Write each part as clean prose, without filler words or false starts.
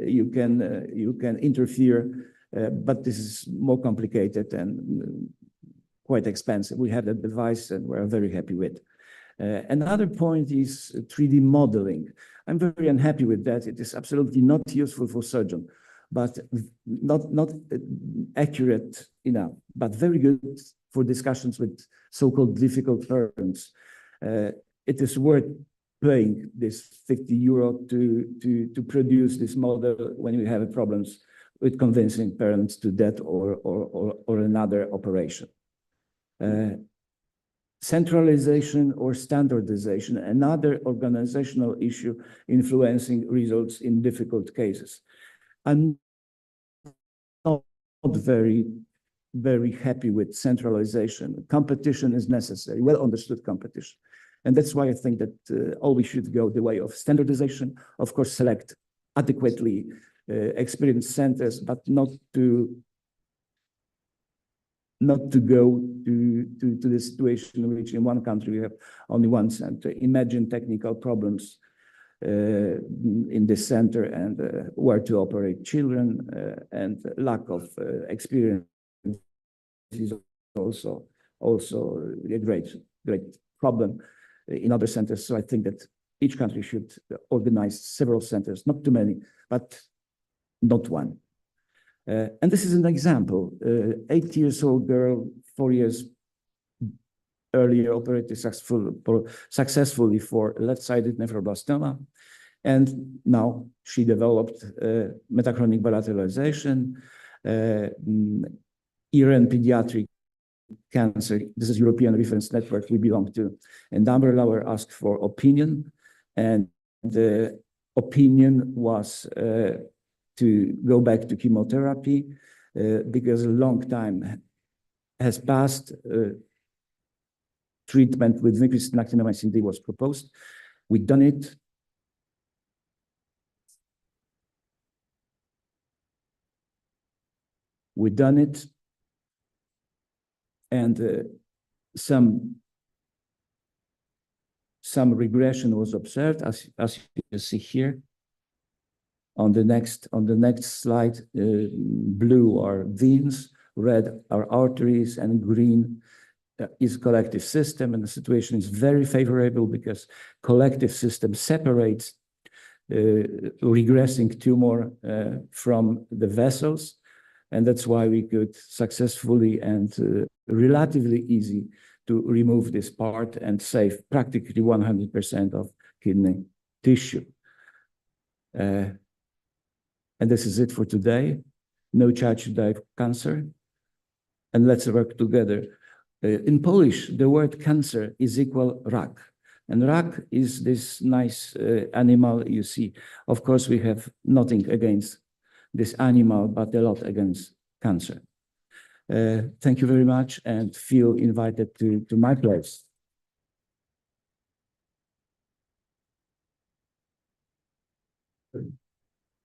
you can interfere, but this is more complicated and quite expensive. We have that device and we're very happy with. Another point is 3D modeling. I'm very unhappy with that. It is absolutely not useful for surgeon, but not accurate enough, but very good for discussions with so-called difficult terms. It is worth paying this €50 to produce this model when we have problems with convincing parents to that or another operation. Centralization or standardization, another organizational issue influencing results in difficult cases. I'm not very happy with centralization. Competition is necessary, well understood competition. And that's why I think that all we should go the way of standardization, of course, select adequately experienced centers, but not to go to the situation in which in one country we have only one center. Imagine technical problems in this center and where to operate children, and lack of experience is also a great problem in other centers. So I think that each country should organize several centers, not too many, but not one. And this is an example. 8-year-old girl, 4 years earlier operated successfully for left-sided nephroblastoma. And now she developed metachronic bilateralization, ear and pediatric cancer. This is European reference network we belong to. And Umbrella were asked for opinion, and the opinion was to go back to chemotherapy because a long time has passed. Treatment with actinomycin D was proposed. We've done it. And some regression was observed, as you see here. On the next slide, blue are veins, red are arteries, and green is collective system. And the situation is very favorable because collective system separates regressing tumor from the vessels. And that's why we could successfully and relatively easy to remove this part and save practically 100% of kidney tissue. And this is it for today. No charge to die of cancer. And let's work together. In Polish, the word cancer is equal rak. And rak is this nice animal you see. Of course, we have nothing against this animal, but a lot against cancer. Thank you very much, and feel invited to my place.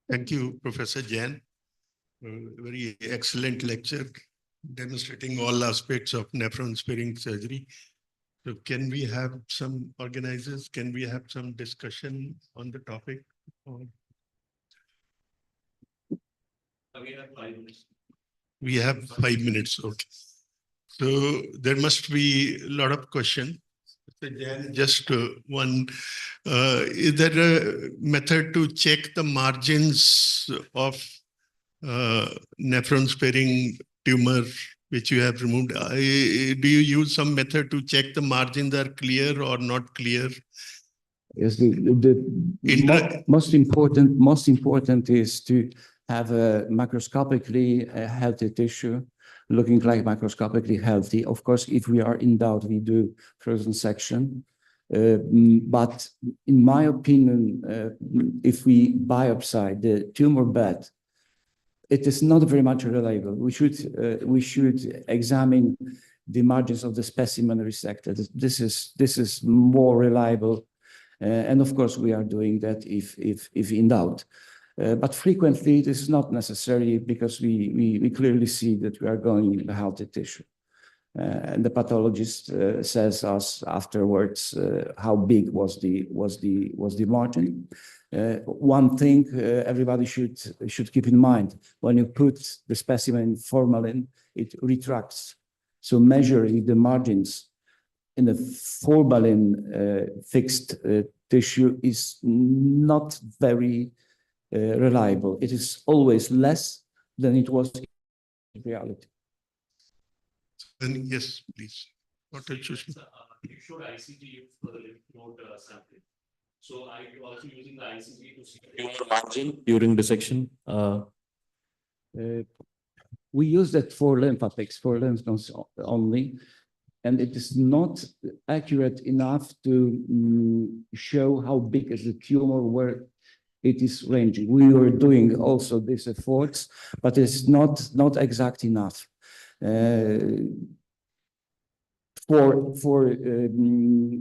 Thank you, Professor Jain. Very excellent lecture, demonstrating all aspects of nephron-sparing surgery. So can we have some organizers, can we have some discussion on the topic? We have 5 minutes. We have 5 minutes, okay. So there must be a lot of questions. Just one, is there a method to check the margins of nephron-sparing tumor which you have removed? Do you use some method to check the margins are clear or not clear? Yes, the most important is to have a macroscopically healthy tissue, looking like macroscopically healthy. Of course, if we are in doubt, we do frozen section. But in my opinion, if we biopsy the tumor bed, it is not very much reliable. We should examine the margins of the specimen resected. This is more reliable, and of course we are doing that if in doubt. But frequently this is not necessary because we clearly see that we are going in the healthy tissue. And the pathologist says us afterwards how big was the margin. One thing everybody should keep in mind: when you put the specimen in formalin, it retracts. So measuring the margins in the formalin fixed tissue is not very reliable. It is always less than it was in reality. And yes, please. What else? You showed ICG for the lymph node sampling. So are you also using the ICG to see tumor margin during dissection? We use that for lymphatics, for lymph nodes only, and it is not accurate enough to show how big is the tumor, where it is ranging. We were doing also these efforts, but it's not exact enough. For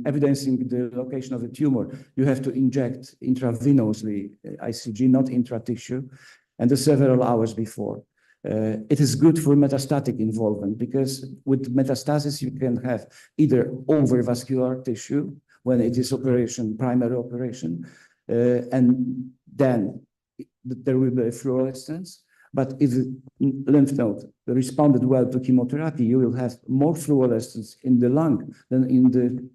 evidencing the location of the tumor, you have to inject intravenously ICG, not intratissue, and several hours before. It is good for metastatic involvement because with metastasis, you can have either overvascular tissue when it is primary operation, and then there will be a fluorescence. But if the lymph node responded well to chemotherapy, you will have more fluorescence in the lung than in the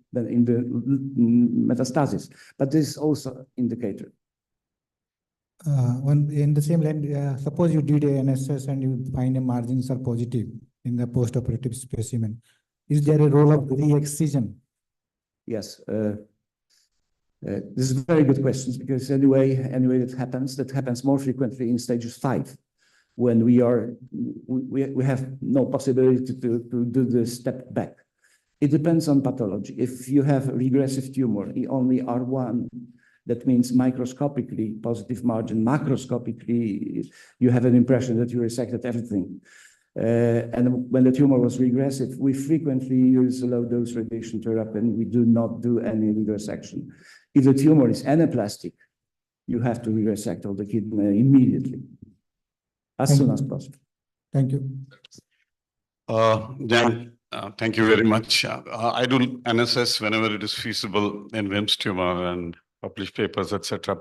metastasis. But this is also indicator. In the same line, suppose you did a NSS and you find the margins are positive in the post-operative specimen. Is there a role of re-excision? Yes. This is a very good question because anyway that happens more frequently in stages 5. When we have no possibility to do the step back. It depends on pathology. If you have regressive tumor, only R1, that means microscopically positive margin, macroscopically, you have an impression that you resected everything. And when the tumor was regressive, we frequently use low-dose radiation therapy and we do not do any resection. If the tumor is anaplastic, you have to resect all the kidney immediately. As soon as possible. Thank you. Dan, thank you very much. I do NSS whenever it is feasible in Wilms tumor and publish papers, etc.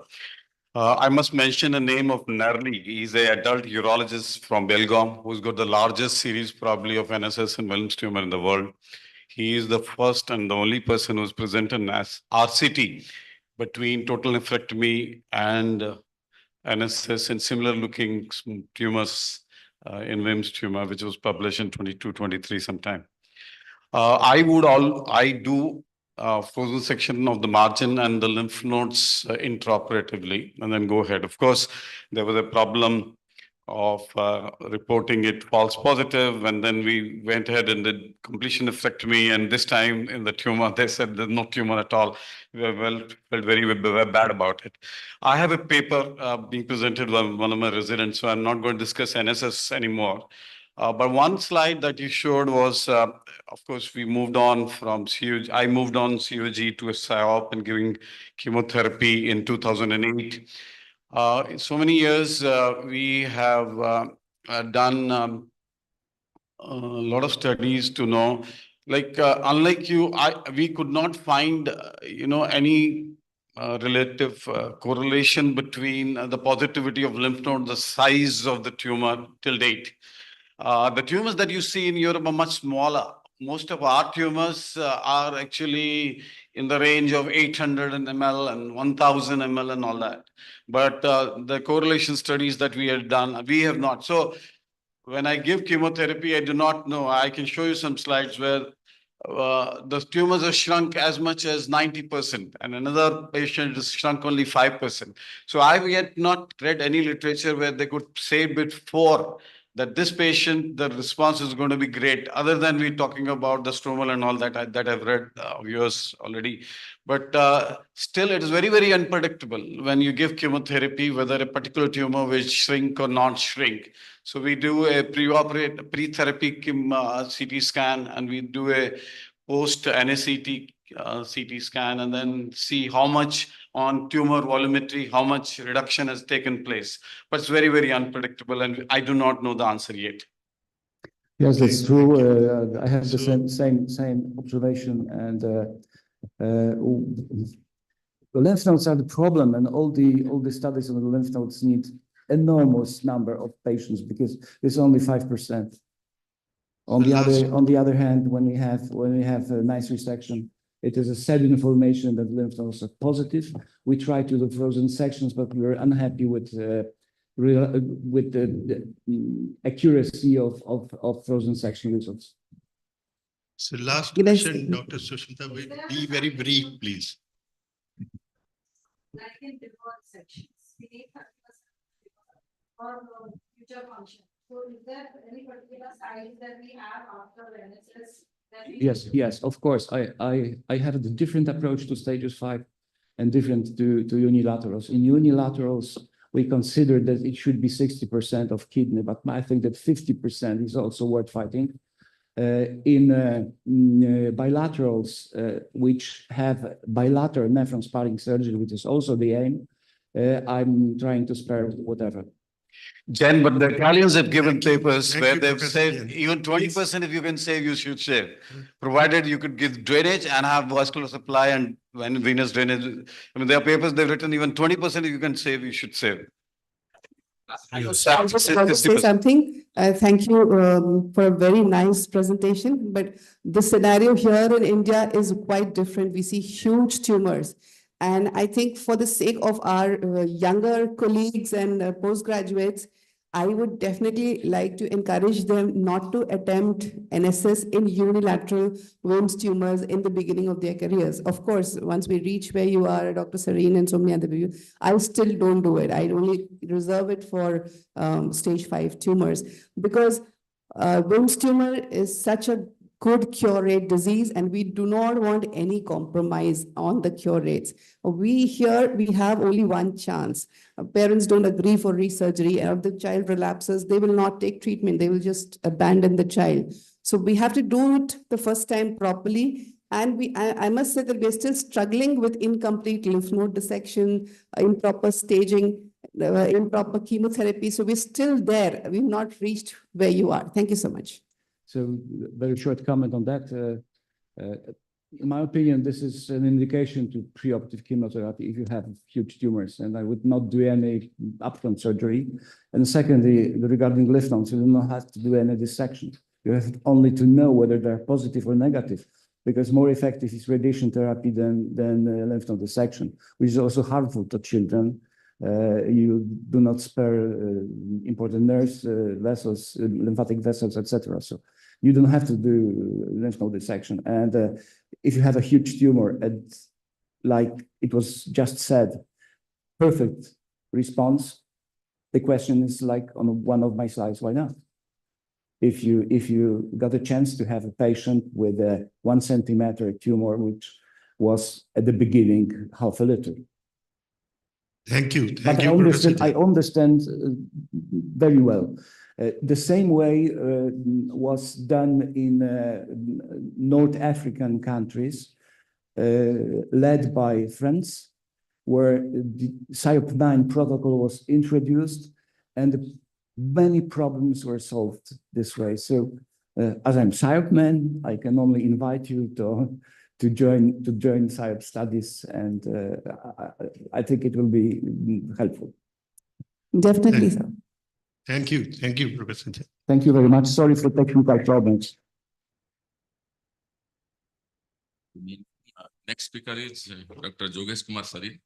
I must mention the name of Narli. He's an adult urologist from Belgaum who's got the largest series probably of NSS and Wilms tumor in the world. He is the first and the only person who's presented as RCT between total nephrectomy and NSS and similar looking tumors in Wilms tumor, which was published in 22-23 sometime. I do frozen section of the margin and the lymph nodes intraoperatively and then go ahead. Of course, there was a problem of reporting it false positive, and then we went ahead and did completion nephrectomy, and this time in the tumor they said there's no tumor at all. We felt very bad about it. I have a paper being presented by one of my residents, so I'm not going to discuss NSS anymore. But one slide that you showed was, of course, we moved on from COG. I moved on COG to a PSYOP and giving chemotherapy in 2008. In so many years, we have done a lot of studies to know, like unlike you, we could not find, any relative correlation between the positivity of lymph node, the size of the tumor till date. The tumors that you see in Europe are much smaller. Most of our tumors are actually in the range of 800 ml and 1000 ml and all that. But the correlation studies that we have done, we have not. So when I give chemotherapy, I do not know. I can show you some slides where the tumors are shrunk as much as 90%, and another patient is shrunk only 5%. So I've yet not read any literature where they could say before that this patient, the response is going to be great, other than we talking about the stromal and all that I've read of yours already. But still, it is very unpredictable when you give chemotherapy, whether a particular tumor will shrink or not shrink. So we do a pre-therapy CT scan, and we do a post-NACT CT scan, and then see how much on tumor volumetry, how much reduction has taken place. But it's very unpredictable, and I do not know the answer yet. Yes, that's Okay, true. thank you. I have the So- same observation, and the lymph nodes are the problem, and all the studies on the lymph nodes need enormous number of patients because it's only 5%. On the other hand, when we have a nice resection, it is a sad information that lymph nodes are positive. We try to do frozen sections, but we're unhappy with the accuracy of frozen section results. So last Can I question, say- Dr. Sushmita, be very brief, please. Like in default sections, we need 30% for future function. So is there any particular size that we have after NSS? Yes, of course. I have a different approach to stages 5 and different to unilaterals. In unilaterals, we consider that it should be 60% of kidney, but I think that 50% is also worth fighting. In bilaterals, which have bilateral nephron sparing surgery, which is also the aim, I'm trying to spare whatever. Jen, but the Italians have given Thank you. papers Thank where you, they've Professor said Jen. even 20% if you can save, you should save. Provided you could give drainage and have vascular supply and venous drainage. I mean, there are papers they've written even 20% if you can save, you should save. I just want to say 60%. something. Thank you for a very nice presentation. But the scenario here in India is quite different. We see huge tumors. And I think for the sake of our younger colleagues and postgraduates, I would definitely like to encourage them not to attempt NSS in unilateral Wilms tumors in the beginning of their careers. Of course, once we reach where you are, Dr. Sareen and so many other people, I still don't do it. I only reserve it for stage 5 tumors because Wilms tumor is such a good cure rate disease, and we do not want any compromise on the cure rates. We have only one chance. Parents don't agree for resurgery, and if the child relapses, they will not take treatment. They will just abandon the child. So we have to do it the first time properly. And I must say that we're still struggling with incomplete lymph node dissection, improper staging, improper chemotherapy. So we're still there. We've not reached where you are. Thank you so much. So very short comment on that. In my opinion, this is an indication to preoperative chemotherapy if you have huge tumors, and I would not do any upfront surgery. And secondly, regarding lymph nodes, you do not have to do any dissection. You have only to know whether they're positive or negative, because more effective is radiation therapy than lymph node dissection, which is also harmful to children. You do not spare important nerves, vessels, lymphatic vessels, etc. So you don't have to do lymph node dissection. And if you have a huge tumor, and like it was just said, perfect response, the question is like on one of my slides, why not? If you got a chance to have a patient with a 1 centimeter tumor, which was at the beginning half a liter. Thank you. But Thank you, Professor I Jen. understand very well. The same way was done in North African countries, led by France, where the SIOP-9 protocol was introduced, and many problems were solved this way. So, as I'm SIOP man, I can only invite you to join SIOP studies, and I think it will be helpful. Definitely, sir. Thank you, Professor Jen. Thank you very much. Sorry for technical problems. Next speaker is Dr. Jogesh Kumar Sari,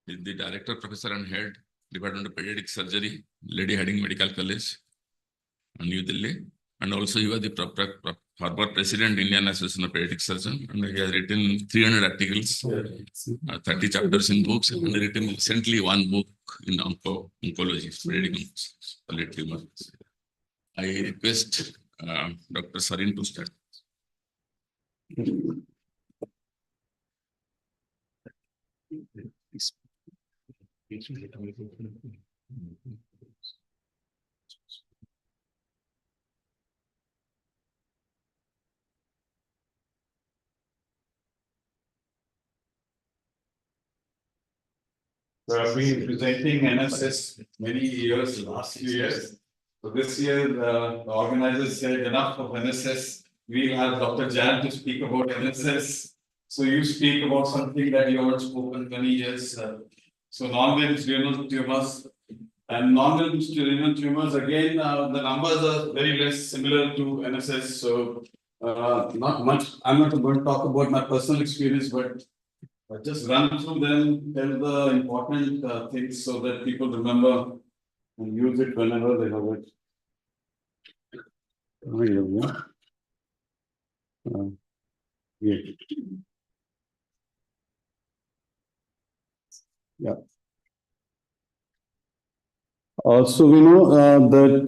the Director, Professor and Head, Department of Pediatric Surgery, Lady Hardinge Medical College, New Delhi. And also he was the former President, Indian Association of Pediatric Surgeons, and he has written 300 articles, 30 chapters in books, and written recently one book in oncology, pediatric solid tumors. I request Dr. Sarin to start. So I've been presenting NSS many years, last few years. So this year, the organizers said enough of NSS. We'll have Dr. Jan to speak about NSS. So you speak about something that you haven't spoken many years. So non-Wilms renal tumors and non-Wilms renal tumors, again, the numbers are very less similar to NSS. So not much. I'm not going to talk about my personal experience, but just run through them, tell the important things so that people remember and use it whenever they have it. Yeah. Yeah. So we know that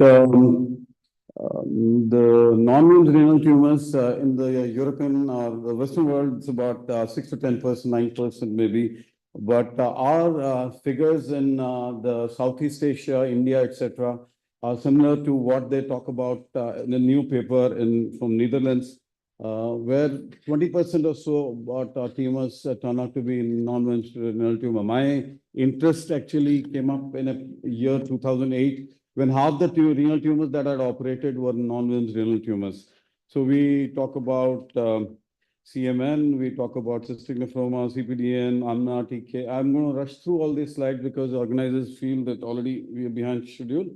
the non-Wilms renal tumors in the European or the Western world, it's about 6 to 10%, 9% maybe. But our figures in the Southeast Asia, India, etc., are similar to what they talk about in a new paper from Netherlands, where 20% or so about tumors turn out to be non-Wilms renal tumor. My interest actually came up in a year 2008 when half the renal tumors that I'd operated were non-Wilms renal tumors. So we talk about CMN, we talk about cystic nephroma, CPDN, ANNA, TK. I'm going to rush through all these slides because organizers feel that already we are behind schedule.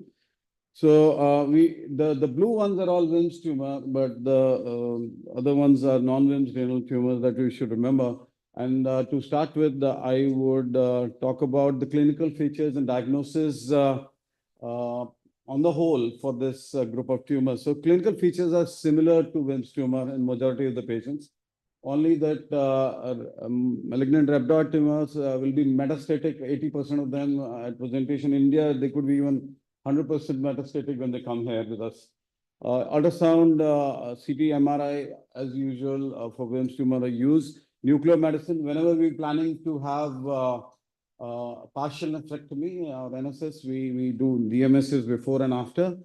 So the blue ones are all Wilms tumor, but the other ones are non-Wilms renal tumors that we should remember. And to start with, I would talk about the clinical features and diagnosis on the whole for this group of tumors. So clinical features are similar to Wilms tumor in majority of the patients, only that malignant rhabdoid tumors will be metastatic, 80% of them at presentation in India. They could be even 100% metastatic when they come here with us. Ultrasound, CT, MRI, as usual for Wilms tumor are used. Nuclear medicine, whenever we're planning to have partial nephrectomy or NSS, we do DMSs before and after.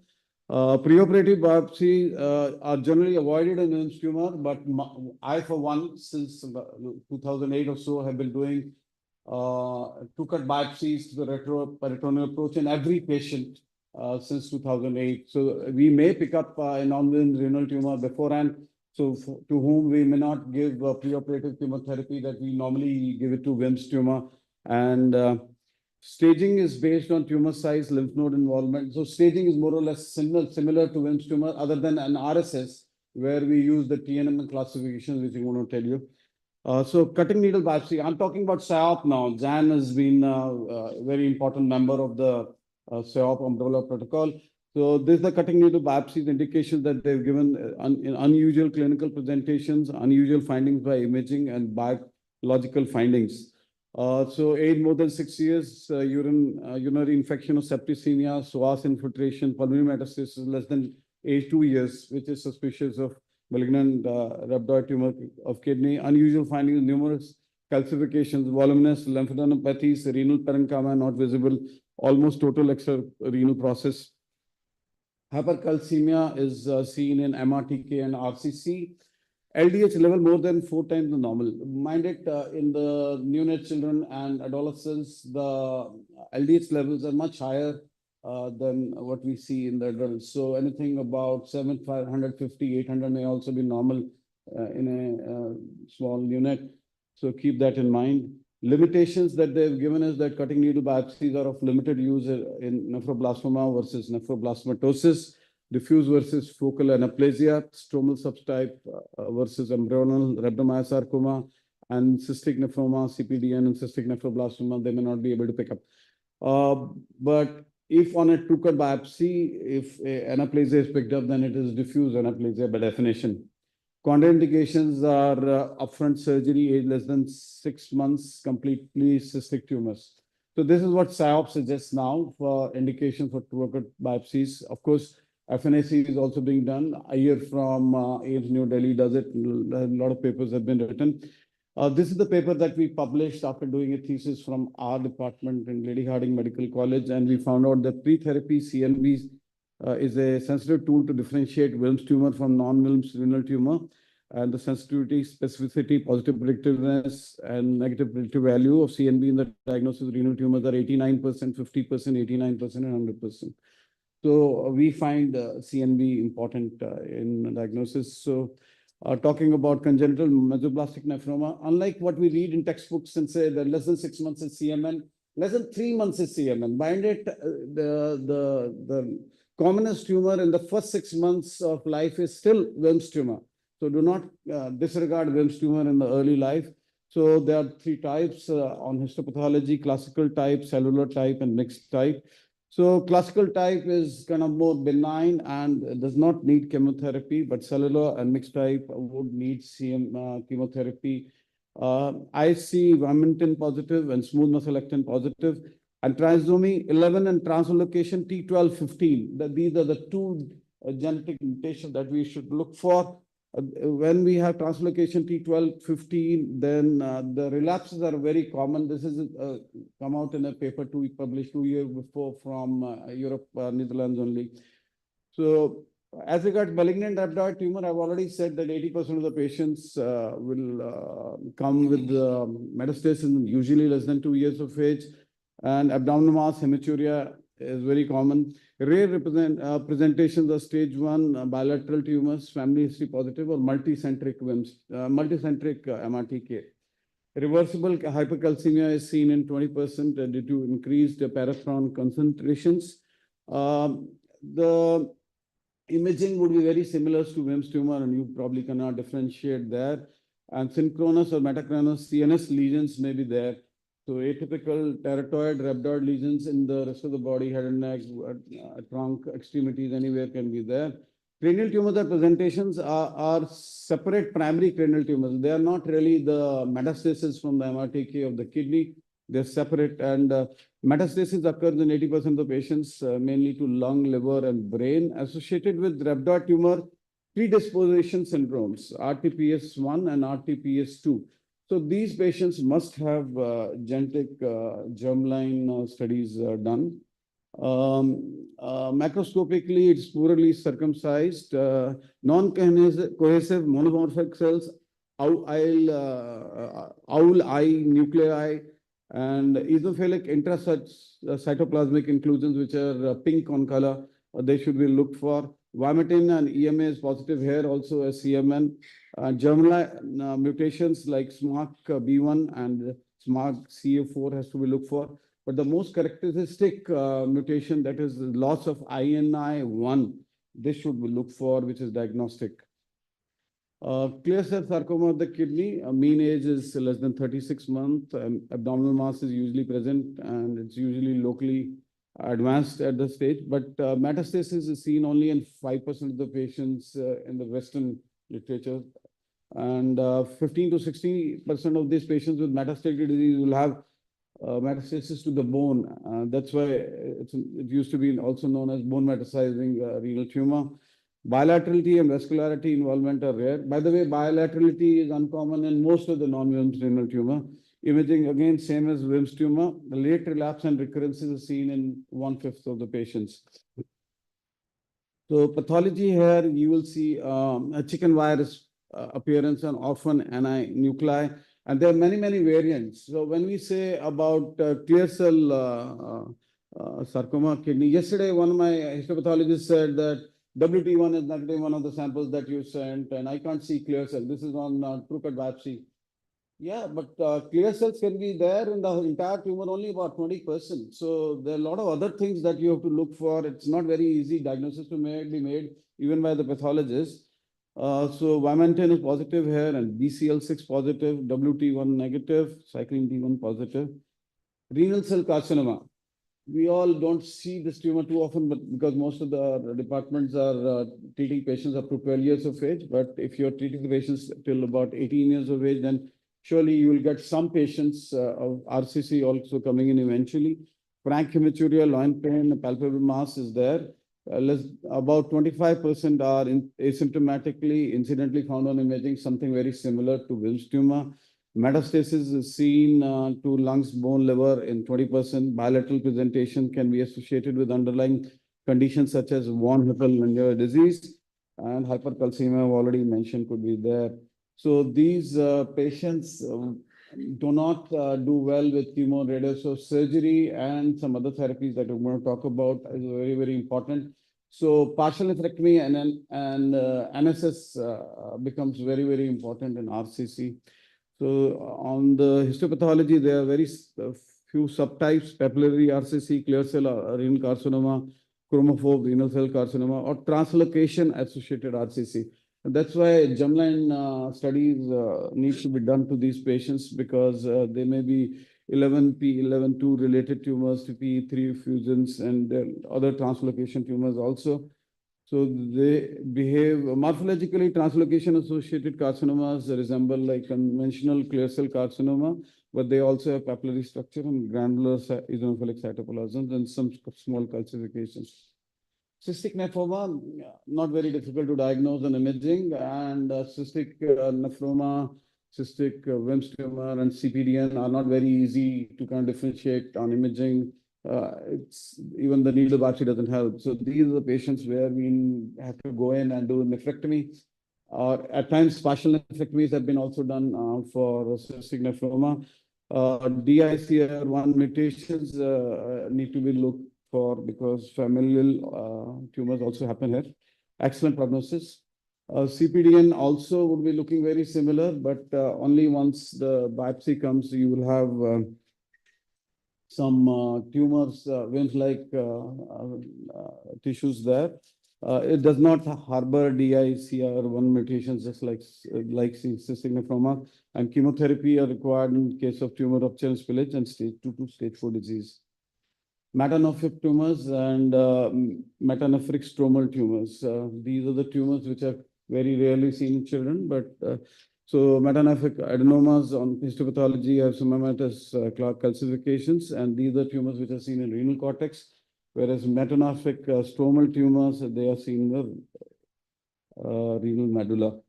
Preoperative biopsy are generally avoided in Wilms tumor, but I, for one, since 2008 or so, have been doing two-cut biopsies to the retroperitoneal approach in every patient since 2008. So we may pick up a non-Wilms renal tumor beforehand. So to whom we may not give preoperative chemotherapy that we normally give it to Wilms tumor. And staging is based on tumor size, lymph node involvement. So staging is more or less similar to Wilms tumor, other than an RSS, where we use the TNM classifications, which I want to tell you. So cutting needle biopsy, I'm talking about SIOP now. Jan has been a very important member of the SIOP umbrella protocol. So this is the cutting needle biopsy, the indications that they've given in unusual clinical presentations, unusual findings by imaging, and biological findings. So age more than 6 years, urinary infection or septicemia, psoas infiltration, pulmonary metastasis less than age 2 years, which is suspicious of malignant rhabdoid tumor of kidney. Unusual findings, numerous calcifications, voluminous lymphadenopathies, renal parenchyma not visible, almost total extrarenal process. Hypercalcemia is seen in MRTK and RCC. LDH level more than 4 times the normal. Mind it, in the neonate children and adolescents, the LDH levels are much higher than what we see in the adults. So anything about 750, 800 may also be normal in a small neonate. So keep that in mind. Limitations that they've given us that cutting needle biopsies are of limited use in nephroblastoma versus nephroblastomatosis, diffuse versus focal anaplasia, stromal subtype versus embryonal rhabdomyosarcoma, and cystic nephroma, CPDN, and cystic nephroblastoma, they may not be able to pick up. But if on a two-cut biopsy, if anaplasia is picked up, then it is diffuse anaplasia by definition. Contraindications are upfront surgery, age less than 6 months, completely cystic tumors. So this is what SIOP suggests now for indication for two-cut biopsies. Of course, FNAC is also being done. I hear from AIIMS New Delhi does it. A lot of papers have been written. This is the paper that we published after doing a thesis from our department in Lady Hardinge Medical College, and we found out that pre-therapy CNV is a sensitive tool to differentiate Wilms tumor from non-Wilms renal tumor, and the sensitivity, specificity, positive predictiveness, and negative predictive value of CNV in the diagnosis of renal tumors are 89%, 50%, 89%, and 100%. So we find CNV important in diagnosis. So talking about congenital mesoblasthic nephroma, unlike what we read in textbooks and say that less than 6 months is CMN, less than 3 months is CMN. Bind it, the commonest tumor in the first 6 months of life is still Wilms tumor. So do not disregard Wilms tumor in the early life. So there are 3 types on histopathology: classical type, cellular type, and mixed type. So classical type is kind of more benign and does not need chemotherapy, but cellular and mixed type would need chemotherapy. I see Vimentin positive and smooth muscle actin positive, and trisomy 11 and translocation T12-15. These are the 2 genetic mutations that we should look for. When we have translocation T12-15, then the relapses are very common. This is come out in a paper published 2 years before from Europe, Netherlands only. So as regards malignant rhabdoid tumor, I've already said that 80% of the patients will come with metastasis, usually less than 2 years of age, and abdominal mass hematuria is very common. Rare presentations of stage 1 bilateral tumors, family history positive, or multicentric MRTK. Reversible hypercalcemia is seen in 20% due to increased parathormone concentrations. The imaging would be very similar to Wilms tumor, and you probably cannot differentiate there. And synchronous or metachronous CNS lesions may be there. So atypical teratoid, rhabdoid lesions in the rest of the body, head and neck, trunk, extremities, anywhere can be there. Cranial tumors are presentations are separate primary cranial tumors. They are not really the metastasis from the MRTK of the kidney. They're separate, and metastasis occurs in 80% of the patients, mainly to lung, liver, and brain, associated with rhabdoid tumor predisposition syndromes, RTPS1 and RTPS2. So these patients must have genetic germline studies done. Macroscopically, it's poorly circumcised, non-cohesive monomorphic cells, owl eye nuclei, and eosinophilic intracytoplasmic inclusions, which are pink on color. They should be looked for. Vimentin and EMA is positive here, also as CMN. Germinal mutations like SMARC-B1 and SMARC-CA4 has to be looked for. But the most characteristic mutation, that is loss of INI1, this should be looked for, which is diagnostic. Clear cell sarcoma of the kidney, mean age is less than 36 months. Abdominal mass is usually present, and it's usually locally advanced at the stage. But metastasis is seen only in 5% of the patients in the Western literature. And 15 to 60% of these patients with metastatic disease will have metastasis to the bone. That's why it used to be also known as bone metastasizing renal tumor. Bilaterality and vascularity involvement are rare. By the way, bilaterality is uncommon in most of the non-Wilms renal tumor. Imaging, again, same as Wilms tumor. The late relapse and recurrences are seen in 1/5 of the patients. So pathology here, you will see a chicken virus appearance and often NI nuclei. And there are many, many variants. So when we say about clear cell sarcoma kidney, yesterday one of my histopathologists said that WT1 is negative, one of the samples that you sent, and I can't see clear cell. This is on throughput biopsy. Yeah, but clear cells can be there in the entire tumor, only about 20%. So there are a lot of other things that you have to look for. It's not very easy diagnosis to be made, even by the pathologist. So Vimentin is positive here, and BCL6 positive, WT1 negative, cyclin D1 positive. Renal cell carcinoma. We all don't see this tumor too often, but because most of the departments are treating patients up to 12 years of age. But if you're treating the patients till about 18 years of age, then surely you will get some patients of RCC also coming in eventually. Frank hematuria, loin pain, palpable mass is there. About 25% are asymptomatically, incidentally found on imaging, something very similar to Wilms tumor. Metastasis is seen to lungs, bone, liver in 20%. Bilateral presentation can be associated with underlying conditions such as von Hippel-Lindau disease, and hypercalcemia, I've already mentioned, could be there. So these patients do not do well with chemo, radiation, surgery, and some other therapies that we're going to talk about is very, very important. So partial nephrectomy and NSS becomes very, very important in RCC. So on the histopathology, there are very few subtypes: papillary RCC, clear cell renal carcinoma, chromophobe renal cell carcinoma, or translocation associated RCC. And that's why germline studies need to be done to these patients, because they may be 11p11.2 related tumors, p3 fusions, and other translocation tumors also. So they behave morphologically. Translocation associated carcinomas resemble like conventional clear cell carcinoma, but they also have papillary structure and granular eosinophilic cytoplasms and some small calcifications. Cystic nephroma, not very difficult to diagnose on imaging, and cystic nephroma, cystic Wilms tumor, and CPDN are not very easy to kind of differentiate on imaging. It's even the needle biopsy doesn't help. So these are the patients where we have to go in and do nephrectomy. At times, partial nephrectomies have been also done for cystic nephroma. DICR1 mutations need to be looked for, because familial tumors also happen here. Excellent prognosis. CPDN also would be looking very similar, but only once the biopsy comes, you will have some tumors, Wilms-like tissues there. It does not harbor DICR1 mutations, just like cystic nephroma, and chemotherapy are required in case of tumor rupture and spillage and stage 2 to stage 4 disease. Metanephric tumors and metanephric stromal tumors. These are the tumors which are very rarely seen in children, but so metanephric adenomas on histopathology have somamatous calcifications, and these are tumors which are seen in renal cortex, whereas metanephric stromal tumors, they are seen in the renal medulla.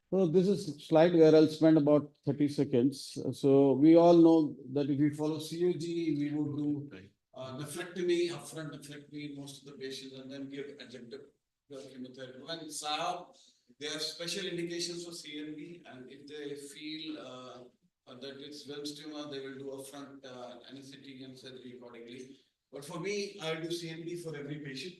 So this is a slide where I'll spend about 30 seconds. So we all know that if we follow COG, we would do nephrectomy, upfront nephrectomy in most of the patients, and then give adjunctive chemotherapy. When SAB, there are special indications for CNV, and if they feel that it's Wilms tumor, they will do upfront anesthetic and surgery accordingly. But for me, I do CNV for every patient,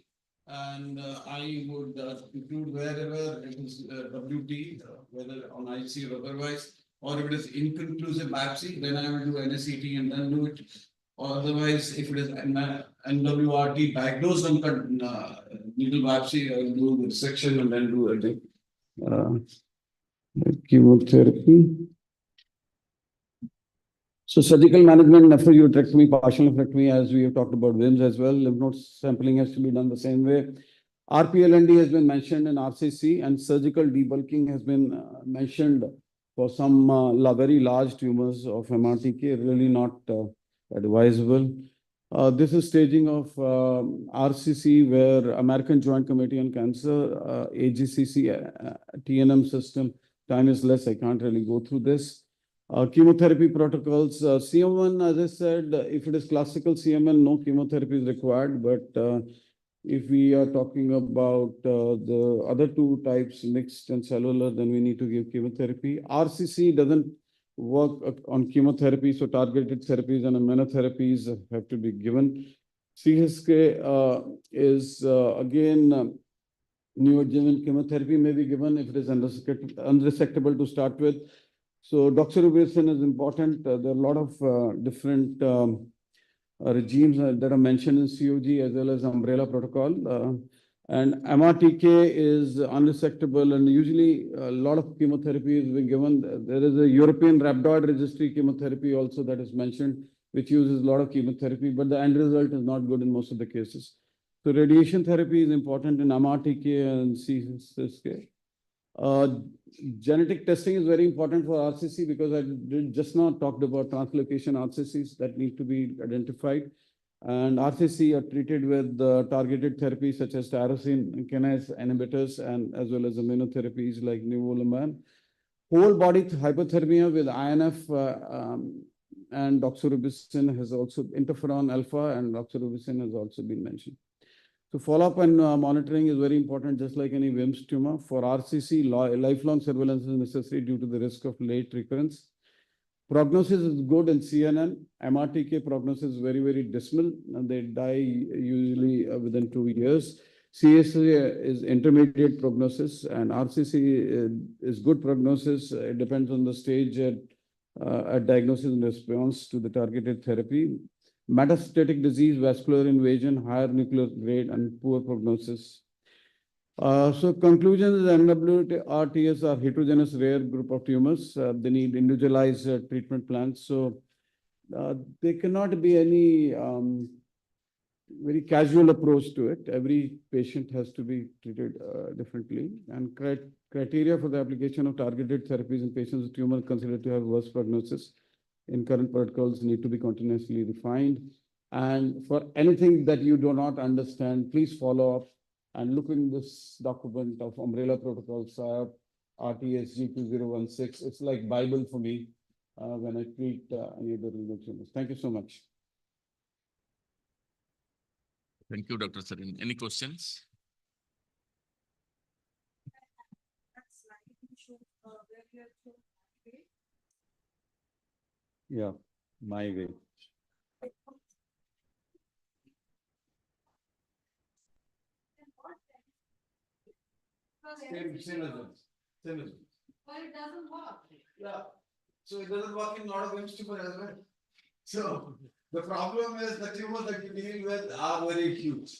and I would include wherever it is WT, whether on IC or otherwise, or if it is inconclusive biopsy, then I will do NSCT and then do it. Or otherwise, if it is NWRT diagnosed on needle biopsy, I will do the section and then do chemotherapy. So surgical management, nephrourectomy, partial nephrectomy, as we have talked about Wilms as well. Lymph node sampling has to be done the same way. RPLND has been mentioned in RCC, and surgical debulking has been mentioned for some very large tumors of MRTK, really not advisable. This is staging of RCC, where American Joint Committee on Cancer, AGCC, TNM system. Time is less, I can't really go through this. Chemotherapy protocols, CM1, as I said, if it is classical CML, no chemotherapy is required. But if we are talking about the other two types, mixed and cellular, then we need to give chemotherapy. RCC doesn't work on chemotherapy, so targeted therapies and immunotherapies have to be given. CSK is again neoadjuvant chemotherapy may be given if it is unresectable to start with. So doxorubicin is important. There are a lot of different regimes that are mentioned in COG as well as umbrella protocol. And MRTK is unresectable, and usually a lot of chemotherapy is being given. There is a European rhabdoid registry chemotherapy also that is mentioned, which uses a lot of chemotherapy, but the end result is not good in most of the cases. So radiation therapy is important in MRTK and CSK. Genetic testing is very important for RCC, because I did just now talked about translocation RCCs that need to be identified. And RCC are treated with targeted therapies such as tyrosine kinase inhibitors, and as well as immunotherapies like nivolumab. Whole body hypothermia with INF and doxorubicin has also, interferon alpha and doxorubicin has also been mentioned. So follow-up and monitoring is very important, just like any Wilms tumor. For RCC, lifelong surveillance is necessary due to the risk of late recurrence. Prognosis is good in CNN. MRTK prognosis is very, very dismal, and they die usually within 2 years. CSA is intermediate prognosis, and RCC is good prognosis. It depends on the stage at diagnosis and response to the targeted therapy. Metastatic disease, vascular invasion, higher nuclear grade, and poor prognosis. So conclusions, NWRTS are heterogeneous rare group of tumors. They need individualized treatment plans. So there cannot be any very casual approach to it. Every patient has to be treated differently. And criteria for the application of targeted therapies in patients with tumor considered to have worse prognosis in current protocols need to be continuously refined. And for anything that you do not understand, please follow up and look in this document of umbrella protocols, RTSG 2016. It's like Bible for me when I treat any of the renal tumors. Thank you so much. Thank you, Dr. Sarin. Any questions? That's like you should, where you have to activate. Yeah, my way. And what then? Because Same everything as this. Same as this. But it doesn't work. Yeah. So it doesn't work in a lot of LIMS tumor as well. So the problem is the tumors that you deal with are very huge.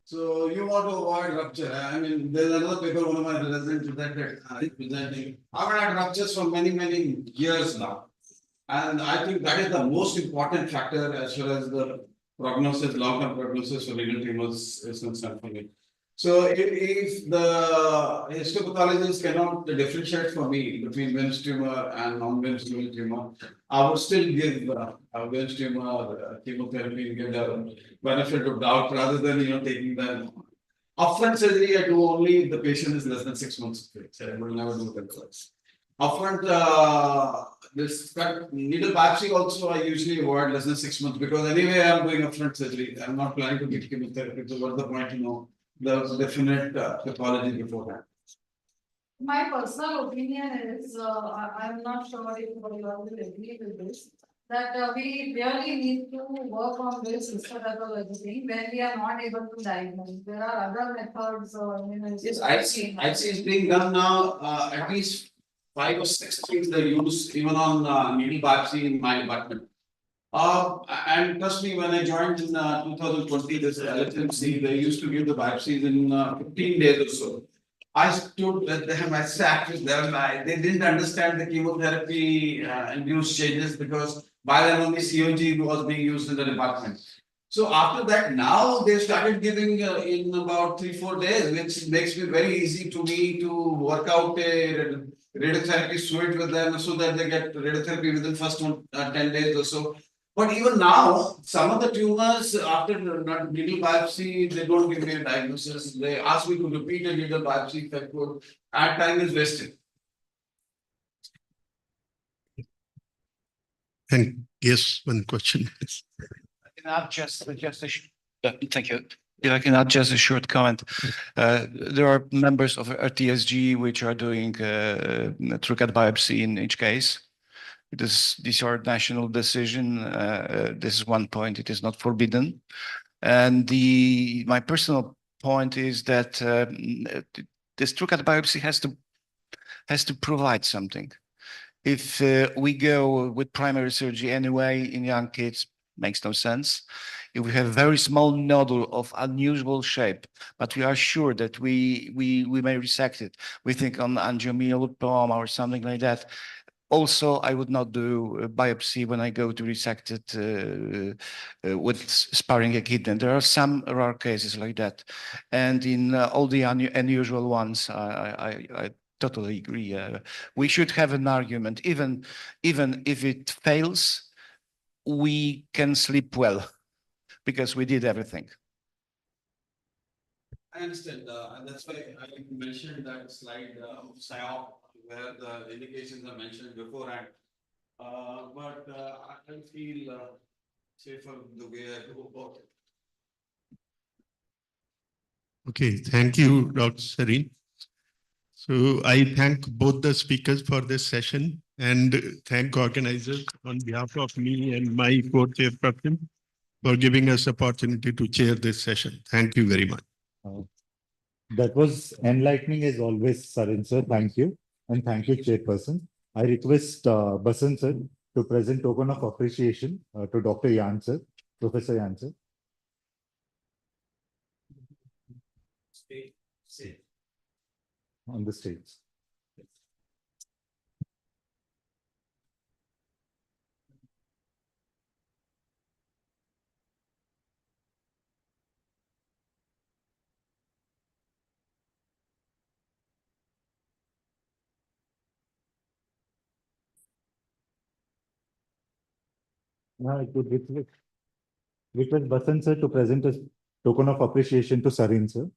So you want to avoid rupture. I mean, there's another paper one of my residents presented. I've had ruptures for many, many years now. And I think that is the most important factor as far as the prognosis, long-term prognosis for renal tumors is concerned for me. So if the histopathologist cannot differentiate for me between Wilms tumor and non-Wilms tumor, I would still give Wilms tumor chemotherapy and get the benefit of doubt rather than taking the upfront surgery. I do only if the patient is less than 6 months of age. I will never do that twice. Upfront, this needle biopsy also I usually avoid less than 6 months because anyway I'm doing upfront surgery. I'm not planning to get chemotherapy. So what's the point the definite pathology beforehand? My personal opinion is, I'm not sure if you all will agree with this, that we really need to work on this histopathology when we are not able to diagnose. There are other methods. Yes, I've seen it's being done now. At least 5 or 6 things they use even on needle biopsy in my department. And trust me, when I joined in 2020, this LHMC, they used to give the biopsies in 15 days or so. I stood with them, I sat with them, they didn't understand the chemotherapy induced changes because by then only COG was being used in the department. So after that, now they started giving in about 3-4 days, which makes it very easy to me to work out a radiotherapy suite with them so that they get radiotherapy within first 10 days or so. But even now, some of the tumors after needle biopsy, they don't give me a diagnosis. They ask me to repeat a needle biopsy if I could. And time is wasted. And yes, one question. Thank you. If I can add just a short comment. There are members of RTSG which are doing true-cut biopsy in each case. These are national decision. This is one point. It is not forbidden. And my personal point is that this true-cut biopsy has to provide something. If we go with primary surgery anyway in young kids, makes no sense. If we have a very small nodule of unusual shape, but we are sure that we may resect it, we think on angiomyolipoma or something like that. Also, I would not do a biopsy when I go to resect it with sparing a kidney. There are some rare cases like that. And in all the unusual ones, I totally agree. We should have an argument. Even if it fails, we can sleep well because we did everything. I understand, and that's why I mentioned that slide of PSYOP where the indications are mentioned beforehand. But I feel safer the way I go about it. Okay, thank you, Dr. Sarin. So I thank both the speakers for this session and thank organizers on behalf of me and my co-chairperson for giving us opportunity to chair this session. Thank you very much. That was enlightening as always, Sarin sir. Thank you. And thank you, Chairperson. I request Basant sir to present token of appreciation to Dr. Yan sir, Professor Yan sir. On the stage. Now I could request Basant sir to present a token of appreciation to Sarin sir.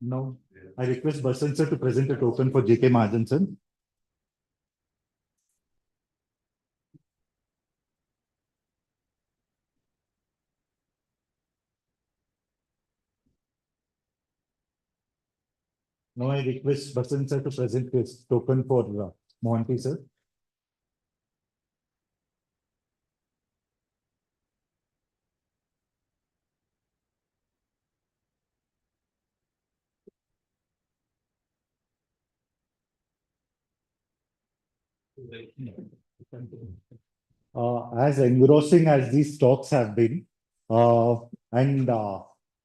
Now, I request Basant sir to present a token for J.K. Mahajan sir. Now I request Basant sir to present his token for Mohanty sir. As engrossing as these talks have been, and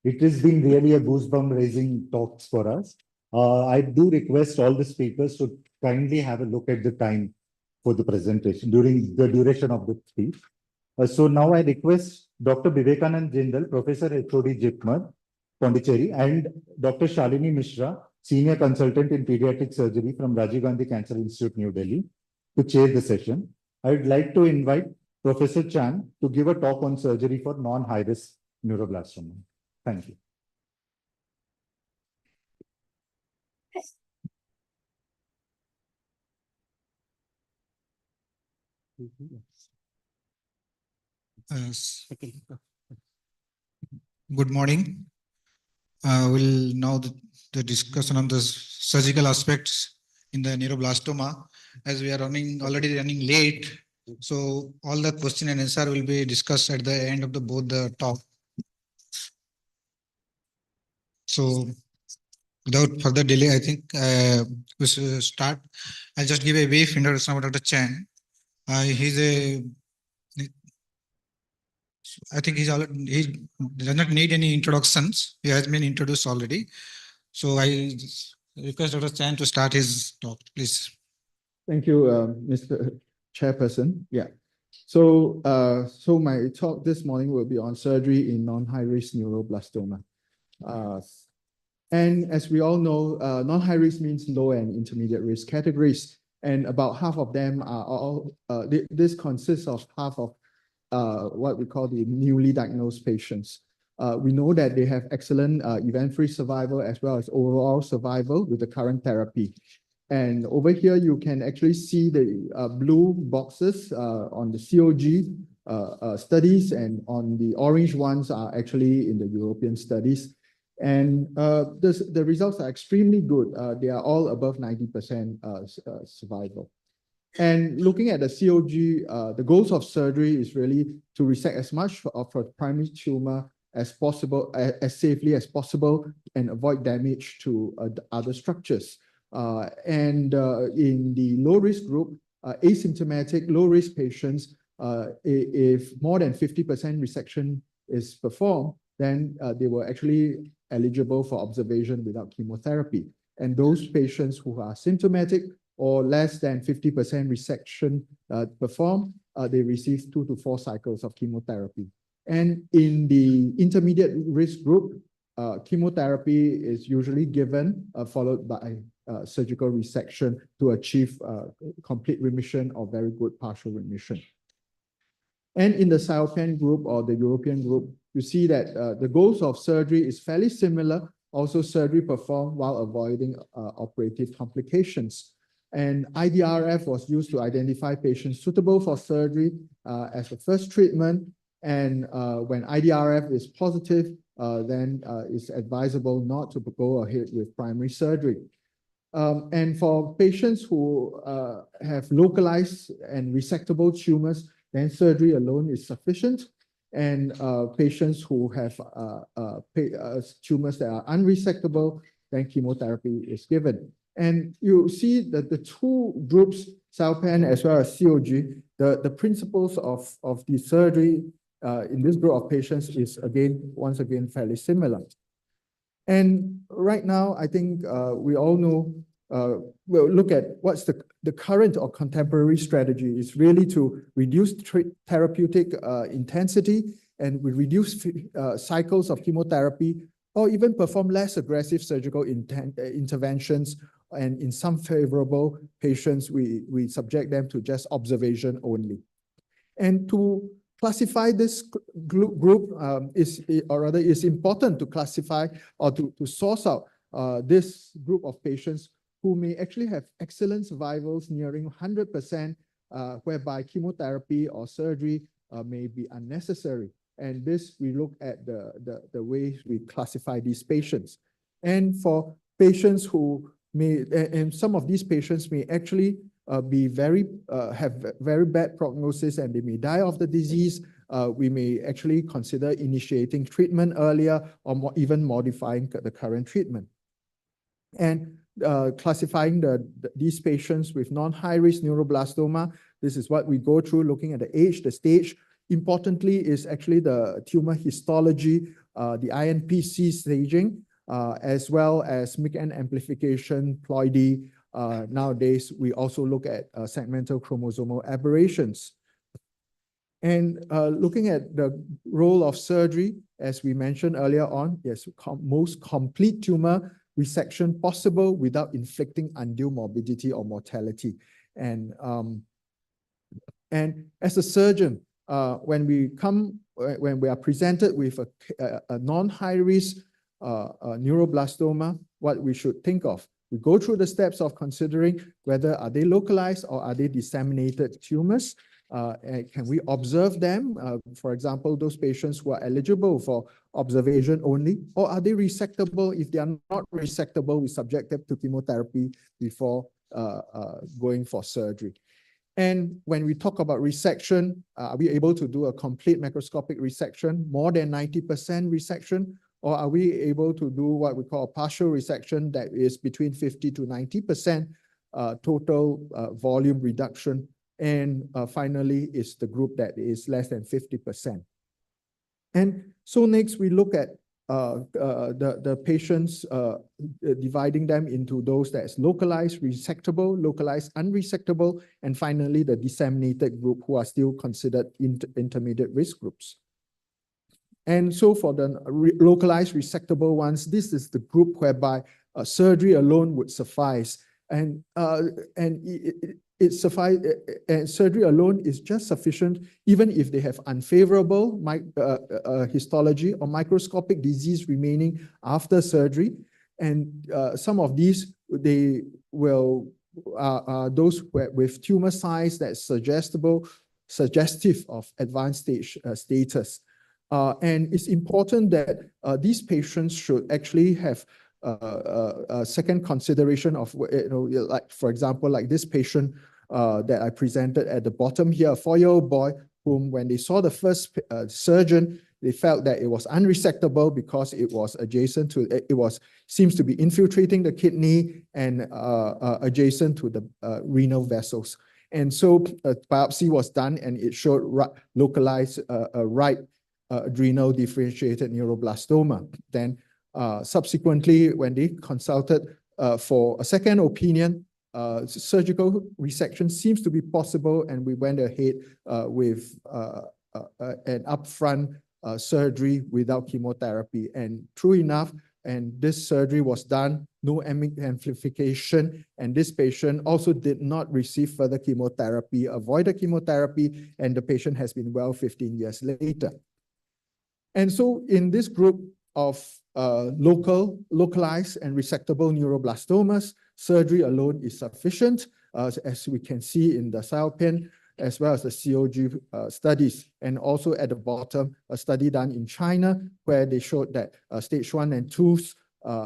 it has been really a goosebump raising talks for us. I do request all the speakers to kindly have a look at the time for the presentation during the duration of the speech. So now I request Dr. Vivekanand Jindal, Professor HOD JIPMER, Pondicherry, and Dr. Shalini Mishra, Senior Consultant in Pediatric Surgery from Rajiv Gandhi Cancer Institute, New Delhi, to chair the session. I would like to invite Professor Chan to give a talk on surgery for non-high-risk neuroblastoma. Thank you. Good morning. We'll now the discussion on the surgical aspects in the neuroblastoma. As we are already running late, so all the question and answer will be discussed at the end of both the talk. So without further delay, I think we should start. I'll just give a brief introduction about Dr. Chan. I think he does not need any introductions. He has been introduced already. So I request Dr. Chan to start his talk, please. Thank you, Mr. Chairperson. Yeah. So, so my talk this morning will be on surgery in non-high-risk neuroblastoma. And as we all know, non-high-risk means low and intermediate risk categories, and about half of them are all. This consists of half of what we call the newly diagnosed patients. We know that they have excellent event-free survival as well as overall survival with the current therapy. And over here, you can actually see the blue boxes on the COG studies, and on the orange ones are actually in the European studies. And the results are extremely good. They are all above 90% survival. And looking at the COG, the goals of surgery is really to resect as much of a primary tumor as possible, as safely as possible, and avoid damage to other structures. In the low-risk group, asymptomatic low-risk patients, if more than 50% resection is performed, then they were actually eligible for observation without chemotherapy. And those patients who are symptomatic or less than 50% resection performed, they receive 2 to 4 cycles of chemotherapy. And in the intermediate risk group, chemotherapy is usually given, followed by surgical resection to achieve complete remission or very good partial remission. And in the Cytopan group or the European group, you see that the goals of surgery is fairly similar. Also, surgery performed while avoiding operative complications. And IDRF was used to identify patients suitable for surgery as the first treatment. And when IDRF is positive, then it's advisable not to go ahead with primary surgery. And for patients who have localized and resectable tumors, then surgery alone is sufficient. And patients who have tumors that are unresectable, then chemotherapy is given. And you see that the two groups, SALPAN as well as COG, the principles of the surgery in this group of patients is once again fairly similar. And right now, I think we all know, we'll look at what's the current or contemporary strategy is really to reduce therapeutic intensity and we reduce cycles of chemotherapy or even perform less aggressive surgical interventions. And in some favorable patients, we subject them to just observation only. And to classify this group is important to classify or to source out this group of patients who may actually have excellent survivals nearing 100%, whereby chemotherapy or surgery may be unnecessary. And this, we look at the way we classify these patients. And for patients who may, and some of these patients may actually have very bad prognosis and they may die of the disease, we may actually consider initiating treatment earlier or even modifying the current treatment. And classifying these patients with non-high-risk neuroblastoma, this is what we go through, looking at the age, the stage. Importantly is actually the tumor histology, the INPC staging, as well as MICN amplification, ploidy. Nowadays, we also look at segmental chromosomal aberrations. And looking at the role of surgery, as we mentioned earlier on, yes, most complete tumor resection possible without inflicting undue morbidity or mortality. And as a surgeon, when we are presented with a non-high-risk neuroblastoma, what we should think of. We go through the steps of considering whether are they localized or are they disseminated tumors. Can we observe them? For example, those patients who are eligible for observation only, or are they resectable? If they are not resectable, we subject them to chemotherapy before going for surgery. And when we talk about resection, are we able to do a complete macroscopic resection, more than 90% resection? Or are we able to do what we call a partial resection that is between 50 to 90% total volume reduction? And finally, is the group that is less than 50%. And so next we look at the patients, dividing them into those that is localized, resectable, localized, unresectable, and finally the disseminated group who are still considered intermediate risk groups. And so for the localized resectable ones, this is the group whereby surgery alone would suffice. And surgery alone is just sufficient, even if they have unfavorable histology or microscopic disease remaining after surgery. And some of these, they will those with tumor size that's suggestive of advanced stage status. And it's important that these patients should actually have a second consideration of, like, for example, like this patient that I presented at the bottom here, a 4-year-old boy whom when they saw the first surgeon, they felt that it was unresectable because it was adjacent to, seems to be infiltrating the kidney and adjacent to the renal vessels. And so a biopsy was done and it showed localized right adrenal differentiated neuroblastoma. Then subsequently, when they consulted for a second opinion, surgical resection seems to be possible, and we went ahead with an upfront surgery without chemotherapy. And true enough, and this surgery was done, no amplification, and this patient also did not receive further chemotherapy, avoided chemotherapy, and the patient has been well 15 years later. And so in this group of localized and resectable neuroblastomas, surgery alone is sufficient, as we can see in the SIOPEN, as well as the COG studies. And also at the bottom, a study done in China, where they showed that stage 1 and 2s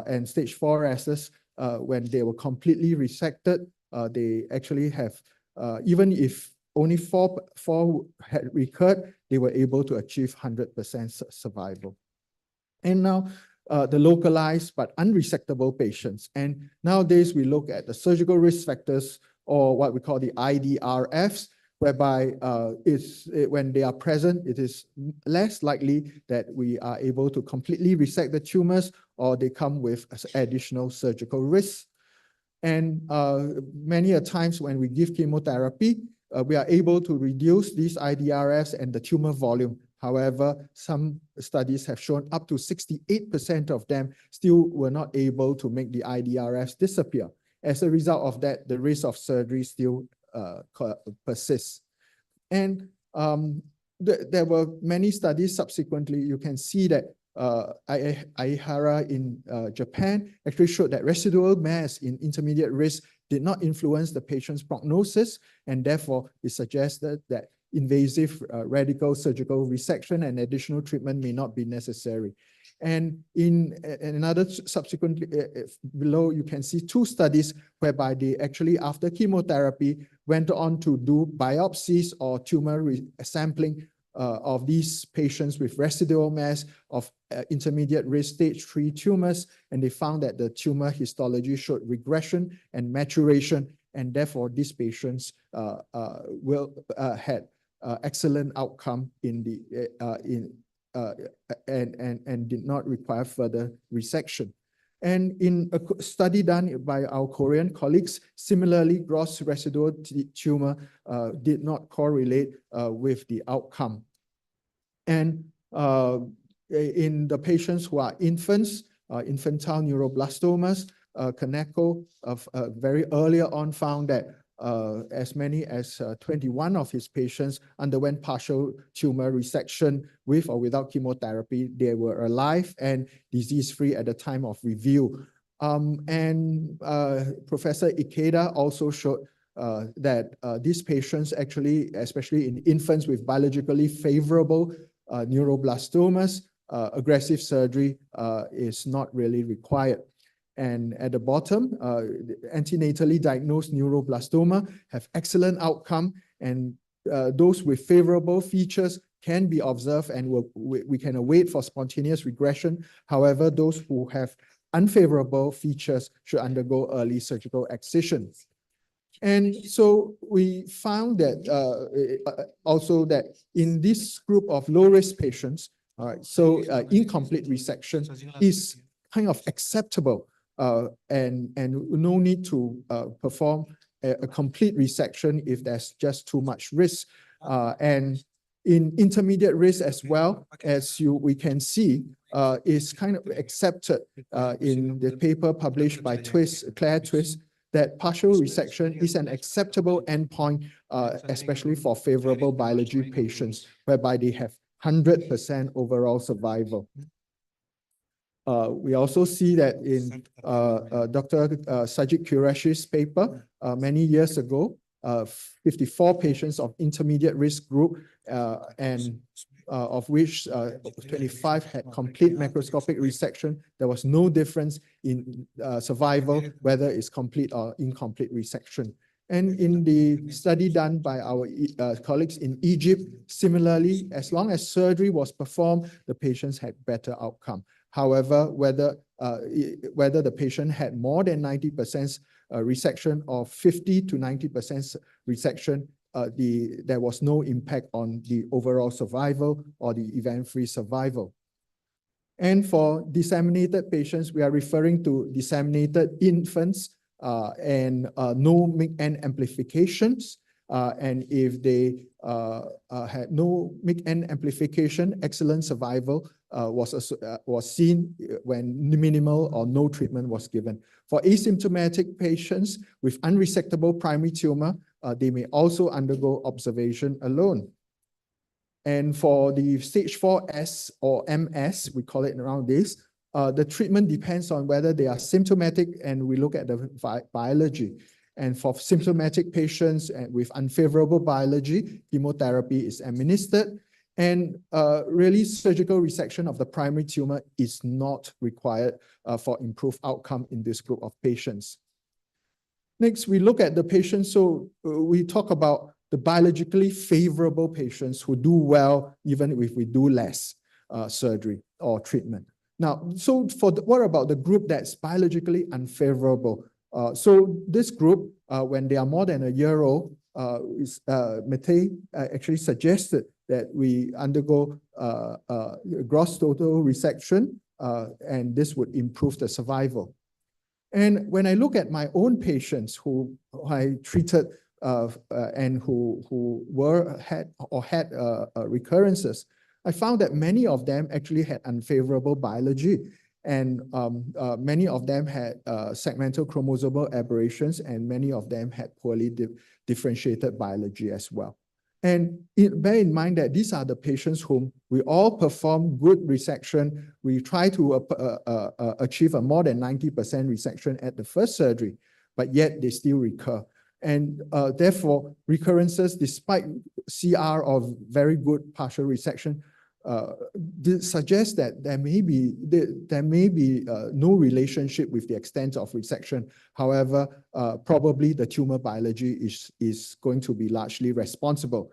and stage 4s, when they were completely resected, they actually have, even if only four had recurred, they were able to achieve 100% survival. And now the localized but unresectable patients. And nowadays we look at the surgical risk factors, or what we call the IDRFs, whereby when they are present, it is less likely that we are able to completely resect the tumors, or they come with additional surgical risks. And many a times when we give chemotherapy, we are able to reduce these IDRFs and the tumor volume. However, some studies have shown up to 68% of them still were not able to make the IDRFs disappear. As a result of that, the risk of surgery still persists. And there were many studies subsequently. You can see that Aihara in Japan actually showed that residual mass in intermediate risk did not influence the patient's prognosis, and therefore it suggested that invasive radical surgical resection and additional treatment may not be necessary. And in another subsequently below, you can see 2 studies whereby they actually, after chemotherapy, went on to do biopsies or tumor sampling of these patients with residual mass of intermediate risk stage 3 tumors, and they found that the tumor histology showed regression and maturation, and therefore these patients had excellent outcome in the and did not require further resection. And in a study done by our Korean colleagues, similarly, gross residual tumor did not correlate with the outcome. And in the patients who are infants, infantile neuroblastomas, Kaneko very earlier on found that as many as 21 of his patients underwent partial tumor resection with or without chemotherapy. They were alive and disease-free at the time of review. Professor Ikeda also showed that these patients actually, especially in infants with biologically favorable neuroblastomas, aggressive surgery is not really required. And at the bottom, antenatally diagnosed neuroblastoma have excellent outcome, and those with favorable features can be observed, and we can await for spontaneous regression. However, those who have unfavorable features should undergo early surgical excision. And so we found that also that in this group of low-risk patients, incomplete resection is kind of acceptable. And no need to perform a complete resection if there's just too much risk. And in intermediate risk as well, as we can see, is kind of accepted in the paper published by Claire Twist, that partial resection is an acceptable endpoint, especially for favorable biology patients, whereby they have 100% overall survival. We also see that in Dr. Sajid Qureshi's paper many years ago, 54 patients of intermediate risk group, and of which 25 had complete macroscopic resection. There was no difference in survival, whether it's complete or incomplete resection. And in the study done by our colleagues in Egypt, similarly, as long as surgery was performed, the patients had better outcome. However, whether the patient had more than 90% resection or 50 to 90% resection, there was no impact on the overall survival or the event-free survival. And for disseminated patients, we are referring to disseminated infants and no MIG-N amplifications. And if they had no MIG-N amplification, excellent survival was seen when minimal or no treatment was given. For asymptomatic patients with unresectable primary tumor, they may also undergo observation alone. And for the stage 4S or MS, we call it nowadays, the treatment depends on whether they are symptomatic, and we look at the biology. And for symptomatic patients with unfavorable biology, chemotherapy is administered. And really, surgical resection of the primary tumor is not required for improved outcome in this group of patients. Next, we look at the patients. So we talk about the biologically favorable patients who do well even if we do less surgery or treatment. Now, so what about the group that's biologically unfavorable? So this group, when they are more than a year old, Mate actually suggested that we undergo gross total resection, and this would improve the survival. And when I look at my own patients who I treated and who had recurrences, I found that many of them actually had unfavorable biology, and many of them had segmental chromosomal aberrations, and many of them had poorly differentiated biology as well. And bear in mind that these are the patients whom we all perform good resection. We try to achieve a more than 90% resection at the first surgery, but yet they still recur. And therefore, recurrences, despite CR of very good partial resection, suggests that there may be no relationship with the extent of resection. However, probably the tumor biology is going to be largely responsible.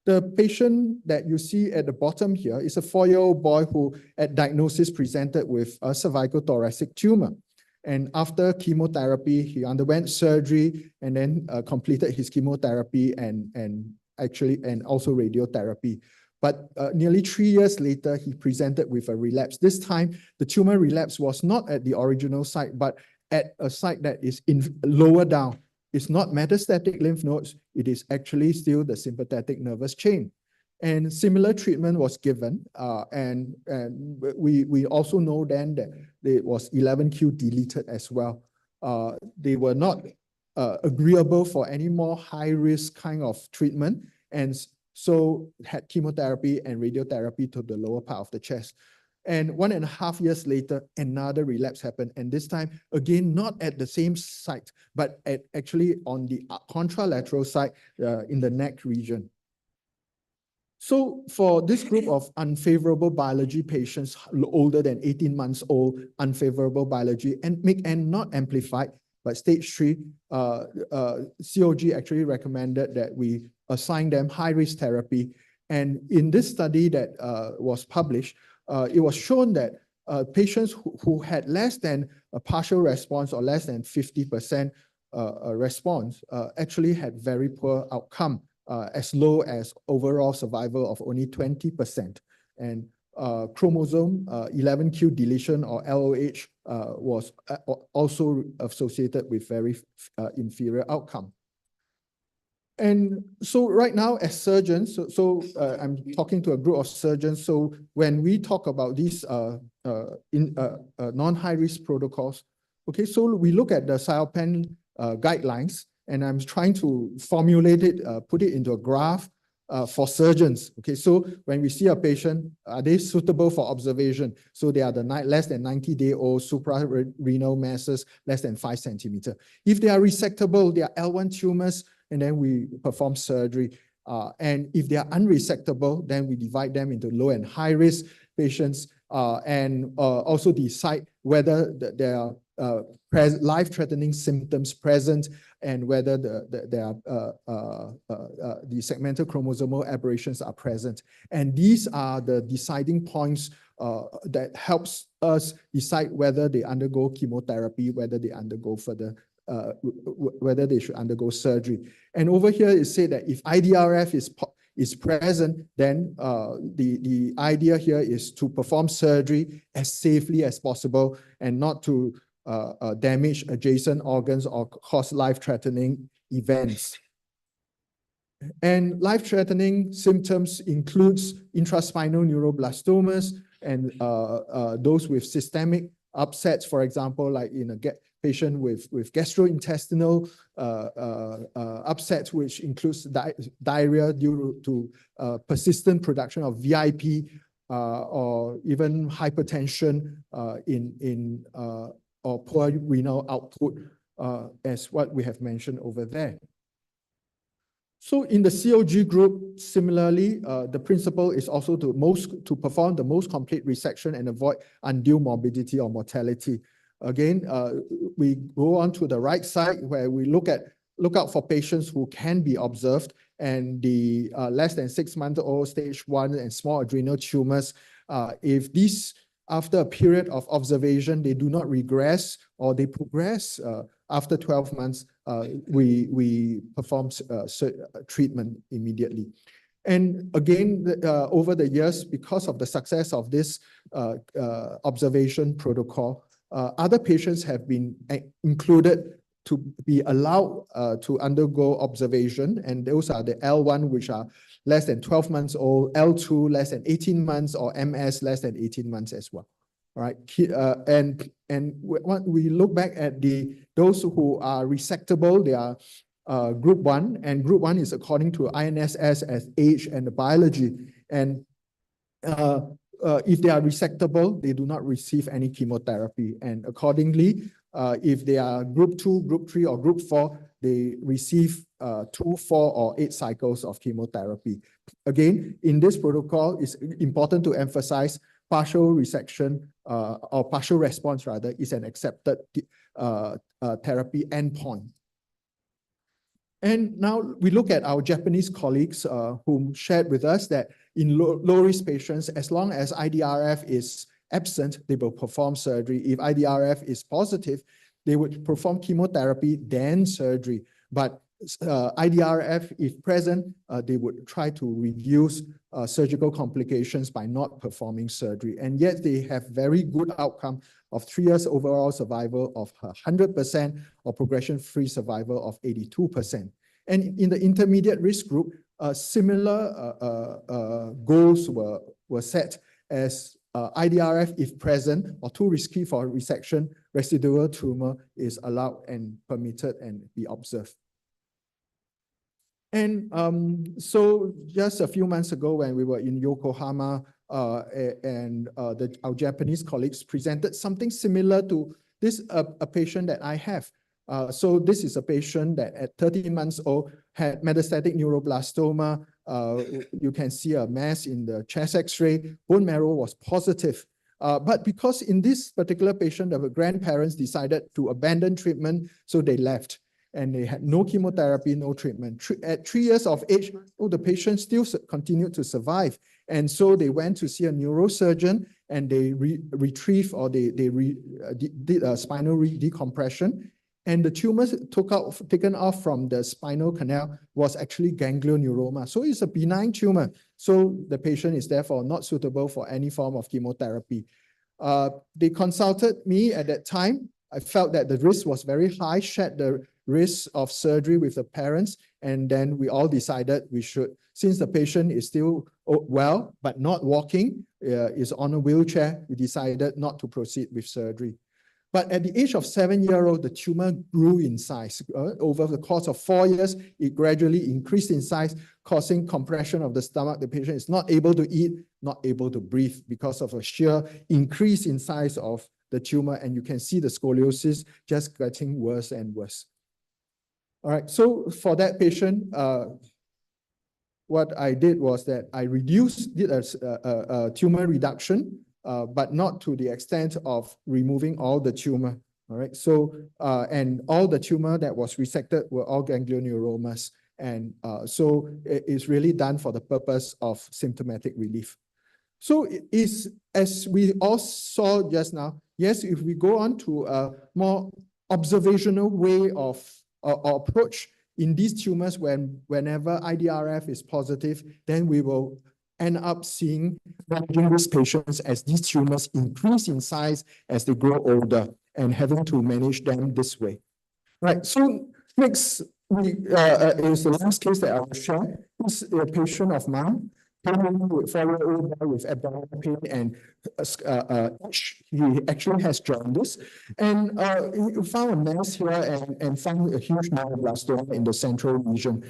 The patient that you see at the bottom here is a 4-year-old boy who at diagnosis presented with a cervical thoracic tumor. And after chemotherapy, he underwent surgery and then completed his chemotherapy and also radiotherapy. But nearly 3 years later, he presented with a relapse. This time, the tumor relapse was not at the original site, but at a site that is lower down. It's not metastatic lymph nodes. It is actually still the sympathetic nervous chain. And similar treatment was given. And we also know then that it was 11q deleted as well. They were not agreeable for any more high-risk kind of treatment, and so had chemotherapy and radiotherapy to the lower part of the chest. And 1.5 years later, another relapse happened. And this time, again, not at the same site, but actually on the contralateral side in the neck region. So for this group of unfavorable biology patients older than 18 months old, unfavorable biology, and not amplified, but stage 3, COG actually recommended that we assign them high-risk therapy. And in this study that was published, it was shown that patients who had less than a partial response or less than 50% response actually had very poor outcome, as low as overall survival of only 20%. And chromosome 11q deletion or LOH was also associated with very inferior outcome. And so right now as surgeons, I'm talking to a group of surgeons. So when we talk about these non-high risk protocols, okay, so we look at the CIOPAN guidelines, and I'm trying to formulate it, put it into a graph for surgeons. Okay, so when we see a patient, are they suitable for observation? So they are the less than 90-day-old suprarenal masses, less than 5 centimeters. If they are resectable, they are L1 tumors, and then we perform surgery. And if they are unresectable, then we divide them into low and high risk patients, and also decide whether there are life-threatening symptoms present, and whether the segmental chromosomal aberrations are present. And these are the deciding points that helps us decide whether they undergo chemotherapy, whether they undergo further, whether they should undergo surgery. And over here it said that if IDRF is present, then the idea here is to perform surgery as safely as possible and not to damage adjacent organs or cause life-threatening events. And life-threatening symptoms includes intraspinal neuroblastomas and those with systemic upsets, for example, like in a patient with gastrointestinal upsets, which includes diarrhea due to persistent production of VIP or even hypertension or poor renal output, as what we have mentioned over there. So in the COG group, similarly, the principle is also to perform the most complete resection and avoid undue morbidity or mortality. Again, we go on to the right side where we look out for patients who can be observed, and the less than 6-month-old stage 1 and small adrenal tumors. If these, after a period of observation, they do not regress or they progress after 12 months, we perform treatment immediately. And again, over the years, because of the success of this observation protocol, other patients have been included to be allowed to undergo observation, and those are the L1, which are less than 12 months old, L2 less than 18 months, or MS less than 18 months as well. All right, and when we look back at those who are resectable, they are group 1, and group 1 is according to INSS as age and the biology. And if they are resectable, they do not receive any chemotherapy. And accordingly, if they are group 2, group 3, or group 4, they receive 2, 4, or 8 cycles of chemotherapy. Again, in this protocol, it's important to emphasize partial resection or partial response rather is an accepted therapy endpoint. And now we look at our Japanese colleagues whom shared with us that in low-risk patients, as long as IDRF is absent, they will perform surgery. If IDRF is positive, they would perform chemotherapy, then surgery. But IDRF, if present, they would try to reduce surgical complications by not performing surgery. And yet they have very good outcome of 3 years overall survival of 100% or progression-free survival of 82%. And in the intermediate risk group, similar goals were set as IDRF, if present or too risky for resection, residual tumor is allowed and permitted and be observed. And so just a few months ago when we were in Yokohama and our Japanese colleagues presented something similar to this, a patient that I have. So this is a patient that at 13 months old had metastatic neuroblastoma. You can see a mass in the chest x-ray, bone marrow was positive. But because in this particular patient, the grandparents decided to abandon treatment, so they left. And they had no chemotherapy, no treatment. At 3 years of age, the patient still continued to survive. And so they went to see a neurosurgeon and they retrieved or they did a spinal decompression. And the tumor taken off from the spinal canal was actually ganglioneuroma. So it's a benign tumor. So the patient is therefore not suitable for any form of chemotherapy. They consulted me at that time. I felt that the risk was very high, shared the risk of surgery with the parents, and then we all decided we should, since the patient is still well, but not walking, is on a wheelchair, we decided not to proceed with surgery. But at the age of 7-year-old, the tumor grew in size. Over the course of 4 years, it gradually increased in size, causing compression of the stomach. The patient is not able to eat, not able to breathe because of a sheer increase in size of the tumor. And you can see the scoliosis just getting worse and worse. All right, so for that patient, what I did was that I did a tumor reduction, but not to the extent of removing all the tumor. All right, so and all the tumor that was resected were all ganglioneuromas, and so it is really done for the purpose of symptomatic relief. So it is, as we all saw just now, yes, if we go on to a more observational way of or approach in these tumors, whenever IDRF is positive, then we will end up seeing these patients as these tumors increase in size as they grow older and having to manage them this way. Right, so next is the last case that I will share. This is a patient of mine. 4-year-old boy with abdominal pain and he actually has jaundice. And he found a mass here and found a huge neuroblastoma in the central region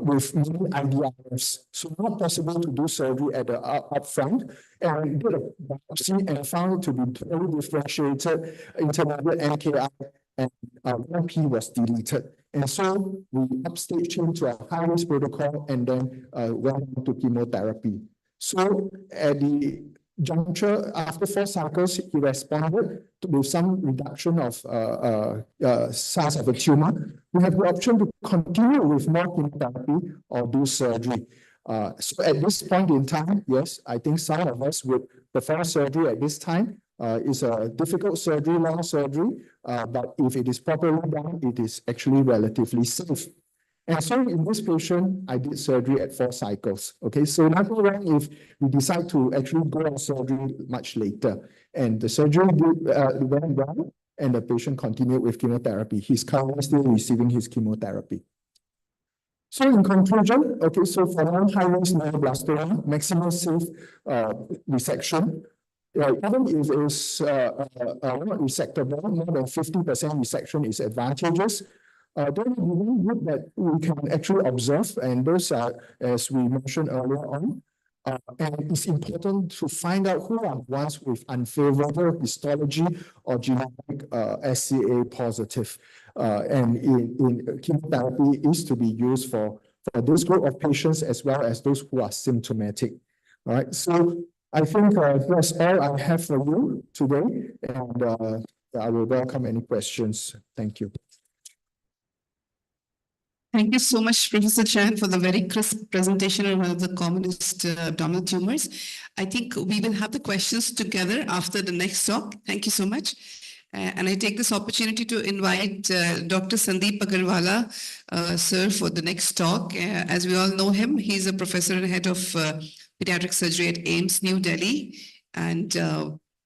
with many IDRFs. So not possible to do surgery at the upfront. And did a biopsy and found it to be totally differentiated intermediate NKI, and 1P was deleted. And so we upstaged him to a high-risk protocol and then went on to chemotherapy. So at the juncture, after 4 cycles, he responded with some reduction of size of the tumor. We have the option to continue with more chemotherapy or do surgery. So at this point in time, yes, I think some of us would prefer surgery at this time. It's a difficult surgery, long surgery, but if it is properly done, it is actually relatively safe. And so in this patient, I did surgery at 4 cycles. Okay, so nothing wrong if we decide to actually go on surgery much later. And the surgery went well, and the patient continued with chemotherapy. He's currently still receiving his chemotherapy. So in conclusion, okay, so for non-high-risk neuroblastoma, maximum safe resection, even if it's not resectable, more than 50% resection is advantageous. Then we group that we can actually observe, and those are, as we mentioned earlier on, and it's important to find out who are ones with unfavorable histology or genetic SCA positive. And in chemotherapy is to be used for this group of patients as well as those who are symptomatic. All right, so I think that's all I have for you today, and I will welcome any questions. Thank you. Thank you so much, Professor Chan, for the very crisp presentation of one of the commonest abdominal tumors. I think we will have the questions together after the next talk. Thank you so much. And I take this opportunity to invite Dr. Sandeep Agarwala, sir, for the next talk. As we all know him, he's a professor and head of pediatric surgery at AIIMS, New Delhi. And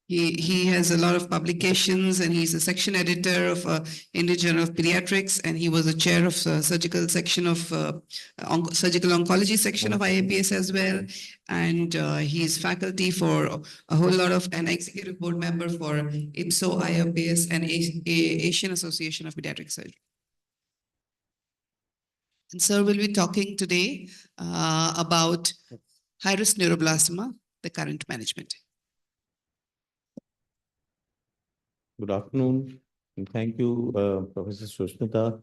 he has a lot of publications, and he's a section editor of Indian Journal of Pediatrics, and he was a chair of surgical section of surgical oncology section of IAPS as well. And he's faculty for a whole lot of, an executive board member for IPSO, IAPS, and Asian Association of Pediatric Surgery. And sir will be talking today about high-risk neuroblastoma, the current management. Good afternoon, and thank you, Professor Sushmita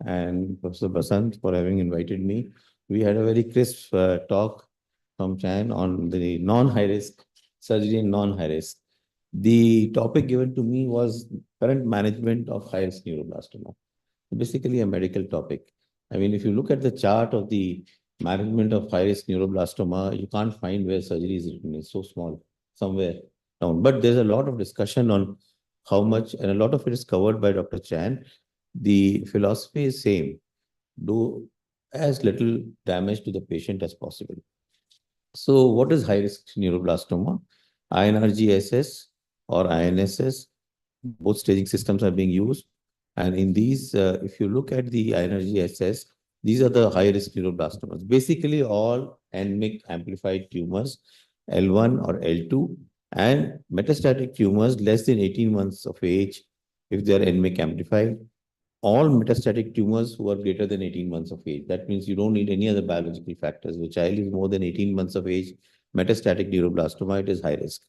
and Professor Basant for having invited me. We had a very crisp talk from Chan on the non-high-risk surgery and non-high-risk. The topic given to me was current management of high-risk neuroblastoma, basically a medical topic. I mean, if you look at the chart of the management of high-risk neuroblastoma, you can't find where surgery is written. It's so small, somewhere down. But there's a lot of discussion on how much, and a lot of it is covered by Dr. Chan. The philosophy is same: do as little damage to the patient as possible. So what is high-risk neuroblastoma? INRGSS or INSS, both staging systems are being used. And in these, if you look at the INRGSS, these are the high-risk neuroblastomas. Basically all NMIC amplified tumors, L1 or L2, and metastatic tumors less than 18 months of age, if they are NMIC amplified. All metastatic tumors who are greater than 18 months of age. That means you don't need any other biological factors. The child is more than 18 months of age, metastatic neuroblastoma, it is high risk.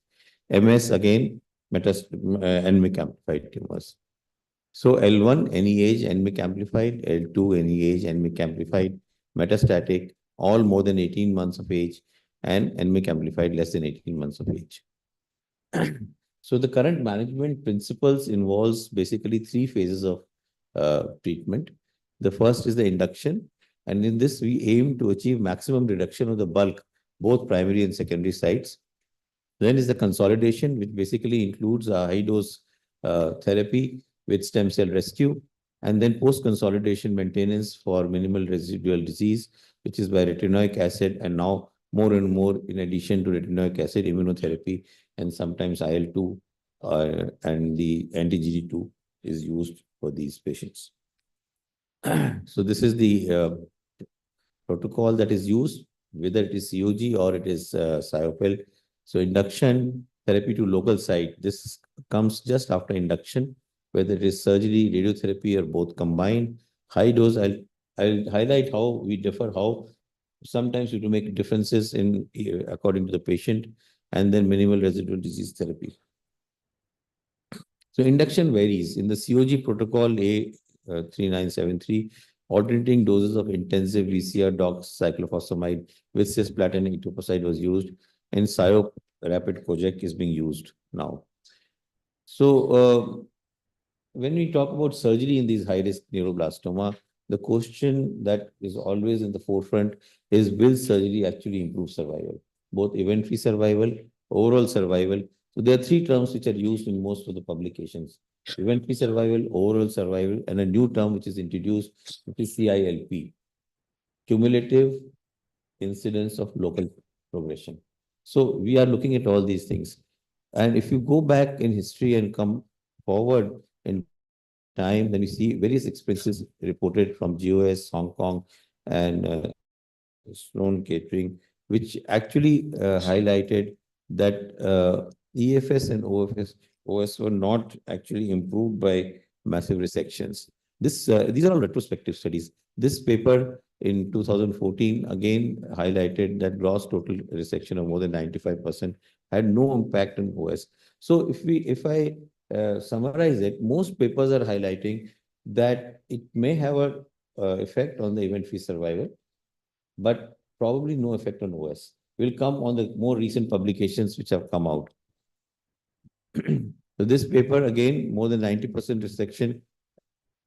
MS, again, NMIC amplified tumors. So L1, any age, NMIC amplified, L2, any age, NMIC amplified, metastatic, all more than 18 months of age, and NMIC amplified less than 18 months of age. So the current management principles involves basically 3 phases of treatment. The first is the induction, and in this we aim to achieve maximum reduction of the bulk, both primary and secondary sites. Then is the consolidation, which basically includes a high-dose therapy with stem cell rescue, and then post-consolidation maintenance for minimal residual disease, which is by retinoic acid, and now more and more, in addition to retinoic acid, immunotherapy, and sometimes IL-2 and the anti-GD2 is used for these patients. So this is the protocol that is used. whether it is COG or it is Cyopel. So induction therapy to local site, this comes just after induction, whether it is surgery, radiotherapy, or both combined. High dose, I'll highlight how we differ, how sometimes we do make differences in according to the patient, and then minimal residual disease therapy. So induction varies. In the COG protocol A3973, alternating doses of intensive VCR dox cyclophosphamide with cisplatin and etoposide was used, and Cyop rapid Kojak is being used now. So when we talk about surgery in these high-risk neuroblastoma, the question that is always in the forefront is, will surgery actually improve survival? Both event-free survival, overall survival. So there are three terms which are used in most of the publications: event-free survival, overall survival, and a new term which is introduced, which is CILP, cumulative incidence of local progression. So we are looking at all these things. And if you go back in history and come forward in time, then you see various experiences reported from GOS, Hong Kong, and Sloan Catering, which actually highlighted that EFS and OS were not actually improved by massive resections. These are all retrospective studies. This paper in 2014 again highlighted that gross total resection of more than 95% had no impact on OS. So if I summarize it, most papers are highlighting that it may have a effect on the event-free survival, but probably no effect on OS. Will come on the more recent publications which have come out. So this paper, again, more than 90% resection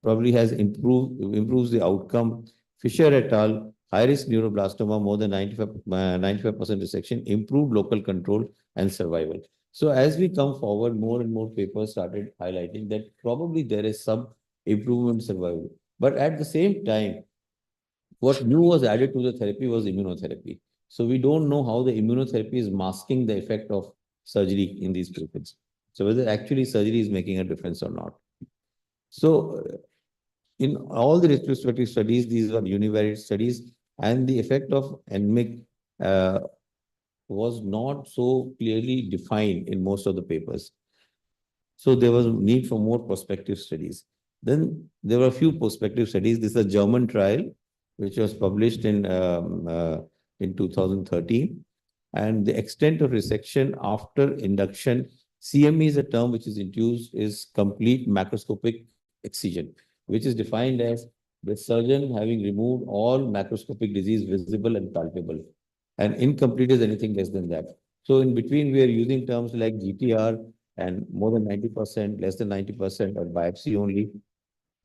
probably has improves the outcome. Fisher et al., high-risk neuroblastoma, more than 95% resection, improved local control and survival. So as we come forward, more and more papers started highlighting that probably there is some improvement in survival. But at the same time, what new was added to the therapy was immunotherapy. So we don't know how the immunotherapy is masking the effect of surgery in these patients. So whether actually surgery is making a difference or not. So in all the retrospective studies, these are univariate studies, and the effect of NMIC was not so clearly defined in most of the papers. So there was a need for more prospective studies. Then there were a few prospective studies. This is a German trial, which was published in 2013. And the extent of resection after induction, CME is a term which is introduced, is complete macroscopic excision, which is defined as the surgeon having removed all macroscopic disease visible and palpable. And incomplete is anything less than that. So in between, we are using terms like GTR and more than 90%, less than 90%, or biopsy only.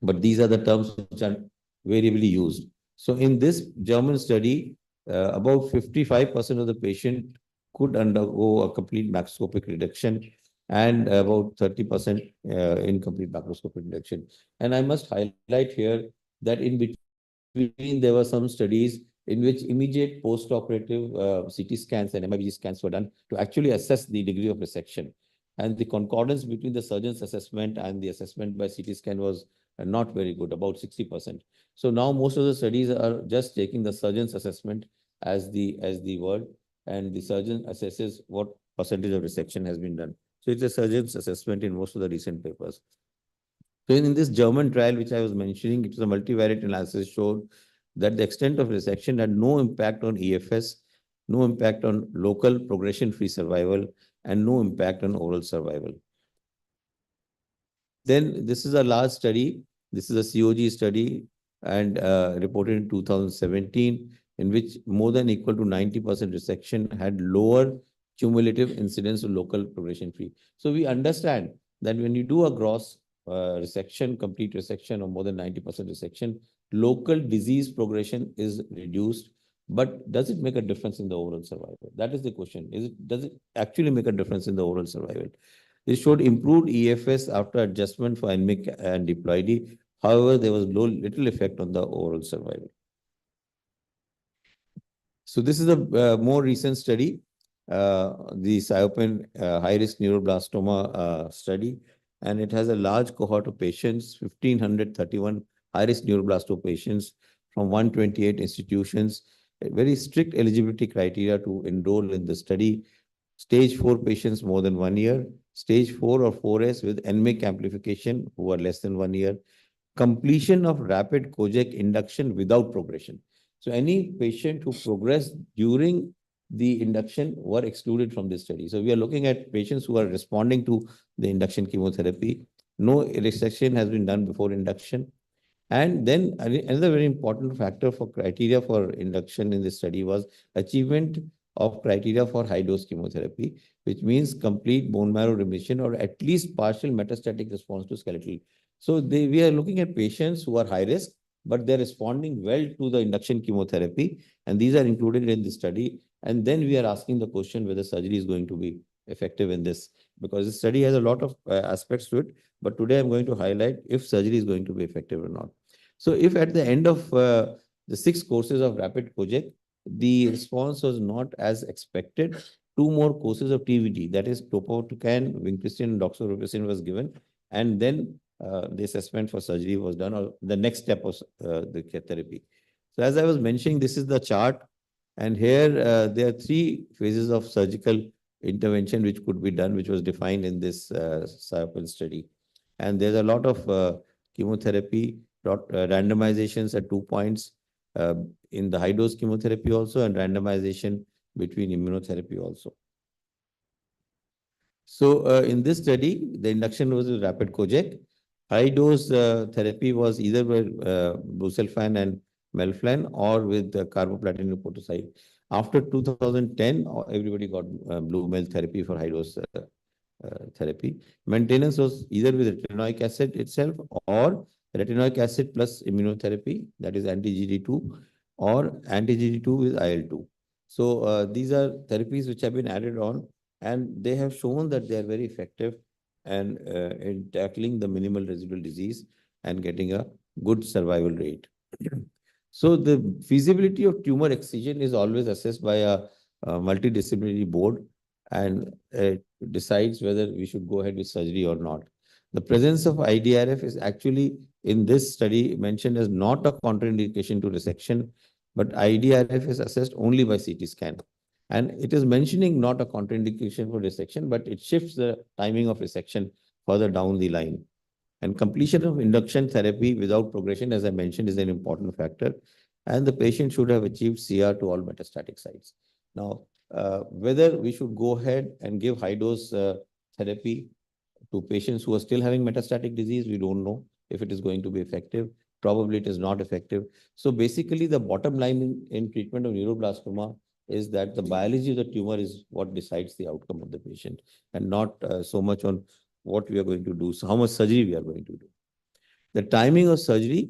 But these are the terms which are variably used. So in this German study, about 55% of the patient could undergo a complete macroscopic reduction, and about 30% incomplete macroscopic reduction. And I must highlight here that in between there were some studies in which immediate post-operative CT scans and MIBG scans were done to actually assess the degree of resection. And the concordance between the surgeon's assessment and the assessment by CT scan was not very good, about 60%. So now most of the studies are just taking the surgeon's assessment as the word, and the surgeon assesses what percentage of resection has been done. So it's a surgeon's assessment in most of the recent papers. So in this German trial, which I was mentioning, it was a multivariate analysis, showed that the extent of resection had no impact on EFS, no impact on local progression-free survival, and no impact on oral survival. Then this is a large study. This is a COG study, and reported in 2017, in which more than equal to 90% resection had lower cumulative incidence of local progression-free. So we understand that when you do a gross resection, complete resection, or more than 90% resection, local disease progression is reduced. But does it make a difference in the overall survival? That is the question. Does it actually make a difference in the overall survival? This showed improved EFS after adjustment for NMIC and diploidy. However, there was little effect on the overall survival. So this is a more recent study, the Cyopin high-risk neuroblastoma study, and it has a large cohort of patients, 1,531 high-risk neuroblastoma patients from 128 institutions. very strict eligibility criteria to enroll in the study. Stage 4 patients more than 1 year, stage 4 or 4S with NMIC amplification who are less than 1 year, completion of rapid Kojak induction without progression. So any patient who progressed during the induction were excluded from this study. So we are looking at patients who are responding to the induction chemotherapy. No resection has been done before induction. And then another very important factor for criteria for induction in this study was achievement of criteria for high dose chemotherapy, which means complete bone marrow remission or at least partial metastatic response to skeletal. So we are looking at patients who are high risk, but they're responding well to the induction chemotherapy. And these are included in the study. And then we are asking the question whether surgery is going to be effective in this, because the study has a lot of aspects to it. But today I'm going to highlight if surgery is going to be effective or not. So if at the end of the 6 courses of rapid Kojak, the response was not as expected, 2 more courses of TVD, that is topotecan, vincristine, and doxorubicin was given. And then the assessment for surgery was done, or the next step was the therapy. So as I was mentioning, this is the chart. And here there are 3 phases of surgical intervention which could be done, which was defined in this sample study. And there's a lot of chemotherapy, randomizations at 2 points in the high dose chemotherapy also, and randomization between immunotherapy also. So in this study, the induction was with rapid Kojak. High dose therapy was either with busulfan and melphalan or with the carboplatin potocyte. After 2010, everybody got blue mel therapy for high dose therapy. Maintenance was either with retinoic acid itself or retinoic acid plus immunotherapy, that is anti-GD2, or anti-GD2 with IL-2. So these are therapies which have been added on, and they have shown that they are very effective and in tackling the minimal residual disease and getting a good survival rate. So the feasibility of tumor excision is always assessed by a multidisciplinary board, and decides whether we should go ahead with surgery or not. The presence of IDRF is actually in this study mentioned as not a contraindication to resection, but IDRF is assessed only by CT scan. And it is mentioning not a contraindication for resection, but it shifts the timing of resection further down the line. And completion of induction therapy without progression, as I mentioned, is an important factor. And the patient should have achieved CR to all metastatic sites. Now, whether we should go ahead and give high dose therapy to patients who are still having metastatic disease, we don't know if it is going to be effective. Probably it is not effective. So basically, the bottom line in treatment of neuroblastoma is that the biology of the tumor is what decides the outcome of the patient, and not so much on what we are going to do, so how much surgery we are going to do. The timing of surgery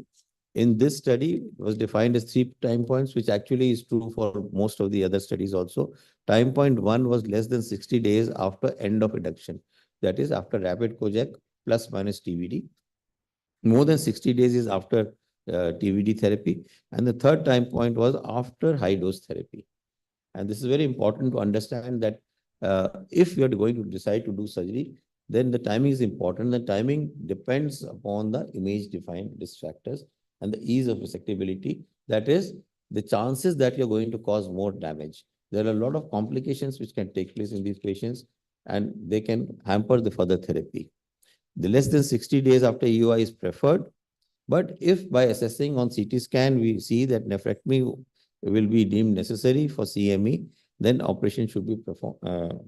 in this study was defined as 3 time points, which actually is true for most of the other studies also. Time point 1 was less than 60 days after end of induction. That is after rapid Kojak plus minus TVD. More than 60 days is after TVD therapy. And the third time point was after high dose therapy. And this is very important to understand that if you are going to decide to do surgery, then the timing is important. The timing depends upon the image-defined risk factors and the ease of resectability. That is, the chances that you're going to cause more damage. There are a lot of complications which can take place in these patients, and they can hamper the further therapy. The less than 60 days after EOI is preferred. But if by assessing on CT scan, we see that nephrectomy will be deemed necessary for CME, then operation should be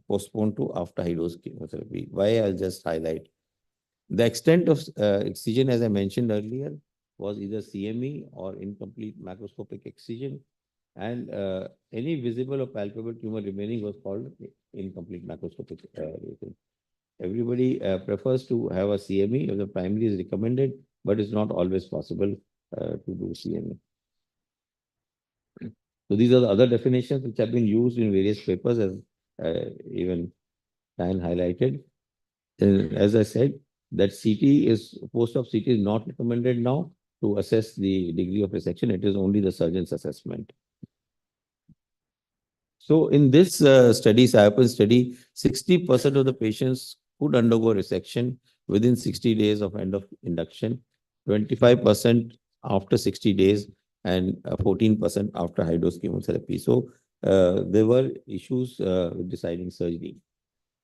postponed to after high dose chemotherapy. Why? I'll just highlight. The extent of excision, as I mentioned earlier, was either CME or incomplete macroscopic excision, and any visible or palpable tumor remaining was called incomplete macroscopic lesion. Everybody prefers to have a CME if the primary is recommended, but it's not always possible to do CME. So these are the other definitions which have been used in various papers, as even Dan highlighted. As I said, that post-op CT is not recommended now to assess the degree of resection. It is only the surgeon's assessment. So in this study, SIOPEN study, 60% of the patients could undergo resection within 60 days of end of induction, 25% after 60 days, and 14% after high-dose chemotherapy. So there were issues with deciding surgery.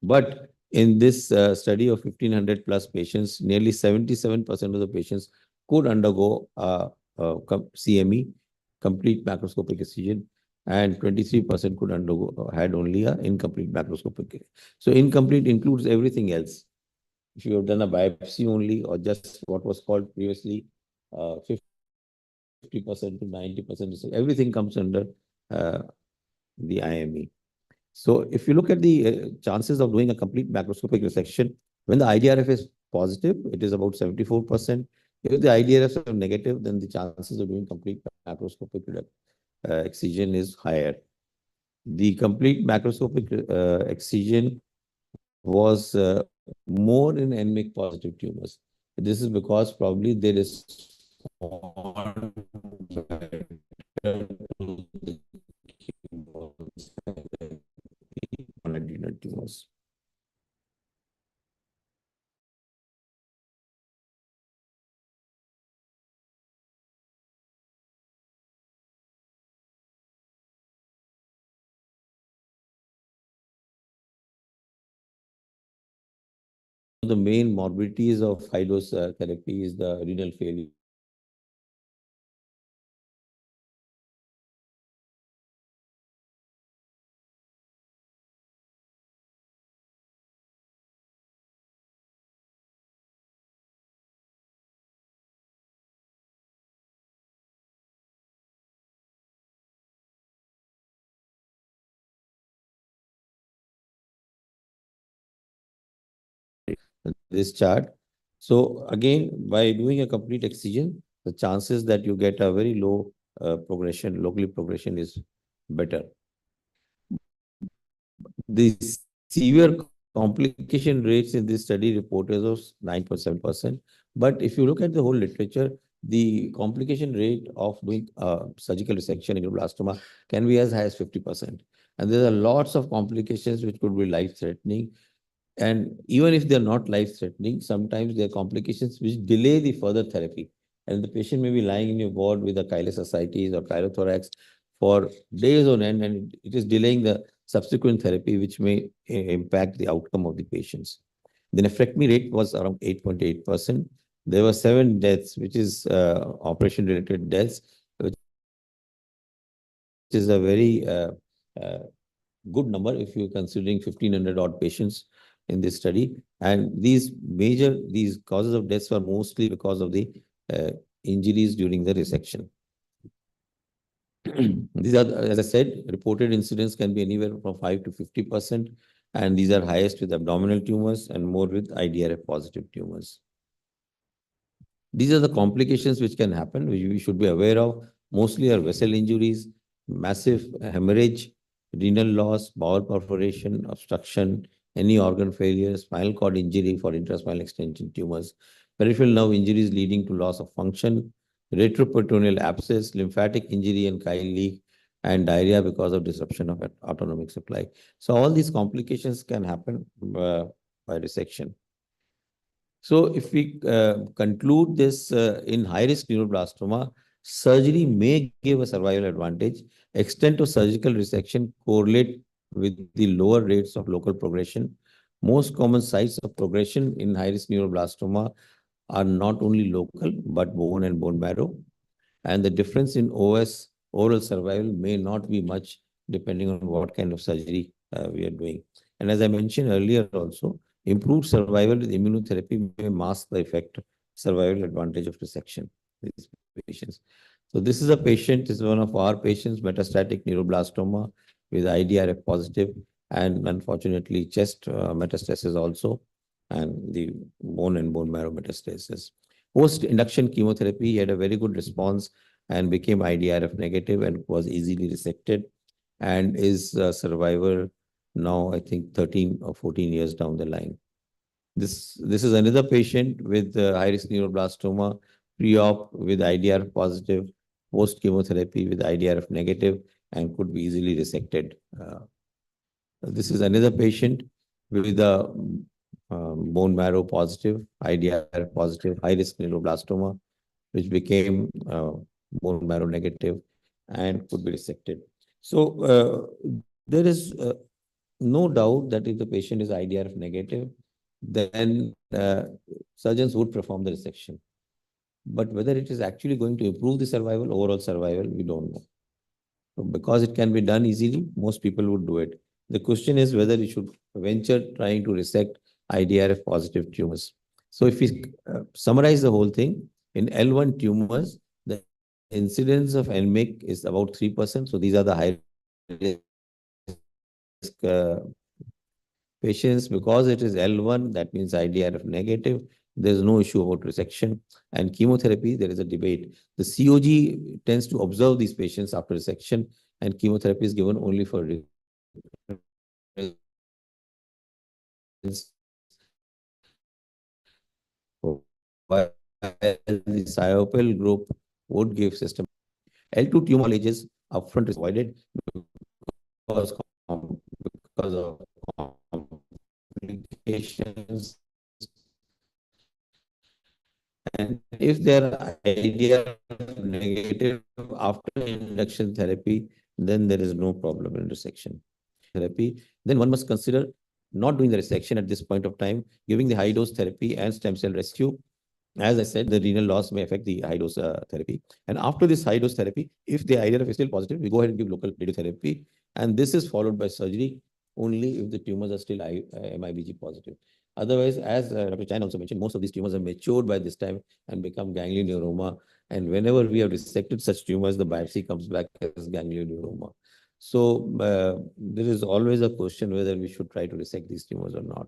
But in this study of 1,500 plus patients, nearly 77% of the patients could undergo CME, complete macroscopic excision, and 23% could undergo, had only a incomplete macroscopic. So incomplete includes everything else. If you have done a biopsy only, or just what was called previously 50% to 90%, everything comes under the IME. So if you look at the chances of doing a complete macroscopic resection, when the IDRF is positive, it is about 74%. If the IDRF is negative, then the chances of doing complete macroscopic excision is higher. The complete macroscopic excision was more in NMIC positive tumors. This is because probably there is adrenal tumors. The main morbidities of high-dose therapy is the renal failure. This chart. So again, by doing a complete excision, the chances that you get a very low progression, locally progression is better. The severe complication rates in this study reported was 9.7%. But if you look at the whole literature, the complication rate of doing surgical resection in neuroblastoma can be as high as 50%. And there are lots of complications which could be life-threatening. And even if they're not life-threatening, sometimes there are complications which delay the further therapy. And the patient may be lying in your ward with a chylous ascites or chylothorax for days on end, and it is delaying the subsequent therapy, which may impact the outcome of the patients. The nephrectomy rate was around 8.8%. There were 7 deaths, which is operation-related deaths, which is a very good number if you're considering 1,500 odd patients in this study. And these causes of deaths were mostly because of the injuries during the resection. These are, as I said, reported incidence can be anywhere from 5 to 50%. And these are highest with abdominal tumors and more with IDRF positive tumors. These are the complications which can happen, which we should be aware of. Mostly are vessel injuries, massive hemorrhage, renal loss, bowel perforation, obstruction, any organ failure, spinal cord injury for intraspinal extension tumors, peripheral nerve injuries leading to loss of function, retroperitoneal abscess, lymphatic injury and chyle leak, and diarrhea because of disruption of autonomic supply. So all these complications can happen by resection. So if we conclude this in high-risk neuroblastoma, surgery may give a survival advantage. Extent of surgical resection correlate with the lower rates of local progression. Most common sites of progression in high-risk neuroblastoma are not only local, but bone and bone marrow. And the difference in OS, oral survival, may not be much depending on what kind of surgery we are doing. And as I mentioned earlier also, improved survival with immunotherapy may mask the effect survival advantage of resection in these patients. So this is a patient, this is one of our patients, metastatic neuroblastoma with IDRF positive and unfortunately chest metastasis also, and the bone and bone marrow metastasis. Post-induction chemotherapy, he had a very good response and became IDRF negative and was easily resected and is a survivor now, I think 13 or 14 years down the line. This is another patient with high-risk neuroblastoma, pre-op with IDRF positive, post-chemotherapy with IDRF negative, and could be easily resected. This is another patient with a bone marrow positive, IDRF positive, high-risk neuroblastoma, which became bone marrow negative, and could be resected. So there is no doubt that if the patient is IDRF negative, then surgeons would perform the resection. But whether it is actually going to improve the survival, overall survival, we don't know. So because it can be done easily, most people would do it. The question is whether you should venture trying to resect IDRF positive tumors. So if we summarize the whole thing, in L1 tumors, the incidence of NMIC is about 3%. So these are the high risk patients. Because it is L1, that means IDRF negative. There's no issue about resection. And chemotherapy, there is a debate. The COG tends to observe these patients after resection, and chemotherapy is given only for while the SIOPEL group would give system. L2 tumor ages upfront is avoided because of complications. And if there are idea negative after induction therapy, then there is no problem in resection therapy. Then one must consider not doing the resection at this point of time, giving the high dose therapy and stem cell rescue. As I said, the renal loss may affect the high dose therapy. And after this high dose therapy, if the IDRF is still positive, we go ahead and give local radiotherapy. And this is followed by surgery only if the tumors are still MIBG positive. Otherwise, as Dr. Chan also mentioned, most of these tumors have matured by this time and become ganglioneuroma. And whenever we have resected such tumors, the biopsy comes back as ganglioneuroma. So there is always a question whether we should try to resect these tumors or not.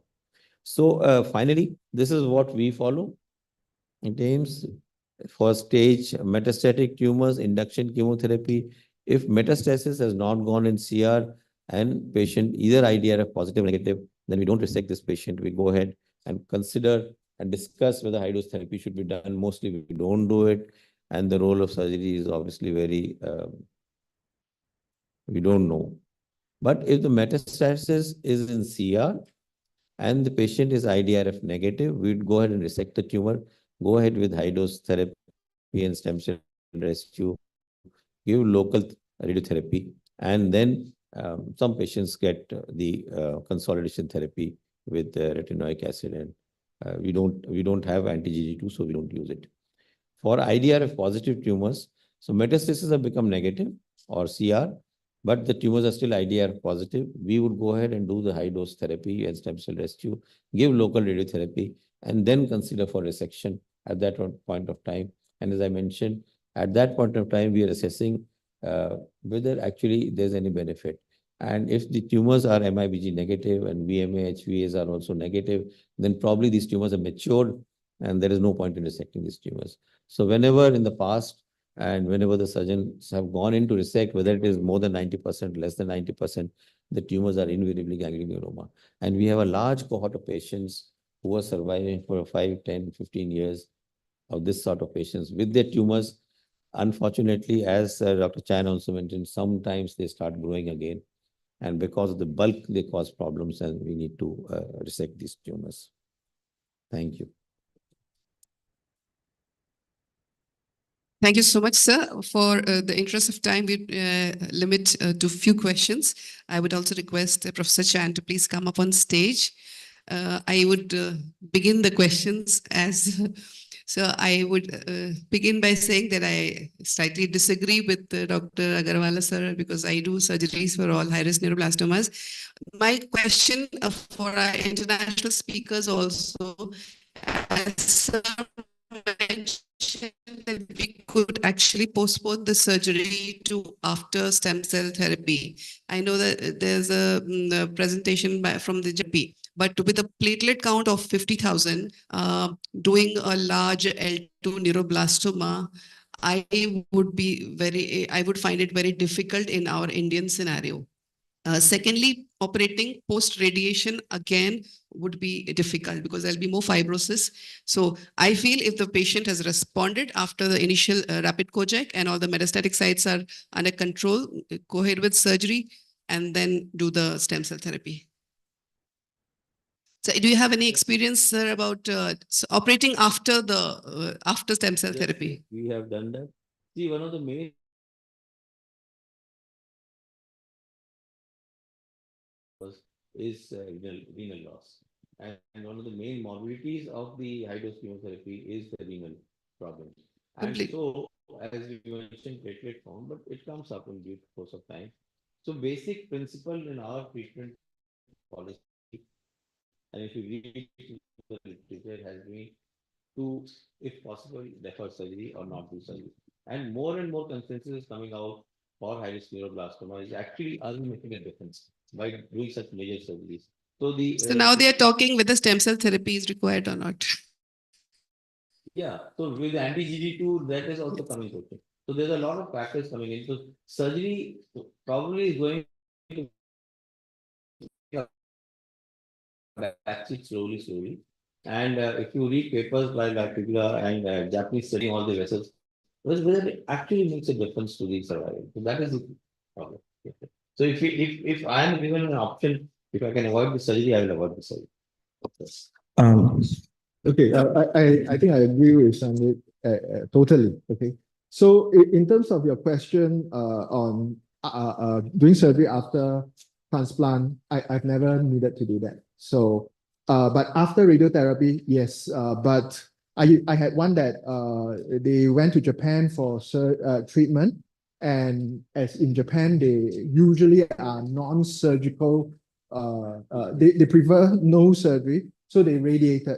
So finally, this is what we follow. It aims for stage metastatic tumors, induction chemotherapy. If metastasis has not gone in CR and patient either IDRF positive or negative, then we don't resect this patient. We go ahead and consider and discuss whether high dose therapy should be done. Mostly we don't do it. And the role of surgery is obviously very, we don't know. But if the metastasis is in CR and the patient is IDRF negative, we'd go ahead and resect the tumor, go ahead with high dose therapy and stem cell rescue, give local radiotherapy, and then some patients get the consolidation therapy with retinoic acid, and we don't have anti-GG2, so we don't use it. For IDRF positive tumors, so metastases have become negative or CR, but the tumors are still IDRF positive. We would go ahead and do the high dose therapy and stem cell rescue, give local radiotherapy, and then consider for resection at that point of time. And as I mentioned, at that point of time, we are assessing whether actually there's any benefit. And if the tumors are MIBG negative and VMA, HVAs are also negative, then probably these tumors are matured and there is no point in resecting these tumors. So whenever in the past and whenever the surgeons have gone into resect, whether it is more than 90%, less than 90%, the tumors are invariably ganglioneuroma. And we have a large cohort of patients who are surviving for 5, 10, 15 years of this sort of patients with their tumors. Unfortunately, as Dr. Chan also mentioned, sometimes they start growing again. And because of the bulk, they cause problems and we need to resect these tumors. Thank you. Thank you so much, sir. For the interest of time, we limit to few questions. I would also request Professor Chan to please come up on stage. I would begin the questions as, so I would begin by saying that I slightly disagree with Dr. Agarwala, sir, because I do surgeries for all high-risk neuroblastomas. My question for our international speakers also, as sir mentioned that we could actually postpone the surgery to after stem cell therapy. I know that there's a presentation from the GP, but with a platelet count of 50,000, doing a large L2 neuroblastoma, I would find it very difficult in our Indian scenario. Secondly, operating post-radiation again would be difficult because there'll be more fibrosis. So I feel if the patient has responded after the initial rapid Kojak and all the metastatic sites are under control, go ahead with surgery and then do the stem cell therapy. So do you have any experience, sir, about operating after the after stem cell therapy? We have done that. See, one of the main is renal loss. And one of the main morbidities of the high-dose chemotherapy is the renal problem. And Complete. so, as you mentioned, platelet count, but it comes up in due course of time. So, basic principle in our treatment policy, and if you read the literature, has been to, if possible, defer surgery or not do surgery. And more consensus is coming out for high-risk neuroblastoma is actually are making a difference by doing such major surgeries. So the So now they are talking whether stem cell therapy is required or not. yeah, so with the anti-GD2, that is also coming question. So there's a lot of factors coming in. So surgery probably is going to backseat slowly. And if you read papers by people and Japanese studying all the vessels, whether it actually makes a difference to the survival. So that is the problem. So if I am given an option, if I can avoid the surgery, I will avoid the surgery. Okay, I think I agree with Sanjay totally. Okay, so in terms of your question on doing surgery after transplant, I've never needed to do that. So, but after radiotherapy, yes. But I had one that they went to Japan for treatment, and as in Japan, they usually are non-surgical. They prefer no surgery, so they radiated.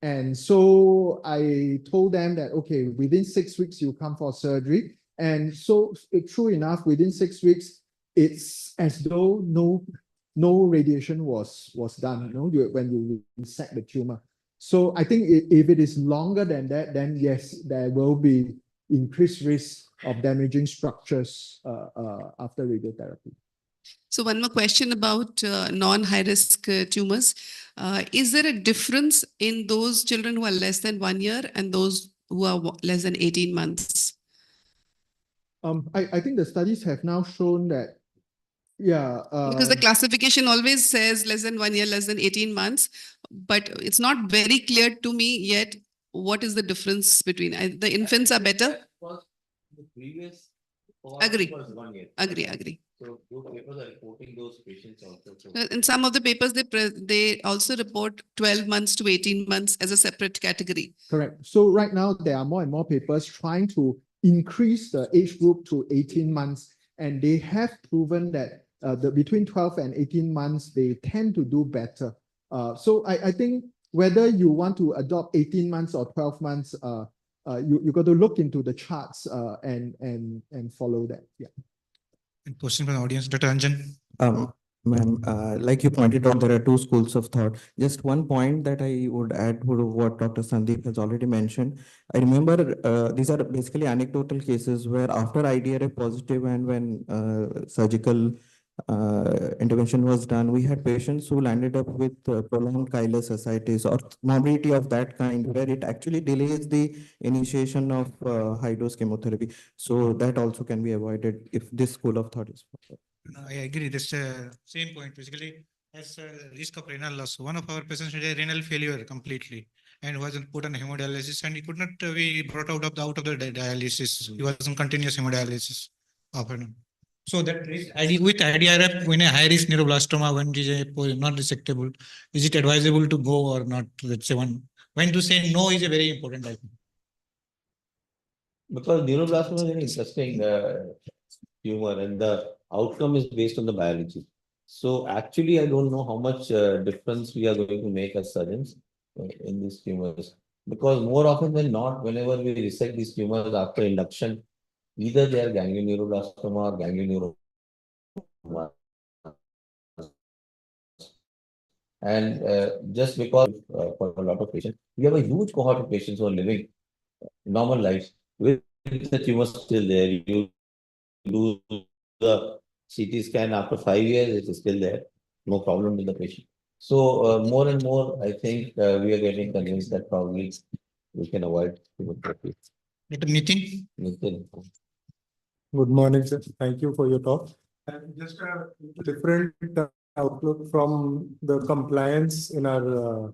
And so I told them that, okay, within 6 weeks, you come for surgery. And so true enough, within 6 weeks, it's as though no radiation was done, when you resect the tumor. So I think if it is longer than that, then yes, there will be increased risk of damaging structures after radiotherapy. So one more question about non-high-risk tumors. Is there a difference in those children who are less than 1 year and those who are less than 18 months? I think the studies have now shown that, yeah. Because the classification always says less than 1 year, less than 18 months, but it's not very clear to me yet what is the difference between the infants are better. The previous Agree. was 1 year. Agree. So those papers are reporting those patients also. In some of the papers, they also report 12 months to 18 months as a separate category. Correct. So right now, there are more and more papers trying to increase the age group to 18 months. And they have proven that between 12 and 18 months, they tend to do better. So I think whether you want to adopt 18 months or 12 months, you got to look into the charts and follow that. Yeah. And question from the audience, Dr. Anjan. Ma'am, like you pointed out, there are two schools of thought. Just one point that I would add to what Dr. Sandeep has already mentioned. I remember these are basically anecdotal cases where after IDRF positive and when surgical intervention was done, we had patients who landed up with prolonged chylous ascites or morbidity of that kind, where it actually delays the initiation of high-dose chemotherapy. So that also can be avoided if this school of thought is followed. I agree. That's the same point. Basically, as risk of renal loss. One of our patients had a renal failure completely and wasn't put on hemodialysis, and he could not be brought out of the dialysis. He was on continuous hemodialysis. So that with IDRF, when a high risk neuroblastoma, when it is not resectable, is it advisable to go or not? Let's say when to say no is a very important item. Because neuroblastoma is an interesting tumor, and the outcome is based on the biology. So actually, I don't know how much difference we are going to make as surgeons in these tumors. Because more often than not, whenever we resect these tumors after induction, either they are ganglioneuroblastoma or ganglioneuroblastoma. And just because for a lot of patients, we have a huge cohort of patients who are living normal lives with the tumor still there. You do the CT scan after 5 years, it is still there, no problem with the patient. So more and more, I think we are getting convinced that probably we can avoid chemotherapy. Dr. Nitin. Good morning, sir. Thank you for your talk. And just a different outlook from the compliance in our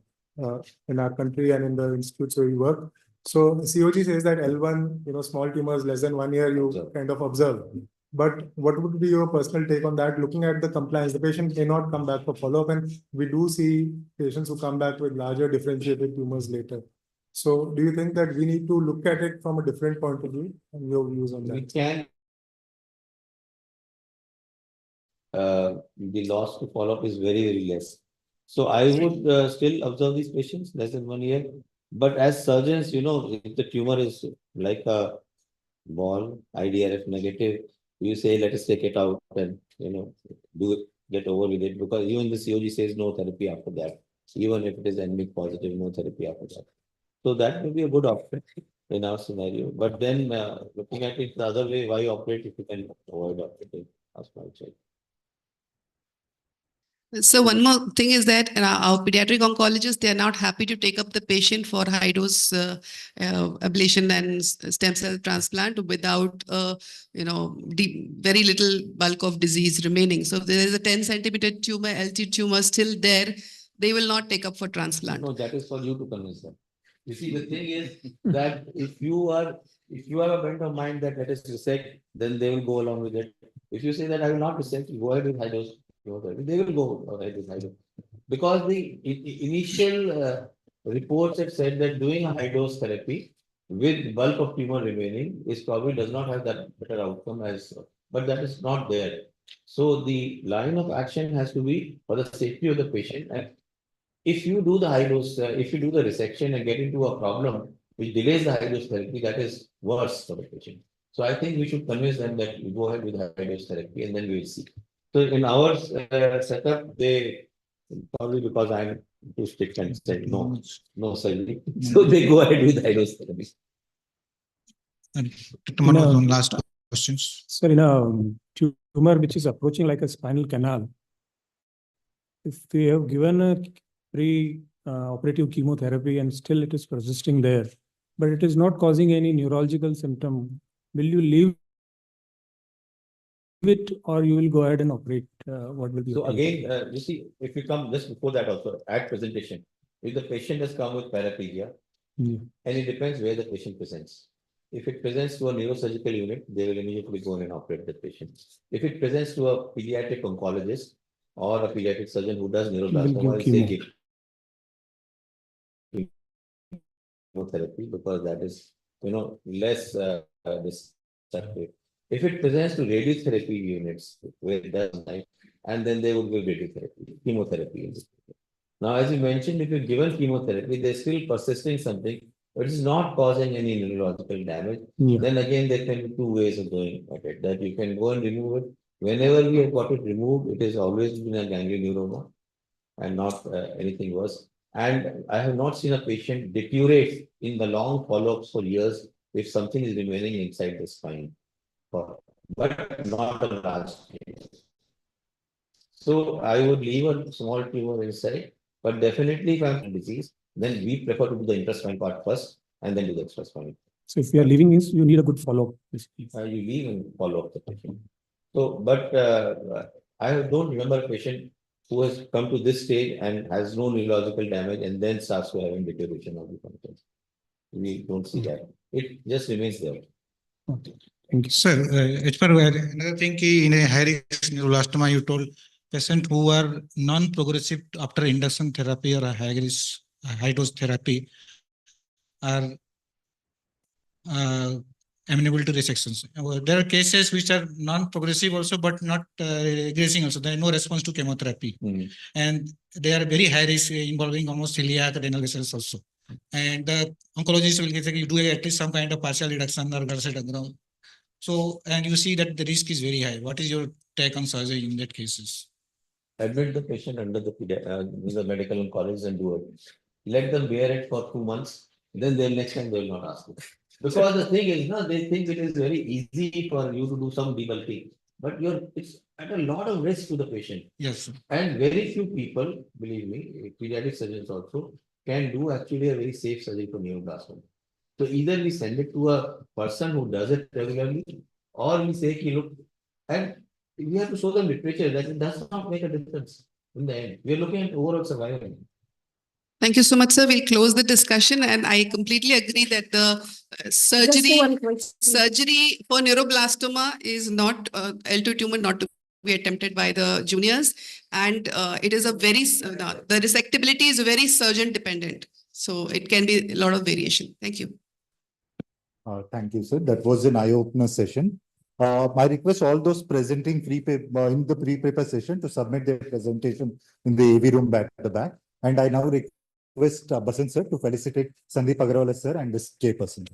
country and in the institutes where we work. So COG says that L1, small tumors less than 1 year, you kind of observe. But what would be your personal take on that? Looking at the compliance, the patient may not come back for follow-up, and we do see patients who come back with larger differentiated tumors later. So do you think that we need to look at it from a different point of view, and your views on We that? can. The loss to follow-up is very, very less. So I would still observe these patients less than 1 year. But as surgeons, if the tumor is like a ball, IDRF negative, you say, let us take it out and, do it, get over with it. Because even the COG says no therapy after that. Even if it is NMIC positive, no therapy after that. So that may be a good option in our scenario. But then looking at it the other way, why operate if you can avoid operating? That's my check. So one more thing is that our pediatric oncologists, they are not happy to take up the patient for high dose ablation and stem cell transplant without, very little bulk of disease remaining. So if there is a 10-centimeter tumor, LT tumor still there, they will not take up for transplant. No, that is for you to convince them. You see, the thing is that if you have a bent of mind that let us resect, then they will go along with it. If you say that I will not resect, go ahead with high dose chemotherapy, they will go ahead with high dose. Because the initial reports have said that doing a high dose therapy with bulk of tumor remaining is probably does not have that better outcome but that is not there. So the line of action has to be for the safety of the patient. And if you do the high dose, if you do the resection and get into a problem which delays the high dose therapy, that is worse for the patient. So I think we should convince them that you go ahead with high dose therapy and then we will see. So in our setup, they probably because I'm too strict and said no surgery. So they go ahead with high dose therapy. And one last questions. Sir, in a tumor which is approaching like a spinal canal, if we have given a pre-operative chemotherapy and still it is persisting there, but it is not causing any neurological symptom, will you leave it or you will go ahead and operate? What will be? So again, you see, if you come just before that also at presentation, if the patient has come with paraplegia, and it depends where the patient presents. If it presents to a neurosurgical unit, they will immediately go in and operate the patient. If it presents to a pediatric oncologist or a pediatric surgeon who does neuroblastoma, they give chemotherapy because that is, less destructive. If it presents to radiotherapy units, where it does right, and then they would give radiotherapy, chemotherapy. Now, as you mentioned, if you're given chemotherapy, they're still persisting something, but it's not causing any neurological damage. Then again, there can be two ways of going at it. That you can go and remove it. Whenever we have got it removed, it has always been a ganglioneuroma and not anything worse. And I have not seen a patient deteriorate in the long follow-ups for years if something is remaining inside the spine, but not a large tumor. So I would leave a small tumor inside, but definitely if I'm disease, then we prefer to do the intraspinal part first and then do the extraspinal. So if you are leaving this, you need a good follow-up. You leave and follow up the patient. So, but I don't remember a patient who has come to this stage and has no neurological damage and then starts to having deterioration of the functions. We don't see that. It just remains there. Okay. Thank you. Sir, another thing in a high-risk neuroblastoma, you told patients who are non-progressive after induction therapy or a high-risk high-dose therapy are amenable to resections. There are cases which are non-progressive also, but not regressing also. There is no response to chemotherapy. And they are very high risk involving almost celiac renal vessels also. And the oncologist will say you do at least some kind of partial reduction or background. So, and you see that the risk is very high. What is your take on surgery in that cases? Admit the patient under the medical oncologist and do it. Let them bear it for 2 months. Then next time they will not ask you. Because the thing is, they think it is very easy for you to do some debulking, but it's at a lot of risk to the patient. Yes. And very few people, believe me, pediatric surgeons also can do actually a very safe surgery for neuroblastoma. So either we send it to a person who does it regularly, or we say, look, and we have to show them literature that it does not make a difference in the end. We are looking at overall survival. Thank you so much, sir. We'll close the discussion, and I completely agree that the surgery for neuroblastoma is not L2 tumor, not to be attempted by the juniors, and it is a very the resectability is very surgeon dependent, so it can be a lot of variation. Thank you. Thank you, sir. That was an eye-opener session. I request all those presenting free paper in the pre-paper session to submit their presentation in the AV room back at the back. And I now request Basant sir to felicitate Sandeep Agarwal sir and this chairperson.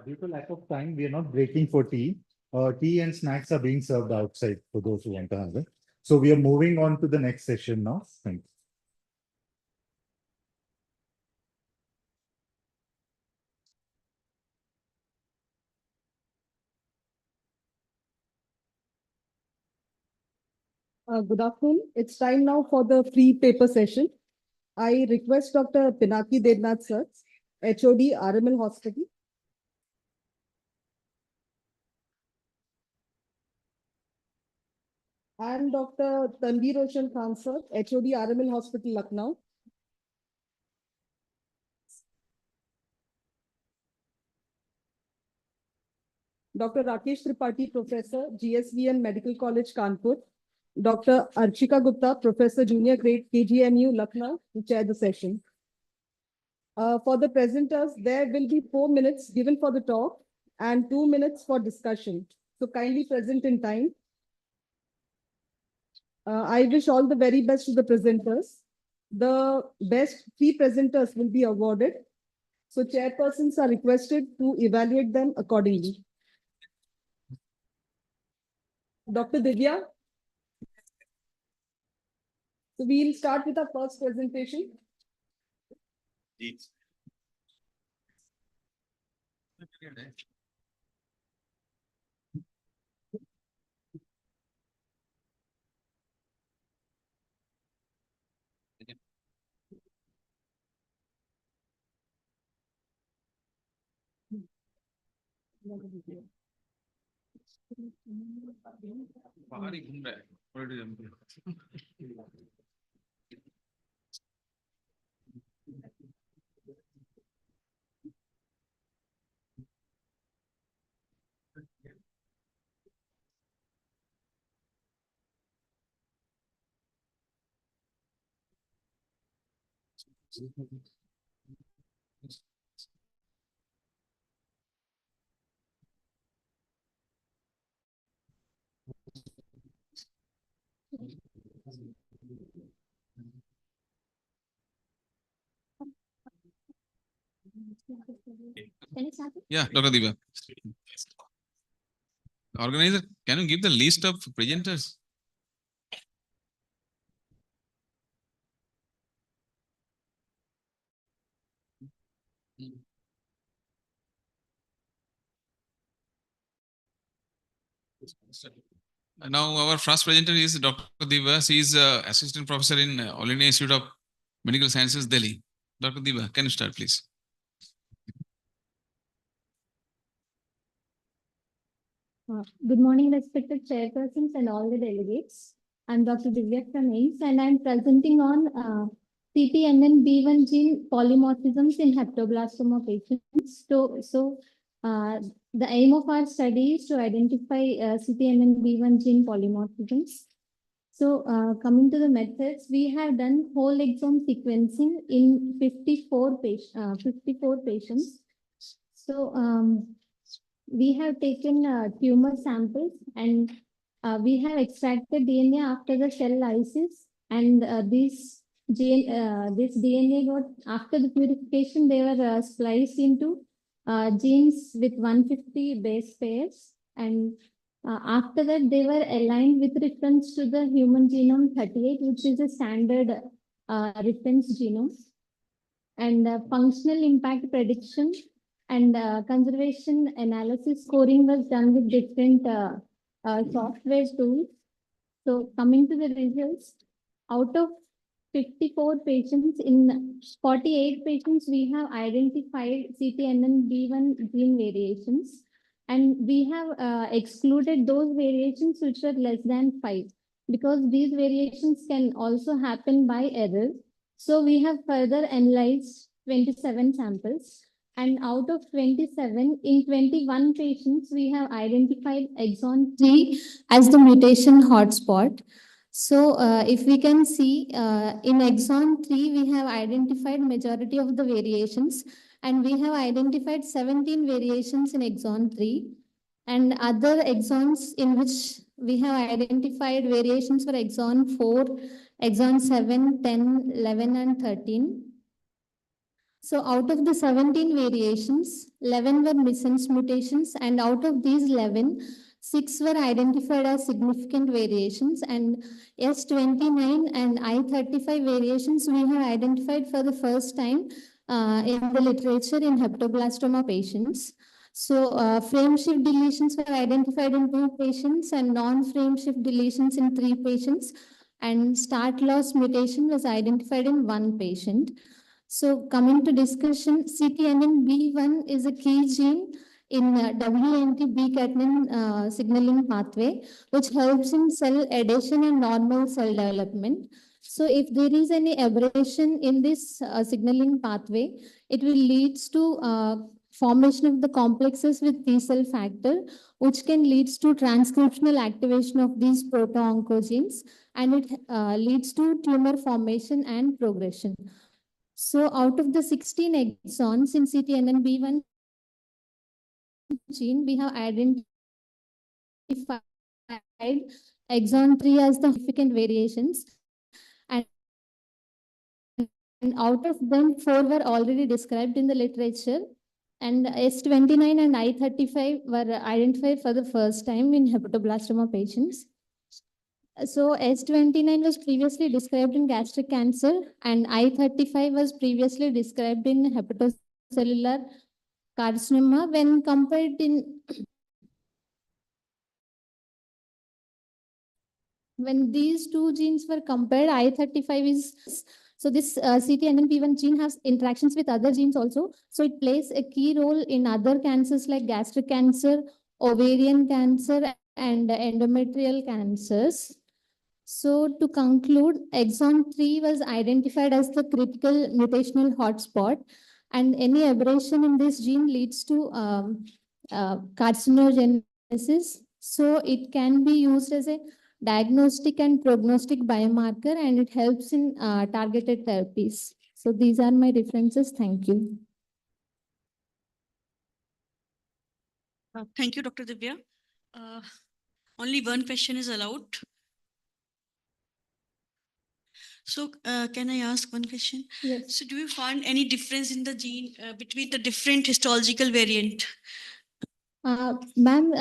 Due to lack of time, we are not breaking for tea. Tea and snacks are being served outside for those who want to have it. So we are moving on to the next session now. Thank you. Good afternoon. It's time now for the free paper session. I request Dr. Pinaki Devnath sir, HOD, RML Hospital. And Dr. Tanveer Roshan Khan sir, HOD, RML Hospital, Lucknow. Dr. Rakesh Tripathi, Professor, GSVN Medical College, Kanpur. Dr. Archika Gupta, Professor, Junior Grade, KGMU, Lucknow, to chair the session. For the presenters, there will be 4 minutes given for the talk and 2 minutes for discussion. So kindly present in time. I wish all the very best to the presenters. The best 3 presenters will be awarded. So chairpersons are requested to evaluate them accordingly. Dr. Divya. So we'll start with our first presentation. Yeah, Dr. Diva. Organizer, can you give the list of presenters? Now, our first presenter is Dr. Diva. She is assistant professor in All India Institute of Medical Sciences, Delhi. Dr. Diva, can you start, please? Good morning, respected chairpersons and all the delegates. I'm Dr. Divya from AIMS, and I'm presenting on CTNNB1 gene polymorphisms in hepatoblastoma patients. The aim of our study is to identify CTNNB1 gene polymorphisms. So coming to the methods, we have done whole exome sequencing in 54 patients. So we have taken tumor samples and we have extracted DNA after the cell lysis, and this DNA got, after the purification, they were spliced into genes with 150 base pairs, and after that they were aligned with reference to the human genome 38, which is a standard reference genome. And functional impact prediction and conservation analysis scoring was done with different software tools. So coming to the results, out of 54 patients, in 48 patients, we have identified CTNNB1 gene variations, and we have excluded those variations which were less than 5, because these variations can also happen by error. So we have further analyzed 27 samples, and out of 27, in 21 patients, we have identified exon 3 as the mutation hotspot. So if we can see in exon 3, we have identified majority of the variations, and we have identified 17 variations in exon 3, and other exons in which we have identified variations for exon 4, exon 7, 10, 11, and 13. So out of the 17 variations, 11 were missense mutations, and out of these 11, 6 were identified as significant variations, and S29 and I35 variations we have identified for the first time in the literature in hepatoblastoma patients. So frame shift deletions were identified in 2 patients and non-frame shift deletions in 3 patients, and start loss mutation was identified in 1 patient. So coming to discussion, CTNNB1 is a key gene in WNT-B-catenin signaling pathway, which helps in cell adhesion and normal cell development. So if there is any aberration in this signaling pathway, it will lead to formation of the complexes with T-cell factor, which can lead to transcriptional activation of these proto-oncogenes, and it leads to tumor formation and progression. So out of the 16 exons in CTNNB1 gene, we have identified exon 3 as the significant variations, and out of them, 4 were already described in the literature, and S29 and I35 were identified for the first time in hepatoblastoma patients. So S29 was previously described in gastric cancer, and I35 was previously described in hepatocellular carcinoma. When compared when these 2 genes were compared, I35 is, so this CTNNB1 gene has interactions with other genes also. So it plays a key role in other cancers like gastric cancer, ovarian cancer, and endometrial cancers. So to conclude, exon 3 was identified as the critical mutational hotspot, and any aberration in this gene leads to carcinogenesis. So it can be used as a diagnostic and prognostic biomarker, and it helps in targeted therapies. So these are my references. Thank you. Thank you, Dr. Divya. Only one question is allowed. So can I ask one question? Yes. So do you find any difference in the gene between the different histological variant? Ma'am,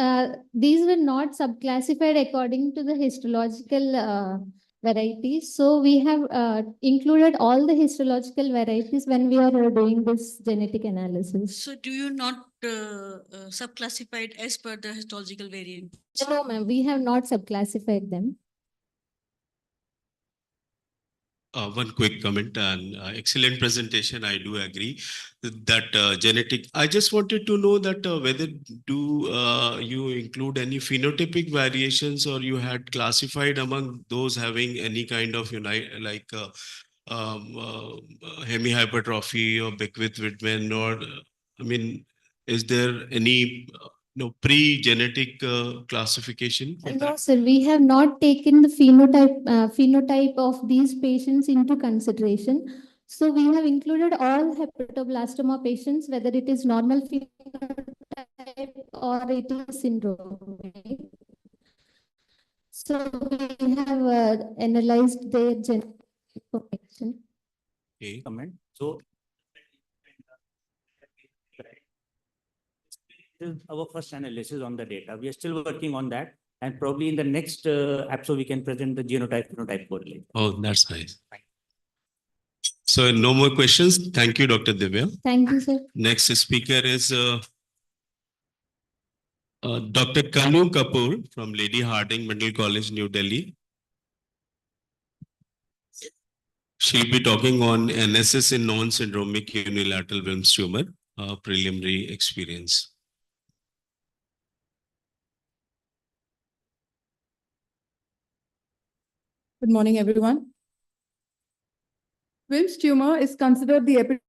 these were not subclassified according to the histological varieties. So we have included all the histological varieties when we are doing this genetic analysis. So do you not subclassified as per the histological variant? No, ma'am, we have not subclassified them. One quick comment and excellent presentation. I do agree that genetic. I just wanted to know that whether do you include any phenotypic variations, or you had classified among those having any kind of hemihypertrophy or Beckwith-Whitman, or I mean, is there any pre-genetic classification for No, that? sir, we have not taken the phenotype of these patients into consideration. So we have included all hepatoblastoma patients, whether it is normal phenotype or it is syndrome. So we have analyzed their genetic information. Okay. Comment. So this is our first analysis on the data. We are still working on that, and probably in the next APSO we can present the genotype-phenotype correlation. Oh, that's nice. So no more questions. Thank you, Dr. Divya. Thank you, sir. Next speaker is Dr. Kanu Kapoor from Lady Hardinge Medical College, New Delhi. She'll be talking on NSS in non-syndromic unilateral Wilms tumor, preliminary experience. Good morning, everyone. Wilms tumor is considered the epitome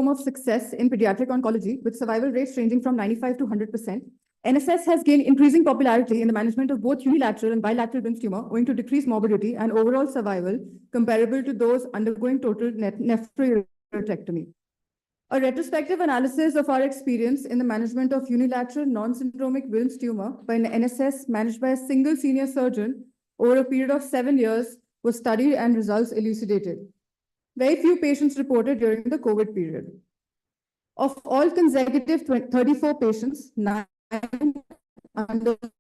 of success in pediatric oncology, with survival rates ranging from 95 to 100%. NSS has gained increasing popularity in the management of both unilateral and bilateral Wilms tumor, owing to decreased morbidity and overall survival comparable to those undergoing total nephrectomy. A retrospective analysis of our experience in the management of unilateral non-syndromic Wilms tumor by an NSS managed by a single senior surgeon over a period of 7 years was studied and results elucidated. Very few patients reported during the COVID period. Of all consecutive 34 patients, 9 underwent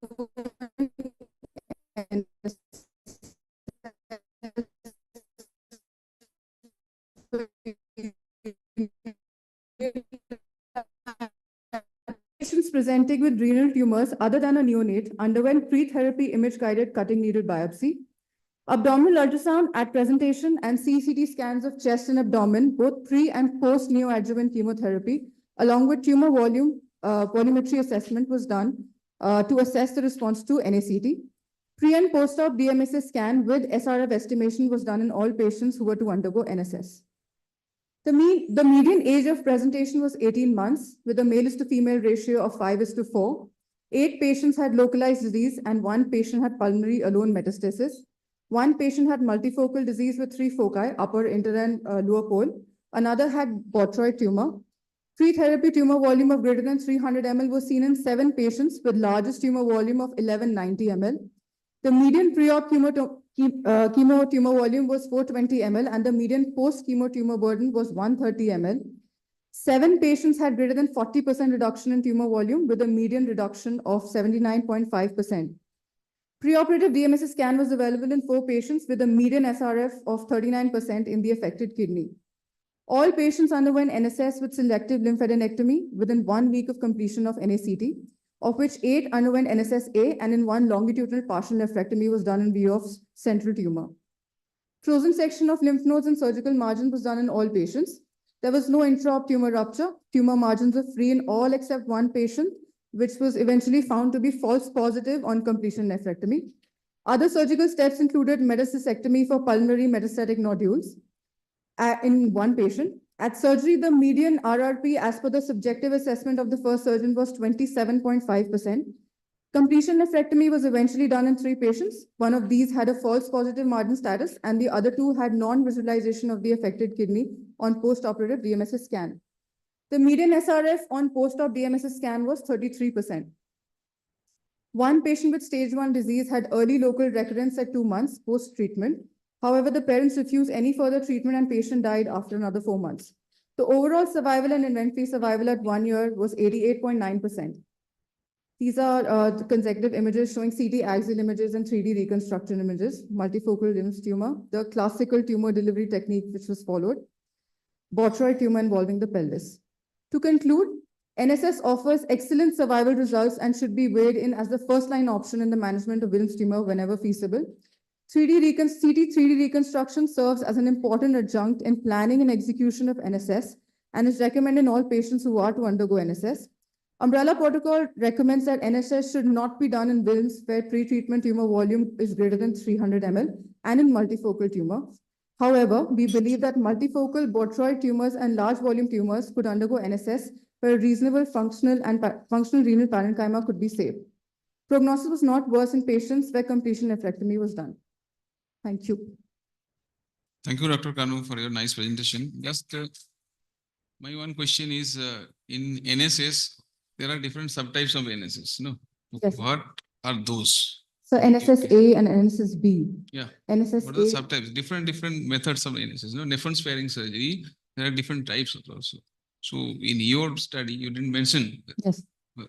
Patients presenting with renal tumors other than a neonate underwent pre-therapy image-guided cutting needle biopsy. Abdominal ultrasound at presentation and CCT scans of chest and abdomen, both pre and post neoadjuvant chemotherapy, along with tumor volume volumetry assessment was done to assess the response to NACT. Pre and post-op BMSS scan with SRF estimation was done in all patients who were to undergo NSS. The median age of presentation was 18 months, with a male to female ratio of 5:4. 8 patients had localized disease and 1 patient had pulmonary alone metastasis. 1 patient had multifocal disease with 3 foci, upper, inter, and lower pole. Another had botryoid tumor. Pre-therapy tumor volume of greater than 300 ml was seen in 7 patients with largest tumor volume of 1190 ml. The median pre-op chemo tumor volume was 420 ml and the median post-chemo tumor burden was 130 ml. 7 patients had greater than 40% reduction in tumor volume with a median reduction of 79.5%. Preoperative DMSS scan was available in 4 patients with a median SRF of 39% in the affected kidney. All patients underwent NSS with selective lymphadenectomy within 1 week of completion of NACT, of which 8 underwent NSS-A, and in 1 longitudinal partial nephrectomy was done in view of central tumor. Frozen section of lymph nodes and surgical margin was done in all patients. There was no intra-op tumor rupture. Tumor margins were free in all except 1 patient, which was eventually found to be false positive on completion nephrectomy. Other surgical steps included metastacectomy for pulmonary metastatic nodules in 1 patient. At surgery, the median RRP as per the subjective assessment of the first surgeon was 27.5%. Completion nephrectomy was eventually done in 3 patients. 1 of these had a false positive margin status and the other 2 had non-visualization of the affected kidney on post-operative DMSS scan. The median SRF on post-op DMSS scan was 33%. 1 patient with stage 1 disease had early local recurrence at 2 months post-treatment. However, the parents refused any further treatment and patient died after another 4 months. The overall survival and event-free survival at 1 year was 88.9%. These are the consecutive images showing CT axial images and 3D reconstruction images, multifocal Wilms tumor, the classical tumor delivery technique which was followed, botryoid tumor involving the pelvis. To conclude, NSS offers excellent survival results and should be weighed in as the first-line option in the management of Wilms tumor whenever feasible. CT 3D reconstruction serves as an important adjunct in planning and execution of NSS and is recommended in all patients who are to undergo NSS. Umbrella protocol recommends that NSS should not be done in Wilms where pre-treatment tumor volume is greater than 300 ml and in multifocal tumor. However, we believe that multifocal botryoid tumors and large volume tumors could undergo NSS, where reasonable functional renal parenchyma could be saved. Prognosis was not worse in patients where completion nephrectomy was done. Thank you. Thank you, Dr. Kanu, for your nice presentation. Just my one question is, in NSS, there are different subtypes of NSS, no? Yes. What are those? So NSS-A and NSS-B. Yeah. NSS-A. What are the subtypes? Different methods of NSS. No, nephron sparing surgery, there are different types also. So in your study, you didn't mention. Yes.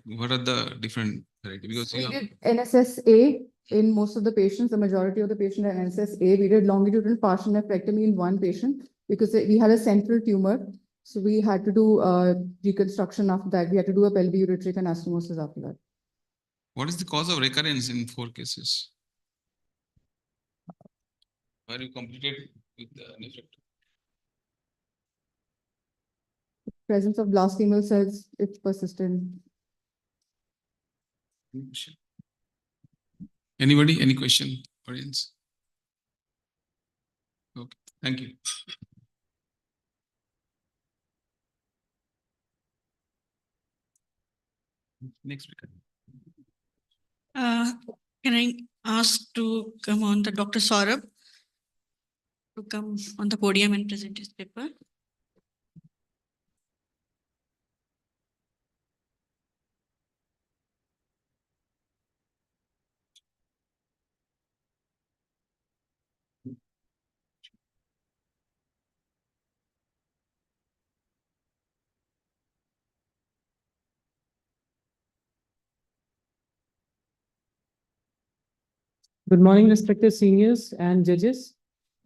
What are the different varieties? Because We did NSS-A in most of the patients, the majority of the patients had NSS-A. We did longitudinal partial nephrectomy in one patient because we had a central tumor. So we had to do reconstruction after that. We had to do a pelvic anastomosis after that. what is the cause of recurrence in 4 cases? Were you completed with the nephrectomy? Presence of blastomemal cells, it's persistent. Anybody? Any question, audience? Okay, thank you. Next speaker. Can I ask to come on the Dr. Saurabh to come on the podium and present his paper? Good morning, respected seniors and judges.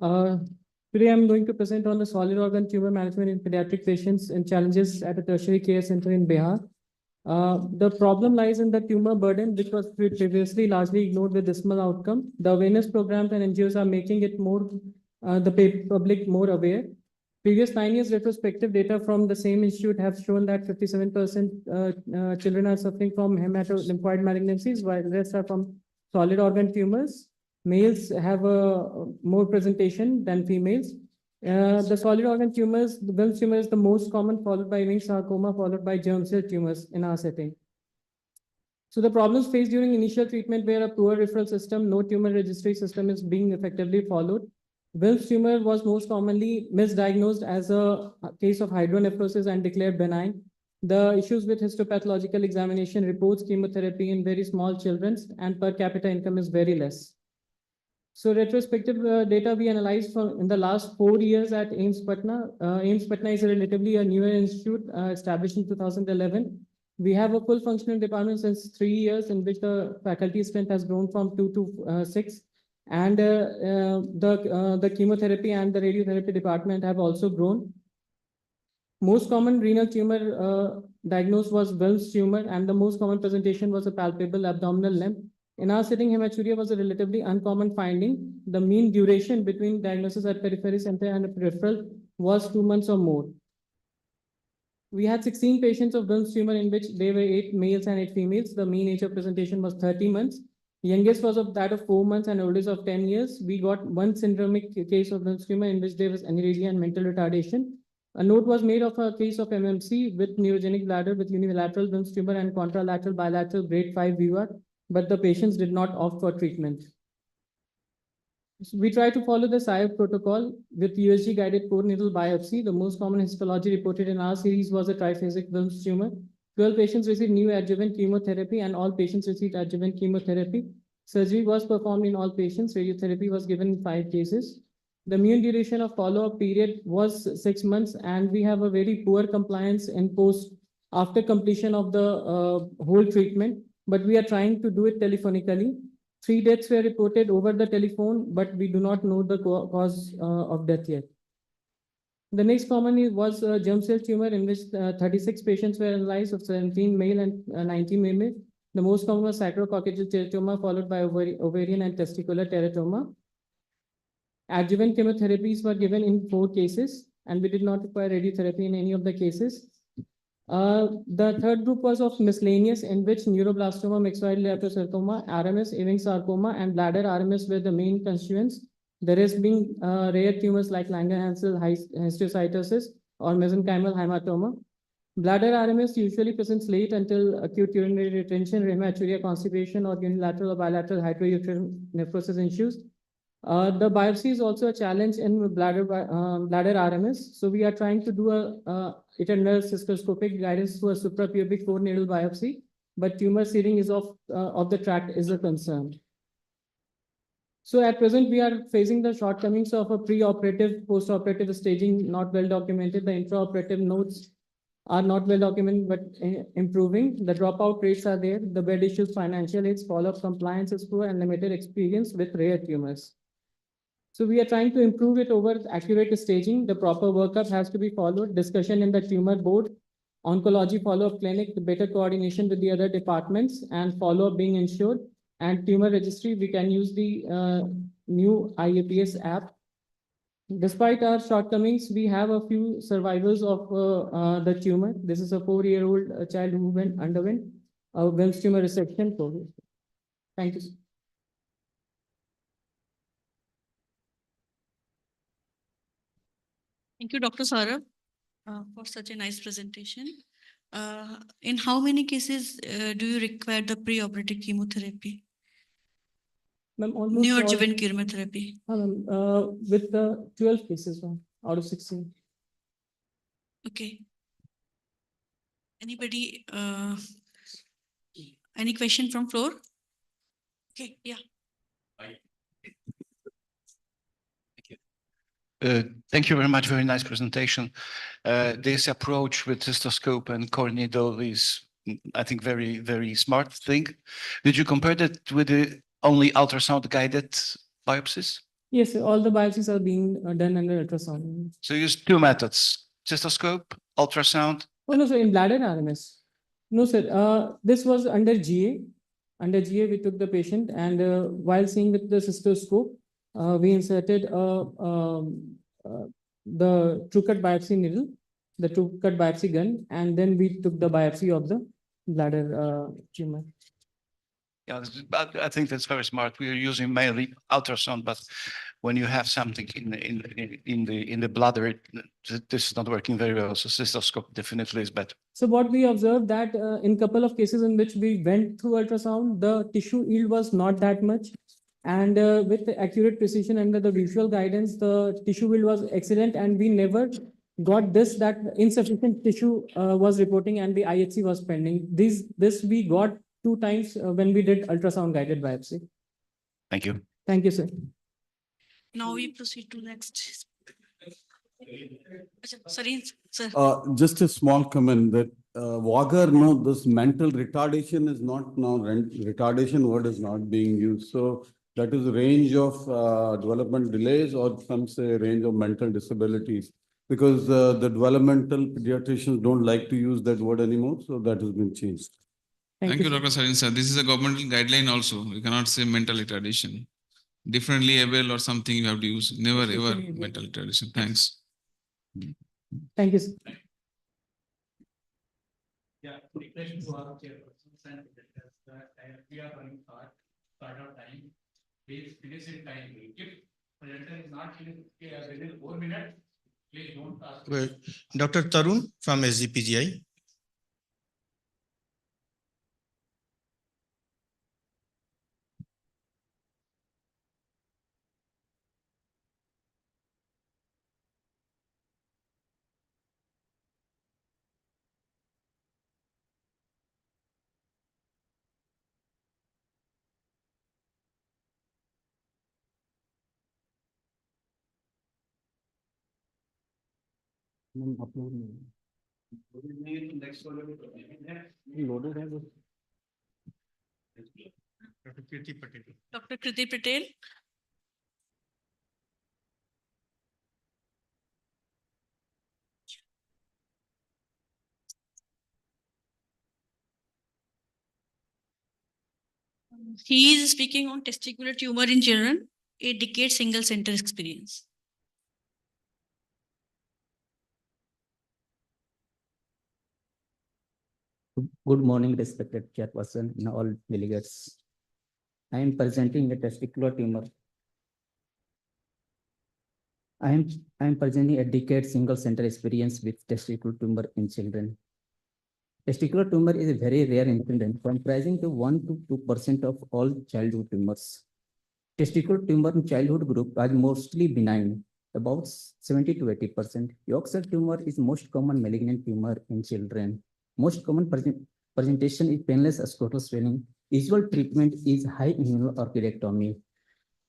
Today I'm going to present on the solid organ tumor management in pediatric patients and challenges at a tertiary care center in Bihar. The problem lies in the tumor burden, which was previously largely ignored with dismal outcome. The awareness programs and NGOs are making it more, the public more aware. Previous 9 years retrospective data from the same institute have shown that 57% children are suffering from hematolymphoid malignancies, while the rest are from solid organ tumors. Males have a more presentation than females. The solid organ tumors, the Wilms tumor is the most common, followed by ring sarcoma, followed by germ cell tumors in our setting. So the problems faced during initial treatment were a poor referral system, no tumor registry system is being effectively followed. Wilms tumor was most commonly misdiagnosed as a case of hydronephrosis and declared benign. The issues with histopathological examination reports chemotherapy in very small children, and per capita income is very less. So retrospective data we analyzed from in the last 4 years at AIIMS Patna. AIIMS Patna is a relatively a newer institute established in 2011. We have a full functional department since 3 years, in which the faculty strength has grown from 2 to 6. And the chemotherapy and the radiotherapy department have also grown. Most common renal tumor diagnosed was Wilms tumor, and the most common presentation was a palpable abdominal lymph. In our setting, hematuria was a relatively uncommon finding. The mean duration between diagnosis at periphery center and peripheral was 2 months or more. We had 16 patients of Wilms tumor, in which there were 8 males and 8 females. The mean age of presentation was 30 months. Youngest was of that of 4 months and oldest of 10 years. We got one syndromic case of Wilms tumor, in which there was aneurysm and mental retardation. A note was made of a case of MMC with neurogenic bladder with unilateral Wilms tumor and contralateral bilateral grade 5 VUR, but the patients did not opt for treatment. So we try to follow the SIOP protocol with USG guided core needle biopsy. The most common histology reported in our series was a triphasic Wilms tumor. 12 patients received neoadjuvant chemotherapy and all patients received adjuvant chemotherapy. Surgery was performed in all patients. Radiotherapy was given in 5 cases. The mean duration of follow-up period was 6 months, and we have a very poor compliance in post after completion of the whole treatment, but we are trying to do it telephonically. 3 deaths were reported over the telephone, but we do not know the cause of death yet. The next common was germ cell tumor, in which 36 patients were analyzed, of 17 male and 19 female. The most common was sacrococcygeal teratoma, followed by ovarian and testicular teratoma. Adjuvant chemotherapies were given in 4 cases, and we did not require radiotherapy in any of the cases. The third group was of miscellaneous, in which neuroblastoma, myxoid liposarcoma, RMS, Ewing sarcoma, and bladder RMS were the main constituents. There has been rare tumors like Langerhans histiocytosis or mesenchymal hematoma. Bladder RMS usually presents late until acute urinary retention, hematuria, constipation, or unilateral or bilateral hydroureal nephrosis ensues. The biopsy is also a challenge in bladder RMS. So we are trying to do it under cystoscopic guidance through a suprapubic 4-needle biopsy, but tumor seeding is of the tract is a concern. So at present, we are facing the shortcomings of a pre-operative, post-operative staging not well documented. The intraoperative notes are not well documented, but improving. The dropout rates are there. The bed issues, financial aids, follow-up compliance is poor, and limited experience with rare tumors. So we are trying to improve it over accurate staging. The proper workup has to be followed. Discussion in the tumor board, oncology follow-up clinic, better coordination with the other departments, and follow-up being ensured. And tumor registry, we can use the new IAPS app. Despite our shortcomings, we have a few survivors of the tumor. This is a 4-year-old child who underwent a Wilms tumor resection. Thank you. Thank you, Dr. Saurabh, for such a nice presentation. In how many cases do you require the preoperative chemotherapy? Neoadjuvant chemotherapy. With the 12 cases out of 16. Okay. Anybody, any question from floor? Okay, yeah. Thank you very much. Very nice presentation. This approach with cystoscope and core needle is, I think, very, very smart thing. Did you compare that with the only ultrasound guided biopsies? Yes, all the biopsies are being done under ultrasound. So you use two methods, cystoscope, ultrasound. Oh, no, sir, in bladder RMS. No, sir, this was under GA. Under GA, we took the patient and while seeing with the cystoscope, we inserted the true cut biopsy needle, the true cut biopsy gun, and then we took the biopsy of the bladder tumor. Yeah, I think that's very smart. We are using mainly ultrasound, but when you have something in the bladder, this is not working very well. So cystoscope definitely is better. So what we observed that in couple of cases in which we went through ultrasound, the tissue yield was not that much. And with the accurate precision under the visual guidance, the tissue yield was excellent. And we never got that insufficient tissue was reporting and the IHC was pending. This we got 2 times when we did ultrasound guided biopsy. Thank you. Thank you, sir. Now we proceed to next. Sorry, sir. Just a small comment that Wagner, no, this mental retardation is not now, retardation word is not being used. So that is a range of development delays or some say range of mental disabilities because the developmental pediatricians don't like to use that word anymore. So that has been changed. Thank you, Dr. Sarin sir. This is a governmental guideline also. You cannot say mental retardation. Differently able or something you have to use. Never ever mental retardation. Thanks. Thank you, sir. Yeah, request to our chairpersons and we are running short of time. Please finish in time. If presenter is not finished within 4 minutes, please don't ask. Well, Dr. Tarun from SGPGI. Dr. Kriti Patel. He is speaking on testicular tumor in children, a decade single center experience. Good morning, respected chairperson and all delegates. I am presenting a testicular tumor I am presenting a decade single center experience with testicular tumor in children. Testicular tumor is a very rare incident comprising to 1 to 2% of all childhood tumors. Testicular tumor in childhood group are mostly benign, about 70 to 80%. Yolk cell tumor is most common malignant tumor in children. Most common presentation is painless scrotal swelling. Usual treatment is high immunoorchidectomy.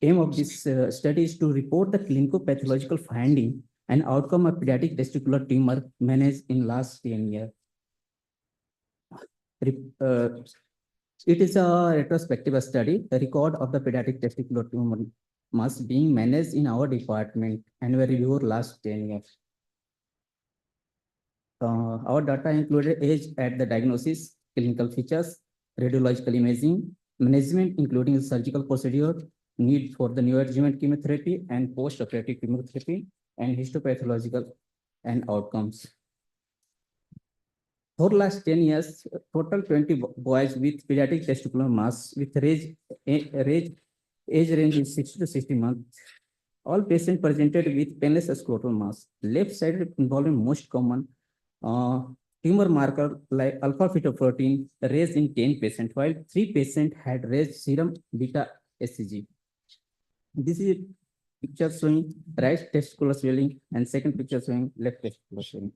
Aim of this study is to report the clinical pathological finding and outcome of pediatric testicular tumor managed in last 10 years. It is a retrospective study, the record of the pediatric testicular tumor mass being managed in our department and were reviewed last 10 years. Our data included age at the diagnosis, clinical features, radiological imaging, management including surgical procedure, need for the neoadjuvant chemotherapy and post-operative chemotherapy, and histopathological and outcomes. For last 10 years, total 20 boys with pediatric testicular mass with age range is 60 to 60 months. All patients presented with painless scrotal mass. Left side involving most common tumor marker like alpha fetoprotein raised in 10 patients, while 3 patients had raised serum beta HCG. This is a picture showing right testicular swelling and second picture showing left testicular swelling.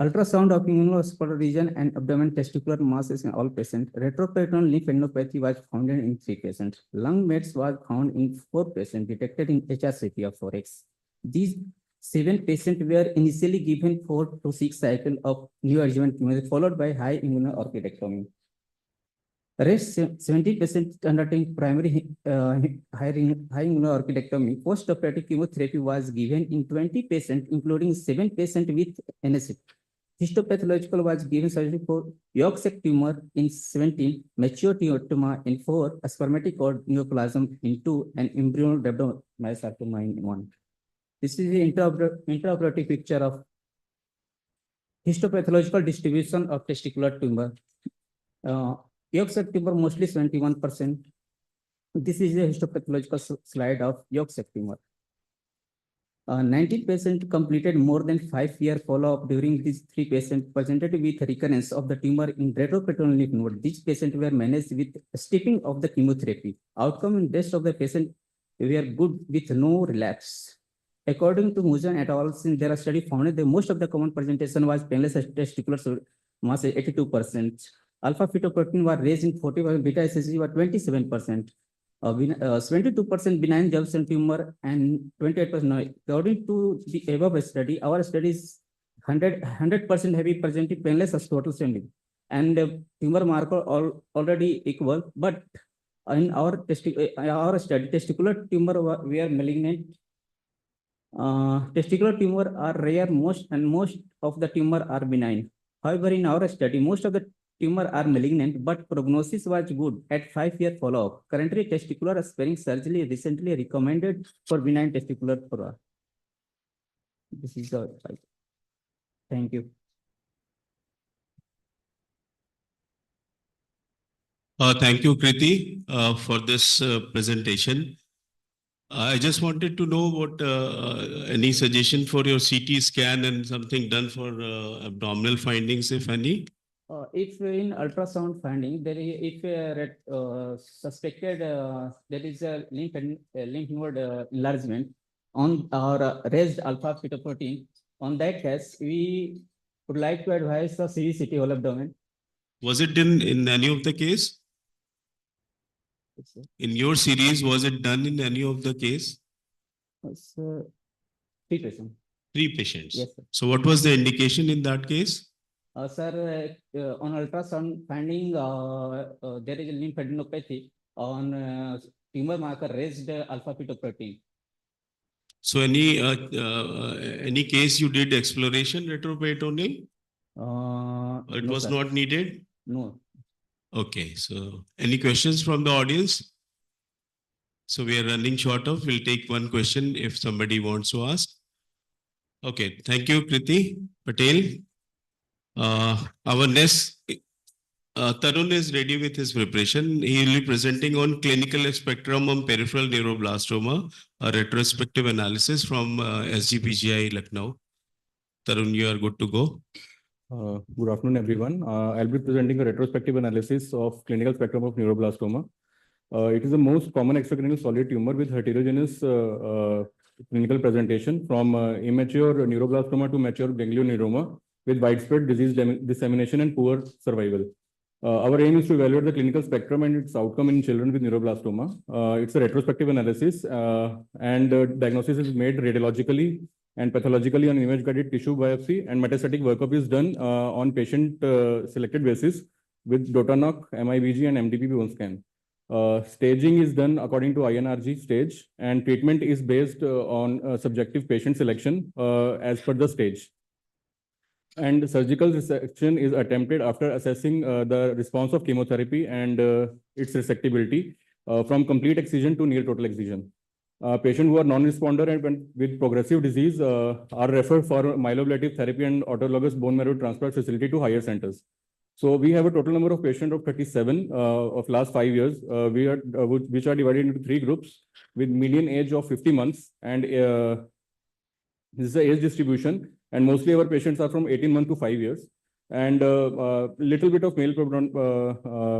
Ultrasound of immunosuppressed region and abdomen testicular masses in all patients. Retroperitoneal lymphadenopathy was found in 3 patients. Lung mets was found in 4 patients detected in HRCT of 4X. These 7 patients were initially given 4 to 6 cycles of neoadjuvant chemotherapy followed by high immunoorchidectomy. Rest 70% undertaking primary high immunoorchidectomy. Post-operative chemotherapy was given in 20 patients, including 7 patients with NSF. Histopathological was given surgery for yolk sac tumor in 17, mature tumor in 4, a spermatic cord neoplasm in 2, and embryonal rhabdomyosarcoma in 1. This is the intraoperative picture of histopathological distribution of testicular tumor. Yolk sac tumor mostly 71%. This is a histopathological slide of yolk sac tumor. 90% completed more than 5-year follow-up during these 3 patients presented with recurrence of the tumor in retroperitoneal lymph node. These patients were managed with stripping of the chemotherapy. Outcome in rest of the patient were good with no relapse. According to Mujan et al., in their study found that most of the common presentation was painless testicular mass 82%. Alpha fetoprotein was raised in 40%, beta HCG was 27%. 72% benign germ cell tumor and 28% no. According to the above study, our study is 100% heavy presenting painless scrotal swelling and tumor marker already equal, but in our study, testicular tumor were malignant. Testicular tumor are rare, most of the tumor are benign. However, in our study, most of the tumor are malignant, but prognosis was good at 5-year follow-up. Currently, testicular sparing surgery recently recommended for benign testicular tumor. This is the slide. Thank you. Thank you, Kriti, for this presentation. I just wanted to know what any suggestion for your CT scan and something done for abdominal findings, if any. If in ultrasound finding, there is, if suspected there is a lymph node enlargement on our raised alpha fetoprotein, on that case, we would like to advise the CVCT whole abdomen. Was it in any of the case? In your series, was it done in any of the case? 3 patients. 3 patients. Yes, sir. So what was the indication in that case? Sir, on ultrasound finding, there is a lymphadenopathy on tumor marker raised alpha fetoprotein. So any case you did exploration retroperitoneal? It No, was sir. not needed? No. Okay, so any questions from the audience? So we are running short of, we'll take one question if somebody wants to ask. Okay, thank you, Kriti Patel. Our next Tarun is ready with his preparation. He will be presenting on clinical spectrum on peripheral neuroblastoma, a retrospective analysis from SGPGI Lucknow. Tarun, you are good to go. Good afternoon, everyone. I'll be presenting a retrospective analysis of clinical spectrum of neuroblastoma. It is the most common extracranial solid tumor with heterogeneous clinical presentation from immature neuroblastoma to mature ganglioneuroma with widespread disease dissemination and poor survival. Our aim is to evaluate the clinical spectrum and its outcome in children with neuroblastoma. It's a retrospective analysis and diagnosis is made radiologically and pathologically on image-guided tissue biopsy, and metastatic workup is done on patient selected basis with DOTA-NOC, MIBG, and MDP bone scan. Staging is done according to INRG stage, and treatment is based on subjective patient selection as per the stage. And surgical resection is attempted after assessing the response of chemotherapy and its resectability from complete excision to near total excision. Patients who are non-responder and with progressive disease are referred for myeloablative therapy and autologous bone marrow transplant facility to higher centers. So we have a total number of patients of 37 of last 5 years, which are divided into 3 groups with median age of 50 months. And this is the age distribution. And mostly our patients are from 18 months to 5 years. And little bit of male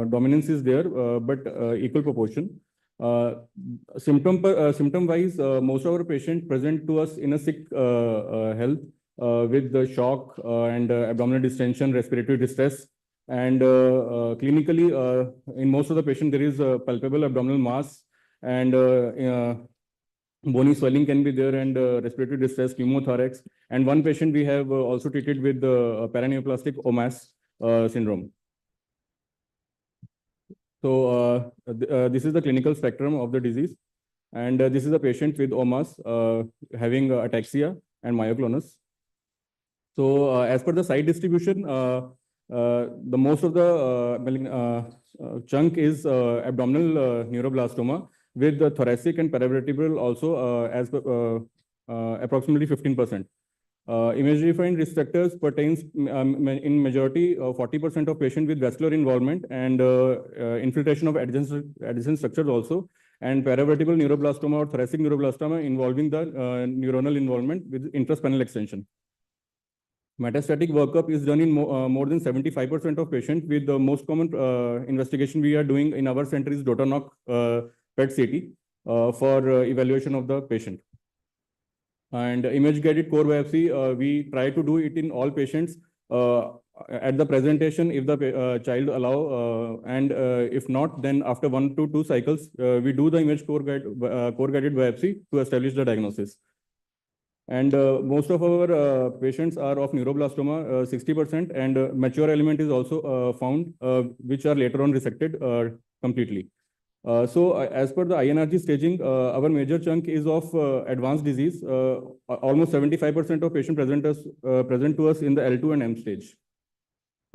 dominance is there, but equal proportion. Symptom-wise, most of our patients present to us in a sick health with the shock and abdominal distension, respiratory distress. And clinically, in most of the patients, there is a palpable abdominal mass and bony swelling can be there and respiratory distress, pneumothorax. And one patient we have also treated with paraneoplastic OMAS syndrome. So this is the clinical spectrum of the disease. And this is a patient with OMAS having ataxia and myoclonus. So as per the site distribution, the most of the chunk is abdominal neuroblastoma with the thoracic and paravertebral also as approximately 15%. Image-defined risk factors pertains in majority 40% of patients with vascular involvement and infiltration of adjacent structures also, and paravertebral neuroblastoma or thoracic neuroblastoma involving the neuronal involvement with intraspinal extension. Metastatic workup is done in more than 75% of patients, with the most common investigation we are doing in our center is DOTA-NOC PET-CT for evaluation of the patient. And image-guided core biopsy, we try to do it in all patients at the presentation if the child allow, and if not, then after 1 to 2 cycles, we do the image core-guided biopsy to establish the diagnosis. And most of our patients are of neuroblastoma, 60%, and mature element is also found, which are later on resected completely. So as per the INRG staging, our major chunk is of advanced disease. Almost 75% of patients present to us in the L2 and M stage.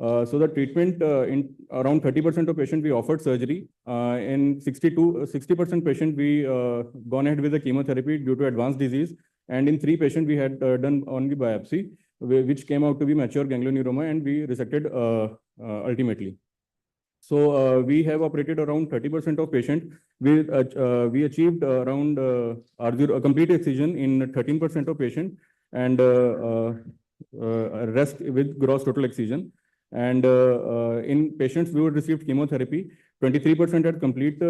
So the treatment in around 30% of patients we offered surgery. In 60% patient we gone ahead with the chemotherapy due to advanced disease. And in 3 patients we had done only biopsy, which came out to be mature ganglioneuroma, and we resected ultimately. So we have operated around 30% of patients. We achieved around a complete excision in 13% of patients, and rest with gross total excision. And in patients who received chemotherapy, 23% had complete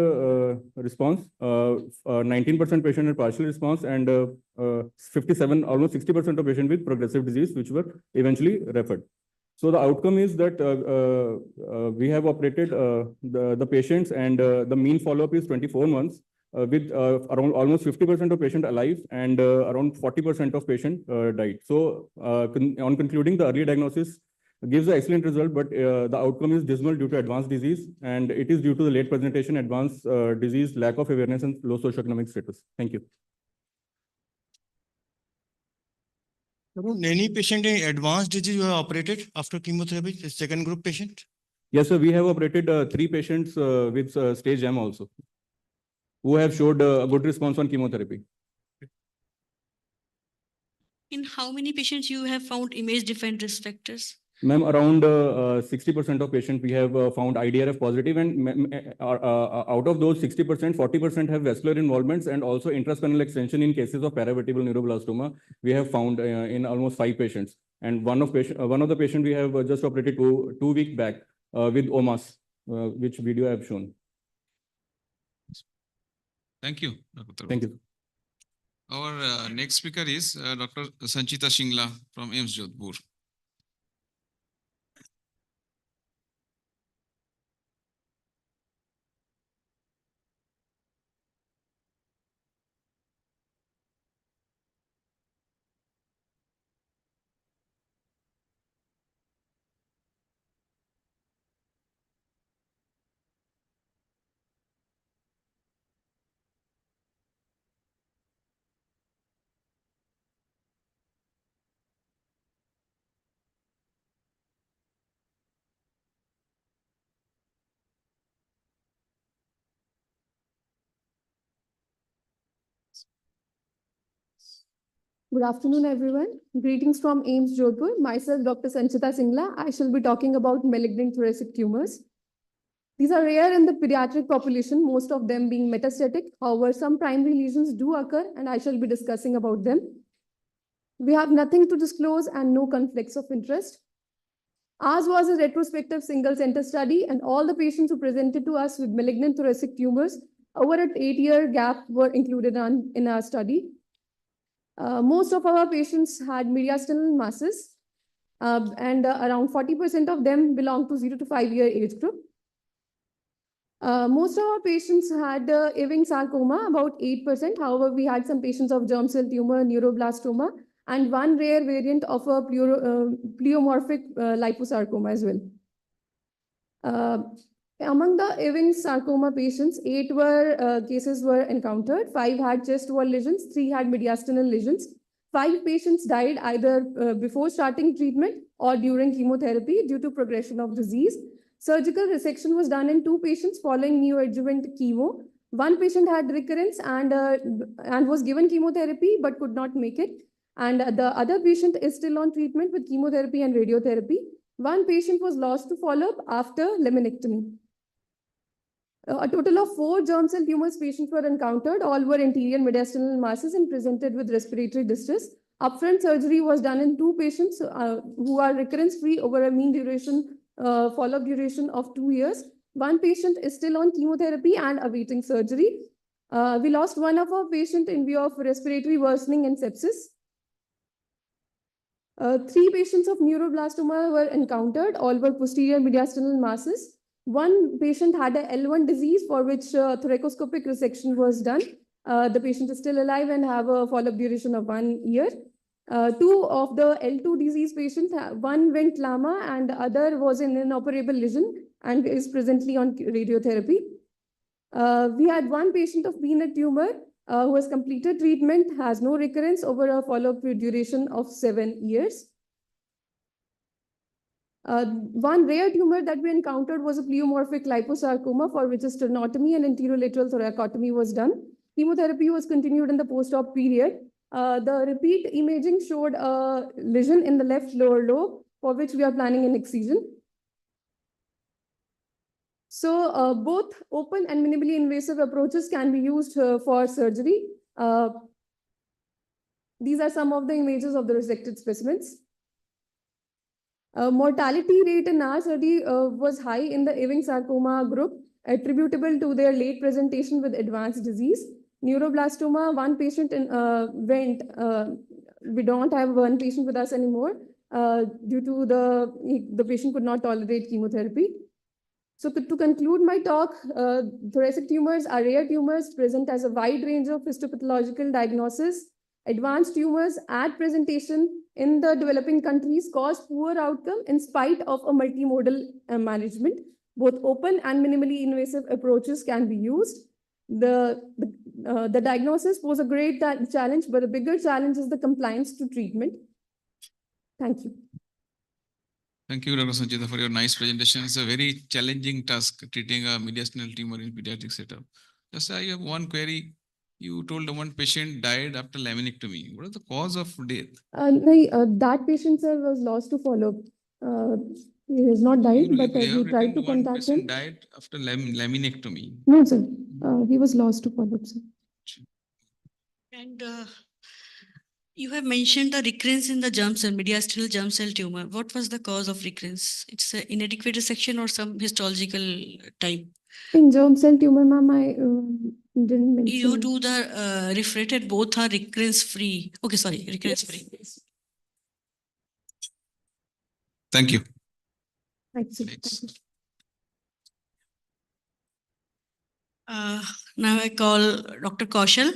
response, 19% patient had partial response, and 57, almost 60% of patients with progressive disease, which were eventually referred. So the outcome is that we have operated the patients, and the mean follow-up is 24 months with around almost 50% of patients alive, and around 40% of patients died. So on concluding, the early diagnosis gives an excellent result, but the outcome is dismal due to advanced disease, and it is due to the late presentation, advanced disease, lack of awareness, and low socioeconomic status. Thank you. Any patient in advanced disease you have operated after chemotherapy, the second group patient? Yes, sir. We have operated 3 patients with stage M also, who have showed a good response on chemotherapy. In how many patients you have found image-defined risk factors? Ma'am, around 60% of patients we have found IDRF positive, and out of those 60%, 40% have vascular involvements and also intraspinal extension in cases of paravertebral neuroblastoma. We have found in almost 5 patients, and one of the patient we have just operated two weeks back with OMAS, which video I have shown. Thank you, Dr. Thank you. Our next speaker is Dr. Sanchita Shingla from AIIMS Jodhpur. Good afternoon, everyone. Greetings from AIIMS Jodhpur. Myself, Dr. Sanchita Singla. I shall be talking about malignant thoracic tumors. These are rare in the pediatric population, most of them being metastatic. However, some primary lesions do occur, and I shall be discussing about them. We have nothing to disclose and no conflicts of interest. Ours was a retrospective single-center study, and all the patients who presented to us with malignant thoracic tumors over an 8-year gap were included in our study. Most of our patients had mediastinal masses, and around 40% of them belong to 0 to 5-year age group. Most of our patients had Ewing sarcoma, about 8%. However, we had some patients of germ cell tumor, neuroblastoma, and one rare variant of a pleomorphic liposarcoma as well. Among the Ewing sarcoma patients, 8 cases were encountered. 5 had chest wall lesions, 3 had mediastinal lesions. 5 patients died either before starting treatment or during chemotherapy due to progression of disease. Surgical resection was done in 2 patients following neoadjuvant chemo. 1 patient had recurrence and was given chemotherapy but could not make it. And the other patient is still on treatment with chemotherapy and radiotherapy. 1 patient was lost to follow-up after laminectomy. A total of 4 germ cell tumors patients were encountered. All were anterior mediastinal masses and presented with respiratory distress. Upfront surgery was done in 2 patients who are recurrence-free over a mean duration, follow-up duration of 2 years. 1 patient is still on chemotherapy and awaiting surgery. We lost one of our patients in view of respiratory worsening and sepsis. 3 patients of neuroblastoma were encountered. All were posterior mediastinal masses. 1 patient had a L1 disease for which thoracoscopic resection was done. The patient is still alive and have a follow-up duration of 1 year. 2 of the L2 disease patients, one went lama and the other was an inoperable lesion and is presently on radiotherapy. We had 1 patient of peanut tumor who has completed treatment, has no recurrence over a follow-up duration of 7 years. 1 rare tumor that we encountered was a pleomorphic liposarcoma for which a sternotomy and anterolateral thoracotomy was done. Chemotherapy was continued in the post-op period. The repeat imaging showed a lesion in the left lower lobe for which we are planning an excision. So both open and minimally invasive approaches can be used for surgery. These are some of the images of the resected specimens. Mortality rate in our study was high in the Ewing sarcoma group, attributable to their late presentation with advanced disease. Neuroblastoma, 1 patient went. We don't have 1 patient with us anymore due to the patient could not tolerate chemotherapy. So to conclude my talk, thoracic tumors are rare tumors present as a wide range of histopathological diagnosis. Advanced tumors at presentation in the developing countries cause poor outcome in spite of a multimodal management. Both open and minimally invasive approaches can be used. The diagnosis pose a great challenge, but a bigger challenge is the compliance to treatment. Thank you. Thank you, Dr. Sanchita, for your nice presentation. It's a very challenging task treating a mediastinal tumor in pediatric setup. Just I have one query. You told 1 patient died after laminectomy. What is the cause of death? That patient, sir, was lost to follow-up. He has not died, You- but they have we tried written to one contact patient him. died after laminectomy. No, sir. He was lost to follow-up, sir. And you have mentioned the recurrence in the germ cell, mediastinal germ cell tumor. What was the cause of recurrence? It's an inadequate resection or some histological type? In germ cell tumor, ma'am, I didn't mention. You do the refracted, both are recurrence free. Okay, sorry, recurrence free. Thank you. Thank you. Next. Now I call Dr. Kaushal.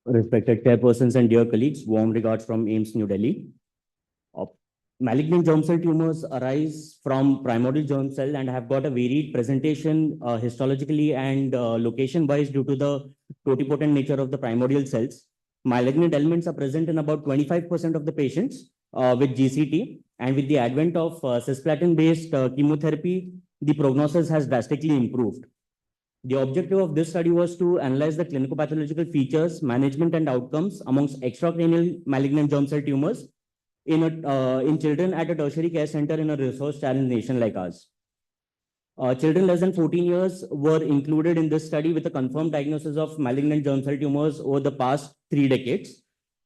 Respected chairpersons and dear colleagues, warm regards from AIMS New Delhi. Malignant germ cell tumors arise from primordial germ cell and have got a varied presentation histologically and location-wise due to the totipotent nature of the primordial cells. Malignant elements are present in about 25% of the patients with GCT, and with the advent of cisplatin-based chemotherapy, the prognosis has drastically improved. The objective of this study was to analyze the clinicopathological features, management, and outcomes amongst extracranial malignant germ cell tumors in children at a tertiary care center in a resource-challenged nation like ours. Children less than 14 years were included in this study with a confirmed diagnosis of malignant germ cell tumors over the past 3 decades.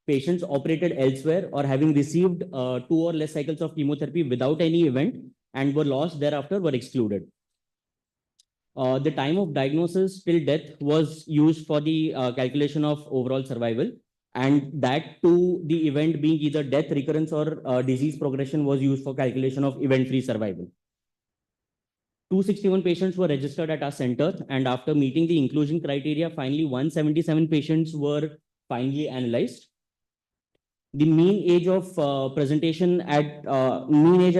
Patients operated elsewhere or having received 2 or less cycles of chemotherapy without any event and were lost thereafter were excluded. The time of diagnosis till death was used for the calculation of overall survival, and that to the event being either death, recurrence, or disease progression was used for calculation of event-free survival. 261 patients were registered at our center, and after meeting the inclusion criteria, finally 177 patients were finally analyzed. The mean age of presentation at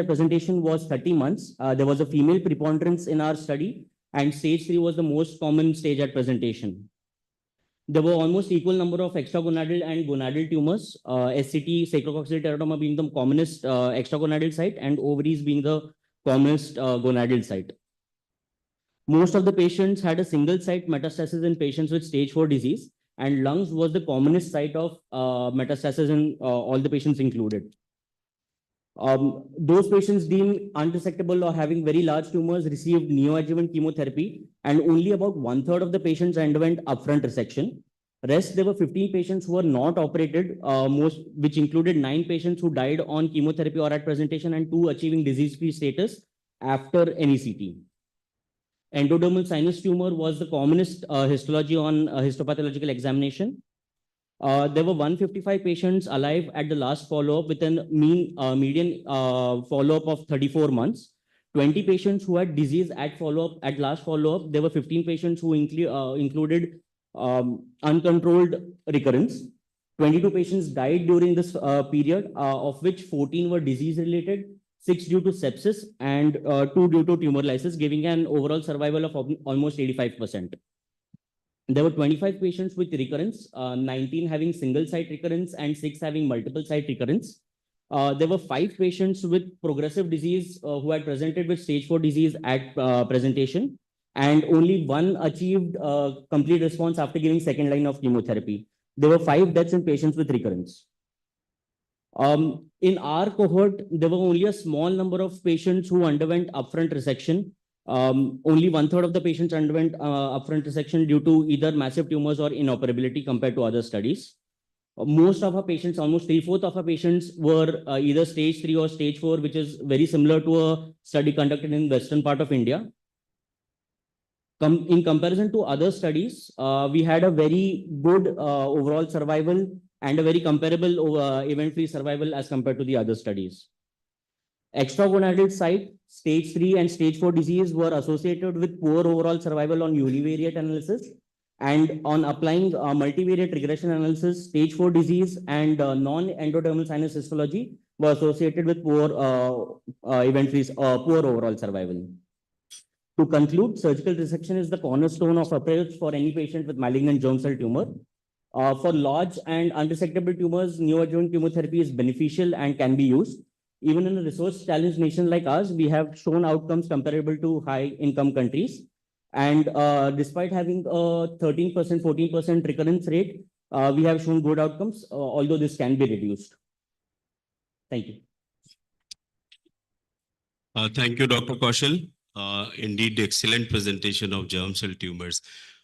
presentation was 30 months. There was a female preponderance in our study, and stage 3 was the most common stage at presentation. There were almost equal number of extragonadal and gonadal tumors, SCT, sacrococcygeal teratoma being the commonest extragonadal site, and ovaries being the commonest gonadal site. Most of the patients had a single site metastasis in patients with stage 4 disease, and lungs was the commonest site of metastasis in all the patients included. Those patients deemed unresectable or having very large tumors received neoadjuvant chemotherapy, and only about 1/3 of the patients underwent upfront resection. Rest, there were 15 patients who were not operated, which included 9 patients who died on chemotherapy or at presentation, and 2 achieving disease-free status after NECT. Endodermal sinus tumor was the commonest histology on histopathological examination. There were 155 patients alive at the last follow-up with a median follow-up of 34 months. 20 patients who had disease at last follow-up. There were 15 patients who included uncontrolled recurrence. 22 patients died during this period, of which 14 were disease-related, 6 due to sepsis, and 2 due to tumor lysis, giving an overall survival of almost 85%. There were 25 patients with recurrence, 19 having single site recurrence and 6 having multiple site recurrence. There were 5 patients with progressive disease who had presented with stage 4 disease at presentation, and only 1 achieved complete response after giving second line of chemotherapy. There were 5 deaths in patients with recurrence. In our cohort, there were only a small number of patients who underwent upfront resection. Only 1/3 of the patients underwent upfront resection due to either massive tumors or inoperability compared to other studies. Most of our patients, almost 3/4 of our patients, were either stage 3 or stage 4, which is very similar to a study conducted in western part of India. In comparison to other studies, we had a very good overall survival and a very comparable event-free survival as compared to the other studies. Extragonadal site, stage 3 and stage 4 disease were associated with poor overall survival on univariate analysis, and on applying multivariate regression analysis, stage 4 disease and non-endodermal sinus histology were associated with poor poor overall survival. To conclude, surgical resection is the cornerstone of approach for any patient with malignant germ cell tumor. For large and unresectable tumors, neoadjuvant chemotherapy is beneficial and can be used. Even in a resource-challenged nation like us, we have shown outcomes comparable to high-income countries. And despite having a 13%, 14% recurrence rate, we have shown good outcomes, although this can be reduced. Thank you. Thank you, Dr. Kaushal. Indeed, excellent presentation of germ cell tumors.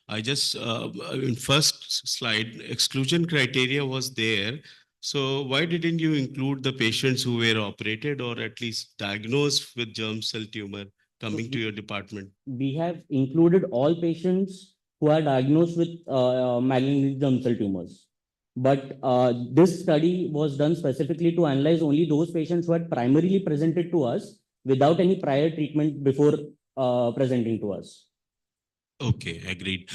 I just, in first slide, exclusion criteria was there. So why didn't you include the patients who were operated or at least diagnosed with germ cell tumor coming to your department? We have included all patients who are diagnosed with malignant germ cell tumors. But this study was done specifically to analyze only those patients who had primarily presented to us without any prior treatment before presenting to us. Okay, agreed.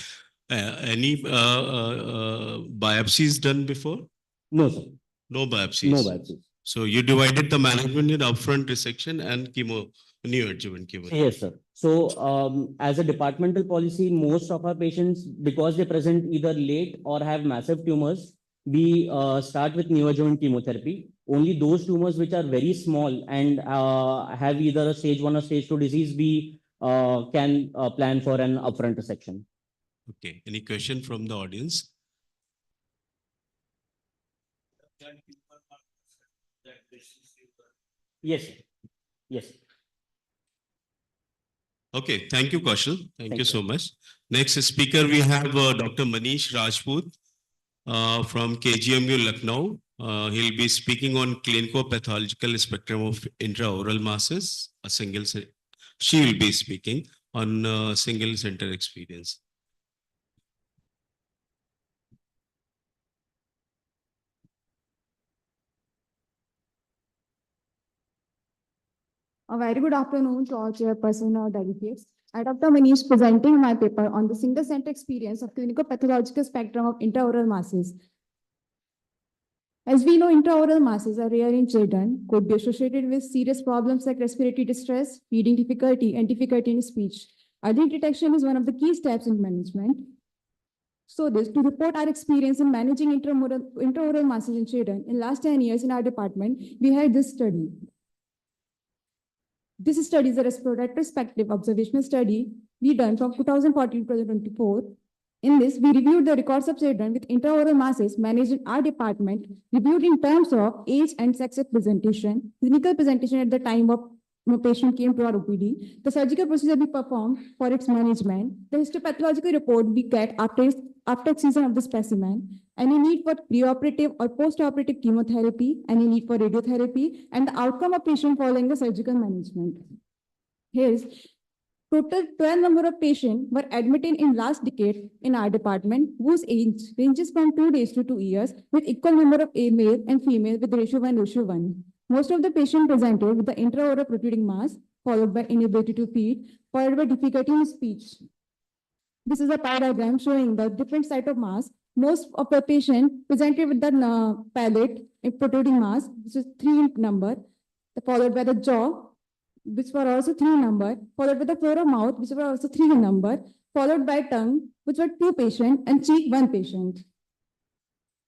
Any biopsies done before? No, sir. No biopsies? No biopsies. So you divided the management in upfront resection and neoadjuvant chemo? Yes, sir. So as a departmental policy, most of our patients, because they present either late or have massive tumors, we start with neoadjuvant chemotherapy. Only those tumors which are very small and have either a stage 1 or stage 2 disease, we can plan for an upfront resection. Okay. Any question from the audience? Yes, sir. Yes. Okay, thank you, Kaushal. Thank you so much. Next speaker, we have Dr. Manish Rajput from KGMU Lucknow. He'll be speaking on clinico-pathological spectrum of intraoral masses. She will be speaking on single center experience. A very good afternoon to all chairperson or delegates. I, Dr. Manish, presenting my paper on the single center experience of clinical pathological spectrum of intraoral masses. As we know, intraoral masses are rare in children, could be associated with serious problems like respiratory distress, feeding difficulty, and difficulty in speech. Early detection is one of the key steps in management. So to report our experience in managing intraoral masses in children, in last 10 years in our department, we had this study. This study is a retrospective observational study we done from 2014 to 2024. In this, we reviewed the records of children with intraoral masses managed in our department, reviewed in terms of age and sex at presentation, clinical presentation at the time of patient came to our OPD, the surgical procedure we performed for its management, the histopathological report we get after excision of the specimen, any need for preoperative or postoperative chemotherapy, any need for radiotherapy, and the outcome of patient following the surgical management. Here's total 12 number of patients were admitted in last decade in our department, whose age ranges from 2 days to 2 years, with equal number of male and female with ratio 1:1. Most of the patients presented with the intraoral protruding mass, followed by inability to feed, followed by difficulty in speech. This is a pie diagram showing the different site of mass. Most of the patients presented with the palate protruding mass, which is 3 in number, followed by the jaw, which were also 3 in number, followed by the floor of mouth, which were also 3 in number, followed by tongue, which were 2 patients, and cheek 1 patient.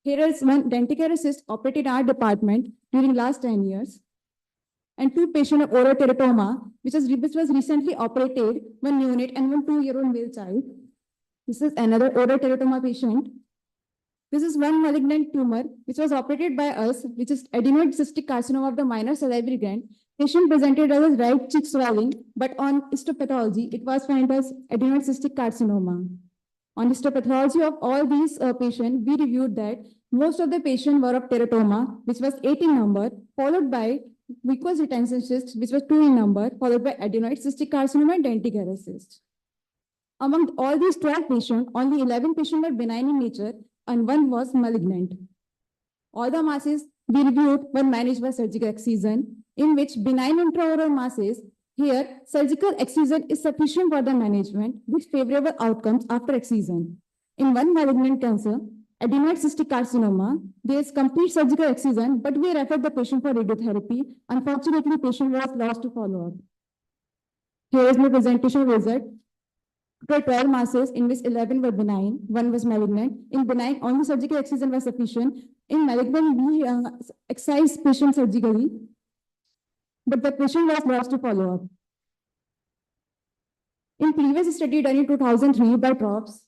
Here is one denticarosist operated in our department during last 10 years, and 2 patients of oral teratoma, which was recently operated, 1 neonate and 1 2-year-old male child. This is another oral teratoma patient. This is one malignant tumor, which was operated by us, which is adenoid cystic carcinoma of the minor salivary gland. Patient presented as right cheek swelling, but on histopathology, it was found as adenoid cystic carcinoma. On histopathology of all these patients, we reviewed that most of the patients were of teratoma, which was 8 in number, followed by mucous retention cyst, which was 2 in number, followed by adenoid cystic carcinoma and denticarocyst. Among all these 12 patients, only 11 patients were benign in nature and 1 was malignant. All the masses we reviewed were managed by surgical excision, in which benign intraoral masses, here surgical excision is sufficient for the management with favorable outcomes after excision. In one malignant cancer, adenoid cystic carcinoma, there is complete surgical excision, but we referred the patient for radiotherapy. Unfortunately, patient was lost to follow-up. Here is my presentation result. There were 12 masses in which 11 were benign, 1 was malignant. In benign, only surgical excision was sufficient. In malignant, we excised patient surgically, but the patient was lost to follow-up. In previous study done in 2003 by Trops,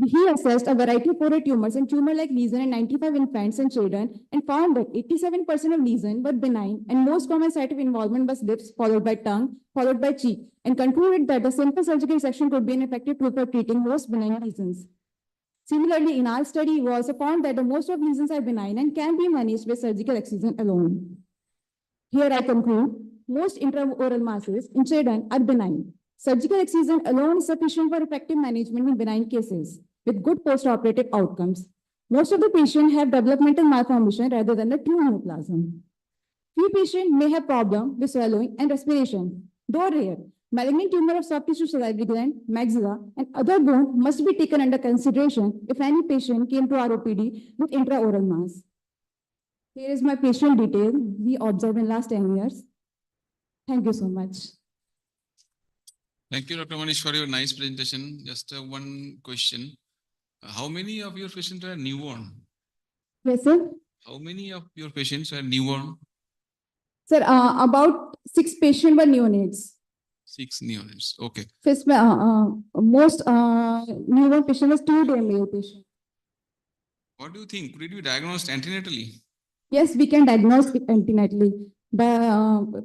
he assessed a variety of forehead tumors and tumor-like lesion in 95 infants and children and found that 87% of lesion were benign and most common site of involvement was lips, followed by tongue, followed by cheek, and concluded that a simple surgical section could be an effective tool for treating most benign lesions. Similarly, in our study, we also found that the most of lesions are benign and can be managed with surgical excision alone. Here I conclude, most intraoral masses in children are benign. Surgical excision alone is sufficient for effective management in benign cases with good postoperative outcomes. Most of the patients have developmental malformation rather than the true neoplasm. Few patients may have problem with swallowing and respiration, though rare. Malignant tumor of soft tissue salivary gland, maxilla, and other bone must be taken under consideration if any patient came to ROPD with intraoral mass. Here is my patient detail we observed in last 10 years. Thank you so much. Thank you, Dr. Manish, for your nice presentation. Just one question. How many of your patients are newborn? Yes, sir. How many of your patients are newborn? Sir, about 6 patients were neonates. 6 neonates. Okay. First, most newborn patient was 2-day male patient. What do you think? Could it be diagnosed antenatally? Yes, we can diagnose it antenatally by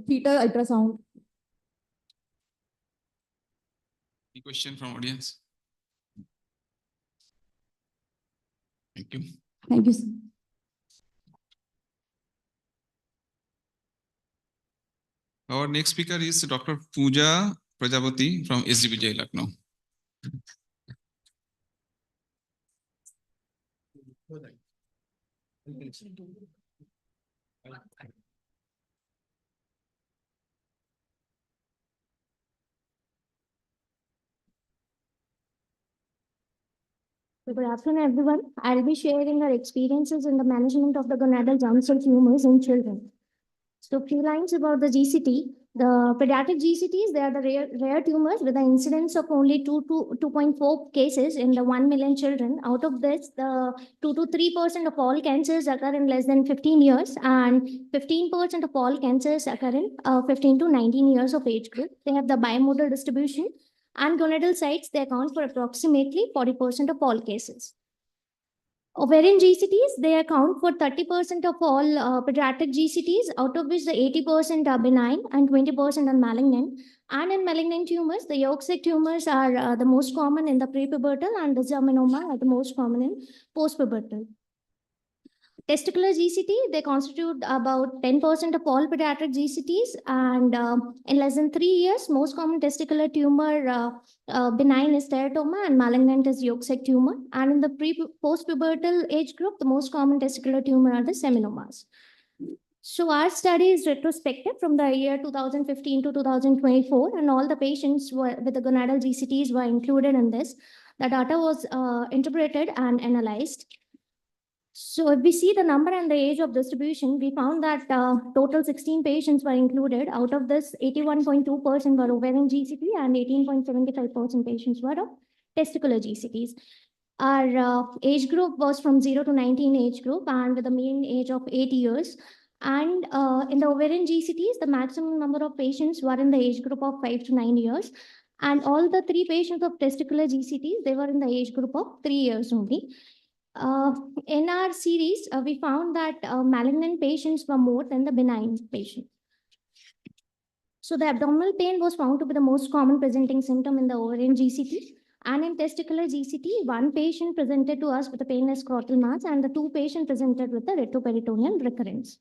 fetal ultrasound. Any question from audience? Thank you. Thank you, sir. Our next speaker is Dr. Pooja Prajapati from SGPGI Lucknow. Good afternoon, everyone. I'll be sharing our experiences in the management of the gonadal germ cell tumors in children. So, a few lines about the GCT. The pediatric GCTs, they are the rare tumors with the incidence of only 2 to 2.4 cases in the 1 million children. Out of this, the 2 to 3% of all cancers occur in less than 15 years, and 15% of all cancers occur in 15 to 19 years of age group. They have the bimodal distribution, and gonadal sites, they account for approximately 40% of all cases. Ovarian GCTs, they account for 30% of all pediatric GCTs, out of which the 80% are benign and 20% are malignant. And in malignant tumors, the yolk sac tumors are the most common in the prepubertal, and the germinoma are the most common in postpubertal. Testicular GCT, they constitute about 10% of all pediatric GCTs, and in less than 3 years, most common testicular tumor benign is teratoma and malignant is yolk sac tumor. And in the post-pubertal age group, the most common testicular tumor are the seminomas. So our study is retrospective from the year 2015 to 2024, and all the patients with the gonadal GCTs were included in this. The data was interpreted and analyzed. So if we see the number and the age of distribution, we found that total 16 patients were included. Out of this, 81.2% were ovarian GCT and 18.75% patients were of testicular GCTs. Our age group was from 0 to 19 age group, and with a mean age of 8 years. And in the ovarian GCTs, the maximum number of patients were in the age group of 5 to 9 years. And all the 3 patients of testicular GCTs, they were in the age group of 3 years only. In our series, we found that malignant patients were more than the benign patients. So the abdominal pain was found to be the most common presenting symptom in the ovarian GCT. And in testicular GCT, 1 patient presented to us with a painless scrotal mass, and the 2 patients presented with a retroperitoneal recurrence.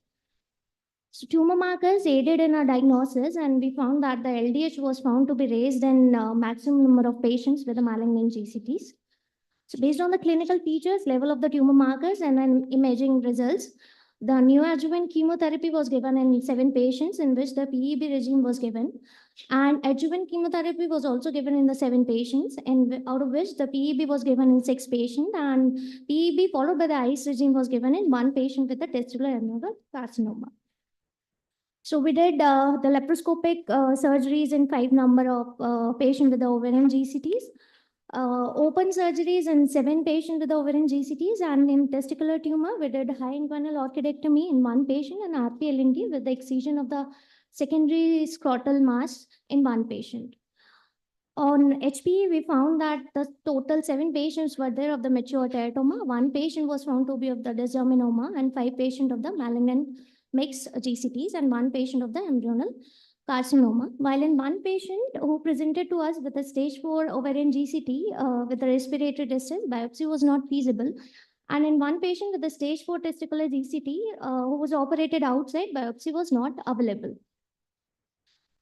So tumor markers aided in our diagnosis, and we found that the LDH was found to be raised in maximum number of patients with the malignant GCTs. So based on the clinical features, level of the tumor markers, and then imaging results, the neoadjuvant chemotherapy was given in 7 patients, in which the PEB regime was given. And adjuvant chemotherapy was also given in the 7 patients, and out of which the PEB was given in 6 patients, and PEB followed by the ICE regime was given in 1 patient with a testicular adenocarcinoma. So we did the laparoscopic surgeries in 5 number of patients with the ovarian GCTs, open surgeries in 7 patients with the ovarian GCTs, and in testicular tumor, we did high inguinal orchidectomy in 1 patient and RPLND with the excision of the secondary scrotal mass in 1 patient. On HPE, we found that the total 7 patients were there of the mature teratoma. 1 patient was found to be of the dysgerminoma and 5 patients of the malignant mixed GCTs and 1 patient of the embryonal carcinoma. While in 1 patient who presented to us with a stage 4 ovarian GCT with a respiratory distress, biopsy was not feasible. And in 1 patient with a stage 4 testicular GCT who was operated outside, biopsy was not available.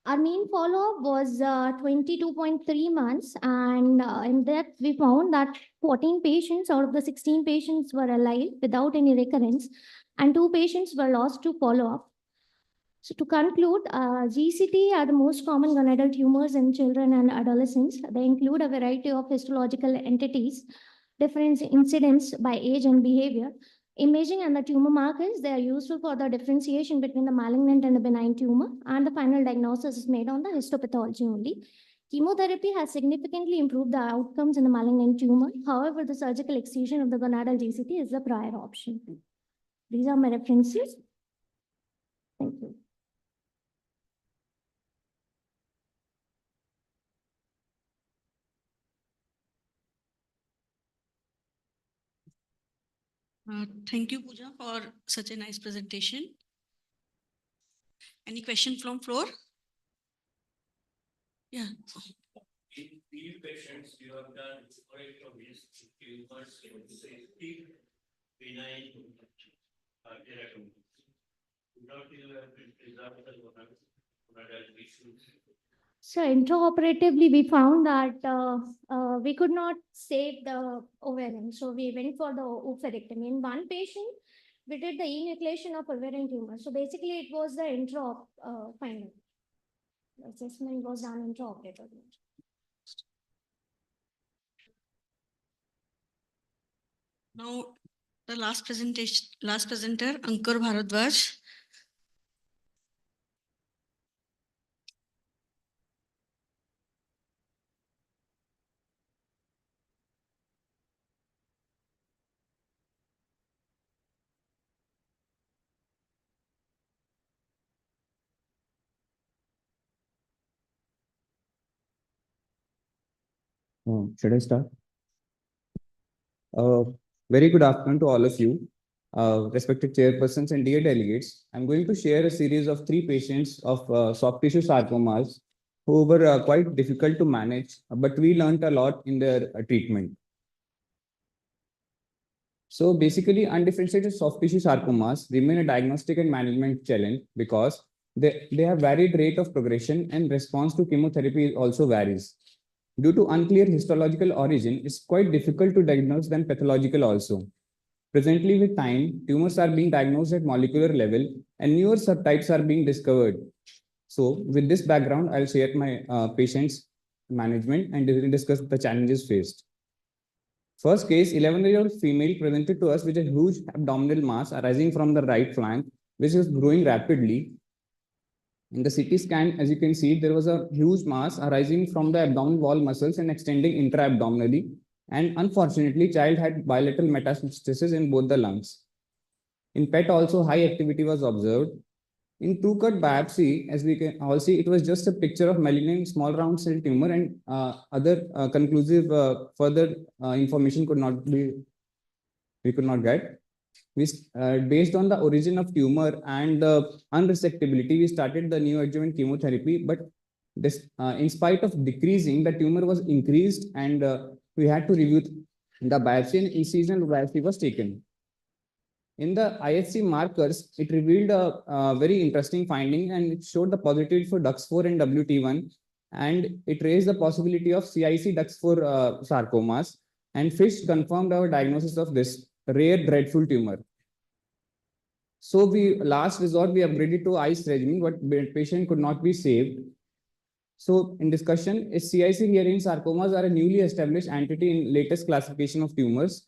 Our mean follow-up was 22.3 months, and in that we found that 14 patients out of the 16 patients were alive without any recurrence, and 2 patients were lost to follow-up. So to conclude, GCT are the most common gonadal tumors in children and adolescents. They include a variety of histological entities, different incidence by age and behavior. Imaging and the tumor markers, they are useful for the differentiation between the malignant and the benign tumor, and the final diagnosis is made on the histopathology only. Chemotherapy has significantly improved the outcomes in the malignant tumor. However, the surgical excision of the gonadal GCT is the prior option. These are my references. Thank you. Thank you, Pooja, for such a nice presentation. Any question from floor? Yeah. In these patients, you have done hysterectomies, tumors, safety, benign, teratoma. Not you have been preserved the gonadal issues. So intraoperatively, we found that we could not save the ovarian. So we went for the oophorectomy. In 1 patient, we did the enucleation of ovarian tumor. So basically, it was the intra finding. The assessment was done intraoperatively. Now, the last presenter, Ankur Bharadwaj. Should I start? Very good afternoon to all of you, respected chairpersons and dear delegates. I'm going to share a series of 3 patients of soft tissue sarcomas who were quite difficult to manage, but we learned a lot in their treatment. So basically, undifferentiated soft tissue sarcomas remain a diagnostic and management challenge because they have varied rate of progression and response to chemotherapy also varies. Due to unclear histological origin, it's quite difficult to diagnose them pathological also. Presently, with time, tumors are being diagnosed at molecular level and newer subtypes are being discovered. So with this background, I'll share my patients' management and discuss the challenges faced. First case, 11-year-old female presented to us with a huge abdominal mass arising from the right flank, which is growing rapidly. In the CT scan, as you can see, there was a huge mass arising from the abdominal wall muscles and extending intra-abdominally. And unfortunately, child had bilateral metastasis in both the lungs. In PET also, high activity was observed. In two-cut biopsy, as we can all see, it was just a picture of malignant small round cell tumor, and other conclusive further information we could not get. Based on the origin of tumor and unresectability, we started the neoadjuvant chemotherapy, but this, in spite of decreasing, the tumor was increased, and we had to review the biopsy, and incisional biopsy was taken. In the IHC markers, it revealed a very interesting finding, and it showed the positivity for DUX4 and WT1, and it raised the possibility of CIC DUX4 sarcomas, and FISH confirmed our diagnosis of this rare dreadful tumor. So last resort, we upgraded to ICE regimen, but patient could not be saved. So in discussion, CIC hearing sarcomas are a newly established entity in latest classification of tumors.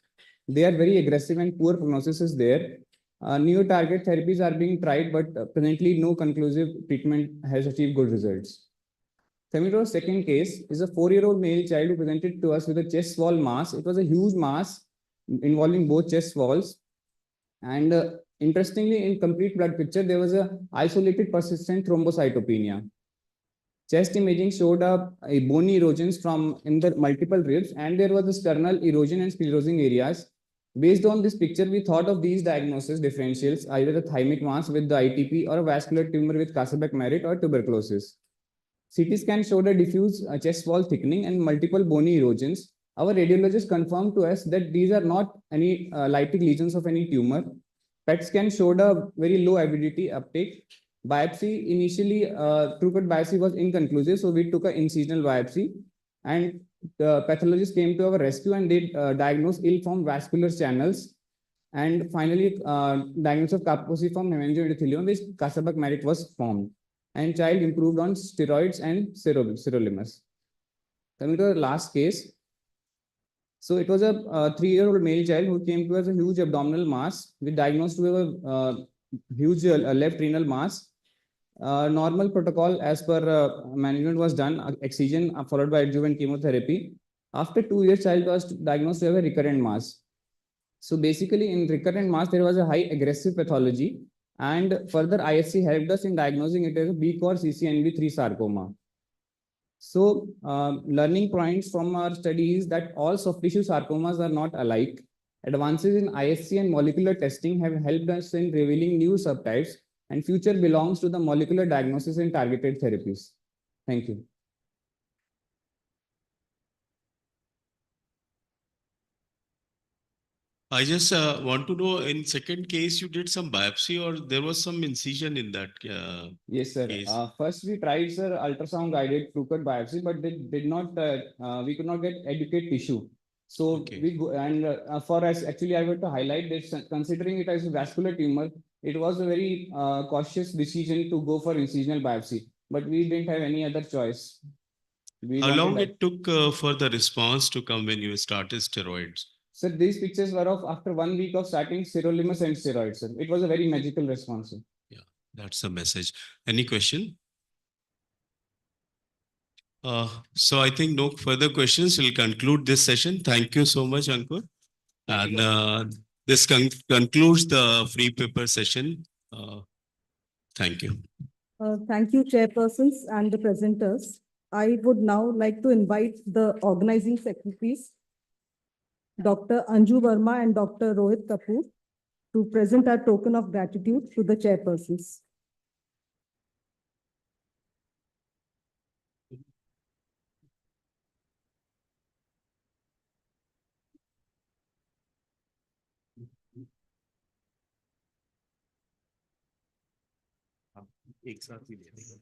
They are very aggressive and poor prognosis is there. New target therapies are being tried, but presently no conclusive treatment has achieved good results. Coming to our second case is a 4-year-old male child who presented to us with a chest wall mass. It was a huge mass involving both chest walls. And interestingly, in complete blood picture, there was a isolated persistent thrombocytopenia. Chest imaging showed up a bony erosions from in the multiple ribs, and there was a sternal erosion and sclerosing areas. Based on this picture, we thought of these diagnosis differentials, either a thymic mass with the ITP or a vascular tumor with Kasabek-Merritt or tuberculosis. CT scan showed a diffuse chest wall thickening and multiple bony erosions. Our radiologist confirmed to us that these are not any lytic lesions of any tumor. PET scan showed a very low avidity uptake. Biopsy initially, throughput biopsy was inconclusive, so we took an incisional biopsy, and the pathologist came to our rescue and they diagnosed ill-formed vascular channels, and finally diagnosis of Kaposiform hemangioperithelium, which Kasabek-Merritt was formed, and child improved on steroids and sirolimus. Coming to the last case. So it was a 3-year-old male child who came to us a huge abdominal mass. We diagnosed with a huge left renal mass. Normal protocol as per management was done, excision followed by adjuvant chemotherapy. After 2 years, child was diagnosed to have a recurrent mass. So basically in recurrent mass, there was a high aggressive pathology, and further IFC helped us in diagnosing it as a BEAK or CCNB3 sarcoma. So learning points from our study is that all soft tissue sarcomas are not alike. Advances in IFC and molecular testing have helped us in revealing new subtypes, and future belongs to the molecular diagnosis and targeted therapies. Thank you. I just want to know, in second case, you did some biopsy or there was some incision in that Yes, sir. case? First we tried, sir, ultrasound guided throughput biopsy, but they did not, we could not get adequate tissue. So we go, and for us, actually, I want to highlight this, considering it as a vascular tumor, it was a very cautious decision to go for incisional biopsy, but we didn't have any other choice. How long it took for the response to come when you started steroids? So these pictures were of after 1 week of starting sirolimus and steroids, sir. It was a very magical response, sir. Yeah, that's a message. Any question? So I think no further questions. We'll conclude this session. Thank you so much, Ankur. And this concludes the free paper session. Thank you. Thank you, chairpersons and the presenters. I would now like to invite the organizing secretaries, Dr. Anju Verma and Dr. Rohit Kapoor, to present our token of gratitude to the chairpersons. एक साथ ही दे देंगे।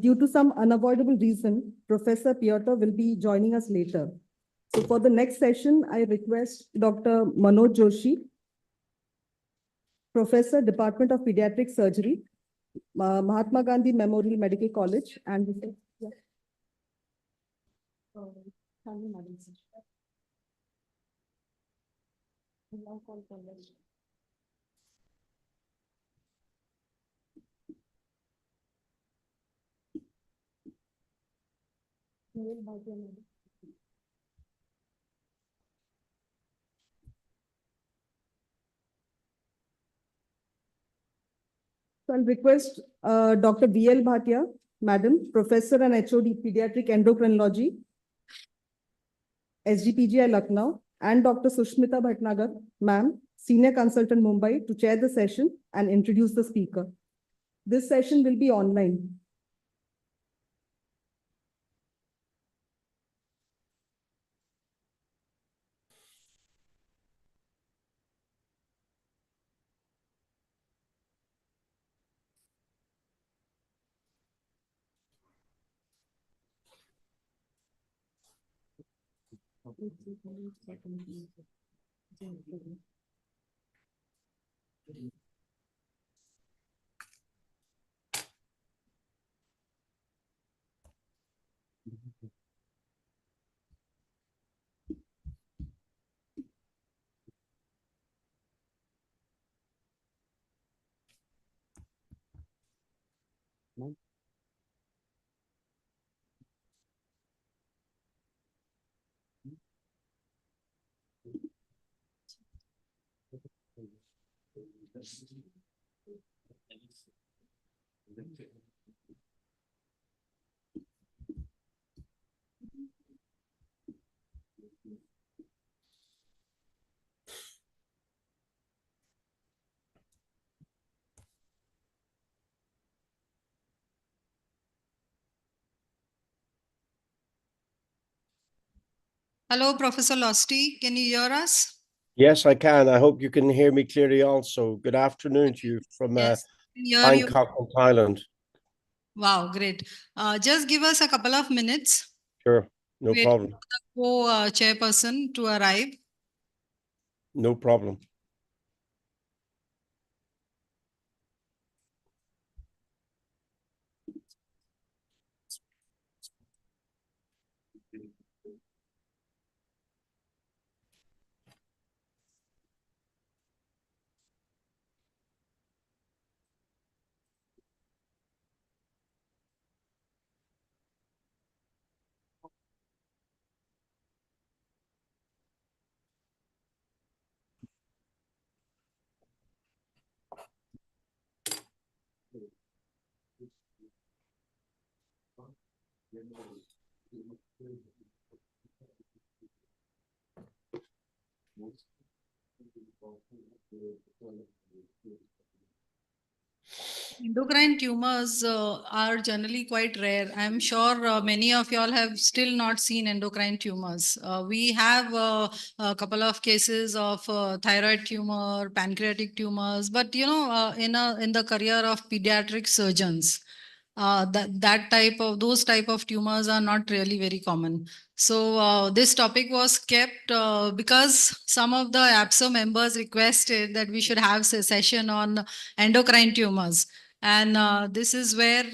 Due to some unavoidable reason, Professor Piotr will be joining us later. So for the next session, I request Dr. Manoj Joshi, Professor, Department of Pediatric Surgery, Mahatma Gandhi Memorial Medical College, and family medicine. So I'll request Dr. B.L. Bhatia, Madam, Professor and HOD Pediatric Endocrinology, SGPGI Lucknow, and Dr. Sushmita Bhatnagar, Ma'am, Senior Consultant Mumbai, to chair the session and introduce the speaker. This session will be online. Hello, Professor Losty. Can you hear us? Yes, I can. I hope you can hear me clearly also. Good afternoon to you from Yes, can hear you. Bangkok, in Thailand. Wow, great. Just give us a couple of minutes. Sure, no Wait problem. for the co-chairperson to arrive. No problem. Endocrine tumors are generally quite rare. I'm sure many of y'all have still not seen endocrine tumors. We have a couple of cases of thyroid tumor, pancreatic tumors, but you know, in the career of pediatric surgeons, those type of tumors are not really very common. So this topic was kept because some of the APSO members requested that we should have a session on endocrine tumors. And this is where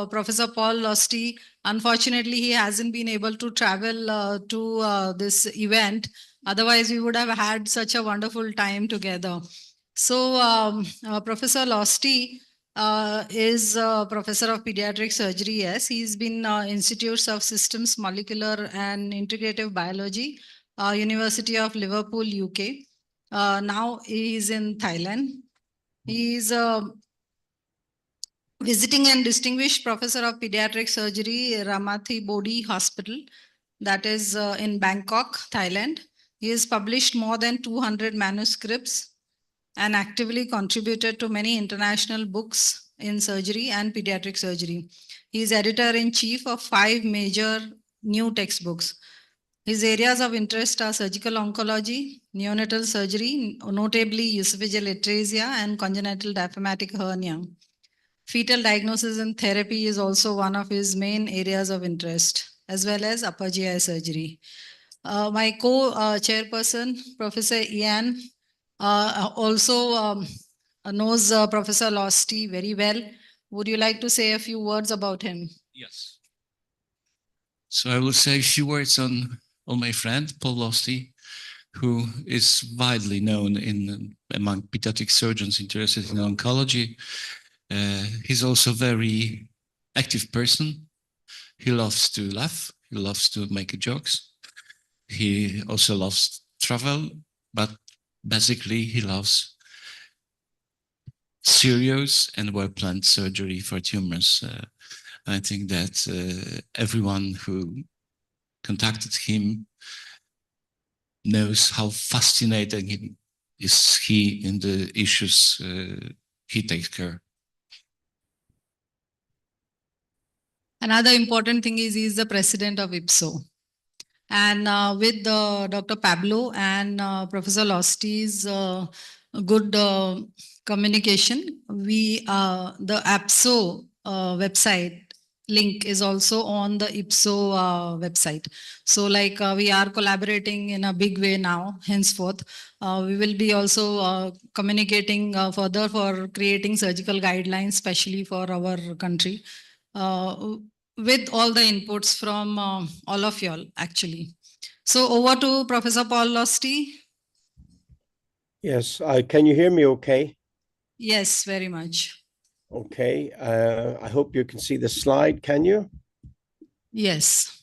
Professor Paul Losty, unfortunately, he hasn't been able to travel to this event. Otherwise, we would have had such a wonderful time together. So Professor Losty is Professor of Pediatric Surgery. Yes, he's been Institutes of Systems, Molecular and Integrative Biology, University of Liverpool, UK. Now he is in Thailand. He is visiting and distinguished professor of pediatric surgery, Ramathi Bodhi Hospital, that is in Bangkok, Thailand. He has published more than 200 manuscripts and actively contributed to many international books in surgery and pediatric surgery. He is editor-in-chief of 5 major new textbooks. His areas of interest are surgical oncology, neonatal surgery, notably esophageal atresia and congenital diaphragmatic hernia. Fetal diagnosis and therapy is also one of his main areas of interest, as well as upper GI surgery. My co-chairperson, Professor Ian, also knows Professor Losty very well. Would you like to say a few words about him? Yes. So I will say a few words on my friend, Paul Losty, who is widely known among pediatric surgeons interested in oncology. He's also a very active person. He loves to laugh. He loves to make jokes. He also loves travel, but basically he loves serious and well-planned surgery for tumors. I think that everyone who contacted him knows how fascinating he in the issues he takes care. Another important thing is he is the president of IPSO. And with Dr. Pablo and Professor Losti's good communication, the APSO website link is also on the IPSO website. So like we are collaborating in a big way now, henceforth. We will be also communicating further for creating surgical guidelines, especially for our country. With all the inputs from all of y'all, actually. So over to Professor Paul Losti. Yes, can you hear me okay? Yes, very much. Okay, I hope you can see the slide, can you? Yes.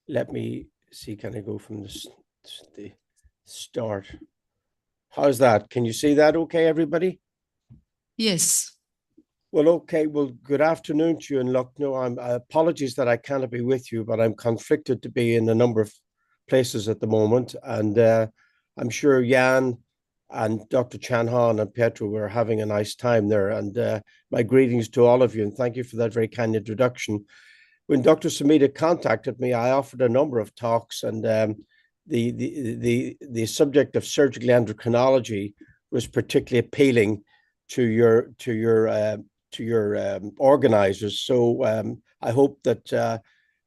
Let me see, can I go from the start? How's that? Can you see that okay, everybody? Yes. Well, okay. Well, good afternoon to you in Lucknow. Apologies that I cannot be with you, but I'm conflicted to be in a number of places at the moment. And I'm sure Jan and Dr. Chanhan and Pietro were having a nice time there. And my greetings to all of you, and thank you for that very kind introduction. When Dr. Samita contacted me, I offered a number of talks, and the subject of surgical endocrinology was particularly appealing to your organizers. So I hope that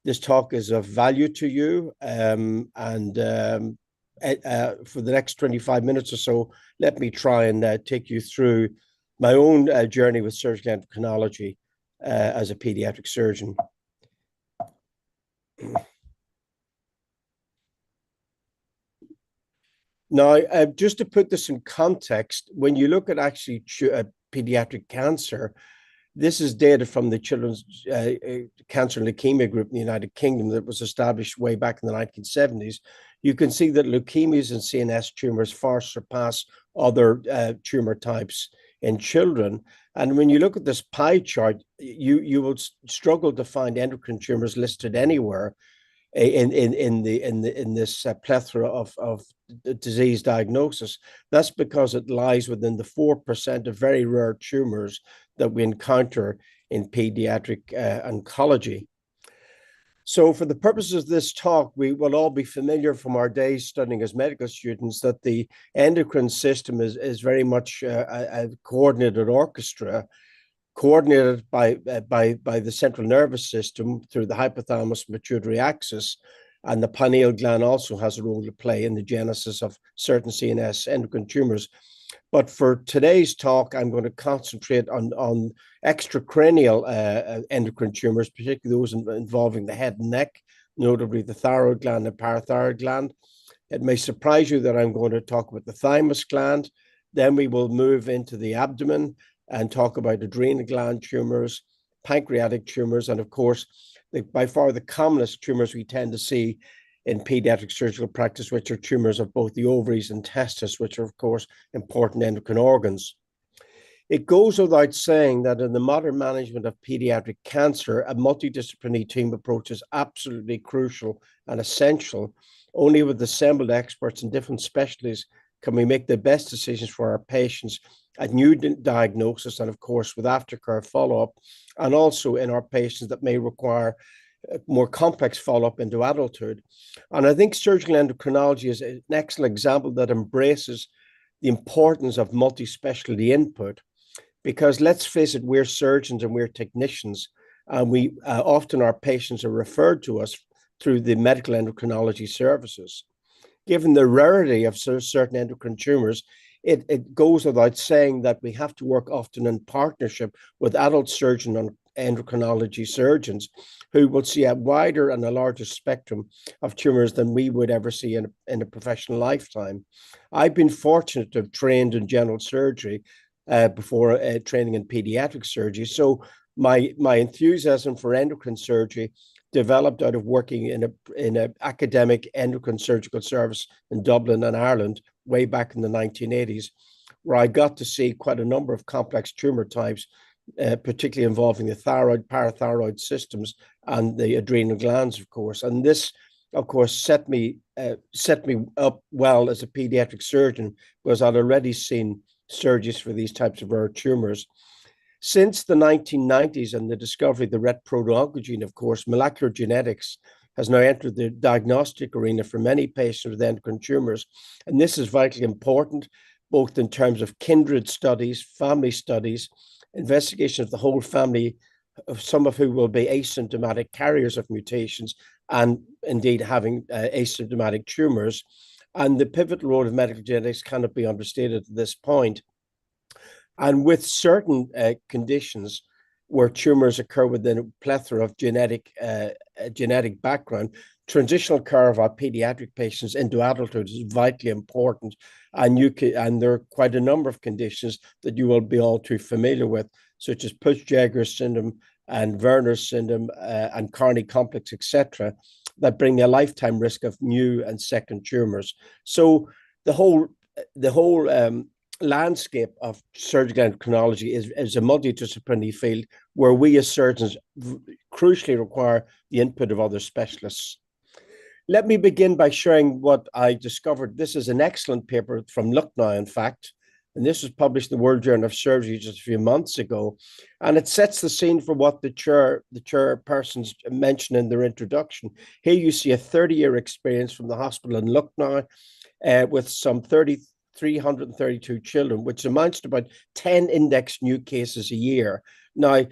this talk is of value to you. For the next 25 minutes or so, let me try and take you through my own journey with surgical endocrinology as a pediatric surgeon. Now, just to put this in context, when you look at actually pediatric cancer, this is data from the Children's Cancer and Leukemia Group in the United Kingdom that was established way back in the 1970s. You can see that leukemias and CNS tumors far surpass other tumor types in children. And when you look at this pie chart, you will struggle to find endocrine tumors listed anywhere in this plethora of disease diagnosis. That's because it lies within the 4% of very rare tumors that we encounter in pediatric oncology. So for the purposes of this talk, we will all be familiar from our days studying as medical students that the endocrine system is very much a coordinated orchestra, coordinated by the central nervous system through the hypothalamus pituitary axis, and the pineal gland also has a role to play in the genesis of certain CNS endocrine tumors. But for today's talk, I'm going to concentrate on extracranial endocrine tumors, particularly those involving the head and neck, notably the thyroid gland and parathyroid gland. It may surprise you that I'm going to talk about the thymus gland. Then we will move into the abdomen and talk about adrenal gland tumors, pancreatic tumors, and of course, by far the commonest tumors we tend to see in pediatric surgical practice, which are tumors of both the ovaries and testes, which are, of course, important endocrine organs. It goes without saying that in the modern management of pediatric cancer, a multidisciplinary team approach is absolutely crucial and essential. Only with assembled experts in different specialties can we make the best decisions for our patients at new diagnosis and, of course, with aftercare follow-up, and also in our patients that may require more complex follow-up into adulthood. And I think surgical endocrinology is an excellent example that embraces the importance of multi-specialty input, because let's face it, we're surgeons and we're technicians, and we often our patients are referred to us through the medical endocrinology services. Given the rarity of certain endocrine tumors, it goes without saying that we have to work often in partnership with adult surgeon and endocrinology surgeons who will see a wider and a larger spectrum of tumors than we would ever see in a professional lifetime. I've been fortunate to have trained in general surgery before training in pediatric surgery. So my enthusiasm for endocrine surgery developed out of working in a academic endocrine surgical service in Dublin and Ireland way back in the 1980s, where I got to see quite a number of complex tumor types, particularly involving the thyroid, parathyroid systems, and the adrenal glands, of course. And this, of course, set me up well as a pediatric surgeon, because I'd already seen surgeries for these types of rare tumors. Since the 1990s and the discovery of the RET proto-oncogene, of course, molecular genetics has now entered the diagnostic arena for many patients with endocrine tumors. And this is vitally important, both in terms of kindred studies, family studies, investigation of the whole family, of some of who will be asymptomatic carriers of mutations, and indeed having asymptomatic tumors. And the pivotal role of medical genetics cannot be understated at this point. And with certain conditions where tumors occur within a plethora of genetic background, transitional care of our pediatric patients into adulthood is vitally important. And there are quite a number of conditions that you will be all too familiar with, such as Peutz-Jeghers syndrome and Werner's syndrome and Carney complex, etc., that bring a lifetime risk of new and second tumors. So the whole landscape of surgical endocrinology is a multidisciplinary field where we as surgeons crucially require the input of other specialists. Let me begin by sharing what I discovered. This is an excellent paper from Lucknow, in fact, and this was published in the World Journal of Surgery just a few months ago. And it sets the scene for what the chairpersons mentioned in their introduction. Here you see a 30-year experience from the hospital in Lucknow with some 332 children, which amounts to about 10 index new cases a year. Now,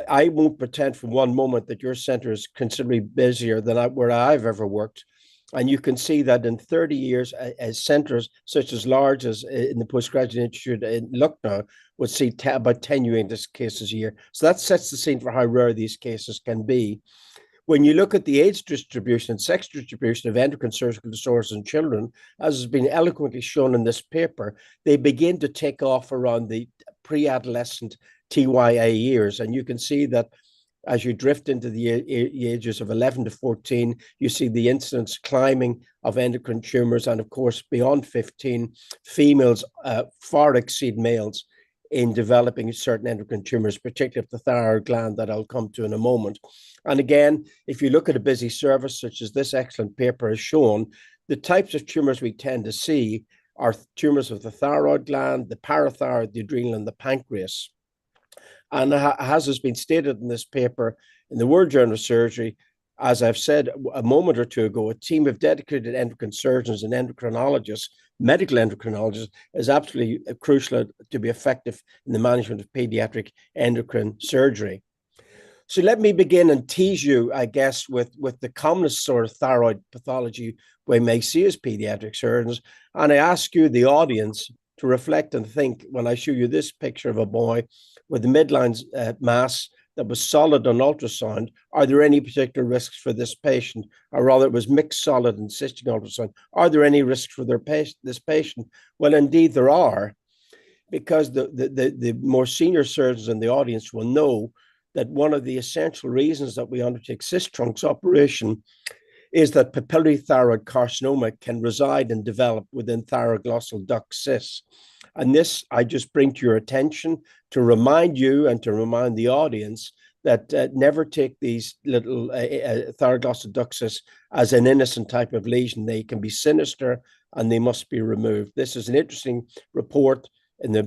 I won't pretend for one moment that your center is considerably busier than where I've ever worked. And you can see that in 30 years, as centers such as large as in the Postgraduate Institute in Lucknow would see about 10 new index cases a year. So that sets the scene for how rare these cases can be. When you look at the age distribution and sex distribution of endocrine surgical disorders in children, as has been eloquently shown in this paper, they begin to take off around the pre-adolescent TYA years. And you can see that as you drift into the ages of 11 to 14, you see the incidence climbing of endocrine tumors. And of course, beyond 15, females far exceed males in developing certain endocrine tumors, particularly of the thyroid gland that I'll come to in a moment. And again, if you look at a busy service, such as this excellent paper has shown, the types of tumors we tend to see are tumors of the thyroid gland, the parathyroid, the adrenal, and the pancreas. And as has been stated in this paper in the World Journal of Surgery, as I've said a moment or two ago, a team of dedicated endocrine surgeons and endocrinologists, medical endocrinologists, is absolutely crucial to be effective in the management of pediatric endocrine surgery. So let me begin and tease you, I guess, with the commonest sort of thyroid pathology we may see as pediatric surgeons. And I ask you, the audience, to reflect and think when I show you this picture of a boy with the midline mass that was solid on ultrasound, are there any particular risks for this patient? Or rather, it was mixed solid and cystic ultrasound. Are there any risks for this patient? Well, indeed there are, because the more senior surgeons in the audience will know that one of the essential reasons that we undertake cyst trunks operation is that papillary thyroid carcinoma can reside and develop within thyroglossal duct cysts. And this I just bring to your attention to remind you and to remind the audience that never take these little thyroglossal duct cysts as an innocent type of lesion. They can be sinister and they must be removed. This is an interesting report in the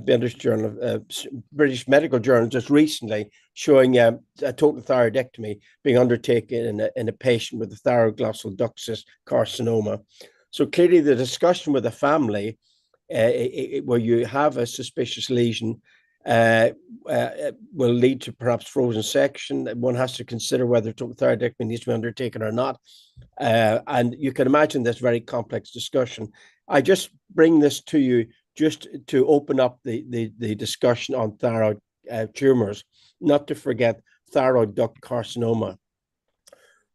British Medical Journal just recently, showing a total thyroidectomy being undertaken in a patient with a thyroglossal duct cyst carcinoma. So clearly the discussion with the family, where you have a suspicious lesion, will lead to perhaps frozen section. One has to consider whether total thyroidectomy needs to be undertaken or not. And you can imagine this very complex discussion. I just bring this to you just to open up the discussion on thyroid tumors, not to forget thyroid duct carcinoma.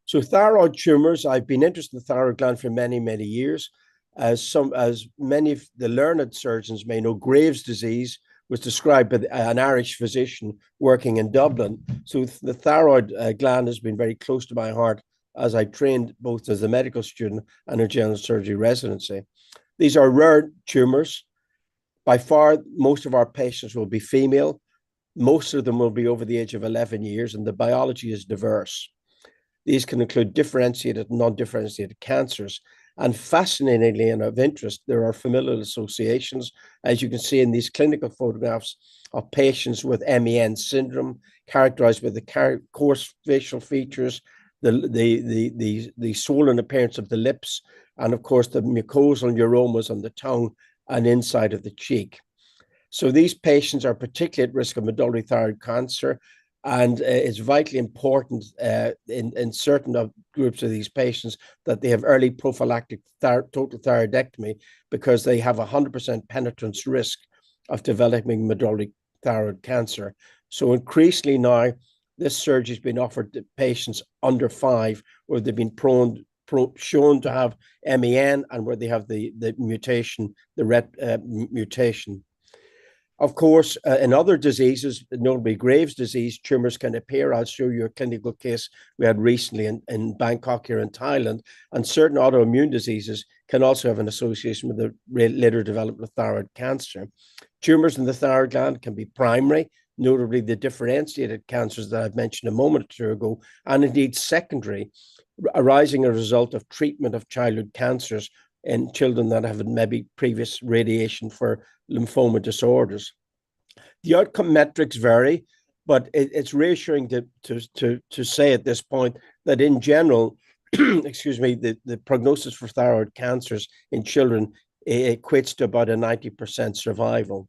So thyroid tumors, I've been interested in the thyroid gland for many, many years. As many of the learned surgeons may know, Graves' disease was described by an Irish physician working in Dublin. So the thyroid gland has been very close to my heart as I trained both as a medical student and a general surgery residency. These are rare tumors. By far, most of our patients will be female. Most of them will be over the age of 11 years, and the biology is diverse. These can include differentiated and non-differentiated cancers. And fascinatingly and of interest, there are familial associations, as you can see in these clinical photographs of patients with MEN syndrome, characterized with the coarse facial features, the swollen appearance of the lips, and of course the mucosal neuromas on the tongue and inside of the cheek. So these patients are particularly at risk of medullary thyroid cancer, and it's vitally important in certain groups of these patients that they have early prophylactic total thyroidectomy, because they have 100% penetrance risk of developing medullary thyroid cancer. So increasingly now, this surgery has been offered to patients under 5, where they've been shown to have MEN and where they have the mutation, the RET mutation. Of course, in other diseases, notably Graves' disease, tumors can appear. I'll show you a clinical case we had recently in Bangkok here in Thailand. And certain autoimmune diseases can also have an association with the later development of thyroid cancer. Tumors in the thyroid gland can be primary, notably the differentiated cancers that I've mentioned a moment or two ago, and indeed secondary, arising as a result of treatment of childhood cancers in children that have had maybe previous radiation for lymphoma disorders. The outcome metrics vary, but it's reassuring to say at this point that in general, excuse me, the prognosis for thyroid cancers in children equates to about a 90% survival.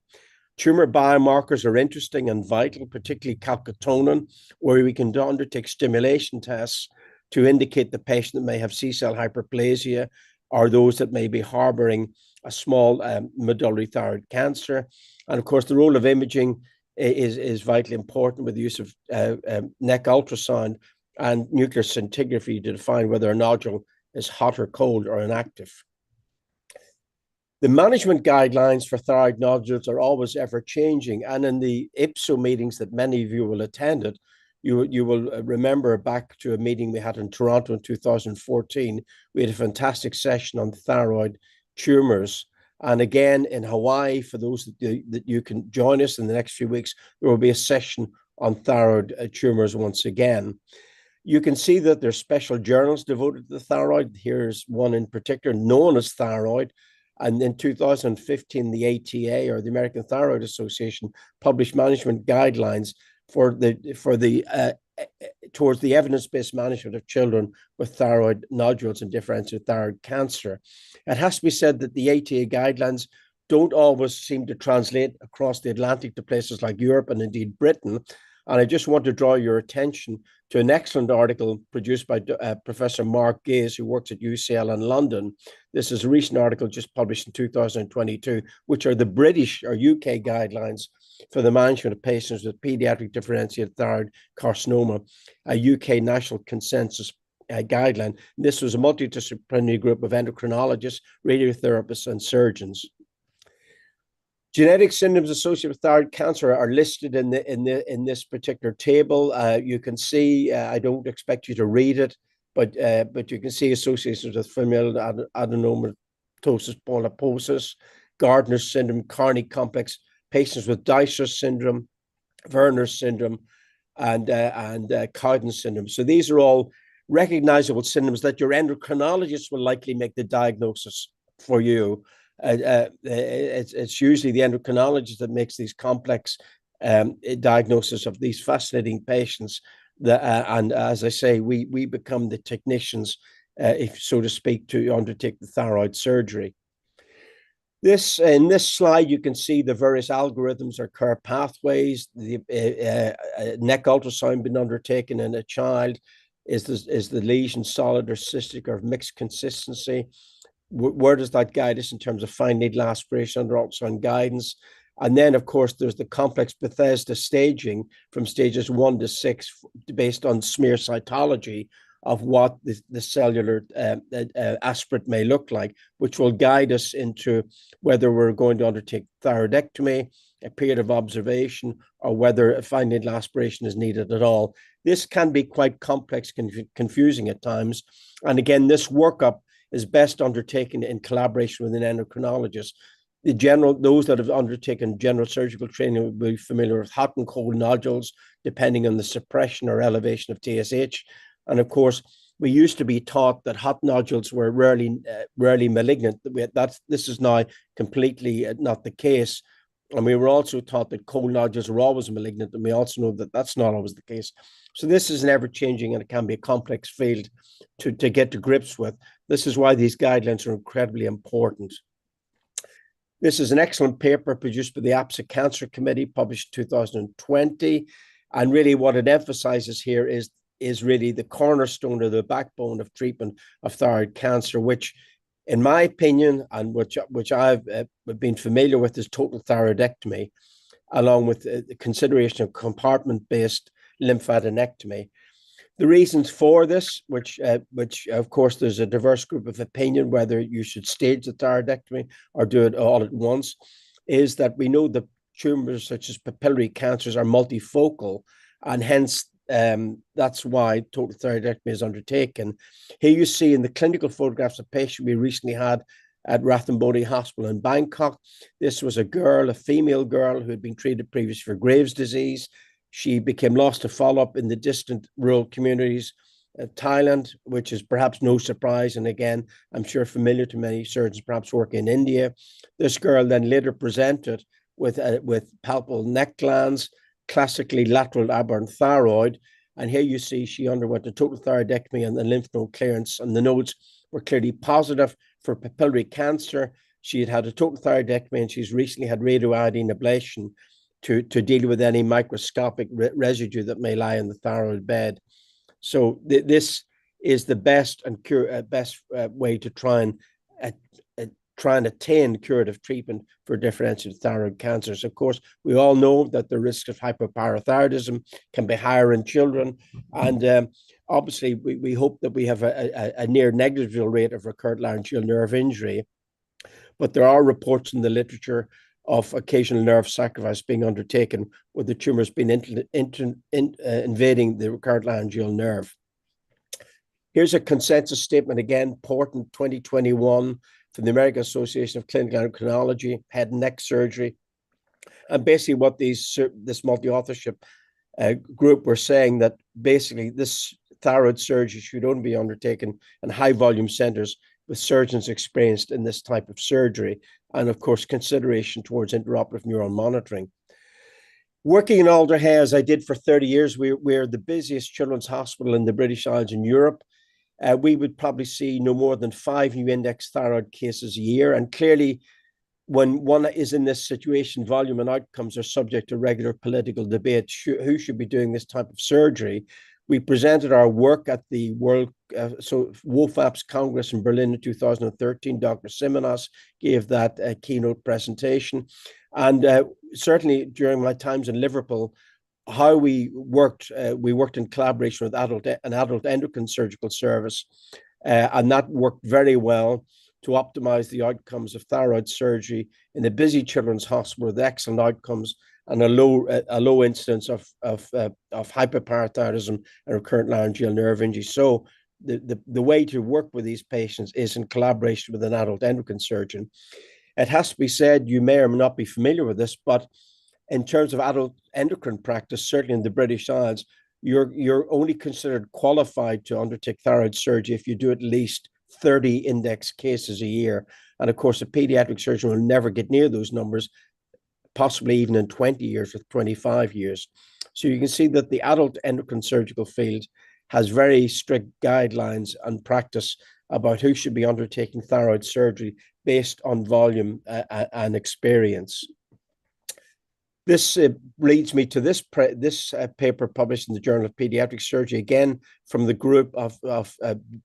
Tumor biomarkers are interesting and vital, particularly calcitonin, where we can undertake stimulation tests to indicate the patient that may have C-cell hyperplasia, or those that may be harboring a small medullary thyroid cancer. And of course, the role of imaging is vitally important, with the use of neck ultrasound and nuclear scintigraphy to define whether a nodule is hot or cold or inactive. The management guidelines for thyroid nodules are always ever changing. And in the IPSO meetings that many of you will attend, you will remember back to a meeting we had in Toronto in 2014. We had a fantastic session on thyroid tumors. And again, in Hawaii, for those that you can join us in the next few weeks, there will be a session on thyroid tumors once again. You can see that there's special journals devoted to the thyroid. Here's one in particular known as Thyroid. And in 2015, the ATA, or the American Thyroid Association, published management guidelines towards the evidence-based management of children with thyroid nodules and differentiated thyroid cancer. It has to be said that the ATA guidelines don't always seem to translate across the Atlantic to places like Europe and indeed Britain. And I just want to draw your attention to an excellent article produced by Professor Mark Gaze, who works at UCL in London. This is a recent article just published in 2022, which are the British or UK guidelines for the management of patients with pediatric differentiated thyroid carcinoma, a UK national consensus guideline. This was a multidisciplinary group of endocrinologists, radiotherapists, and surgeons. Genetic symptoms associated with thyroid cancer are listed in this particular table. You can see, I don't expect you to read it, but you can see associations with familial adenomatosis polyposis, Gardner's syndrome, Carney complex, patients with Dicer's syndrome, Werner's syndrome, and Cowden syndrome. So these are all recognizable symptoms that your endocrinologist will likely make the diagnosis for you. It's usually the endocrinologist that makes these complex diagnosis of these fascinating patients. And as I say, we become the technicians, if so to speak, to undertake the thyroid surgery. In this slide, you can see the various algorithms or care pathways. The neck ultrasound being undertaken in a child. Is the lesion solid or cystic or mixed consistency? Where does that guide us in terms of fine needle aspiration under ultrasound guidance? And then, of course, there's the complex Bethesda staging from stages 1 to 6 based on smear cytology of what the cellular aspirate may look like, which will guide us into whether we're going to undertake thyroidectomy a period of observation, or whether a fine needle aspiration is needed at all. This can be quite complex, confusing at times. And again, this workup is best undertaken in collaboration with an endocrinologist. Those that have undertaken general surgical training will be familiar with hot and cold nodules, depending on the suppression or elevation of TSH. And of course, we used to be taught that hot nodules were rarely malignant. This is now completely not the case. And we were also taught that cold nodules were always malignant, and we also know that that's not always the case. So this is an ever-changing, and it can be a complex field to get to grips with. This is why these guidelines are incredibly important. This is an excellent paper produced by the APSA Cancer Committee, published in 2020. And really what it emphasizes here is really the cornerstone or the backbone of treatment of thyroid cancer, which in my opinion, and which I've been familiar with, is total thyroidectomy, along with the consideration of compartment-based lymphadenectomy. The reasons for this, which of course there's a diverse group of opinion whether you should stage the thyroidectomy or do it all at once, is that we know that tumors such as papillary cancers are multifocal, and hence that's why total thyroidectomy is undertaken. Here you see in the clinical photographs a patient we recently had at Rathnambody Hospital in Bangkok. This was a female girl who had been treated previously for Graves' disease. She became lost to follow-up in the distant rural communities of Thailand, which is perhaps no surprise. And again, I'm sure familiar to many surgeons perhaps working in India. This girl then later presented with palpable neck glands, classically lateral aberrant thyroid. And here you see she underwent a total thyroidectomy and the lymph node clearance, and the nodes were clearly positive for papillary cancer. She had had a total thyroidectomy, and she's recently had radioiodine ablation to deal with any microscopic residue that may lie in the thyroid bed. So this is the best way to try and attain curative treatment for differentiated thyroid cancers. Of course, we all know that the risk of hypoparathyroidism can be higher in children, and obviously we hope that we have a near negligible rate of recurrent laryngeal nerve injury, but there are reports in the literature of occasional nerve sacrifice being undertaken with the tumors being invading the recurrent laryngeal nerve. Here's a consensus statement, again, important, 2021, from the American Association of Clinical Endocrinology, head and neck surgery. And basically what this multi-authorship group were saying, that basically this thyroid surgery should only be undertaken in high volume centers with surgeons experienced in this type of surgery, and of course consideration towards intraoperative neural monitoring. Working in Alderhay, as I did for 30 years, we're the busiest children's hospital in the British Isles and Europe. We would probably see no more than 5 new index thyroid cases a year, and clearly when one is in this situation, volume and outcomes are subject to regular political debate. Who should be doing this type of surgery? We presented our work at the WOFAPS Congress in Berlin in 2013. Dr. Simonas gave that keynote presentation. And certainly during my times in Liverpool, how we worked in collaboration with an adult endocrine surgical service, and that worked very well to optimize the outcomes of thyroid surgery in a busy children's hospital with excellent outcomes and a low incidence of hyperparathyroidism and recurrent laryngeal nerve injury. So the way to work with these patients is in collaboration with an adult endocrine surgeon. It has to be said, you may or may not be familiar with this, but in terms of adult endocrine practice, certainly in the British Isles, you're only considered qualified to undertake thyroid surgery if you do at least 30 index cases a year. And of course, a pediatric surgeon will never get near those numbers, possibly even in 20 years or 25 years. So you can see that the adult endocrine surgical field has very strict guidelines and practice about who should be undertaking thyroid surgery based on volume and experience. This leads me to this paper published in the Journal of Pediatric Surgery, again from the group of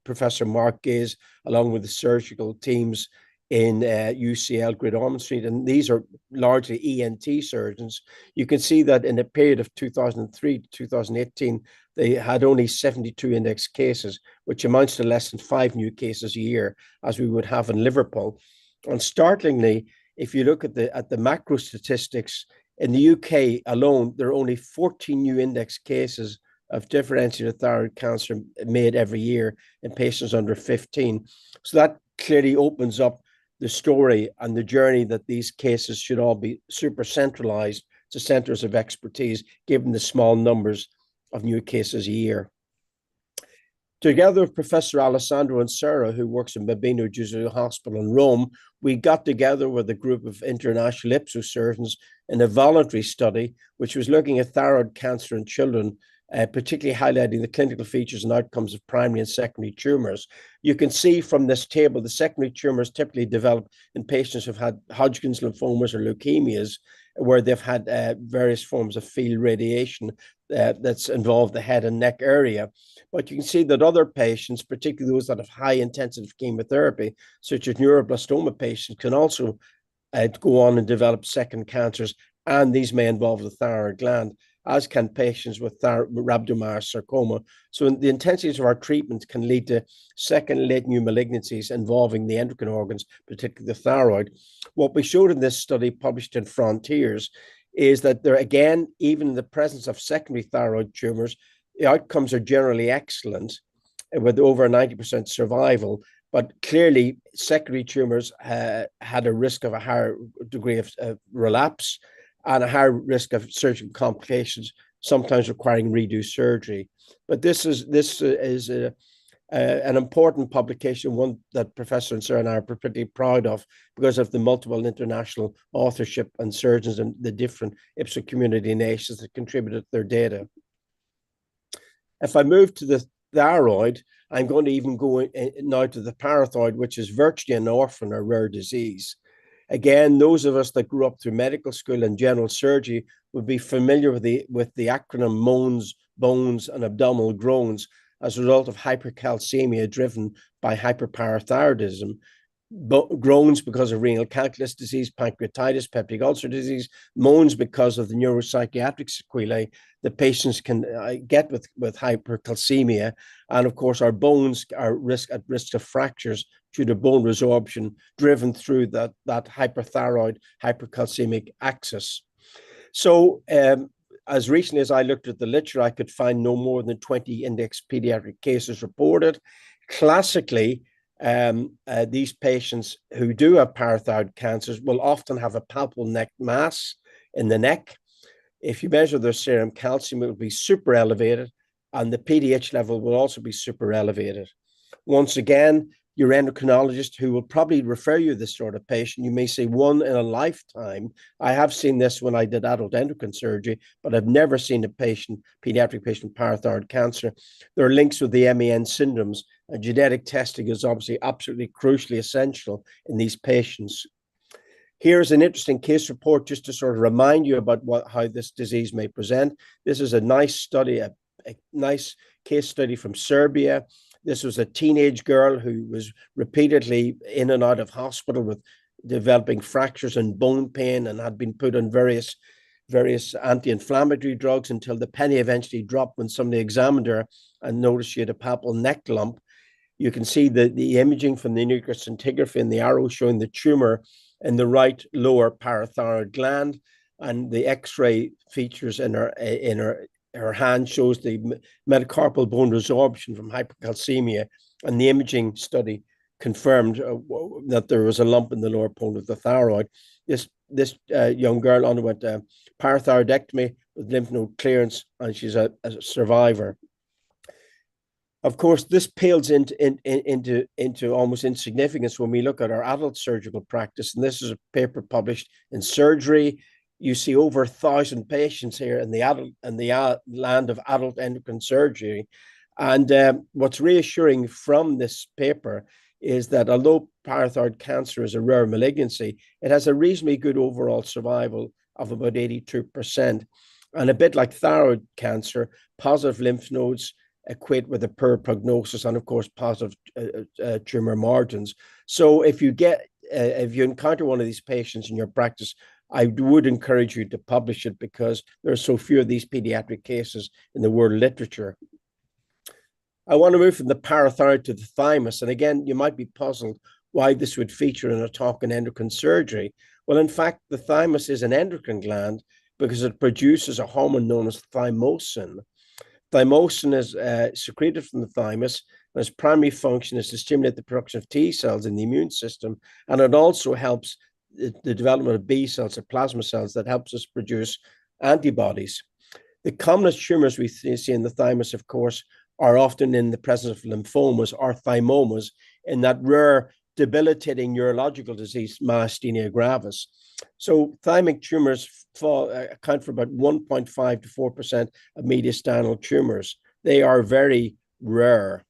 Professor Mark Gaze, along with the surgical teams in UCL, Great Ormond Street, and these are largely ENT surgeons. You can see that in a period of 2003 to 2018, they had only 72 index cases, which amounts to less than 5 new cases a year, as we would have in Liverpool. And startlingly, if you look at the macro statistics In the UK alone, there are only 14 new index cases of differentiated thyroid cancer made every year in patients under 15. So that clearly opens up the story and the journey that these cases should all be super centralized to centers of expertise, given the small numbers of new cases a year. Together with Professor Alessandro Ansera, who works in Bambino Gesù Hospital in Rome, we got together with a group of international Ipsos surgeons in a voluntary study, which was looking at thyroid cancer in children, particularly highlighting the clinical features and outcomes of primary and secondary tumors. You can see from this table, the secondary tumors typically develop in patients who've had Hodgkin's lymphomas or leukemias, where they've had various forms of field radiation that's involved the head and neck area. But you can see that other patients, particularly those that have high intensive chemotherapy, such as neuroblastoma patients, can also go on and develop second cancers, and these may involve the thyroid gland, as can patients with rhabdomyosarcoma. So the intensities of our treatment can lead to second late new malignancies involving the endocrine organs, particularly the thyroid. What we showed in this study published in Frontiers is that there, again, even in the presence of secondary thyroid tumors, the outcomes are generally excellent with over 90% survival. But clearly, secondary tumors had a risk of a higher degree of relapse and a higher risk of surgical complications, sometimes requiring redo surgery. But this is an important publication, one that Professor Ansera and I are particularly proud of because of the multiple international authorship and surgeons and the different Ipsos community nations that contributed their data. If I move to the thyroid, I'm going to even go now to the parathyroid, which is virtually an orphan or rare disease. Again, those of us that grew up through medical school and general surgery would be familiar with the acronym moans, bones, and abdominal groans as a result of hypercalcemia driven by hyperparathyroidism. Groans because of renal calculus disease, pancreatitis, peptic ulcer disease, moans because of the neuropsychiatric sequelae that patients can get with hypercalcemia. And of course, our bones are at risk of fractures due to bone resorption driven through that hyperthyroid, hypercalcemic axis. So as recently as I looked at the literature, I could find no more than 20 index pediatric cases reported. Classically, these patients who do have parathyroid cancers will often have a palpable neck mass in the neck. If you measure their serum calcium, it will be super elevated, and the PDH level will also be super elevated. Once again, your endocrinologist, who will probably refer you this sort of patient, you may say one in a lifetime. I have seen this when I did adult endocrine surgery, but I've never seen a pediatric patient with parathyroid cancer. There are links with the MEN syndromes, and genetic testing is obviously absolutely crucially essential in these patients. Here's an interesting case report just to sort of remind you about how this disease may present. This is a nice study, a nice case study from Serbia. This was a teenage girl who was repeatedly in and out of hospital with developing fractures and bone pain and had been put on various anti-inflammatory drugs until the penny eventually dropped when somebody examined her and noticed she had a palpable neck lump. You can see the imaging from the nuclear scintigraphy and the arrow showing the tumor in the right lower parathyroid gland, and the X-ray features in her hand shows the metacarpal bone resorption from hypercalcemia, and the imaging study confirmed that there was a lump in the lower pole of the thyroid. This young girl underwent a parathyroidectomy with lymph node clearance, and she's a survivor. Of course, this pales into almost insignificance when we look at our adult surgical practice, and this is a paper published in Surgery. You see over 1,000 patients here in the land of adult endocrine surgery. And what's reassuring from this paper is that although parathyroid cancer is a rare malignancy, it has a reasonably good overall survival of about 82%. And a bit like thyroid cancer, positive lymph nodes equate with a poor prognosis and, of course, positive tumor margins. So if you encounter one of these patients in your practice, I would encourage you to publish it because there are so few of these pediatric cases in the world literature. I want to move from the parathyroid to the thymus. And again, you might be puzzled why this would feature in a talk on endocrine surgery. Well, in fact, the thymus is an endocrine gland. because it produces a hormone known as thymosin. Thymosin is secreted from the thymus, and its primary function is to stimulate the production of T cells in the immune system, and it also helps the development of B cells or plasma cells that helps us produce antibodies. The commonest tumors we see in the thymus, of course, are often in the presence of lymphomas or thymomas, in that rare debilitating neurological disease, myasthenia gravis. So thymic tumors account for about 1.5 to 4% of mediastinal tumors. They are very rare.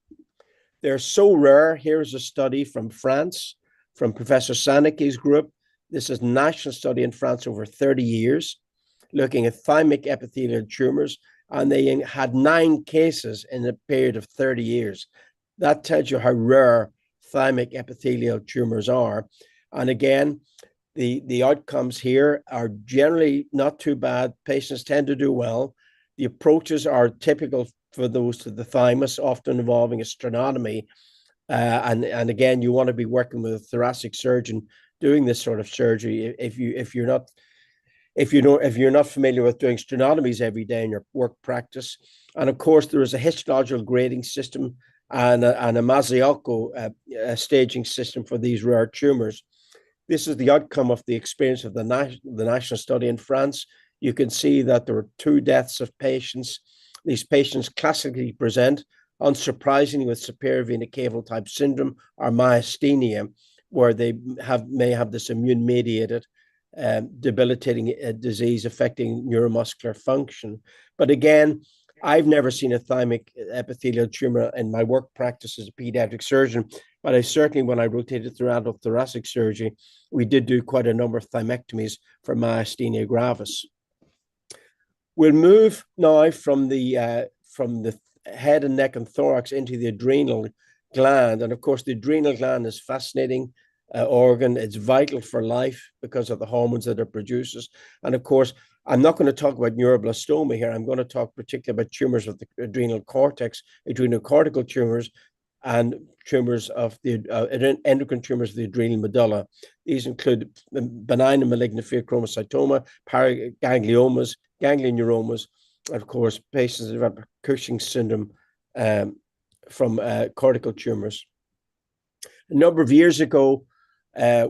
They're so rare. Here's a study from France, from Professor Saneke's group. This is a national study in France over 30 years, looking at thymic epithelial tumors, and they had 9 cases in a period of 30 years. That tells you how rare thymic epithelial tumors are. And again, the outcomes here are generally not too bad. Patients tend to do well. The approaches are typical for those to the thymus, often involving a sternotomy. And again, you want to be working with a thoracic surgeon doing this sort of surgery. If you're not familiar with doing sternotomies every day in your work practice. And of course, there is a histological grading system and a Mazzucato staging system for these rare tumors. This is the outcome of the experience of the national study in France. You can see that there were 2 deaths of patients. These patients classically present, unsurprisingly, with superior vena cava type syndrome or myasthenia, where they may have this immune-mediated debilitating disease affecting neuromuscular function. But again, I've never seen a thymic epithelial tumor in my work practice as a pediatric surgeon, but I certainly, when I rotated through adult thoracic surgery, we did do quite a number of thymectomies for myasthenia gravis. We'll move now from the head and neck and thorax into the adrenal gland. And of course, the adrenal gland is fascinating organ. It's vital for life because of the hormones that it produces. And of course, I'm not going to talk about neuroblastoma here. I'm going to talk particularly about tumors of the adrenal cortex, adrenocortical tumors, and tumors of the endocrine tumors of the adrenal medulla. These include benign and malignant pheochromocytoma, paragangliomas, ganglioneuromas, and of course, patients that have Cushing's syndrome from cortical tumors. A number of years ago,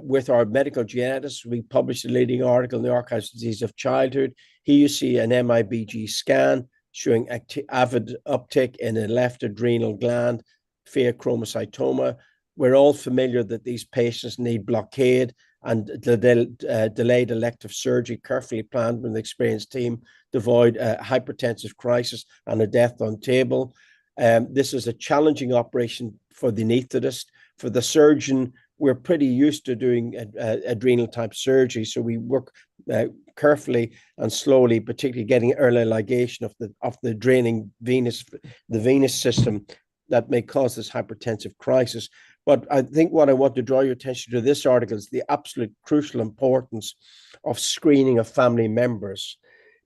with our medical geneticists, we published a leading article in the Archives of Disease of Childhood. Here you see an MIBG scan showing avid uptick in a left adrenal gland, pheochromocytoma. We're all familiar that these patients need blockade and delayed elective surgery, carefully planned with an experienced team to avoid a hypertensive crisis and a death on table. This is a challenging operation for the anesthetist. For the surgeon, we're pretty used to doing adrenal type surgery, so we work carefully and slowly, particularly getting early ligation of the draining venous system that may cause this hypertensive crisis. But I think what I want to draw your attention to this article is the absolute crucial importance of screening of family members,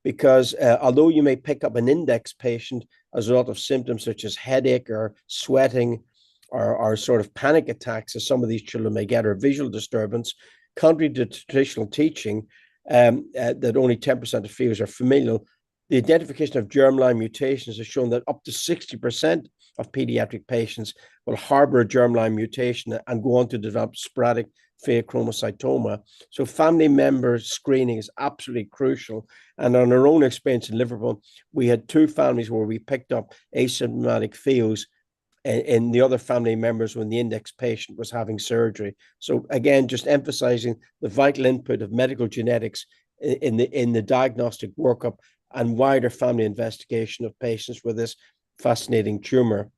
because although you may pick up an index patient as a result of symptoms such as headache or sweating or sort of panic attacks, as some of these children may get, or visual disturbance, contrary to traditional teaching that only 10% of fevers are familial, the identification of germline mutations has shown that up to 60% of pediatric patients will harbor a germline mutation and go on to develop sporadic pheochromocytoma. So family member screening is absolutely crucial. And on our own experience in Liverpool, we had 2 families where we picked up asymptomatic pheos in the other family members when the index patient was having surgery. So again, just emphasizing the vital input of medical genetics in the diagnostic workup and wider family investigation of patients with this fascinating tumor.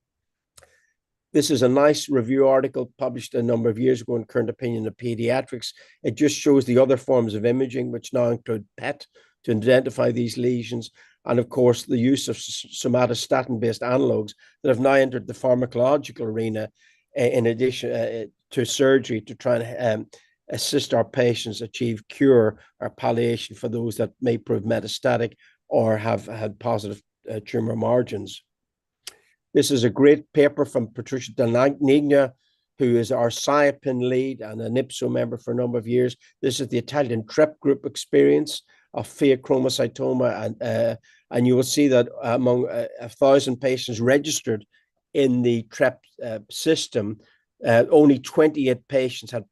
This is a nice review article published a number of years ago in Current Opinion of Pediatrics. It just shows the other forms of imaging, which now include PET, to identify these lesions. And of course, the use of somatostatin-based analogues that have now entered the pharmacological arena in addition to surgery to try and assist our patients achieve cure or palliation for those that may prove metastatic or have had positive tumor margins. This is a great paper from Patricia Dall'Igna, who is our SciPin lead and an IPSO member for a number of years. This is the Italian TREP group experience of pheochromocytoma, and you will see that among 1,000 patients registered in the TREP system, only 28 patients had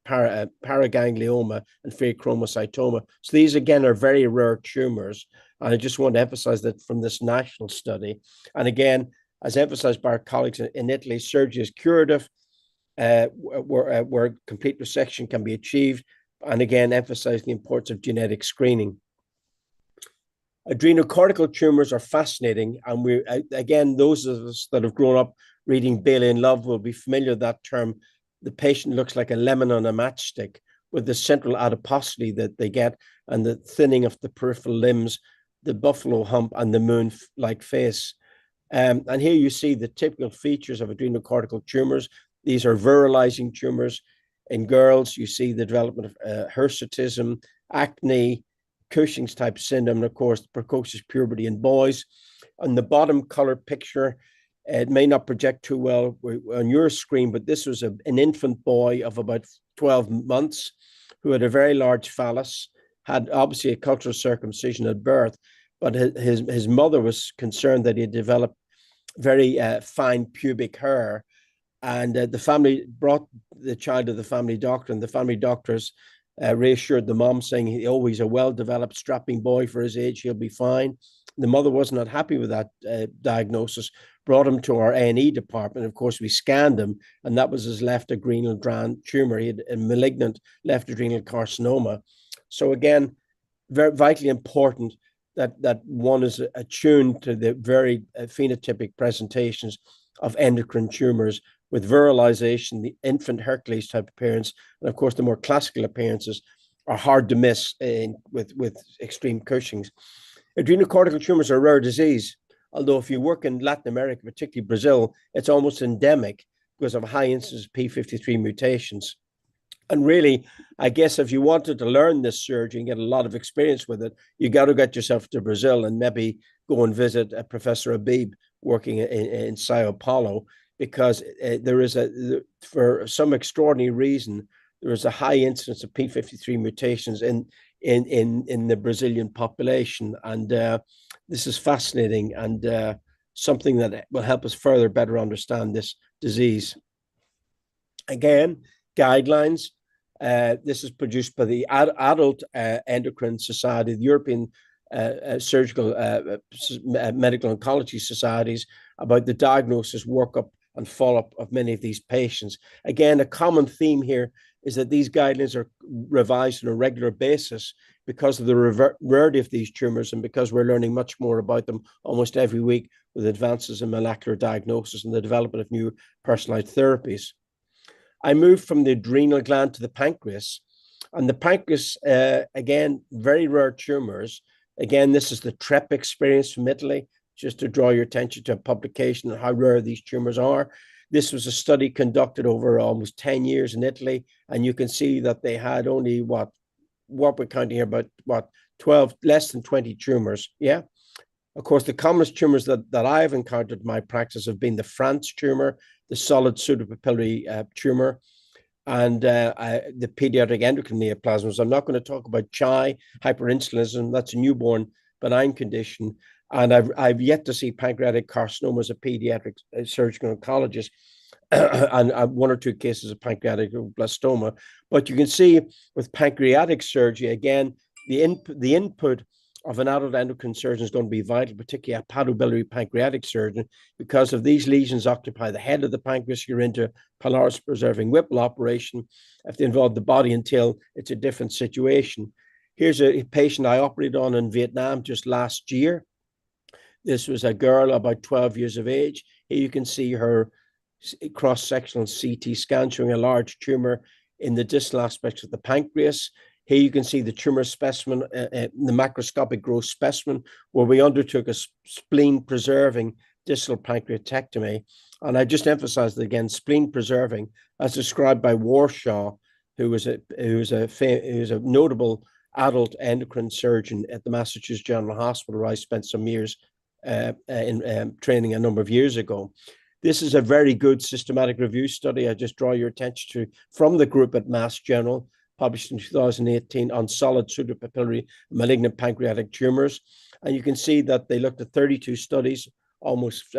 paraganglioma and pheochromocytoma. So these again are very rare tumors. And I just want to emphasize that from this national study. And again, as emphasized by our colleagues in Italy, surgery is curative, where complete resection can be achieved. And again, emphasize the importance of genetic screening. Adrenocortical tumors are fascinating. And we, again, those of us that have grown up reading Bailey and Love will be familiar with that term. The patient looks like a lemon on a matchstick with the central adiposity that they get and the thinning of the peripheral limbs, the buffalo hump, and the moon-like face. And here you see the typical features of adrenocortical tumors. These are virilizing tumors. In girls, you see the development of hirsutism, acne, Cushing's type syndrome, and of course, precocious puberty in boys. On the bottom color picture, it may not project too well on your screen, but this was an infant boy of about 12 months who had a very large phallus, had obviously a cultural circumcision at birth, but his mother was concerned that he had developed very fine pubic hair. And the family brought the child to the family doctor, and the family doctors reassured the mom, saying, he's a well-developed, strapping boy for his age, he'll be fine. The mother was not happy with that diagnosis, brought him to our A&E department. Of course, we scanned him, and that was his left adrenal gland tumor. He had a malignant left adrenal carcinoma. So again, very vitally important that one is attuned to the very phenotypic presentations of endocrine tumors with virilization, the infant Hercules type appearance, and of course the more classical appearances are hard to miss with extreme Cushing's. Adrenocortical tumors are a rare disease, although if you work in Latin America, particularly Brazil, it's almost endemic because of a high incidence of P53 mutations. And really, I guess if you wanted to learn this surgery and get a lot of experience with it, you got to get yourself to Brazil and maybe go and visit Professor Abib working in Sao Paulo, because there is for some extraordinary reason, there is a high incidence of P53 mutations in the Brazilian population. And this is fascinating and something that will help us further better understand this disease. Again, guidelines. This is produced by the Adult Endocrine Society, the European Surgical Medical Oncology Societies, about the diagnosis, workup, and follow-up of many of these patients. Again, a common theme here is that these guidelines are revised on a regular basis because of the rarity of these tumors and because we're learning much more about them almost every week with advances in molecular diagnosis and the development of new personalized therapies. I moved from the adrenal gland to the pancreas, and the pancreas, again, very rare tumors. Again, this is the TREP experience from Italy, just to draw your attention to a publication on how rare these tumors are. This was a study conducted over almost 10 years in Italy, and you can see that they had only what we're counting here, about 12, less than 20 tumors. Yeah. Of course, the commonest tumors that I've encountered in my practice have been the France tumor, the solid pseudopapillary tumor, and the pediatric endocrine neoplasms. I'm not going to talk about CHI, hyperinsulinism. That's a newborn benign condition. And I've yet to see pancreatic carcinoma as a pediatric surgical oncologist, and one or two cases of pancreatic blastoma. But you can see with pancreatic surgery, again, the input of an adult endocrine surgeon is going to be vital, particularly a hepatobiliary pancreatic surgeon, because if these lesions occupy the head of the pancreas, you're into pylorus preserving Whipple operation. If they involve the body and tail, it's a different situation. Here's a patient I operated on in Vietnam just last year. This was a girl about 12 years of age. Here you can see her cross-sectional CT scan showing a large tumor in the distal aspects of the pancreas. Here you can see the tumor specimen, the macroscopic growth specimen, where we undertook a spleen-preserving distal pancreatectomy. And I just emphasize that again, spleen-preserving, as described by Warshaw, who was a notable adult endocrine surgeon at the Massachusetts General Hospital, where I spent some years in training a number of years ago. This is a very good systematic review study. I just draw your attention to from the group at Mass General, published in 2018 on solid pseudopapillary malignant pancreatic tumors. And you can see that they looked at 32 studies, almost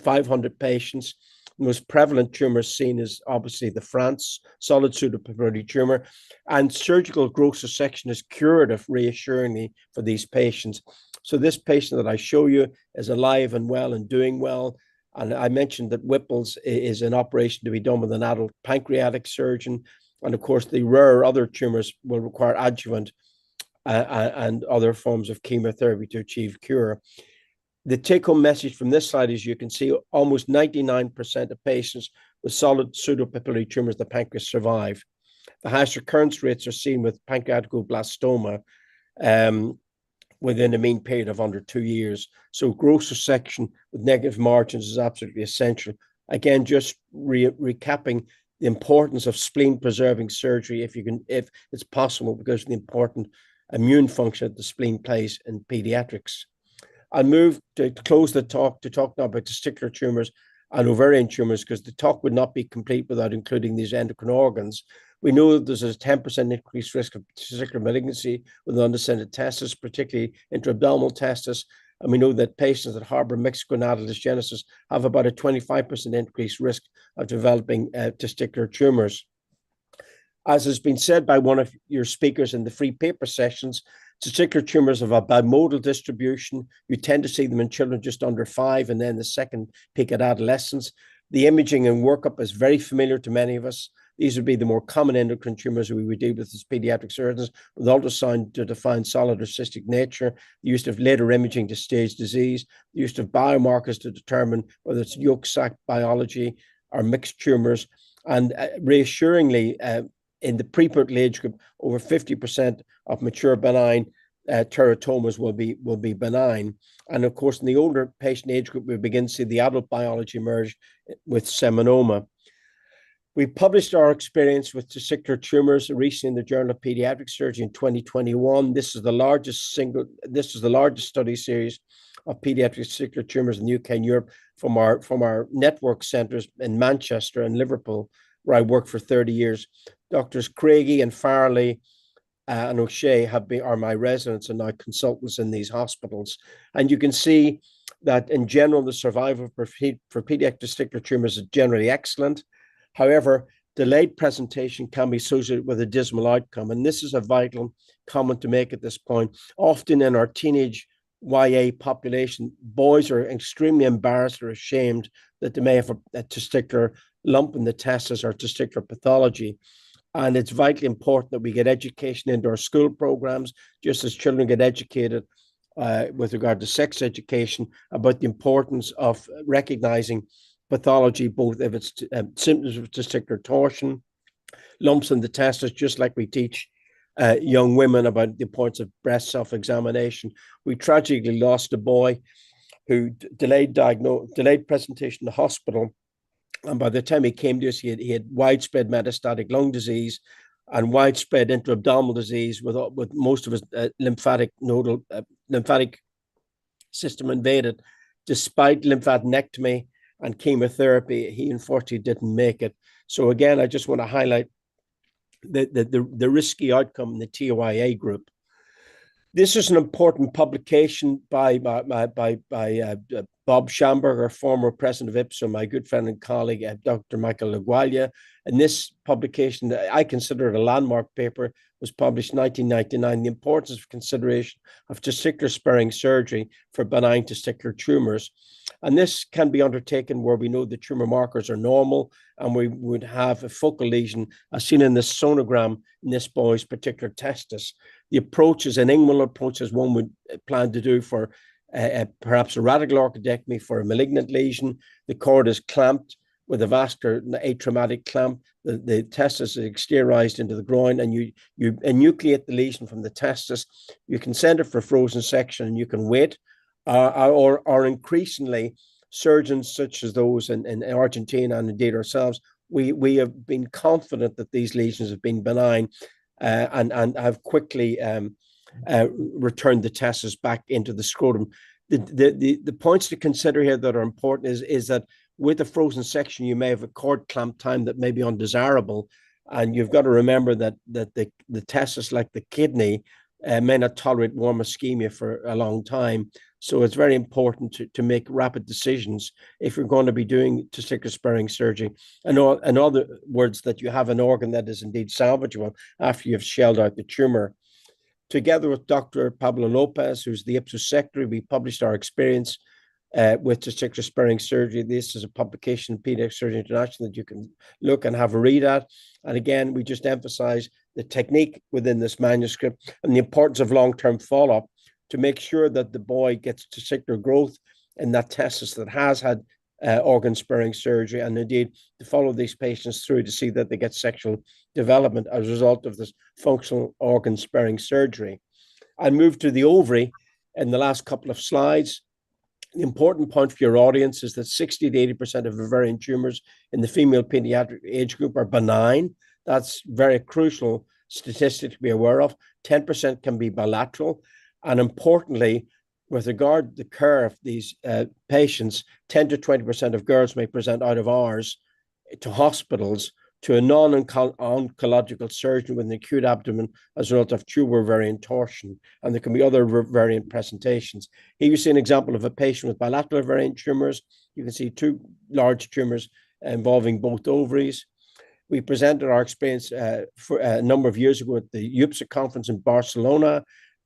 500 patients. The most prevalent tumor seen is obviously the France solid pseudopapillary tumor, and surgical gross resection is curative, reassuringly, for these patients. So this patient that I show you is alive and well and doing well. And I mentioned that Whipple's is an operation to be done with an adult pancreatic surgeon. And of course, the rare other tumors will require adjuvant and other forms of chemotherapy to achieve cure. The take-home message from this slide is you can see almost 99% of patients with solid pseudopapillary tumors of the pancreas survive. The highest recurrence rates are seen with pancreaticoblastoma within a mean period of under 2 years. So gross resection with negative margins is absolutely essential. Again, just recapping the importance of spleen-preserving surgery if it's possible, because of the important immune function that the spleen plays in pediatrics. I'll move to close the talk to talk now about testicular tumors and ovarian tumors, because the talk would not be complete without including these endocrine organs. We know that there's a 10% increased risk of testicular malignancy with undescended testis, particularly intra-abdominal testis. And we know that patients that harbor mixed gonadal dysgenesis have about a 25% increased risk of developing testicular tumors. As has been said by one of your speakers in the free paper sessions, testicular tumors have a bimodal distribution. You tend to see them in children just under 5, and then the second peak at adolescence. The imaging and workup is very familiar to many of us. These would be the more common endocrine tumors we would deal with as pediatric surgeons, with ultrasound to define solid or cystic nature, the use of later imaging to stage disease, the use of biomarkers to determine whether it's yolk sac biology or mixed tumors, and reassuringly, in the prepubertal age group, over 50% of mature benign teratomas will be benign. And of course, in the older patient age group, we begin to see the adult biology emerge with seminoma. We published our experience with testicular tumors recently in the Journal of Pediatric Surgery in 2021. This is the largest study series of pediatric testicular tumors in the UK and Europe from our network centres in Manchester and Liverpool, where I worked for 30 years. Doctors Craigie and Farley and O'Shea are my residents and now consultants in these hospitals. And you can see that in general, the survival for pediatric testicular tumors is generally excellent. However, delayed presentation can be associated with a dismal outcome. And this is a vital comment to make at this point. Often in our teenage YA population, boys are extremely embarrassed or ashamed that they may have a testicular lump in the testis or testicular pathology. And it's vitally important that we get education into our school programs, just as children get educated with regard to sex education, about the importance of recognizing pathology, both if it's symptoms of testicular torsion, lumps in the testis, just like we teach young women about the importance of breast self-examination. We tragically lost a boy who delayed presentation in the hospital. And by the time he came to us, he had widespread metastatic lung disease and widespread intra-abdominal disease with most of his lymphatic system invaded. Despite lymphadenectomy and chemotherapy, he unfortunately didn't make it. So again, I just want to highlight the risky outcome in the TOIA group. This is an important publication by Bob Schamberger, former president of IPSO, my good friend and colleague, Dr. Michael Laguaglia. And this publication, I consider it a landmark paper, was published in 1999, the importance of consideration of testicular sparing surgery for benign testicular tumors. And this can be undertaken where we know the tumor markers are normal and we would have a focal lesion as seen in this sonogram in this boy's particular testis. The approach is an inguinal approach, as one would plan to do for perhaps a radical orchidectomy for a malignant lesion. The cord is clamped with a vascular atraumatic clamp. The testis is exteriorized into the groin, and you enucleate the lesion from the testis. You can send it for frozen section, and you can wait. Or increasingly, surgeons such as those in Argentina and indeed ourselves, we have been confident that these lesions have been benign and have quickly returned the testis back into the scrotum. The points to consider here that are important is that with a frozen section, you may have a cord clamp time that may be undesirable. And you've got to remember that the testis, like the kidney, may not tolerate warm ischemia for a long time. So it's very important to make rapid decisions if you're going to be doing testicular sparing surgery. In other words, that you have an organ that is indeed salvageable after you've shelled out the tumor. Together with Dr. Pablo Lopez, who's the Ipsos secretary, we published our experience with testicular sparing surgery. This is a publication in Pediatric Surgery International that you can look and have a read at. And again, we just emphasize the technique within this manuscript and the importance of long-term follow-up to make sure that the boy gets testicular growth in that testis that has had organ sparing surgery, and indeed to follow these patients through to see that they get sexual development as a result of this functional organ sparing surgery. I'll move to the ovary in the last couple of slides. The important point for your audience is that 60 to 80% of ovarian tumors in the female pediatric age group are benign. That's very crucial statistic to be aware of. 10% can be bilateral. And importantly, with regard to the care of these patients, 10 to 20% of girls may present out of hours to hospitals to a non-oncological surgeon with an acute abdomen as a result of tuber variant torsion. And there can be other variant presentations. Here you see an example of a patient with bilateral variant tumors. You can see two large tumors involving both ovaries. We presented our experience for a number of years ago at the Apsocon conference in Barcelona.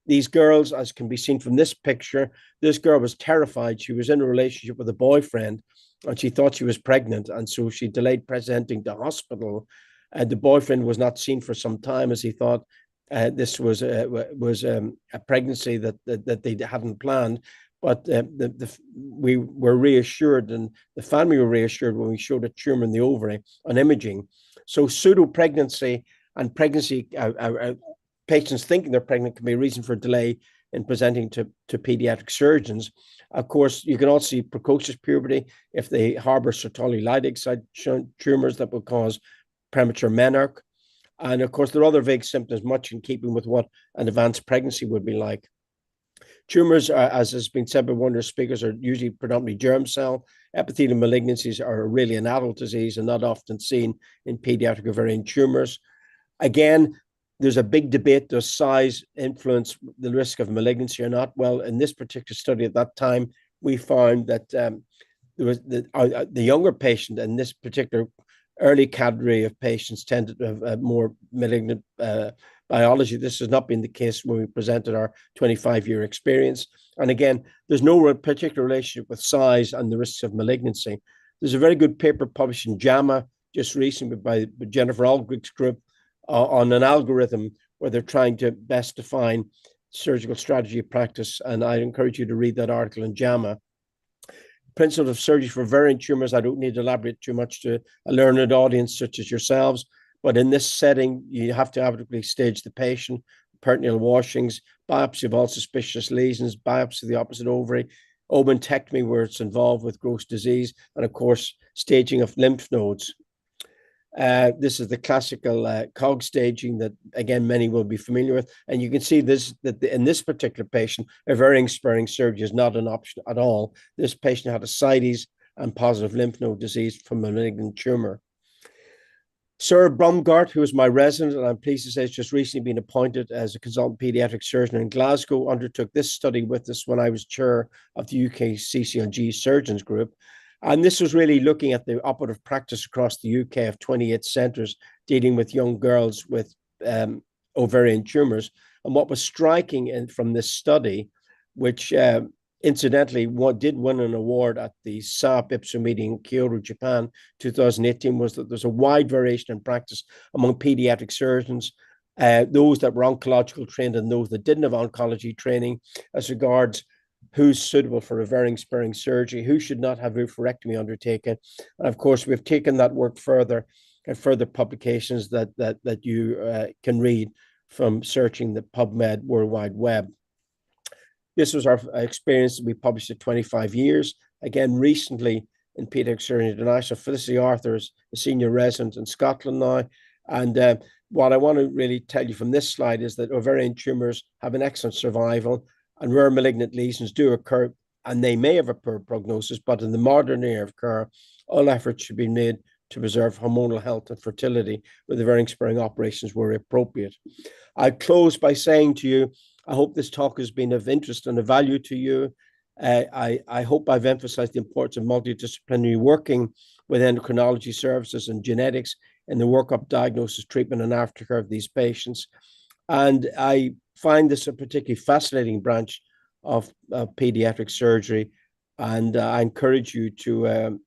These girls, as can be seen from this picture, this girl was terrified. She was in a relationship with a boyfriend and she thought she was pregnant. And so she delayed presenting to hospital. And the boyfriend was not seen for some time as he thought this was a pregnancy that they hadn't planned. But we were reassured, and the family were reassured when we showed a tumor in the ovary on imaging. So pseudo-pregnancy and pregnancy patients thinking they're pregnant can be a reason for delay in presenting to pediatric surgeons. Of course, you can also see precocious puberty if they harbor Sertoli-Leydig site tumors that will cause premature menarche. And of course, there are other vague symptoms, much in keeping with what an advanced pregnancy would be like. Tumors, as has been said by one of the speakers, are usually predominantly germ cell. Epithelial malignancies are really an adult disease and not often seen in pediatric ovarian tumors. Again, there's a big debate, does size influence the risk of malignancy or not? Well, in this particular study at that time, we found that there was the younger patient in this particular early category of patients tended to have more malignant biology. This has not been the case when we presented our 25-year experience. And again, there's no particular relationship with size and the risks of malignancy. There's a very good paper published in JAMA just recently by Jennifer Aldrich's group on an algorithm where they're trying to best define surgical strategy practice. And I encourage you to read that article in JAMA. Principles of surgery for ovarian tumors, I don't need to elaborate too much to a learned audience such as yourselves, but in this setting, you have to adequately stage the patient, peritoneal washings, biopsy of all suspicious lesions, biopsy of the opposite ovary, omentectomy where it's involved with gross disease, and of course, staging of lymph nodes. This is the classical COG staging that, again, many will be familiar with. And you can see this that in this particular patient, ovarian sparing surgery is not an option at all. This patient had ascites and positive lymph node disease from a malignant tumor. Sir Bromgart, who is my resident, and I'm pleased to say has just recently been appointed as a consultant pediatric surgeon in Glasgow, undertook this study with us when I was chair of the UK CCLG Surgeons Group. And this was really looking at the operative practice across the UK of 28 centres dealing with young girls with ovarian tumours. And what was striking from this study, which incidentally did win an award at the SAP IPSO meeting in Kyoto, Japan, 2018, was that there's a wide variation in practice among pediatric surgeons, those that were oncological trained and those that didn't have oncology training as regards who's suitable for ovarian sparing surgery, who should not have oophorectomy undertaken. And of course, we've taken that work further and further publications that you can read from searching the PubMed World Wide Web. This was our experience that we published at 25 years. Again, recently in Pediatric Surgery International, Felicity Arthur is a senior resident in Scotland now. And what I want to really tell you from this slide is that ovarian tumors have an excellent survival, and rare malignant lesions do occur, and they may have a poor prognosis, but in the modern era of care, all efforts should be made to preserve hormonal health and fertility, where the varying sparing operations were appropriate. I close by saying to you, I hope this talk has been of interest and of value to you. I hope I've emphasized the importance of multidisciplinary working with endocrinology services and genetics in the workup, diagnosis, treatment, and aftercare of these patients. And I find this a particularly fascinating branch of pediatric surgery, and I encourage you to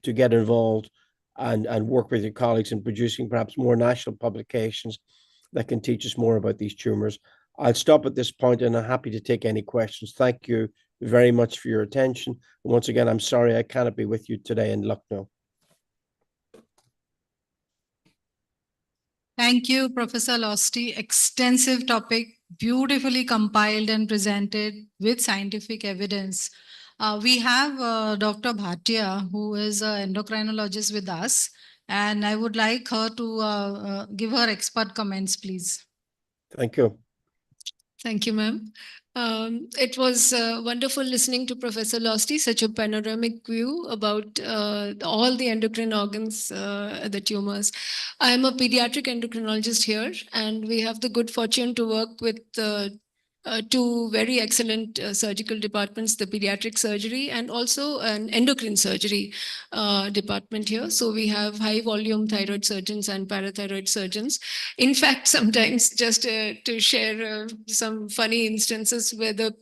get involved and work with your colleagues in producing perhaps more national publications that can teach us more about these tumors. I'll stop at this point, and I'm happy to take any questions. Thank you very much for your attention. And once again, I'm sorry I cannot be with you today in Lucknow. Thank you, Professor Losty. Extensive topic, beautifully compiled and presented with scientific evidence. We have Dr. Bhatia, who is an endocrinologist with us, and I would like her to give her expert comments, please. Thank you. Thank you, ma'am. It was wonderful listening to Professor Losty, such a panoramic view about all the endocrine organs, the tumors. I am a pediatric endocrinologist here, and we have the good fortune to work with two very excellent surgical departments, the pediatric surgery and also an endocrine surgery department here. So we have high volume thyroid surgeons and parathyroid surgeons. In fact, sometimes just to share some funny instances where the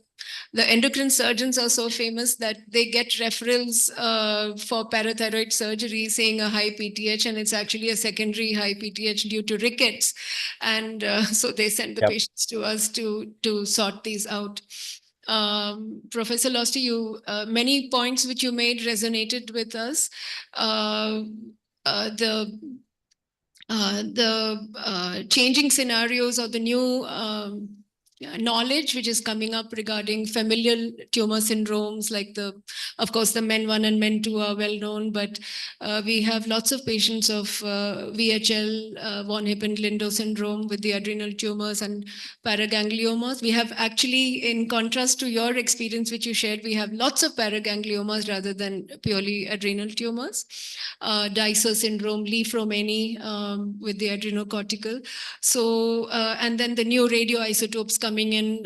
endocrine surgeons are so famous that they get referrals for parathyroid surgery saying a high PTH, and it's actually a secondary high PTH due to rickets. And so they send the patients to us to sort these out. Professor Losty, many points which you made resonated with us. The changing scenarios or the new knowledge which is coming up regarding familial tumor syndromes, like of course, the MEN1 and MEN2 are well known, but we have lots of patients of VHL, von Hippel-Lindau syndrome with the adrenal tumors and paragangliomas. We have actually, in contrast to your experience which you shared, we have lots of paragangliomas rather than purely adrenal tumors. Dicer syndrome, Lee-Fromeni with the adrenocortical. So, and then the new radioisotopes coming in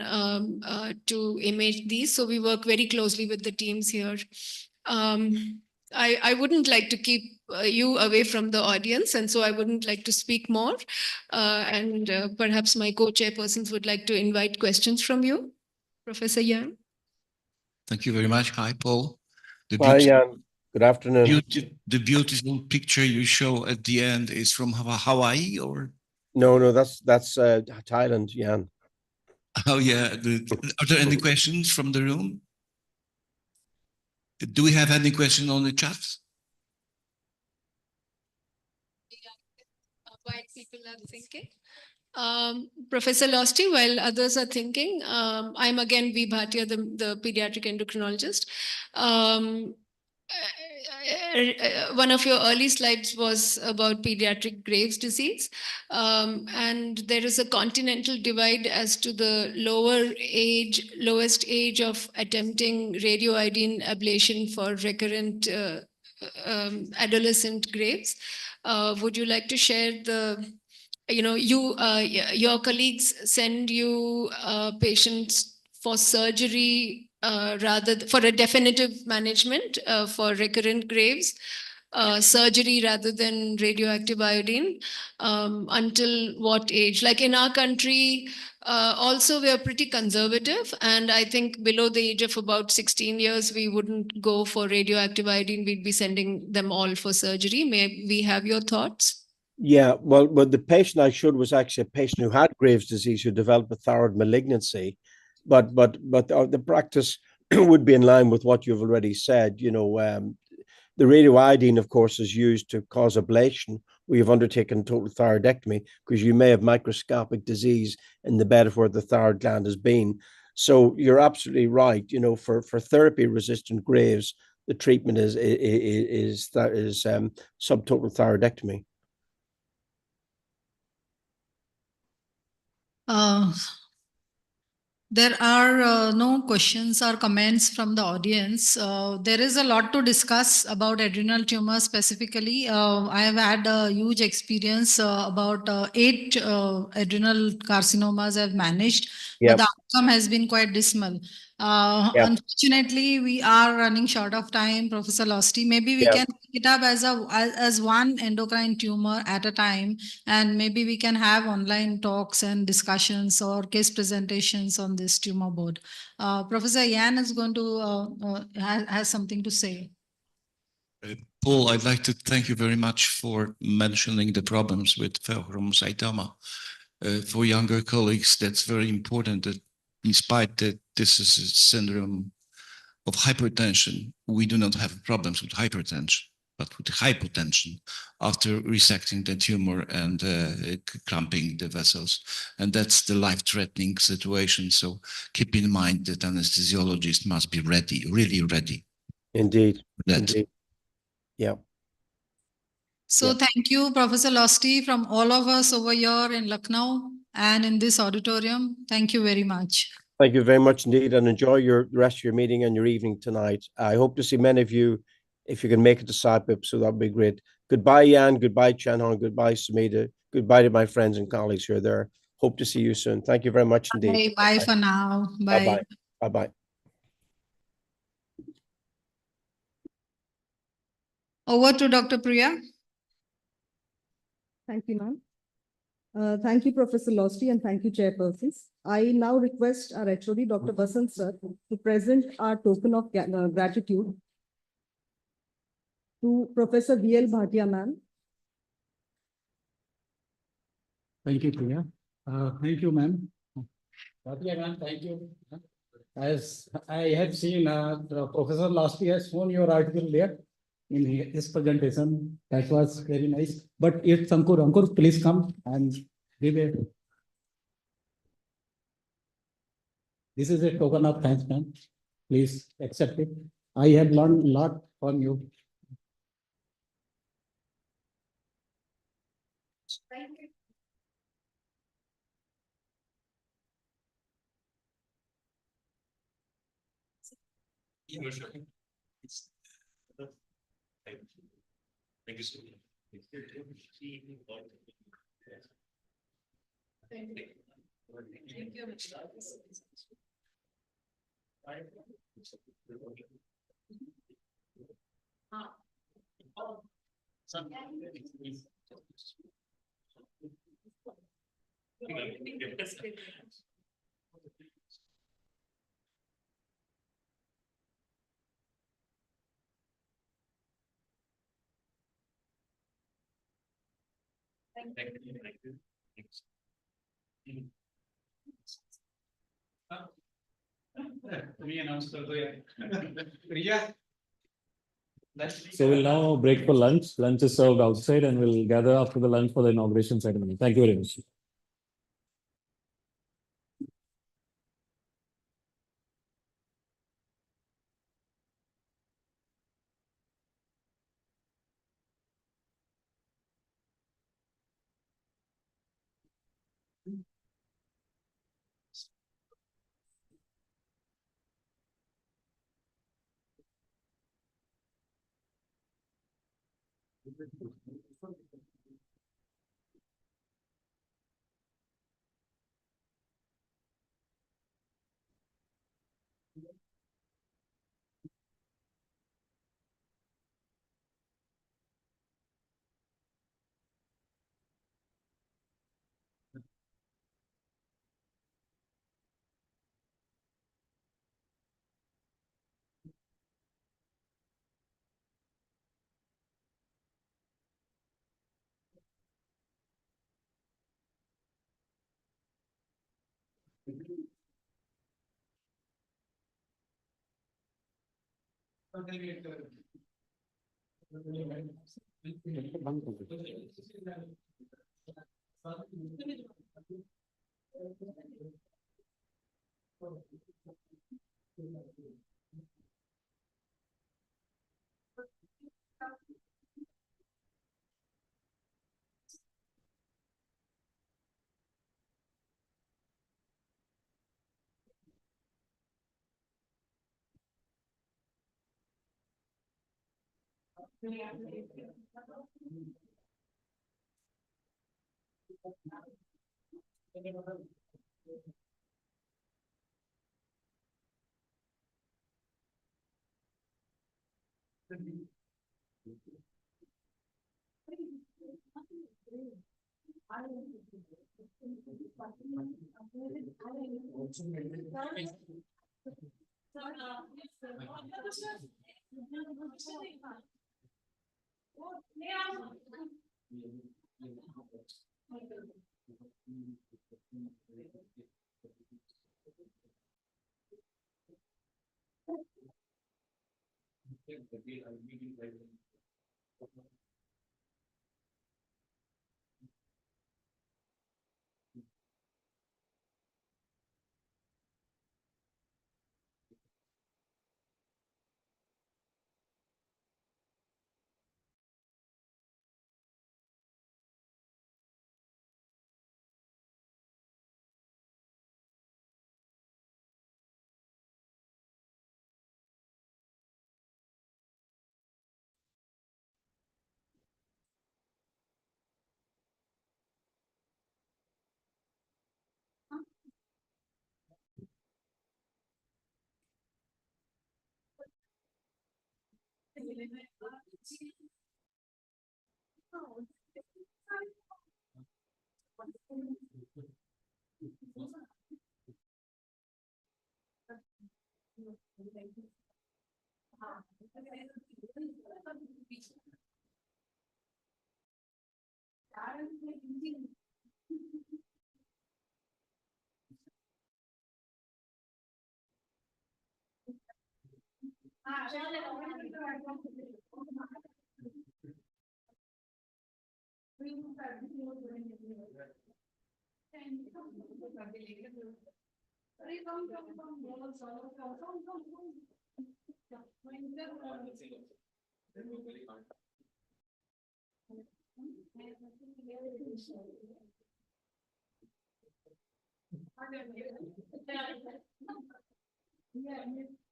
to image these. So we work very closely with the teams here. I wouldn't like to keep you away from the audience, and so I wouldn't like to speak more. And perhaps my co-chairpersons would like to invite questions from you. Professor Yan. Thank you very much. Hi, Paul. Hi, Yan. Good afternoon. The beautiful picture you show at the end is from Hawaii, or? No, that's Thailand, Yan. Oh yeah. Are there any questions from the room? Do we have any question on the chat? While people are thinking. Professor Losty, while others are thinking, I'm again V. Bhatia, the pediatric endocrinologist. One of your early slides was about pediatric Graves' disease. And there is a continental divide as to the lowest age of attempting radioiodine ablation for recurrent adolescent Graves. Would you like to share your colleagues send you patients for surgery for a definitive management for recurrent Graves, surgery rather than radioactive iodine, until what age? Like in our country, also we are pretty conservative, and I think below the age of about 16 years, we wouldn't go for radioactive iodine. We'd be sending them all for surgery. May we have your thoughts? Yeah, well, the patient I showed was actually a patient who had Graves' disease, who developed a thyroid malignancy, but the practice would be in line with what you've already said. The radioiodine, of course, is used to cause ablation. We have undertaken total thyroidectomy because you may have microscopic disease in the bed of where the thyroid gland has been. So you're absolutely right. For therapy-resistant Graves, the treatment is subtotal thyroidectomy. There are no questions or comments from the audience. There is a lot to discuss about adrenal tumor specifically. I have had a huge experience about 8 adrenal carcinomas I've managed, but Yep. the outcome has been quite dismal. Yep. Unfortunately, we are running short of time, Professor Losty. Maybe we Yep. can pick it up as one endocrine tumor at a time, and maybe we can have online talks and discussions or case presentations on this tumor board. Professor Yan is going to has something to say. Paul, I'd like to thank you very much for mentioning the problems with pheochromocytoma. For younger colleagues, that's very important that despite that this is a syndrome of hypertension, we do not have problems with hypertension, but with hypotension after resecting the tumor and clamping the vessels. And that's the life-threatening situation. So keep in mind that anesthesiologists must be ready, really ready. Indeed. That. Indeed. Yeah. So thank you, Professor Losty, from all of us over here in Lucknow and in this auditorium. Thank you very much. Thank you very much indeed, and enjoy the rest of your meeting and your evening tonight. I hope to see many of you, if you can make it to SAPIP, so that'd be great. Goodbye, Jan. Goodbye, Chanhong. Goodbye, Sumita. Goodbye to my friends and colleagues who are there. Hope to see you soon. Thank you very much indeed. Bye for now. Bye. Bye-bye. Bye-bye. Over to Dr. Priya. Thank you, ma'am. Thank you, Professor Losty, and thank you, chairpersons. I now request our HOD, Dr. Basant sir, to present our token of gratitude to Professor V.L. Bhatia, ma'am. Thank you, Priya. Thank you, ma'am. Bhatia, ma'am, thank you. As I have seen, Professor Losty has shown your article there in his presentation. That was very nice. But if Ankur, please come and give a. This is a token of thanks, ma'am. Please accept it. I have learned a lot from you. Thank you. Thank you so much. So we'll now break for lunch. Lunch is served outside and we'll gather after the lunch for the inauguration ceremony. Thank you very much.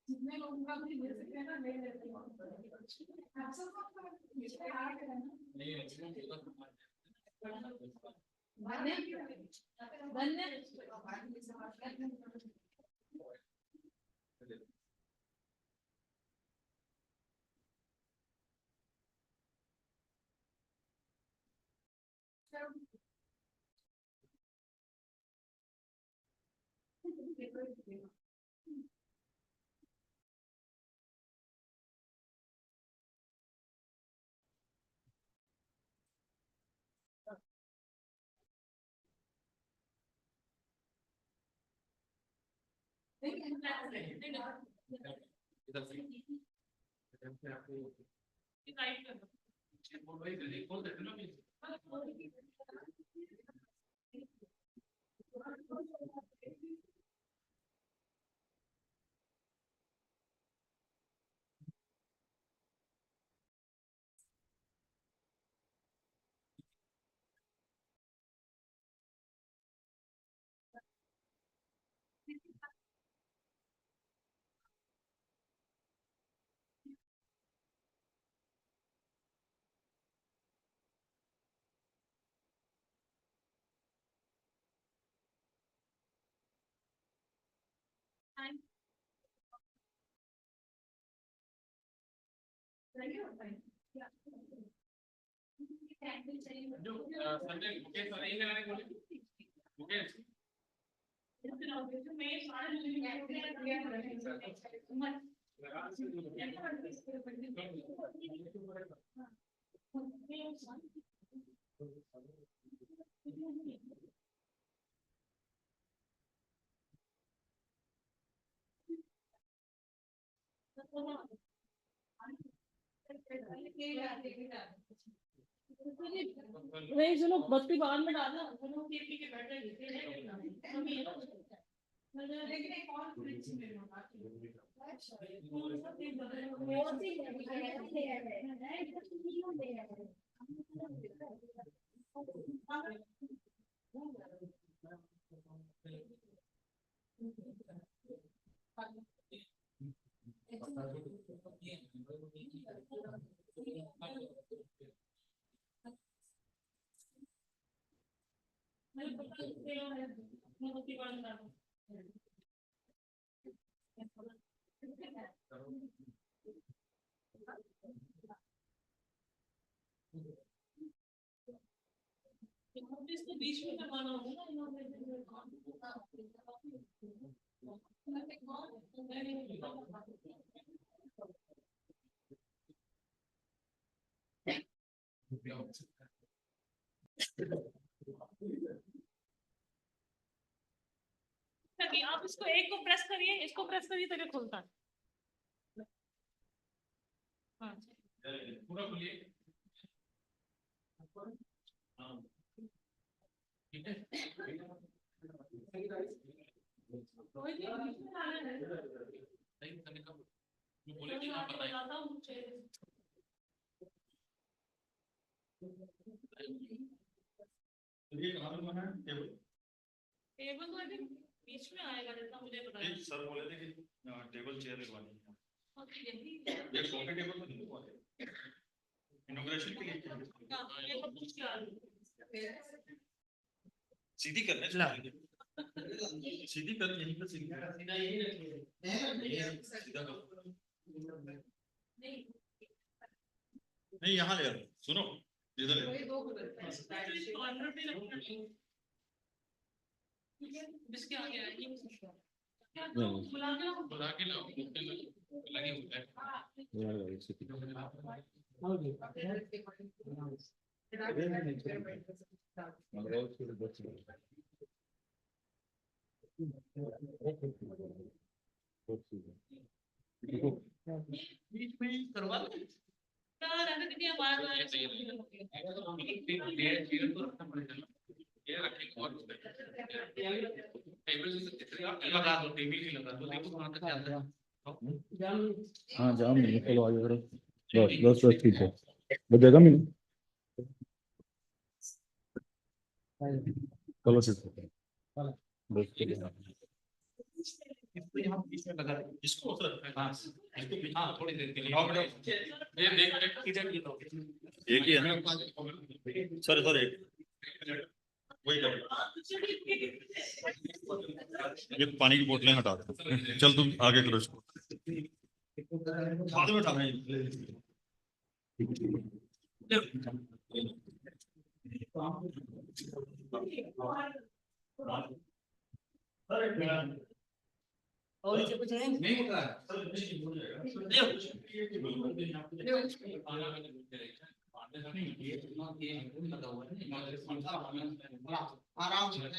जितने लोगों का भी ले सकते हैं ना ले लेते हैं नहीं सुनो बत्ती बाहर में डालना दोनों पी के बैठ लेकिन एक और इसको बीच में करवाना होगा आप इसको एक को प्रेस करिए, इसको प्रेस करिए तो ये खुलता है। हाँ पूरा खुलिए। ठीक है टेबल तो अभी बीच में आएगा जैसा मुझे पता है। सर बोले थे कि टेबल चेयर लगवानी है। ये सोफे टेबल तो नहीं लगवाते इनॉग्रेशन के लिए। ये सब कुछ क्या सीधी करना है, सीधी कर, यहीं पर सीधी सीधा यही रखिए, सीधा करो। नहीं यहाँ ले आओ, सुनो इधर ले इसके आगे आएगी बुला के लाओ लगे होता है। बीच में करवा दो रहने दीजिए हमारा ये रखेंगे और टेबल लगा दो, टेबल ही लगा दो, देखो कहाँ तक जाता है। हाँ जाम नहीं चलो आगे करो बस ठीक है वो देगा मैं चलो ठीक है इसको यहाँ बीच में लगा दो, इसको सर हाँ इसको हाँ थोड़ी देर के लिए ये देख इधर ये दो एक ही है ना सर एक वही कर ये पानी की बोतलें हटा दो। चल तुम आगे करो इसको बाद में उठाना है। और इससे कुछ है नहीं होता है आराम से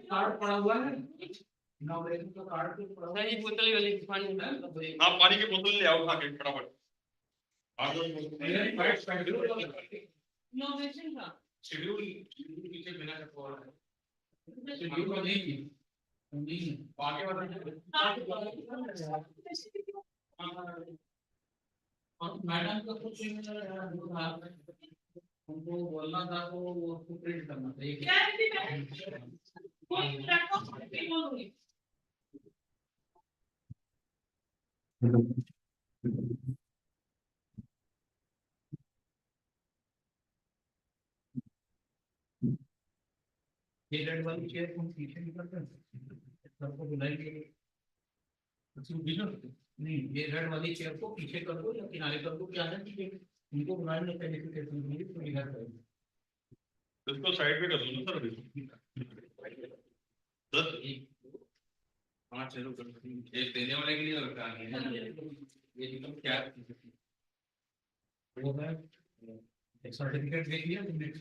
कार्ड पड़ा हुआ है हाँ पानी की बोतल ले आओ उठा के फटाफट शेड्यूल पीछे बिना शेड्यूल नहीं आगे मैडम का कुछ उनको बोलना था तो वो प्रिंट करना था एक ये रेड वाली चेयर तुम पीछे निकल कर सबको बुलाएंगे नहीं ये रेड वाली चेयर को पीछे कर दो या किनारे कर दो क्या है कि उनको बुलाने का नोटिफिकेशन मिली तो इधर करेंगे इसको साइड पे कर दो ना सर अभी सर हाँ चलो एक देने वाले के लिए लगता है ये एकदम क्या वो है एक सर्टिफिकेट देख लिया तुमने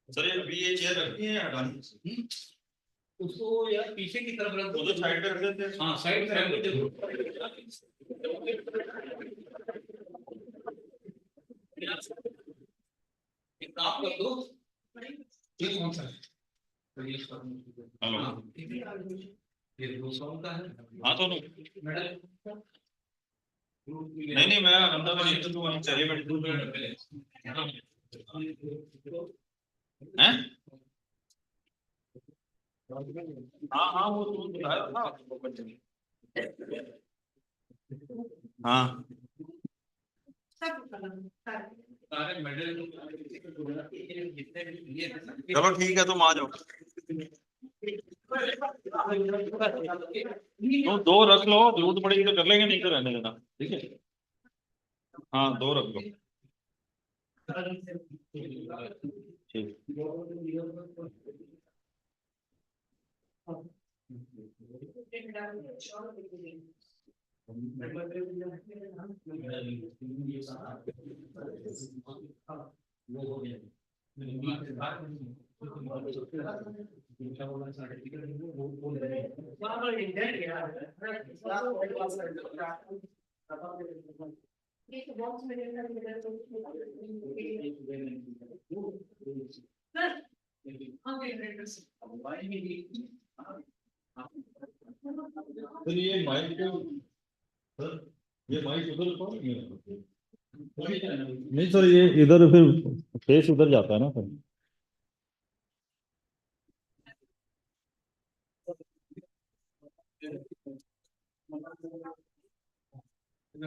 सर ये चेयर रखनी है हटानी उसको यार पीछे की तरफ रख दो साइड पे रख देते हैं हाँ साइड पे रख दो एक काम कर दो ये कौन सा है हेलो ये 200 का है हाँ तो मैडम नहीं मैं अंदर में नहीं तो चलिए बैठ हैं हाँ वो तो बताया था हाँ चलो ठीक है तुम आ जाओ तो दो रख लो जरूरत पड़ेगी तो कर लेंगे नहीं तो रहने देना ठीक है हाँ 2 रख लो ठीक सर ये माइक सर ये माइक उधर नहीं सर ये इधर फिर फेस उधर जाता है ना sir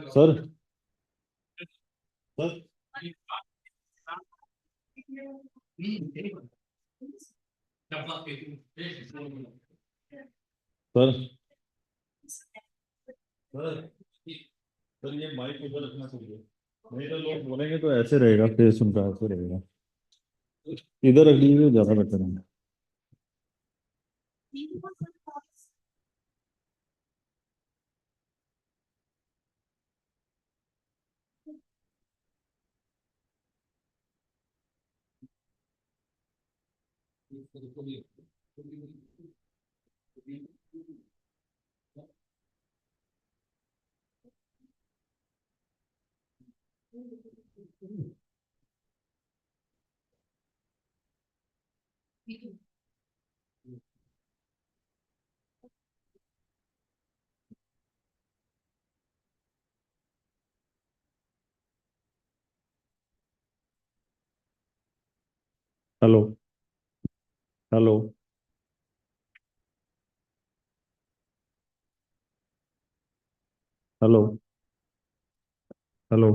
sir sir sir sir ये माइक उधर रखना चाहिए नहीं तो लोग बोलेंगे तो ऐसे रहेगा फेस उनका ऐसे रहेगा इधर रख लीजिए ज्यादा बेटर है hello hello hello hello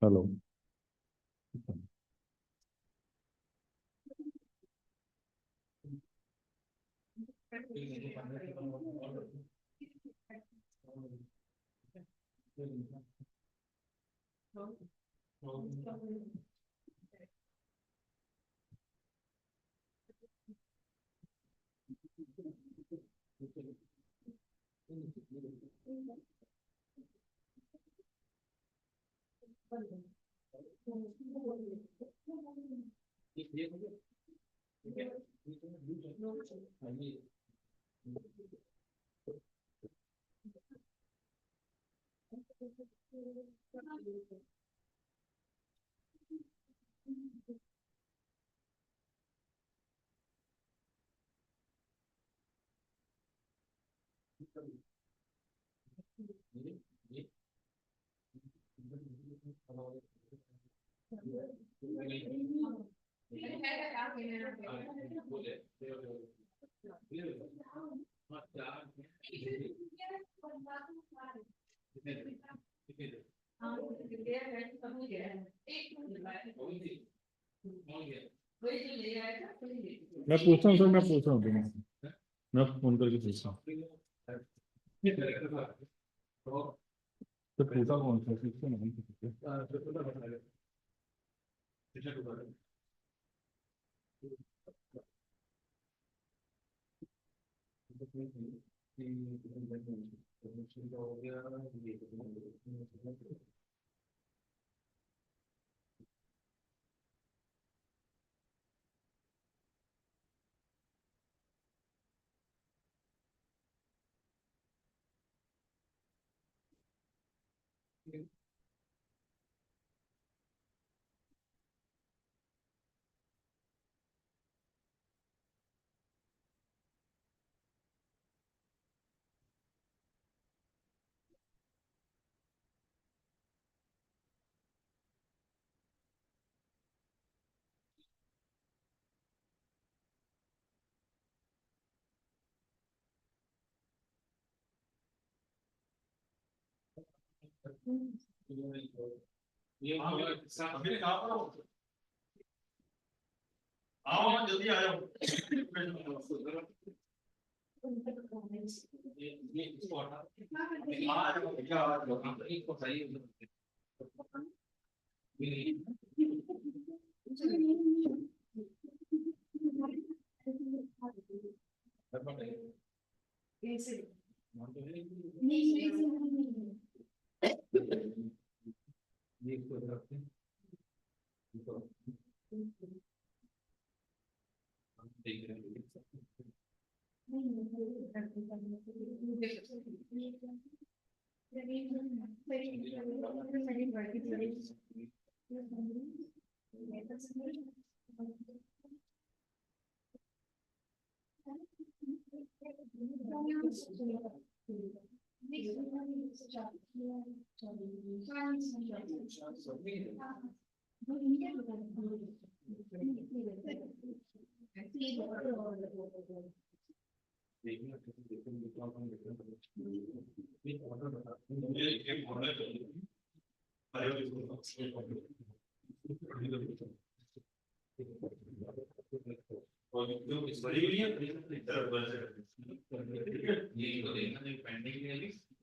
hello मैं पूछता हूँ सर, मैं पूछ रहा हूँ, मैं फोन करके पूछता हूँ। तो पूछा कौन सा किसको नहीं अभी कहाँ पर हो? आओ ना, जल्दी आ जाओ।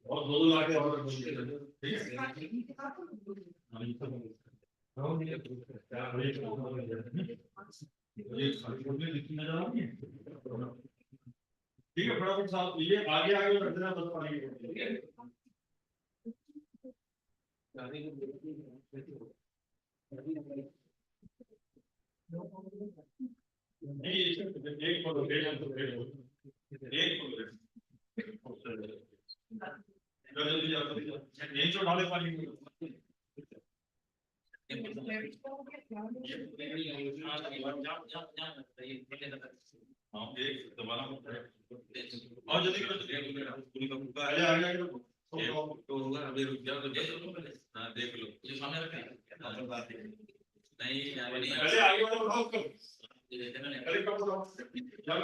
और दो लाख और ठीक है, फटाफट साहब ये आगे आगे बढ़ देना, बस पानी ठीक है। नहीं, एक फोटो एक तो डाले पानी हाँ, एक दोबारा और जल्दी करो, पहले आ गया तो होगा, अभी रुक जाओ, तो हाँ देख लो, ये सामने रखा है नहीं, पहले आगे वाला उठाओ, पहले कब उठाओ, जब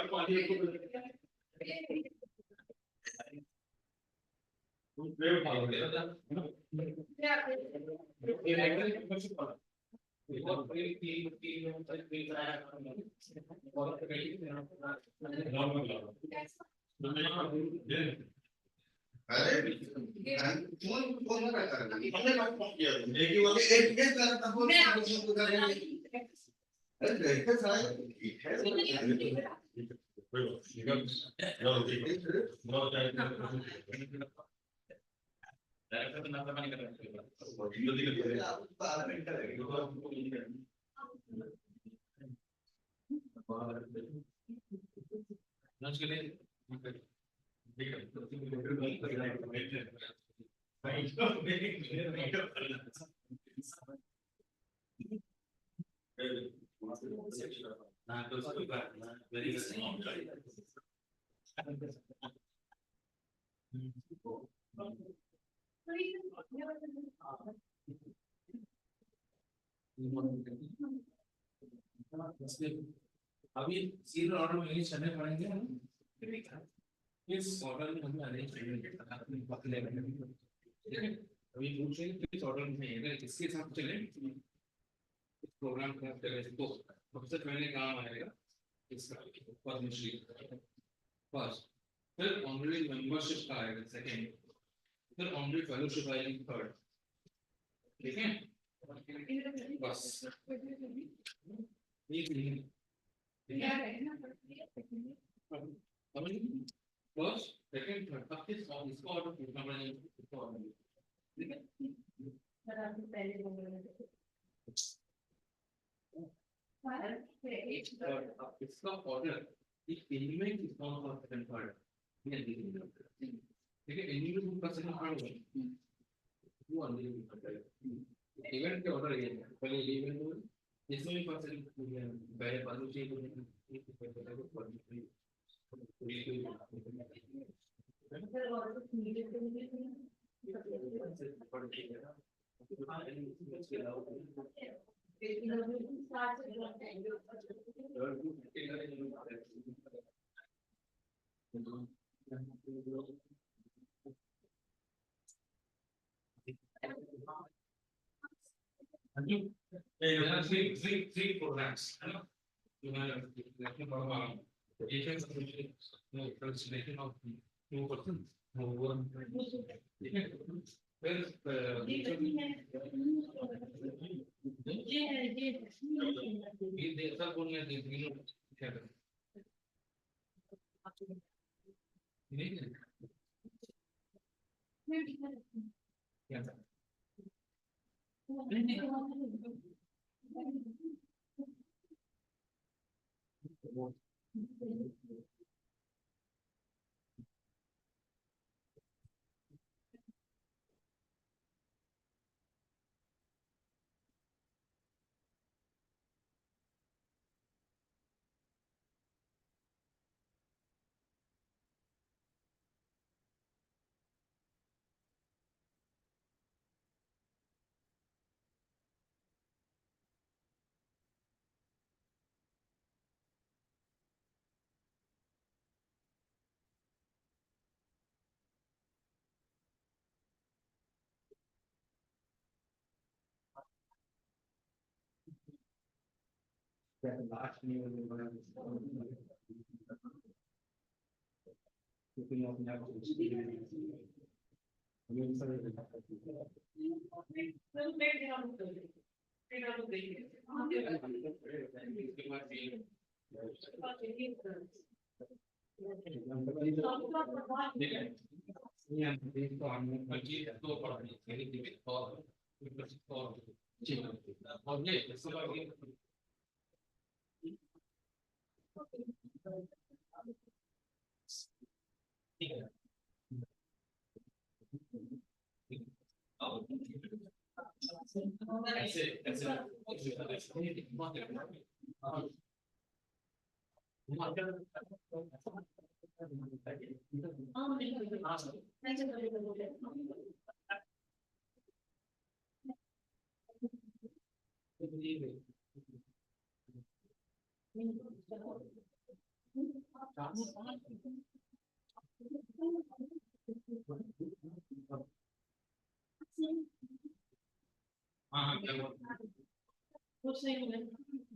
पानी अभी सीरियल ऑर्डर में नहीं चलने पड़ेंगे हम इस ऑर्डर में हमें अरेंज करेंगे अभी पूछ रहे हैं किस ऑर्डर में है इसके हिसाब से चले इस प्रोग्राम का तो सबसे पहले काम आएगा इसका पद्मश्री फर्स्ट फिर ऑनरेरी मेंबरशिप का आएगा सेकंड फिर ऑनरेरी फेलोशिप आएगी थर्ड ठीक है बस फर्स्ट सेकंड थर्ड अब किस इसका ऑर्डर पूछना पड़ेगा इसका ऑर्डर ठीक है सर आपने पहले बोला इसका ऑर्डर एक element is not for second third ठीक है एलिमेंट का सेकंड थर्ड वो अंदर इवेंट के ऑर्डर ये है पहले इवेंट हो इसमें भी परसेंट पहले पालू चाहिए Three programs. You have consideration of 2%.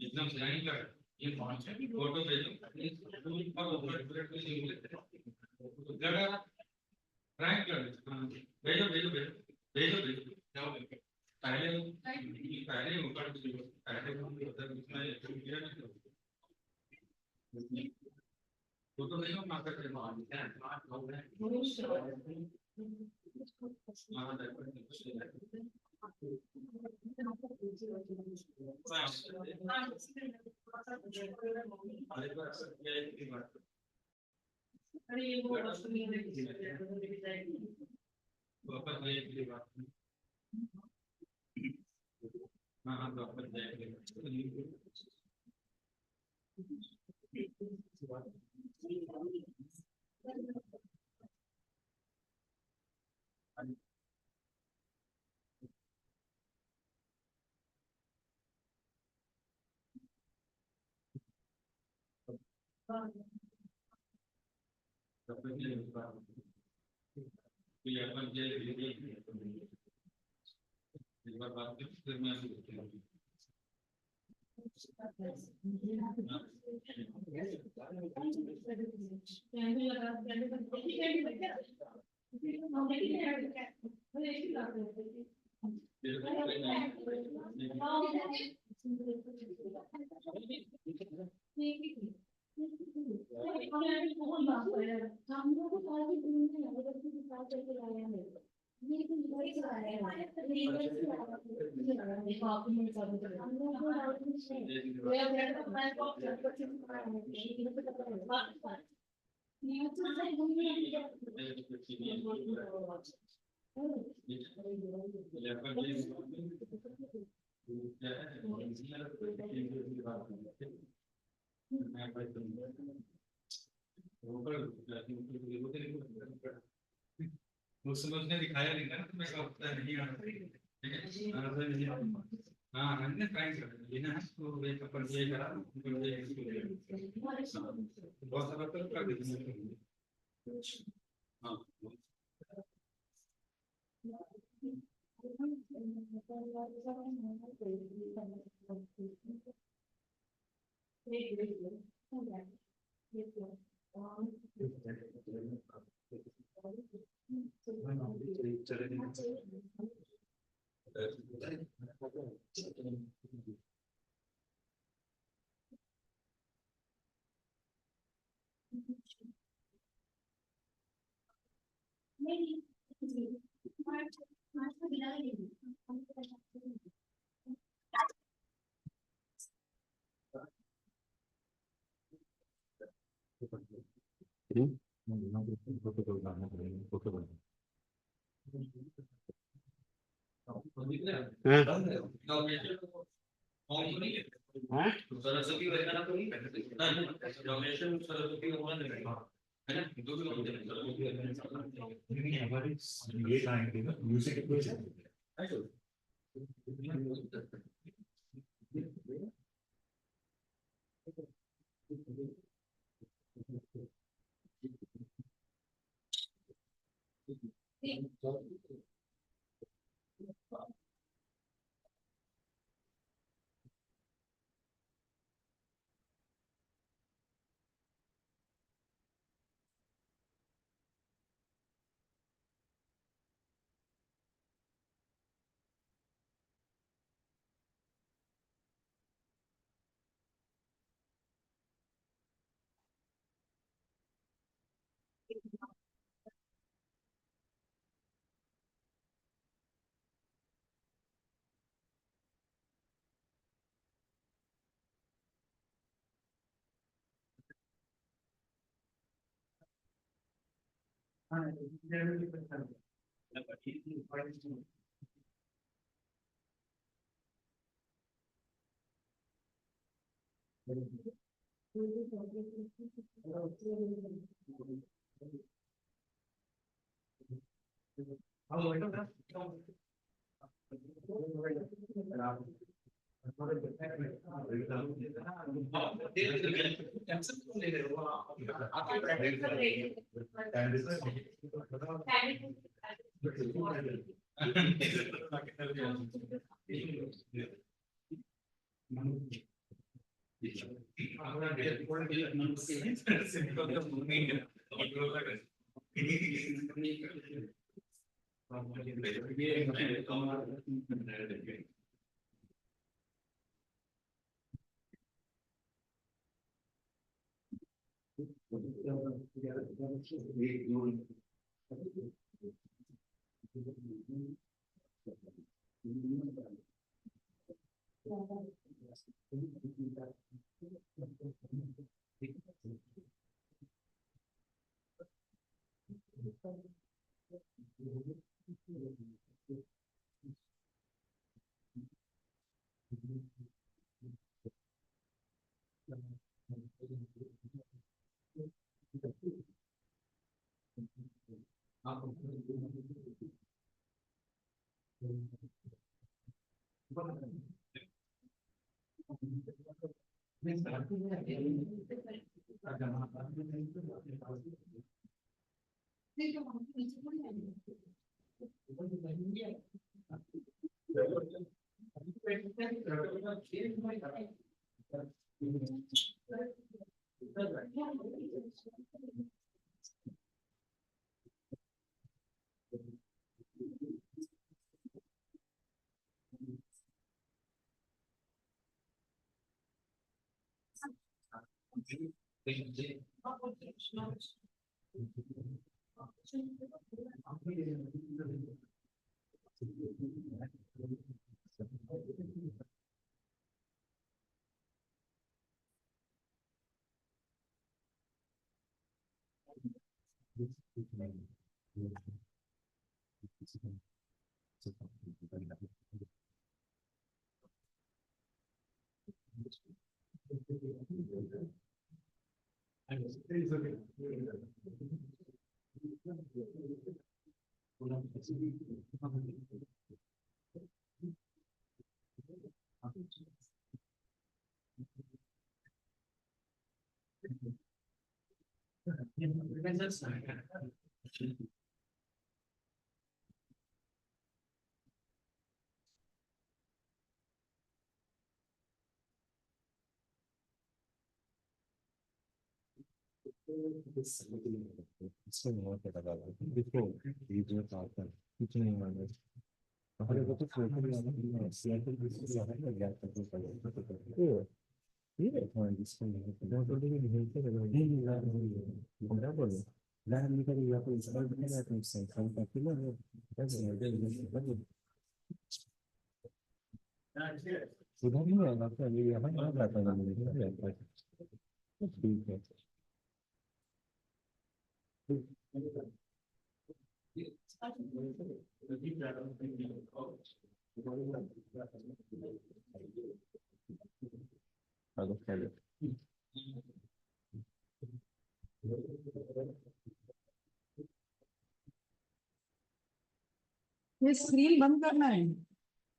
एकदम डिजाइन कर ये पहुंच है फोटो भेजो जगह रैंक कर भेजो भेजो भेजो भेजो भेजो जाओ पहले ऊपर पहले फोटो भेजो मार्केट से उसने दिखाया नहीं ना, तो मैं कहा नहीं आना। हाँ हमने ट्राई कर लिया ना, तो ये अपन ये करा, बहुत सारा तो कर देंगे। हाँ सरस्वती वगैरह तो नहीं डोनेशन सरस्वती है ना, दो हमारी ये आएंगे ना म्यूजिक ये स्क्रीन बंद करना है,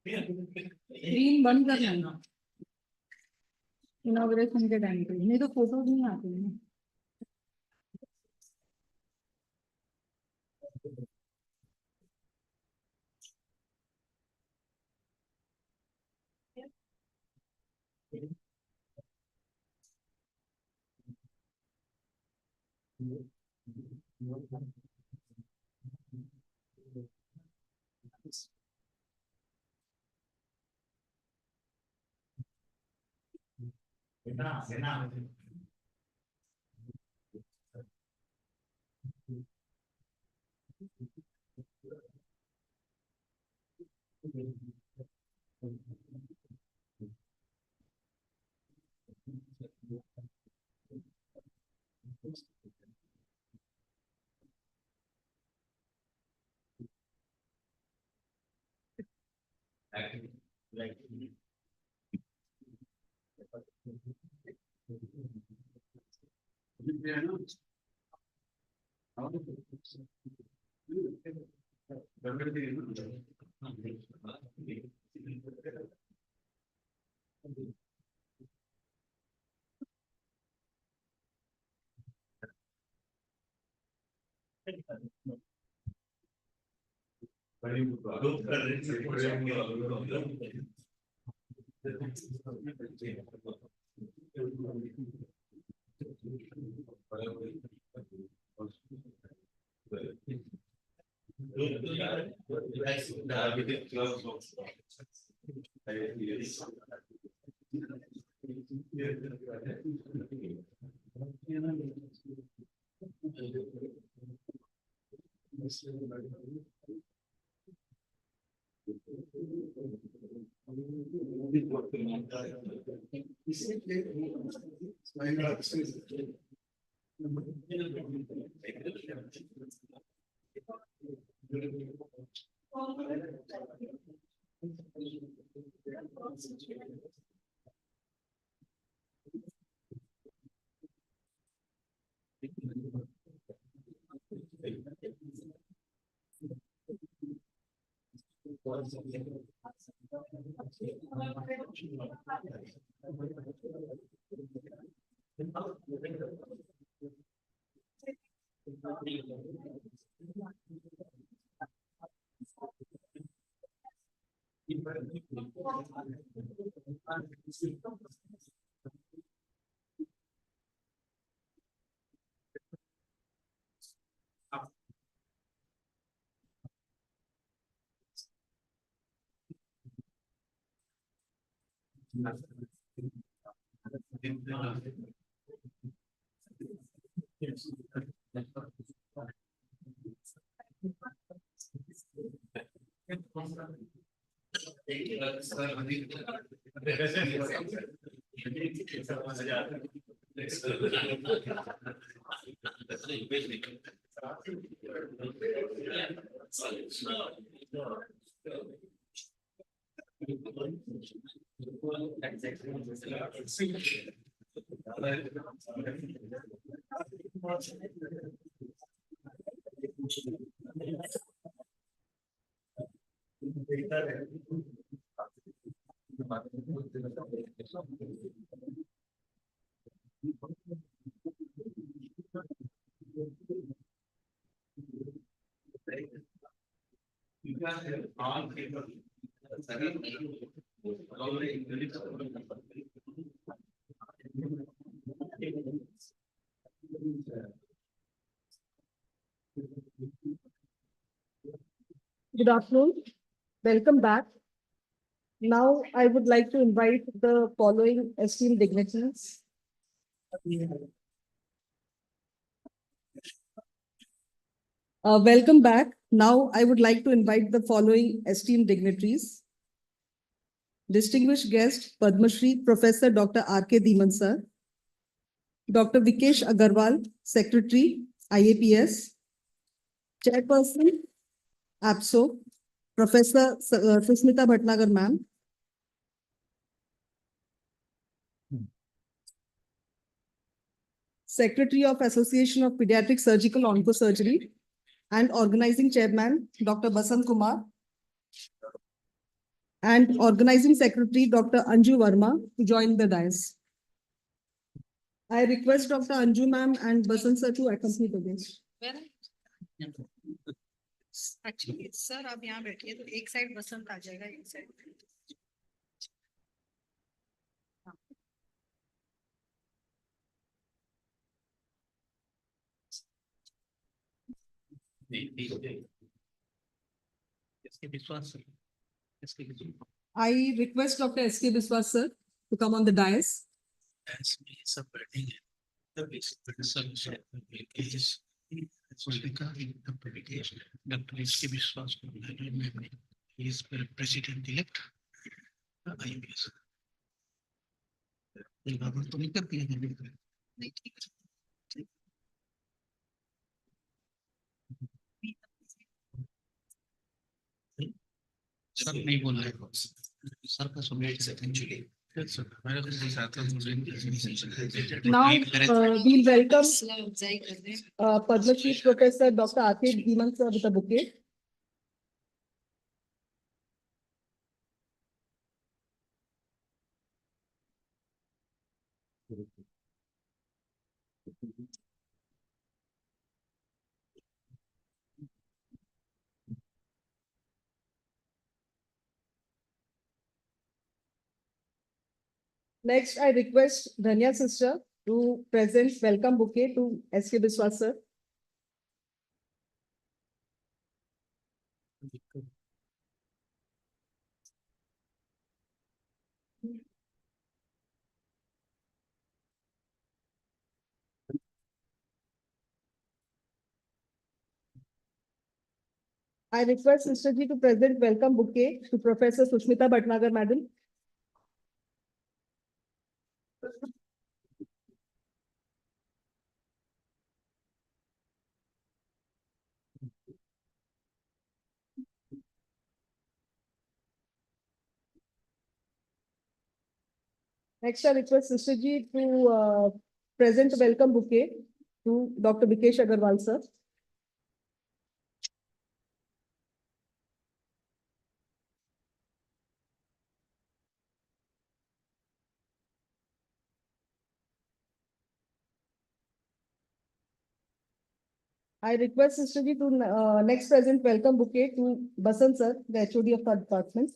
स्क्रीन बंद करना है इनॉग्रेशन के टाइम पे, नहीं तो फोटोज नहीं आते हैं। Good afternoon. Welcome back. Now I would like to invite the following esteemed dignitaries. Welcome back. Now I would like to invite the following esteemed dignitaries. Distinguished guest, Padma Shri, Professor Dr. R.K. Dhiman sir. Dr. Vikesh Agarwal, Secretary, IAPS. Chairperson, APSO, Professor Susmita Bhatnagar ma'am. Secretary of Association of Pediatric Surgical Oncosurgery and Organizing Chairman, Dr. Basant Kumar. And Organizing Secretary, Dr. Anju Verma, to join the dais. I request Dr. Anju ma'am and Basant sir to accompany the guest. Actually, sir, आप यहाँ बैठिए तो एक side बसंत आ जाएगा एक side I request Dr. S.K. Biswas sir to come on the dais. As we submitting the basic solution is regarding the publication. Dr. S.K. Biswas, he is president-elect. IAPS. Sir नहीं बोल रहे sir का सुनवाई actually Now we'll welcome Padma Shri Professor Dr. R.K. Dhiman sir with a bouquet. Next, I request Dhanya sister to present welcome bouquet to S.K. Biswas sir. I request Sister Ji to present welcome bouquet to Professor Susmita Bhatnagar madam. Next, I request Sister Ji to present welcome bouquet to Dr. Vikesh Agarwal sir. I request Sister Ji to next present welcome bouquet to Basant sir, the HOD of our department.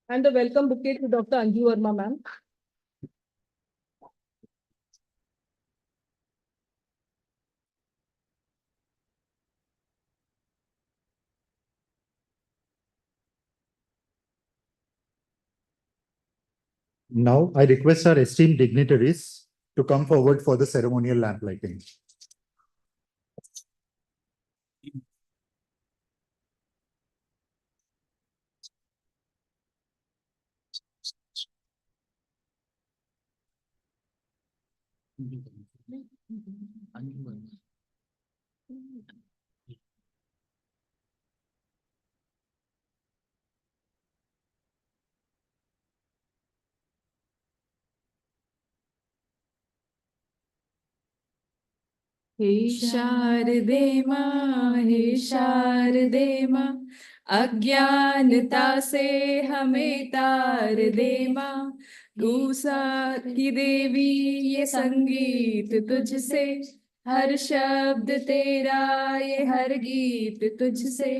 And the welcome bouquet to Dr. Anju Verma, ma'am. Now, I request our esteemed dignitaries to come forward for the ceremonial lamp lighting. हे शारदे माँ, हे शारदे माँ, अज्ञानता से हमें तार दे माँ। तूसा की देवी ये संगीत तुझसे, हर शब्द तेरा ये हर गीत तुझसे।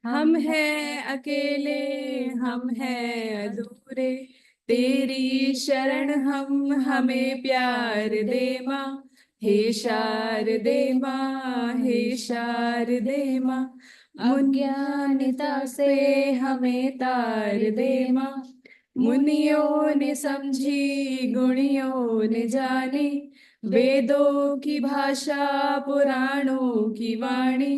हम हैं अकेले, हम हैं अधूरे, तेरी शरण हम हमें प्यार दे माँ। हे शारदे माँ, हे शारदे माँ, अज्ञानता से हमें तार दे माँ। मुनियों ने समझी, गुणियों ने जानी, वेदों की भाषा, पुराणों की वाणी।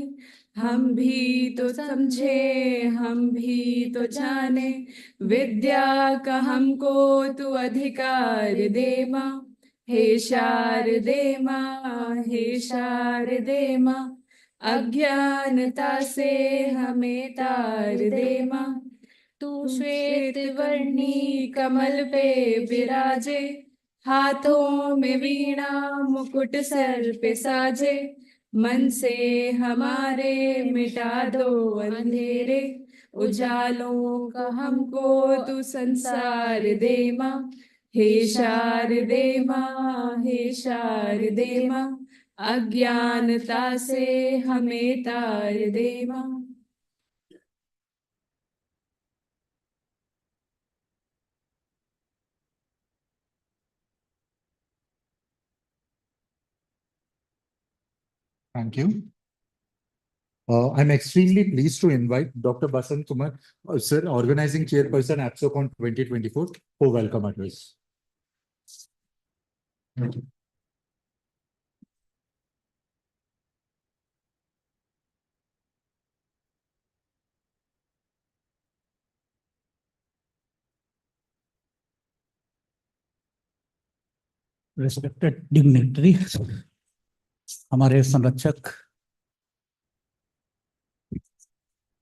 हम भी तो समझे, हम भी तो जाने, विद्या का हमको तू अधिकार दे माँ। हे शारदे माँ, हे शारदे माँ, अज्ञानता से हमें तार दे माँ। तू श्वेत वर्णी कमल पे विराजे, हाथों में वीणा मुकुट सर पे साजे। मन से हमारे मिटा दो अंधेरे, उजालों का हमको तू संसार दे माँ। हे शारदे माँ, हे शारदे माँ, अज्ञानता से हमें तार दे माँ। Thank you. I'm extremely pleased to invite Dr. Basant Kumar, sir, organizing chairperson Apsocon 2024 for welcome address. Respected dignitary, हमारे संरक्षक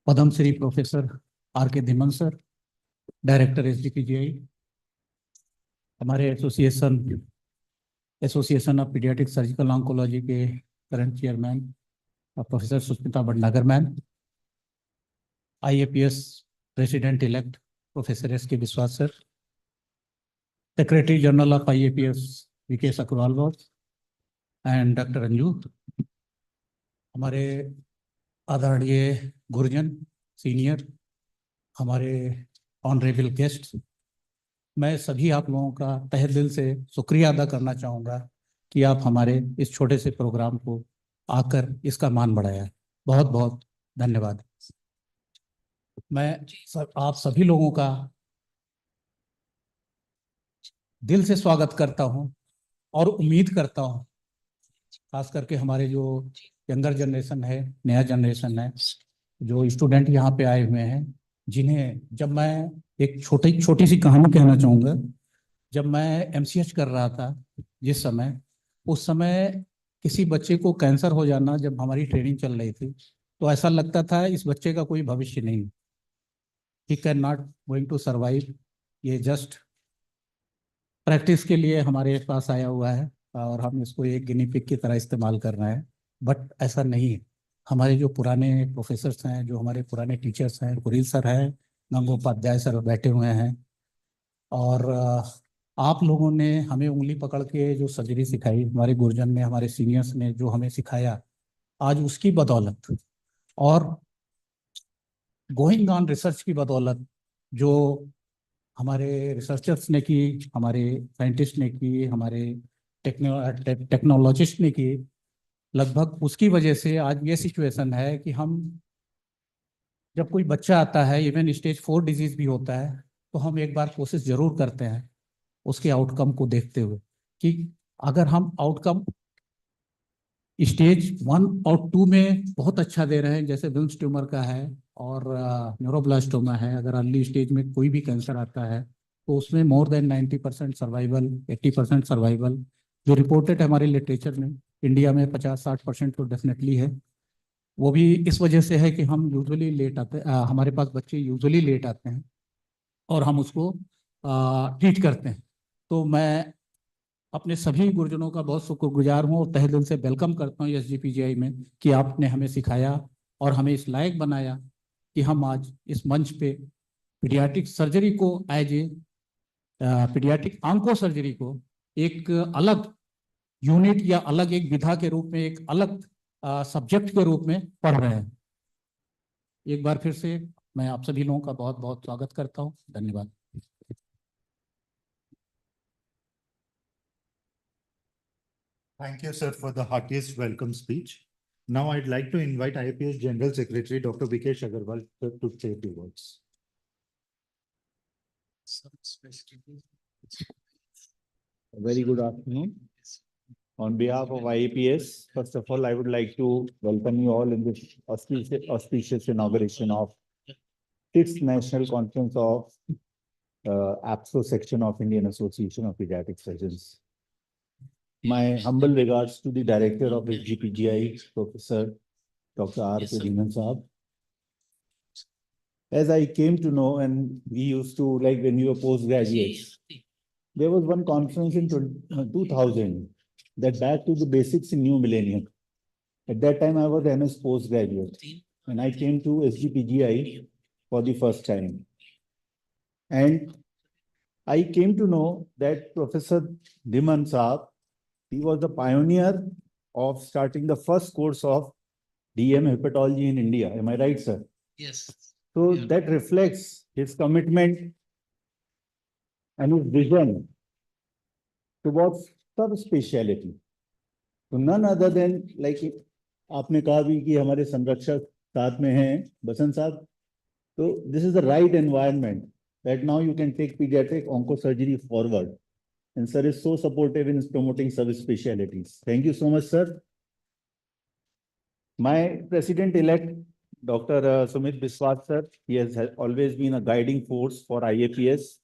Padma Shri professor R.K. Dhiman sir, director SGPGI, हमारे association of paediatric surgical oncology के current chairman professor Sushmita Bhatnagar ma'am, IAPS president elect professor S.K. Biswas sir, secretary general of IAPS V.K. Agrawal and doctor Anju, हमारे आदरणीय गुरुजन senior, हमारे honourable guest, मैं सभी आप लोगों का तहे दिल से शुक्रिया अदा करना चाहूँगा कि आप हमारे इस छोटे से प्रोग्राम को आकर इसका मान बढ़ाया। बहुत बहुत धन्यवाद। मैं आप सभी लोगों का दिल से स्वागत करता हूं और उम्मीद करता हूं, खास करके हमारे जो यंगर जनरेशन है, नया जनरेशन है, जो स्टूडेंट यहाँ पे आए हुए हैं, जिन्हें जब मैं एक छोटी सी कहानी कहना चाहूँगा। जब मैं MCH कर रहा था जिस समय, उस समय किसी बच्चे को कैंसर हो जाना, जब हमारी ट्रेनिंग चल रही थी, तो ऐसा लगता था इस बच्चे का कोई भविष्य नहीं, he can not going to survive, ये जस्ट प्रैक्टिस के लिए हमारे पास आया हुआ है और हम इसको एक गिनी पिग की तरह इस्तेमाल कर रहे हैं। बट ऐसा नहीं है। हमारे जो पुराने प्रोफेसर्स हैं, जो हमारे पुराने टीचर्स हैं, कुरील सर हैं, गंगोपाध्याय सर बैठे हुए हैं और आप लोगों ने हमें उंगली पकड़ के जो सर्जरी सिखाई, हमारे गुरुजन ने, हमारे सीनियर्स ने जो हमें सिखाया, आज उसकी बदौलत और गोइंग ऑन रिसर्च की बदौलत जो हमारे रिसर्चर्स ने की, हमारे साइंटिस्ट ने की, हमारे टेक्नोलॉजिस्ट ने की, लगभग उसकी वजह से आज ये सिचुएशन है कि हम जब कोई बच्चा आता है, इवन स्टेज 4 डिजीज भी होता है, तो हम एक बार कोशिश जरूर करते हैं उसके आउटकम को देखते हुए कि अगर हम आउटकम स्टेज 1 और 2 में बहुत अच्छा दे रहे हैं, जैसे विल्स ट्यूमर का है और न्यूरोब्लास्टोमा है, अगर अर्ली स्टेज में कोई भी कैंसर आता है तो उसमें मोर देन 90% सर्वाइवल, 80% सर्वाइवल जो रिपोर्टेड है हमारे लिटरेचर में, इंडिया में 50-60% तो डेफिनेटली है। वो भी इस वजह से है कि हम यूजुअली लेट आते हमारे पास बच्चे यूजुअली लेट आते हैं और हम उसको ट्रीट करते हैं। तो मैं अपने सभी गुरुजनों का बहुत शुक्रगुजार हूँ और तहे दिल से वेलकम करता हूँ SGPGI में कि आपने हमें सिखाया और हमें इस लायक बनाया कि हम आज इस मंच पे पीडियाट्रिक सर्जरी को एज ए पीडियाट्रिक आंको सर्जरी को एक अलग यूनिट या अलग एक विधा के रूप में, एक अलग सब्जेक्ट के रूप में पढ़ रहे हैं। एक बार फिर से मैं आप सभी लोगों का बहुत बहुत स्वागत करता हूँ। धन्यवाद। Thank you, sir, for the heartiest welcome speech. Now I'd like to invite IAPS General Secretary, Dr. Vikesh Agarwal, to say a few words. Very good afternoon. On behalf of IAPS, first of all, I would like to welcome you all in this auspicious inauguration of 6th National Conference of APSO section of Indian Association of Pediatric Surgeons. My humble regards to the Director of SGPGI, Professor Dr. R. K. Dhiman Saab. As I came to know, and we used to, like when we were postgraduates, there was one conference in 2000, that back to the basics in new millennium. At that time, I was MS postgraduate, and I came to SGPGI for the first time. And I came to know that Professor Dhiman Saab, he was the pioneer of starting the first course of DM hepatology in India. Am I right, sir? Yes. So that reflects his commitment and his vision towards subspecialty. So none other than, like आपने कहा भी कि हमारे संरक्षक साथ में हैं, बसंत साहब. So this is the right environment that now you can take pediatric oncosurgery forward. And sir is so supportive in promoting subspecialties. Thank you so much, sir. My president-elect, Dr. Sumit Biswas, sir, he has always been a guiding force for IAPS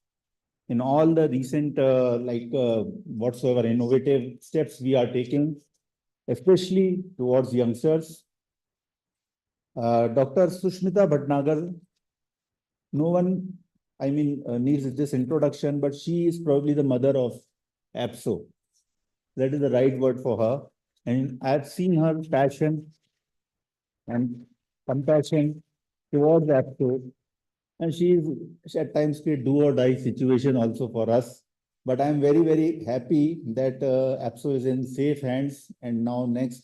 in all the recent, whatsoever innovative steps we are taking, especially towards youngsters. Dr. Sushmita Bhatnagar, no one, needs this introduction, but she is probably the mother of APSO. That is the right word for her. And I've seen her passion and compassion towards APSO. And she is at times a do or die situation also for us. But I'm very, very happy that APSO is in safe hands. And now next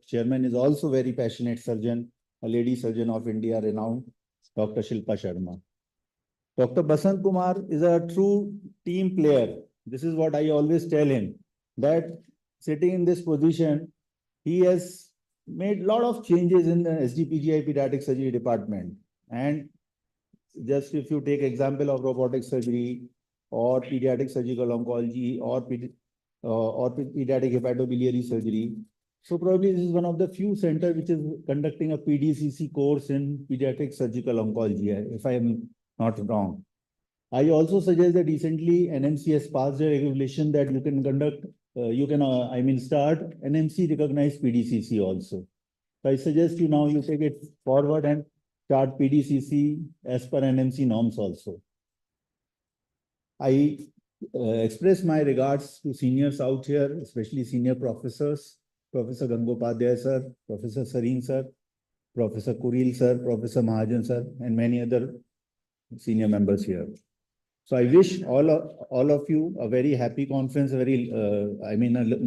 chairman is also very passionate surgeon, a lady surgeon of India renowned, Dr. Shilpa Sharma. Dr. Basant Kumar is a true team player. This is what I always tell him, that sitting in this position, he has made a lot of changes in the SGPGI pediatric surgery department. And just if you take example of robotic surgery or pediatric surgical oncology or pediatric hepatobiliary surgery. So probably this is one of the few centers which is conducting a PDCC course in pediatric surgical oncology, if I am not wrong. I also suggest that recently NMC has passed a regulation that you can conduct, start NMC recognized PDCC also. So I suggest you now you take it forward and start PDCC as per NMC norms also. I express my regards to seniors out here, especially senior professors, Professor Gangopadhyay sir, Professor Sareen sir, Professor Kuril sir, Professor Mahajan sir, and many other senior members here. So I wish all of you a very happy conference, a very, a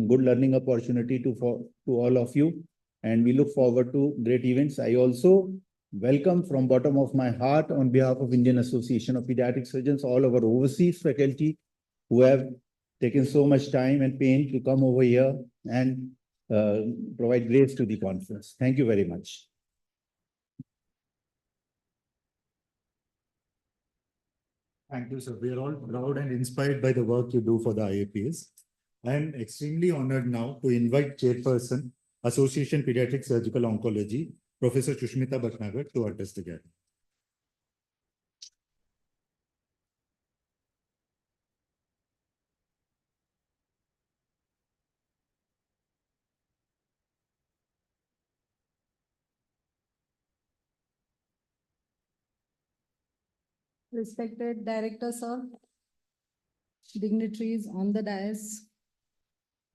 good learning opportunity to all of you. And we look forward to great events. I also welcome from bottom of my heart on behalf of Indian Association of Pediatric Surgeons, all our overseas faculty who have taken so much time and pain to come over here and provide grace to the conference. Thank you very much. Thank you, sir. We are all proud and inspired by the work you do for the IAPs. I am extremely honored now to invite Chairperson, Association Pediatric Surgical Oncology, Professor Sushmita Bhatnagar, to address the gathering. Respected Director, sir, dignitaries on the dais,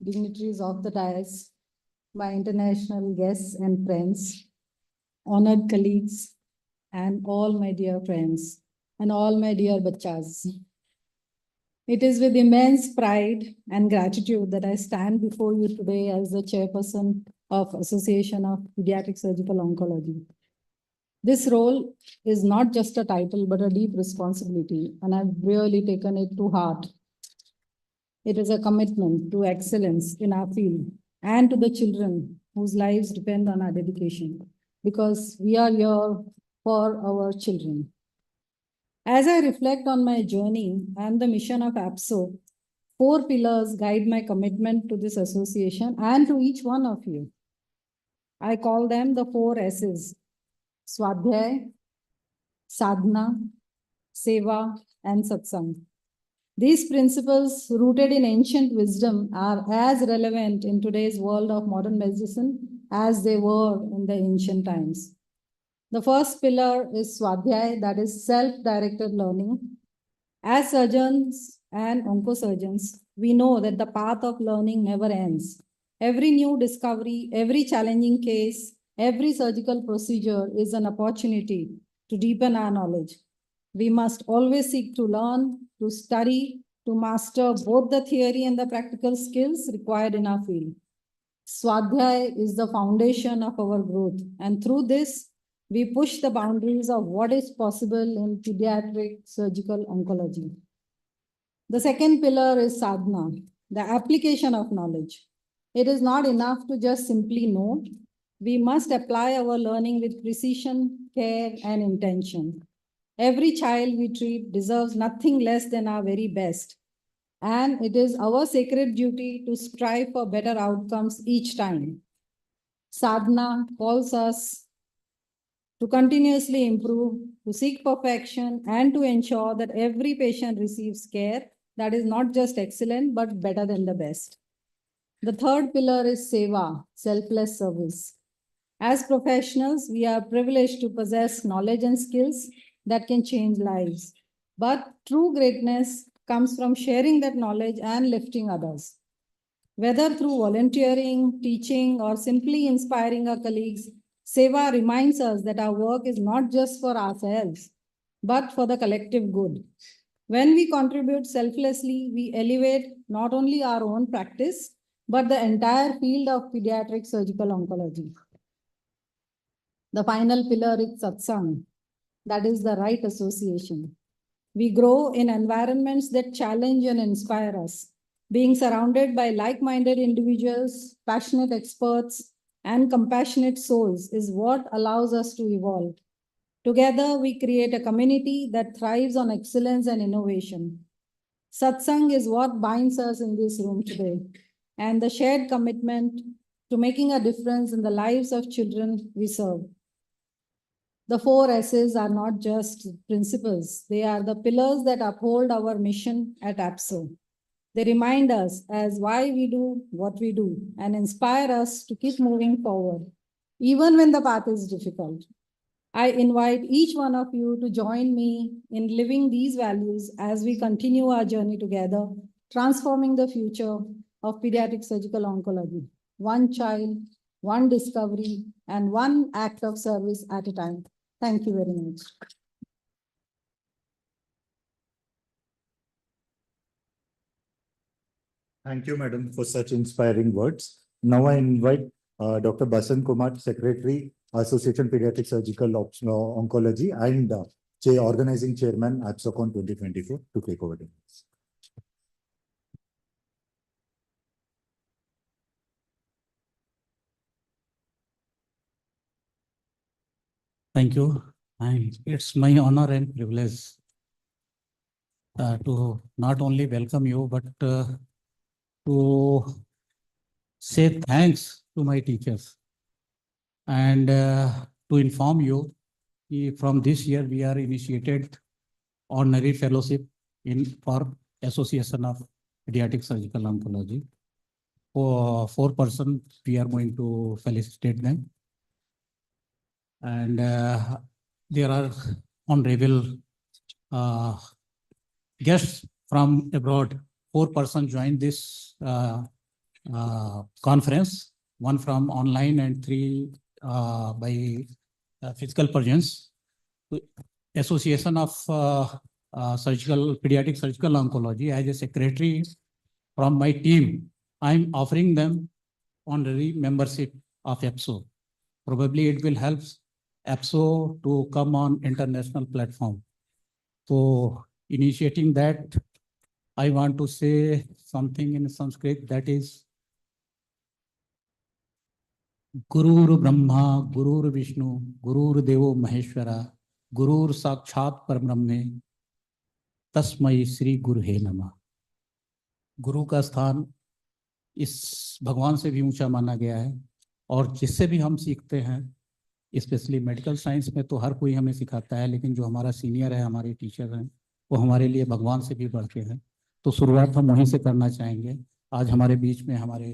dignitaries of the dais, my international guests and friends, honored colleagues, and all my dear friends, and all my dear bachas. It is with immense pride and gratitude that I stand before you today as the chairperson of Association of Pediatric Surgical Oncology. This role is not just a title, but a deep responsibility, and I've really taken it to heart. It is a commitment to excellence in our field and to the children whose lives depend on our dedication, because we are here for our children. As I reflect on my journey and the mission of APSO, 4 pillars guide my commitment to this association and to each one of you. I call them the 4 S's: Swadhyay, Sadhana, Seva, and Satsang. These principles, rooted in ancient wisdom, are as relevant in today's world of modern medicine as they were in the ancient times. The first pillar is Swadhyay, that is self-directed learning. As surgeons and oncosurgeons, we know that the path of learning never ends. Every new discovery, every challenging case, every surgical procedure is an opportunity to deepen our knowledge. We must always seek to learn, to study, to master both the theory and the practical skills required in our field. Swadhyay is the foundation of our growth, and through this, we push the boundaries of what is possible in pediatric surgical oncology. The second pillar is sadhana, the application of knowledge. It is not enough to just simply know. We must apply our learning with precision, care, and intention. Every child we treat deserves nothing less than our very best. And it is our sacred duty to strive for better outcomes each time. Sadhana calls us to continuously improve, to seek perfection, and to ensure that every patient receives care that is not just excellent, but better than the best. The third pillar is seva, selfless service. As professionals, we are privileged to possess knowledge and skills that can change lives. But true greatness comes from sharing that knowledge and lifting others. Whether through volunteering, teaching, or simply inspiring our colleagues, seva reminds us that our work is not just for ourselves, but for the collective good. When we contribute selflessly, we elevate not only our own practice, but the entire field of pediatric surgical oncology. The final pillar is satsang, that is the right association. We grow in environments that challenge and inspire us. Being surrounded by like-minded individuals, passionate experts, and compassionate souls is what allows us to evolve. Together, we create a community that thrives on excellence and innovation. Satsang is what binds us in this room today, and the shared commitment to making a difference in the lives of children we serve. The 4 S's are not just principles. They are the pillars that uphold our mission at APSO. They remind us as why we do what we do and inspire us to keep moving forward, even when the path is difficult. I invite each one of you to join me in living these values as we continue our journey together, transforming the future of pediatric surgical oncology, one child, one discovery, and one act of service at a time. Thank you very much. Thank you, madam, for such inspiring words. Now I invite Dr. Basan Kumar, Secretary, Association Pediatric Surgical Oncology and Organizing Chairman, Apsocon 2024, to take over the meeting. Thank you. And it's my honor and privilege to not only welcome you, but to say thanks to my teachers and to inform you from this year we are initiated honorary fellowship for Association of Pediatric Surgical Oncology. For 4 persons, we are going to felicitate them. And there are honorable guests from abroad. 4 persons joined this conference, 1 from online and 3 by physical presence. Association of Pediatric Surgical Oncology, as a secretary from my team, I'm offering them honorary membership of APSO. Probably it will help APSO to come on international platform. So initiating that, I want to say something in Sanskrit, that is Gurur Brahma, Gurur Vishnu, Gurur Devo Maheshwara, Gurur Sakshat Parabrahme, तस्मै श्री गुरु हे नमः। गुरु का स्थान इस भगवान से भी ऊंचा माना गया है और जिससे भी हम सीखते हैं, स्पेशली मेडिकल साइंस में तो हर कोई हमें सिखाता है, लेकिन जो हमारा सीनियर है, हमारे टीचर हैं, वो हमारे लिए भगवान से भी बढ़ के हैं। तो शुरुआत हम वहीं से करना चाहेंगे। आज हमारे बीच में हमारे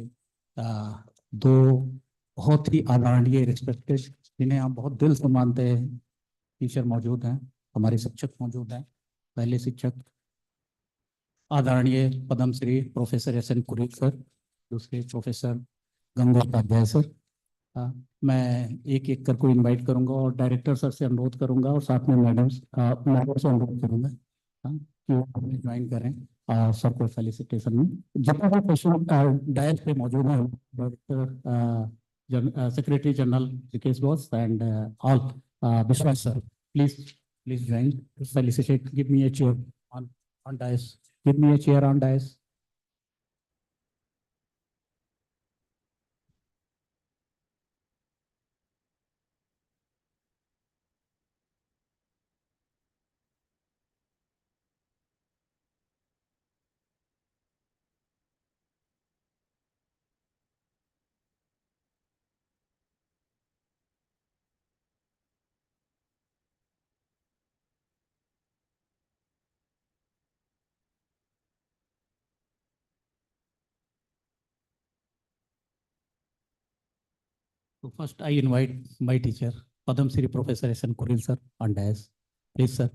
2 बहुत ही आदरणीय रिस्पेक्टेड, जिन्हें हम बहुत दिल से मानते हैं, टीचर मौजूद हैं, हमारे शिक्षक मौजूद हैं। पहले शिक्षक आदरणीय Padmashri professor S N Kurel sir, दूसरे प्रोफेसर गंगोपाध्याय सर। मैं एक एक करके इनवाइट करूंगा और डायरेक्टर सर से अनुरोध करूंगा और साथ में मैडम से अनुरोध करूंगा कि वो हमें ज्वाइन करें सर को फेलिसिटेशन में। जितने भी पेशेंट डायस पे मौजूद हैं, doctor secretary general Rikesh boss and all विश्वास sir, please join to felicitate. Give me a chair on dais. Give me a chair on dais. So first I invite my teacher, Padam Shri Professor S. N. Kuril sir on dais. Please sir.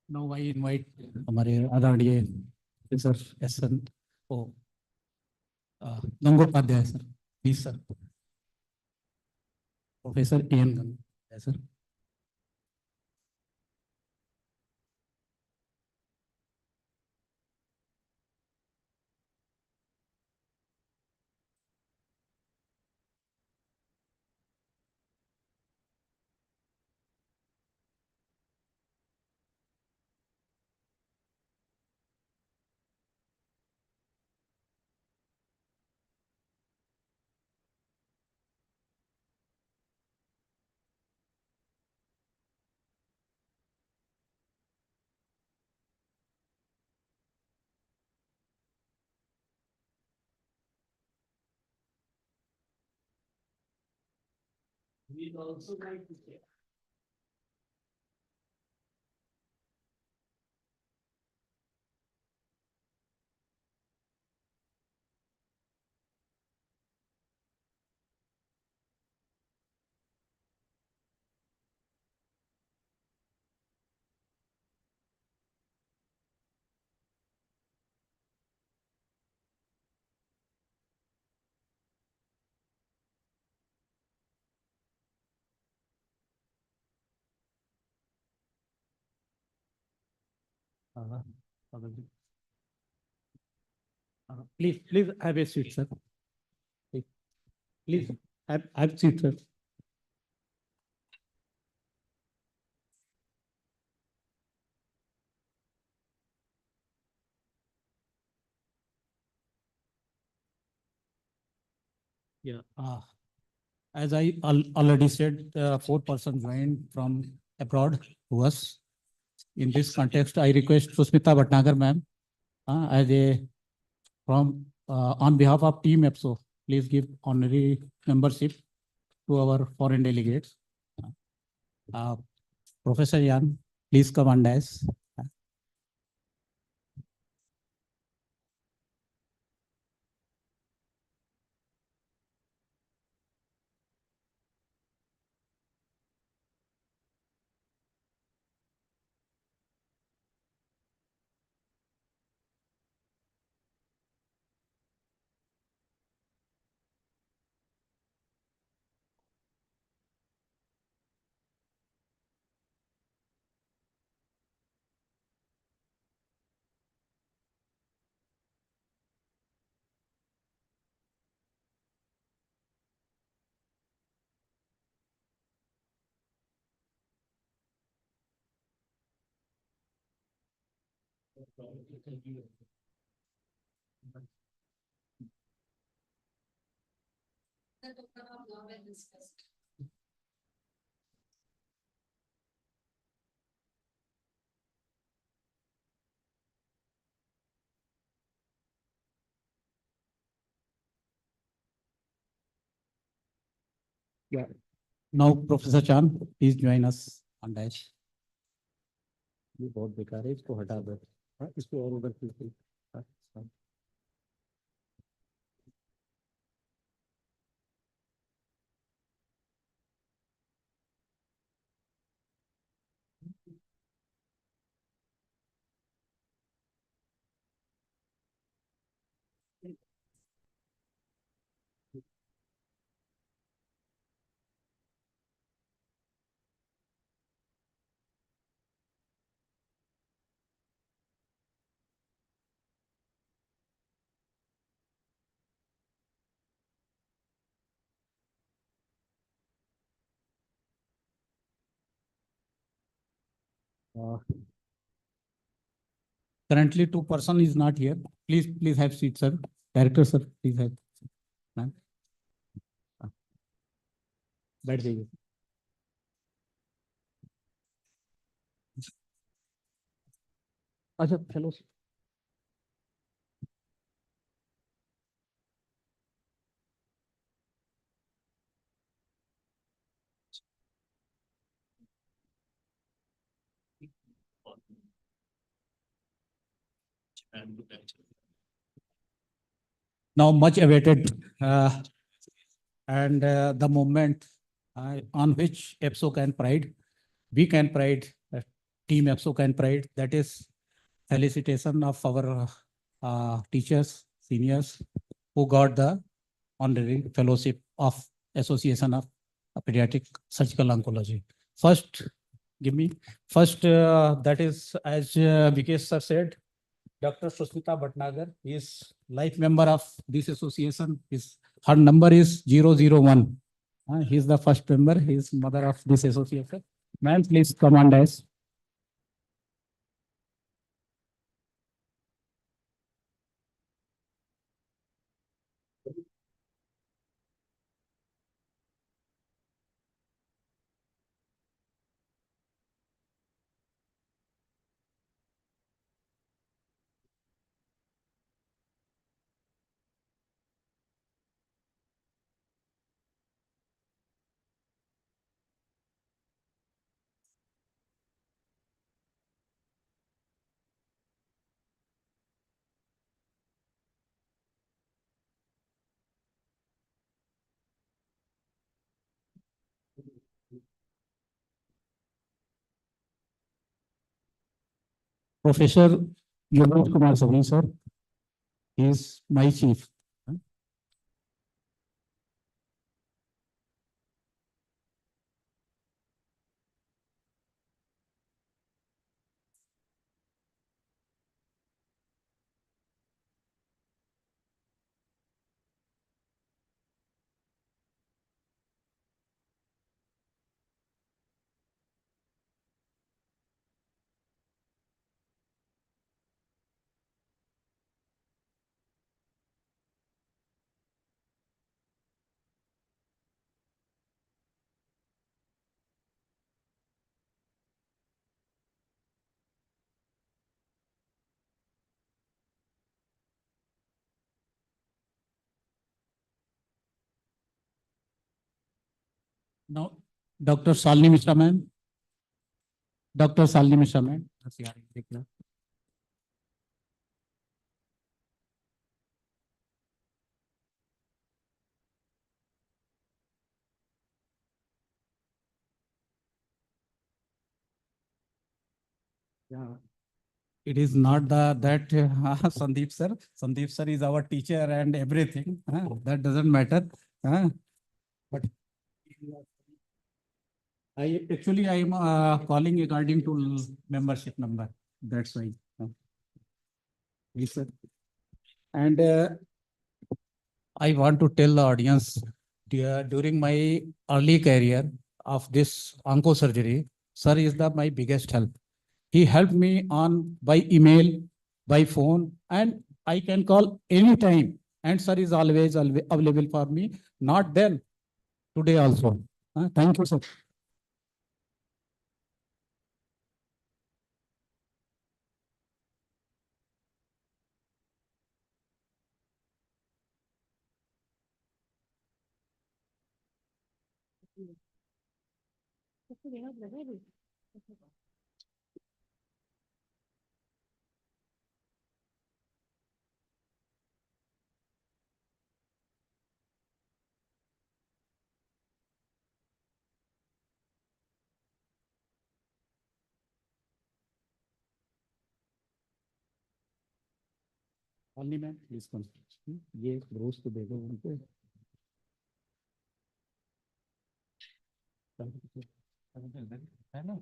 Now I invite हमारे आदरणीय professor S N Gangopadhyay sir, please sir. Professor A N Gangopadhyay sir. We'd also like to share. Probably. Please have a seat, sir. Please have seat, sir. Yeah. As I already said, 4 person joined from abroad to us. In this context, I request Susmita Bhatnagar, ma'am, as a on behalf of Team EPSO, please give honorary membership to our foreign delegates. Professor Yan, please come on dais. Yeah. Now, Professor Chan, please join us on dais. ये बहुत बेकार है, इसको हटा दो। इसको और उधर कीजिए। Currently, 2 person is not here. Please have seat, sir. Director, sir, please have. Ma'am. बैठ जाइए. अच्छा, चलो. Now, much awaited and the moment on which EPSO can pride, we can pride, Team EPSO can pride. That is felicitation of our teachers, seniors who got the honorary fellowship of Association of Pediatric Surgical Oncology. First, that is, as Vikesh sir said, Dr. Susmita Bhatnagar is life member of this association. Her number is 001. He is the first member. He is mother of this association. Ma'am, please come on dais. Professor Yogesh Kumar Soni, sir. He is my chief. Now, Dr. Salini Mishra, ma'am. Dr. Salini Mishra, ma'am. Yeah. It is not that Sandeep sir. Sandeep sir is our teacher and everything. That doesn't matter. But I am calling regarding to membership number. That's why. Yes, sir. And I want to tell the audience, during my early career of this onco surgery, sir is my biggest help. He helped me on by email, by phone, and I can call anytime. And sir is always available for me. Not then, today also. Thank you, sir. Only man, please come. ये रोज तो देखो उनको. है ना?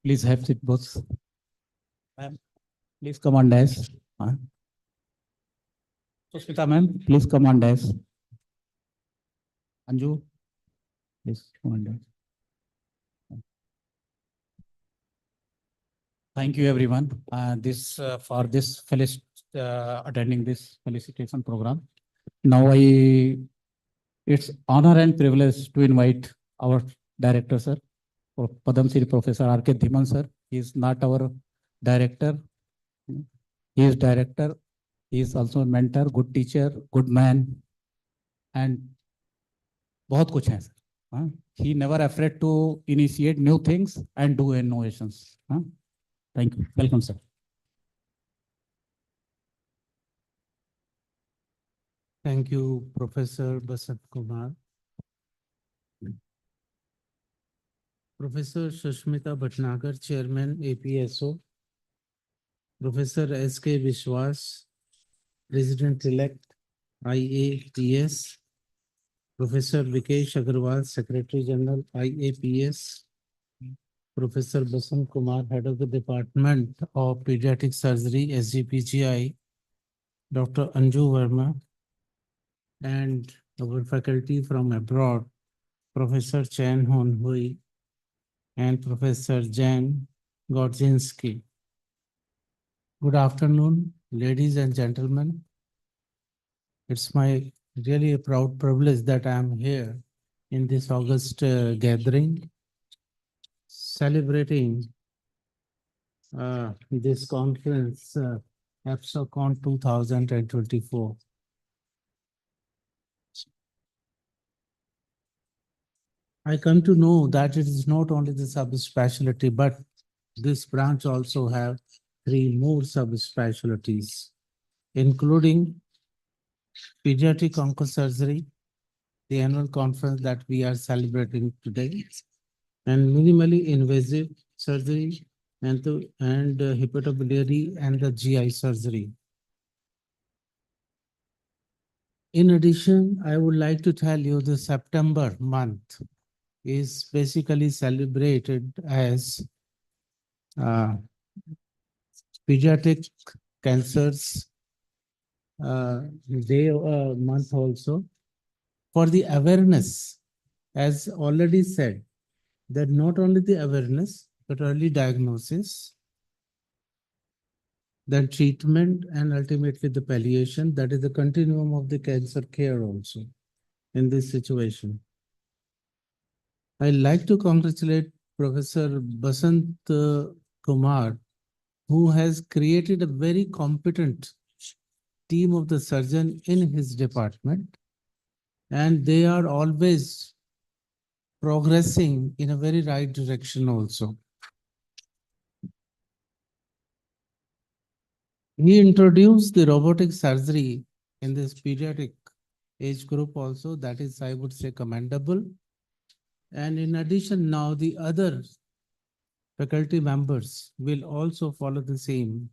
Please have seat both. Ma'am, please come on desk. Sushmita ma'am, please come on desk. Anju, please come on desk. Thank you, everyone. For this attending this felicitation program. Now it's honor and privilege to invite our director, sir, Padam Shri Professor R.K. Dhiman, sir. He is not our director. He is director. He is also a mentor, good teacher, good man, and बहुत कुछ है, sir. He never afraid to initiate new things and do innovations. Thank you. Welcome, sir. Thank you, Professor Basant Kumar. Professor Sushmita Bhatnagar, Chairman, APSO. Professor S.K. Vishwas, President-elect, IAPS. Professor Vikesh Agarwal, Secretary General, IAPS. Professor Basant Kumar, Head of the Department of Pediatric Surgery, SGPGI. Dr. Anju Verma, and our faculty from abroad, Professor Chen Hon Hui and Professor Jan Godzinski. Good afternoon, ladies and gentlemen. It's my really a proud privilege that I am here in this August gathering, celebrating this conference, Apsocon 2024. I come to know that it is not only the subspecialty, but this branch also have 3 more subspecialties, including pediatric oncosurgery, the annual conference that we are celebrating today, and minimally invasive surgery and hepatobiliary and the GI surgery. In addition, I would like to tell you the September month is basically celebrated as pediatric cancers day month also, for the awareness, as already said, that not only the awareness but early diagnosis, then treatment, and ultimately the palliation. That is the continuum of the cancer care also in this situation. I like to congratulate Professor Basant Kumar, who has created a very competent team of the surgeon in his department, and they are always progressing in a very right direction also. He introduced the robotic surgery in this pediatric age group also. That is, I would say, commendable. And in addition, now the other faculty members will also follow the same,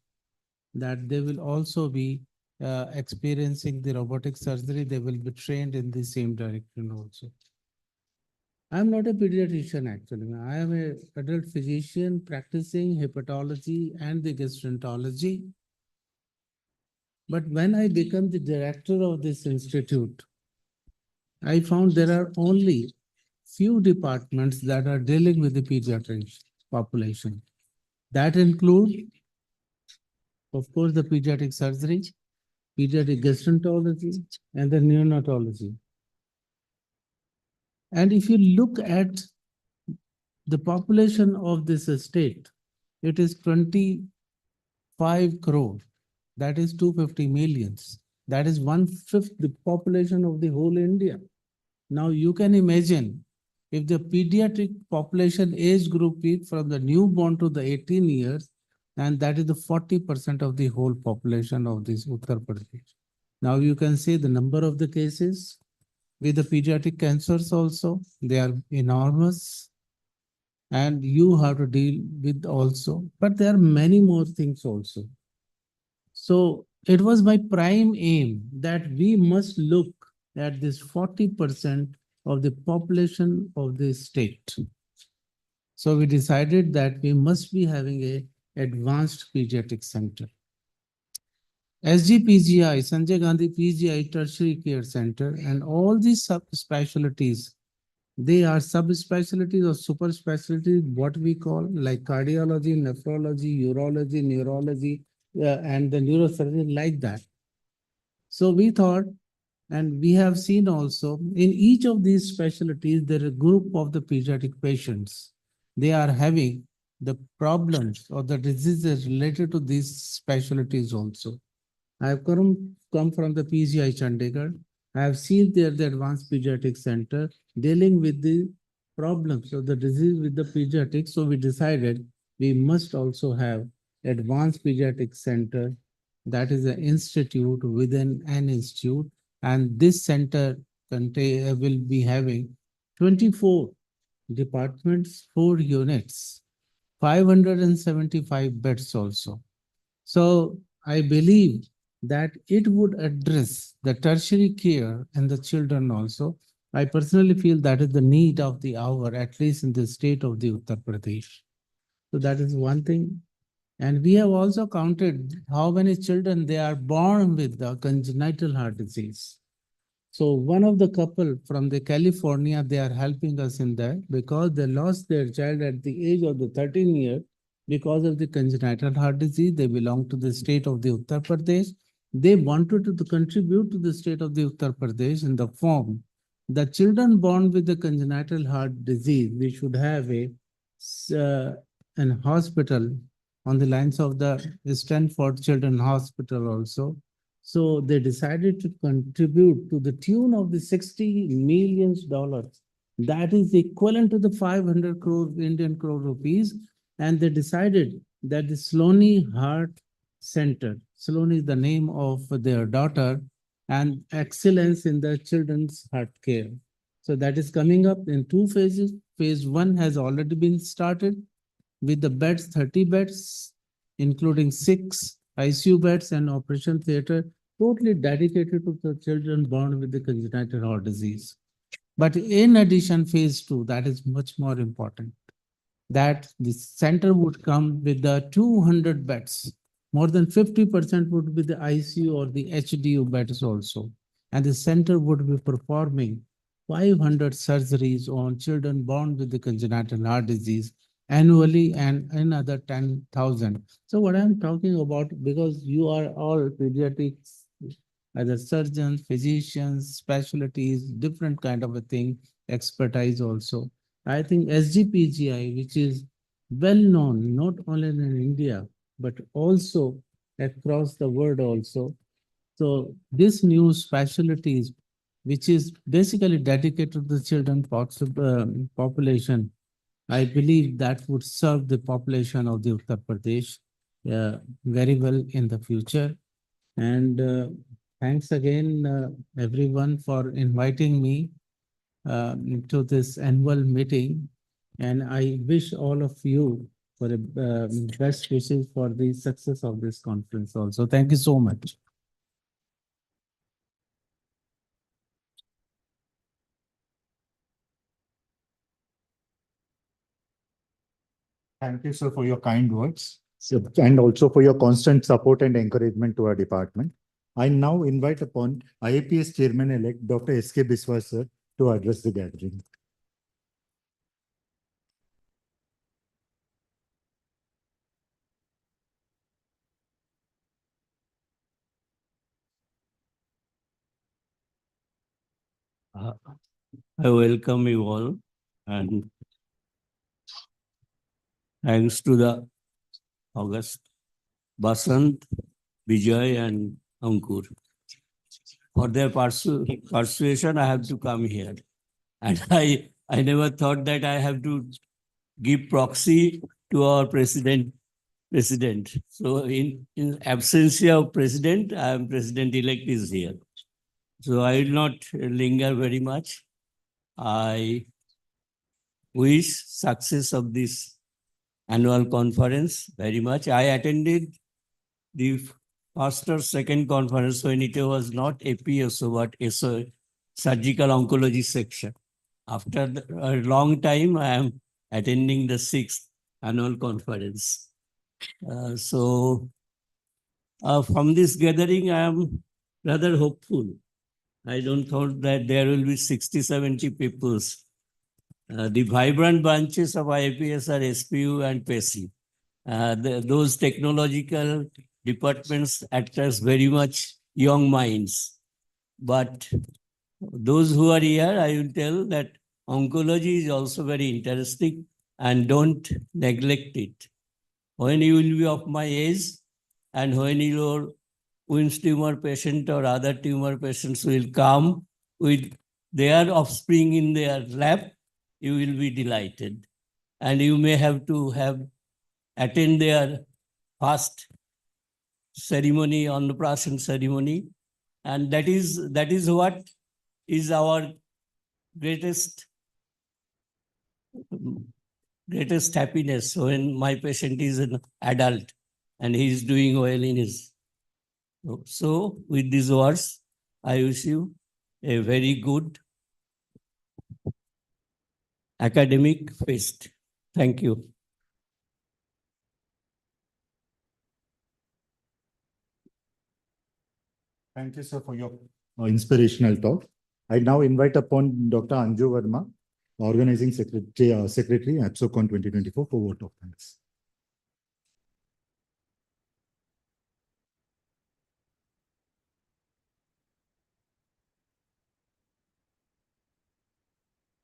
that they will also be experiencing the robotic surgery. They will be trained in the same direction also. I'm not a pediatrician actually. I am an adult physician practicing hepatology and the gastroenterology. But when I became the director of this institute, I found there are only few departments that are dealing with the pediatric population. That include, of course, the pediatric surgery, pediatric gastroenterology, and the neonatology. And if you look at the population of this state, it is 25 crore. That is 250 millions. That is 1/5 the population of the whole India. Now you can imagine if the pediatric population age group is from the newborn to the 18 years, and that is the 40% of the whole population of this Uttar Pradesh. Now you can see the number of the cases with the pediatric cancers also, they are enormous. And you have to deal with also, but there are many more things also. So it was my prime aim that we must look at this 40% of the population of the state. So we decided that we must be having a advanced pediatric center. SGPGI, Sanjay Gandhi PGI Tertiary Care Center, and all these subspecialties They are subspecialties or super specialties, what we call like cardiology, nephrology, urology, neurology, and the neurosurgery like that. So we thought, and we have seen also in each of these specialties, there is a group of the pediatric patients. They are having the problems or the diseases related to these specialties also. I have come from the PGI Chandigarh. I have seen there the Advanced Pediatric Center dealing with the problems of the disease with the pediatrics. So we decided we must also have Advanced Pediatric Center. That is an institute within an institute. And this center will be having 24 departments, 4 units, 575 beds also. So I believe that it would address the tertiary care and the children also. I personally feel that is the need of the hour, at least in the state of the Uttar Pradesh. So that is one thing. And we have also counted how many children they are born with the congenital heart disease. So one of the couple from the California, they are helping us in that because they lost their child at the age of the 13 years because of the congenital heart disease. They belong to the state of the Uttar Pradesh. They wanted to contribute to the state of the Uttar Pradesh in the form the children born with the congenital heart disease, we should have an hospital on the lines of the Stanford Children's Hospital also. So they decided to contribute to the tune of the $60 million. That is equivalent to the 500 crore Indian crore rupees. And they decided that the Sloane Heart Center, Sloane is the name of their daughter, and excellence in the children's heart care. So that is coming up in 2 phases. Phase 1 has already been started with the beds, 30 beds, including 6 ICU beds and operation theater, totally dedicated to the children born with the congenital heart disease. But in addition, phase 2, that is much more important, that the center would come with the 200 beds. More than 50% would be the ICU or the HDU beds also. And the center would be performing 500 surgeries on children born with the congenital heart disease annually and another 10,000. So what I'm talking about, because you are all pediatrics, either surgeons, physicians, specialties, different kind of a thing, expertise also. I think SGPGI, which is well known, not only in India, but also across the world also. So this new specialties, which is basically dedicated to the children population, I believe that would serve the population of the Uttar Pradesh very well in the future. And thanks again, everyone, for inviting me to this annual meeting. And I wish all of you for the best wishes for the success of this conference also. Thank you so much. Thank you, sir, for your kind words and also for your constant support and encouragement to our department. I now invite upon IAPS Chairman-elect Dr. S.K. Biswas, sir, to address the gathering. I welcome you all, and thanks to the August, Basant, Vijay and Ankur. For their persuasion, I have to come here. And I never thought that I have to give proxy to our president. So in absence of president, I am president-elect is here. So I will not linger very much. I wish success of this annual conference very much. I attended the first or second conference when it was not APSO, but SO, surgical oncology section. After a long time, I am attending the 6th annual conference. From this gathering, I am rather hopeful. I don't thought that there will be 60, 70 people The vibrant branches of IPS are SPU and PESI. Those technological departments act as very much young minds. But those who are here, I will tell that oncology is also very interesting and don't neglect it. When you will be of my age and when your Win's tumor patient or other tumor patients will come with their offspring in their lap, you will be delighted. And you may have to attend their first ceremony, Annapration ceremony. And that is what is our greatest happiness when my patient is an adult and he is doing well in his. So with these words, I wish you a very good academic fest. Thank you. Thank you, sir, for your inspirational talk. I now invite upon Dr. Anju Verma, Organizing Secretary, Apsocon 2024, for vote of thanks.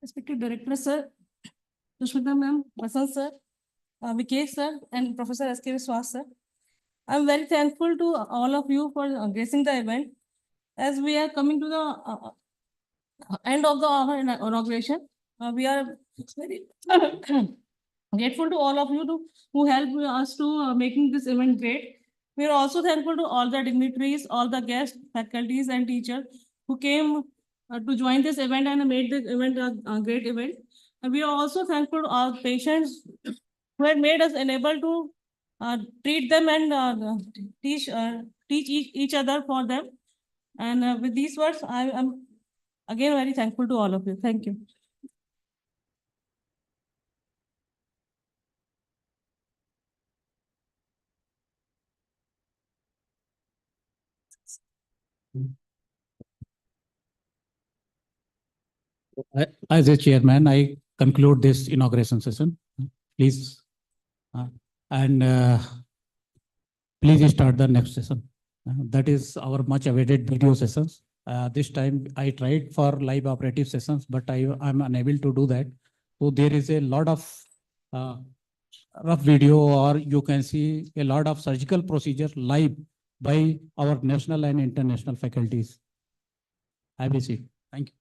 Respected Director, sir, Sushmita ma'am, Vasant sir, Vikesh sir, and Professor S.K. Viswas sir. I'm very thankful to all of you for gracing the event. As we are coming to the end of our inauguration, we are very grateful to all of you who helped us to making this event great. We are also thankful to all the dignitaries, all the guests, faculties, and teachers who came to join this event and made this event a great event. And we are also thankful to our patients who had made us enable to treat them and teach each other for them. And with these words, I am again very thankful to all of you. Thank you. As a chairman, I conclude this inauguration session. Please, and please start the next session. That is our much awaited video sessions. This time I tried for live operative sessions, but I'm unable to do that. So there is a lot of rough video, or you can see a lot of surgical procedures live by our national and international faculties. Have a seat. Thank you.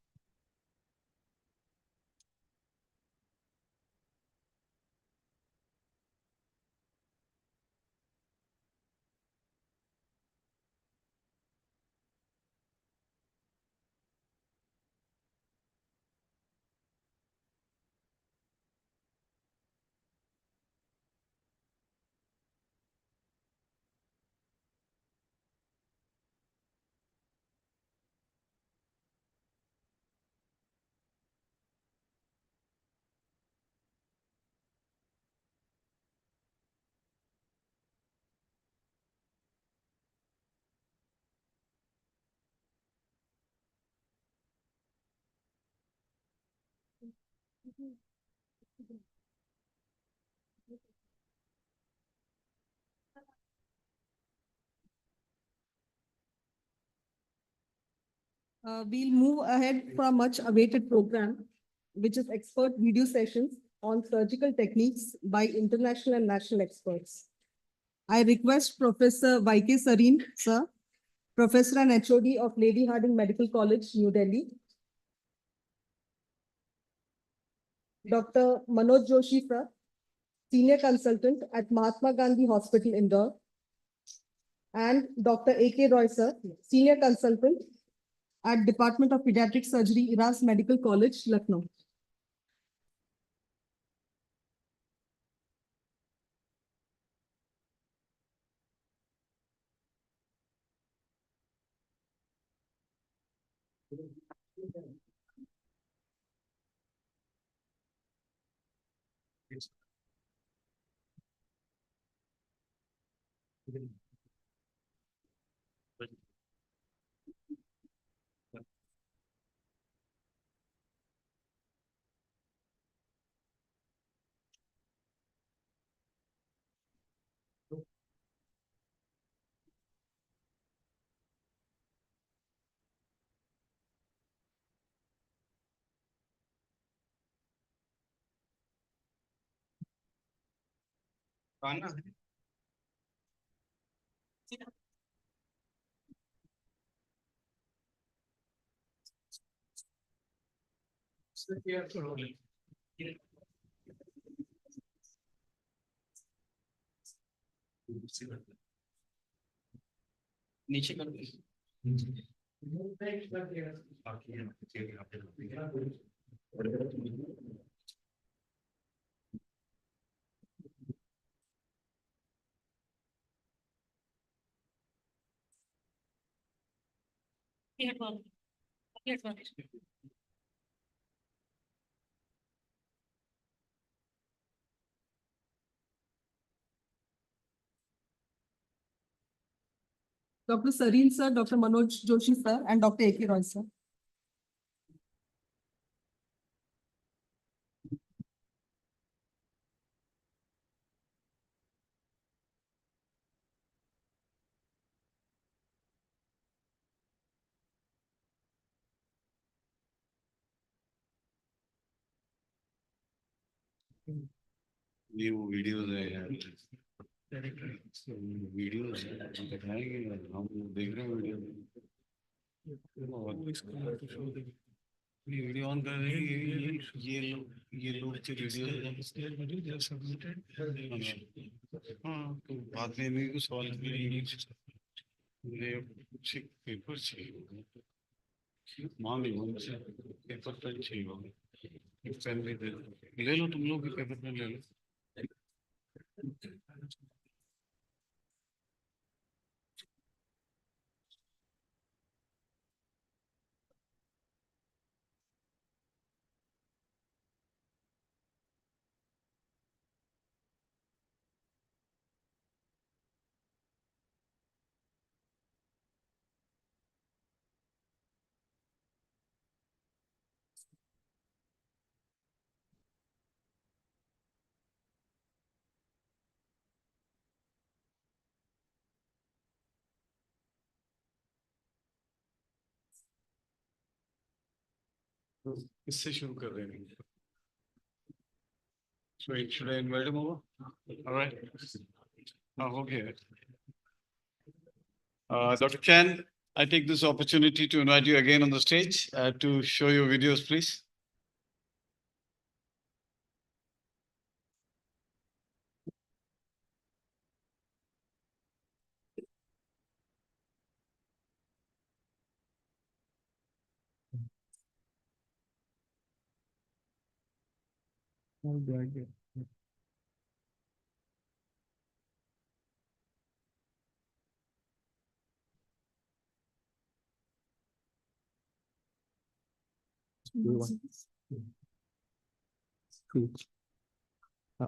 We'll move ahead for a much awaited program, which is expert video sessions on surgical techniques by international and national experts. I request Professor Y.K. Sareen, sir, Professor and HOD of Lady Hardinge Medical College, New Delhi. Dr. Manoj Joshi, sir, Senior Consultant at Mahatma Gandhi Hospital, Indore. And Dr. A.K. Roy, sir, Senior Consultant at Department of Pediatric Surgery, Iras Medical College, Lucknow. नीचे कर दो। Dr. Sareen sir, Dr. Manoj Joshi sir, and Dr. A.K. Roy sir. ये वो videos है यार, videos दिखाएंगे, हम देख रहे हैं वीडियो, वीडियो ऑन कर रहे हैं, ये लोग के वीडियो सबमिटेड, हाँ तो बाद में इन्हीं को सवाल करेंगे, पेपर चाहिए, मांग लो उनसे, पेपर पेन चाहिए होगा, पेन भी दे दो, ले लो तुम लोग भी पेपर पेन ले लो। इससे शुरू कर रहे हैं। So should I invite him over? All right. Okay. Dr. Chan, I take this opportunity to invite you again on the stage to show your videos, please. How do I get?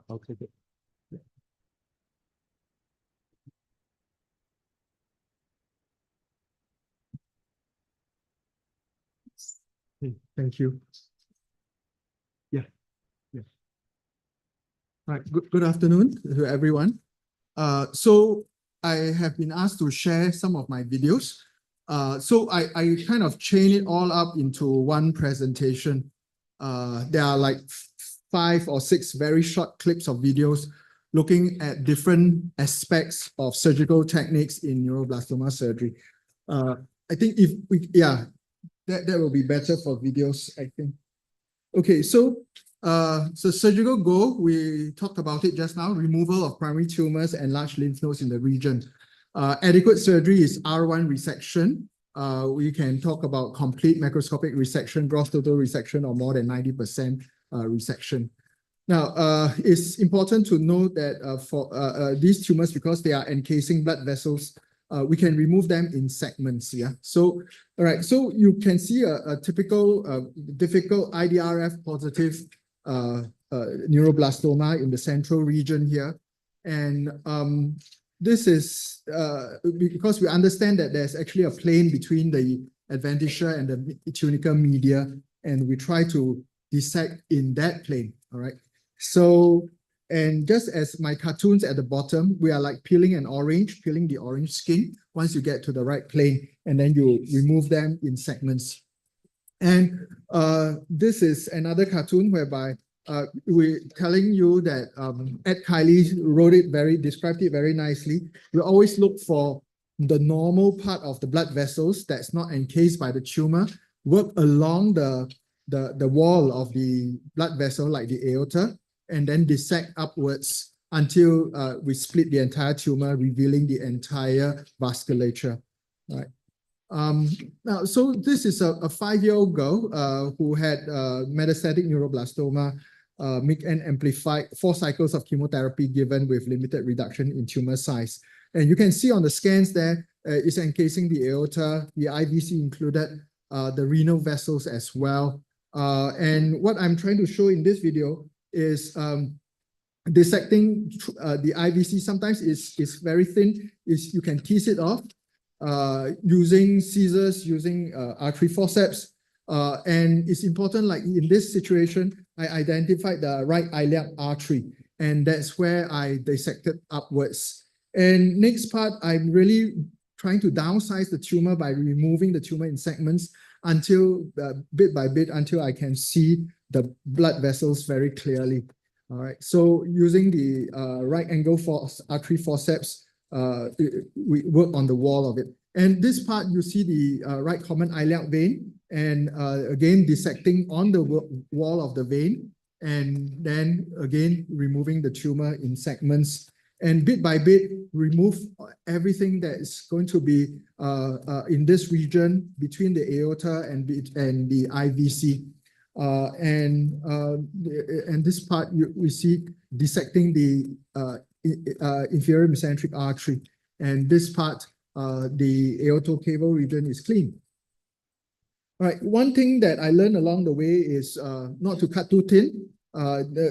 Okay. Thank you. Yeah. Right. Good afternoon to everyone. So I have been asked to share some of my videos. So I kind of chain it all up into one presentation. There are like 5 or 6 very short clips of videos looking at different aspects of surgical techniques in neuroblastoma surgery. I think if we, that will be better for videos, I think. Okay, so surgical goal, we talked about it just now, removal of primary tumors and large lymph nodes in the region. Adequate surgery is R1 resection. We can talk about complete macroscopic resection, gross total resection, or more than 90% resection. Now, it's important to note that for these tumors, because they are encasing blood vessels, we can remove them in segments. Yeah. So, all right. So you can see a typical difficult IDRF positive neuroblastoma in the central region here, and this is because we understand that there's actually a plane between the adventitia and the tunica media, and we try to dissect in that plane. All right. So, and just as my cartoons at the bottom, we are like peeling an orange, peeling the orange skin once you get to the right plane, and then you remove them in segments. And this is another cartoon whereby we're telling you that Ed Kiley described it very nicely. We always look for the normal part of the blood vessels that's not encased by the tumor, work along the wall of the blood vessel like the aorta, and then dissect upwards until we split the entire tumor, revealing the entire vasculature. Right. Now, so this is a 5-year-old girl who had metastatic neuroblastoma, and amplified 4 cycles of chemotherapy given with limited reduction in tumor size. And you can see on the scans there, it's encasing the aorta, the IVC included, the renal vessels as well. And what I'm trying to show in this video is dissecting the IVC. Sometimes it's very thin, you can tease it off using scissors, using artery forceps. And it's important, like in this situation, I identified the right iliac artery, and that's where I dissected upwards. And next part, I'm really trying to downsize the tumor by removing the tumor in segments until bit by bit, until I can see the blood vessels very clearly. All right, so using the right angle artery forceps, we work on the wall of it. And this part, you see the right common iliac vein, and again, dissecting on the wall of the vein, and then again, removing the tumor in segments. And bit by bit, remove everything that is going to be in this region between the aorta and the IVC. And this part, we see dissecting the inferior mesenteric artery. And this part, the aortocaval region is clean. All right, one thing that I learned along the way is not to cut too thin.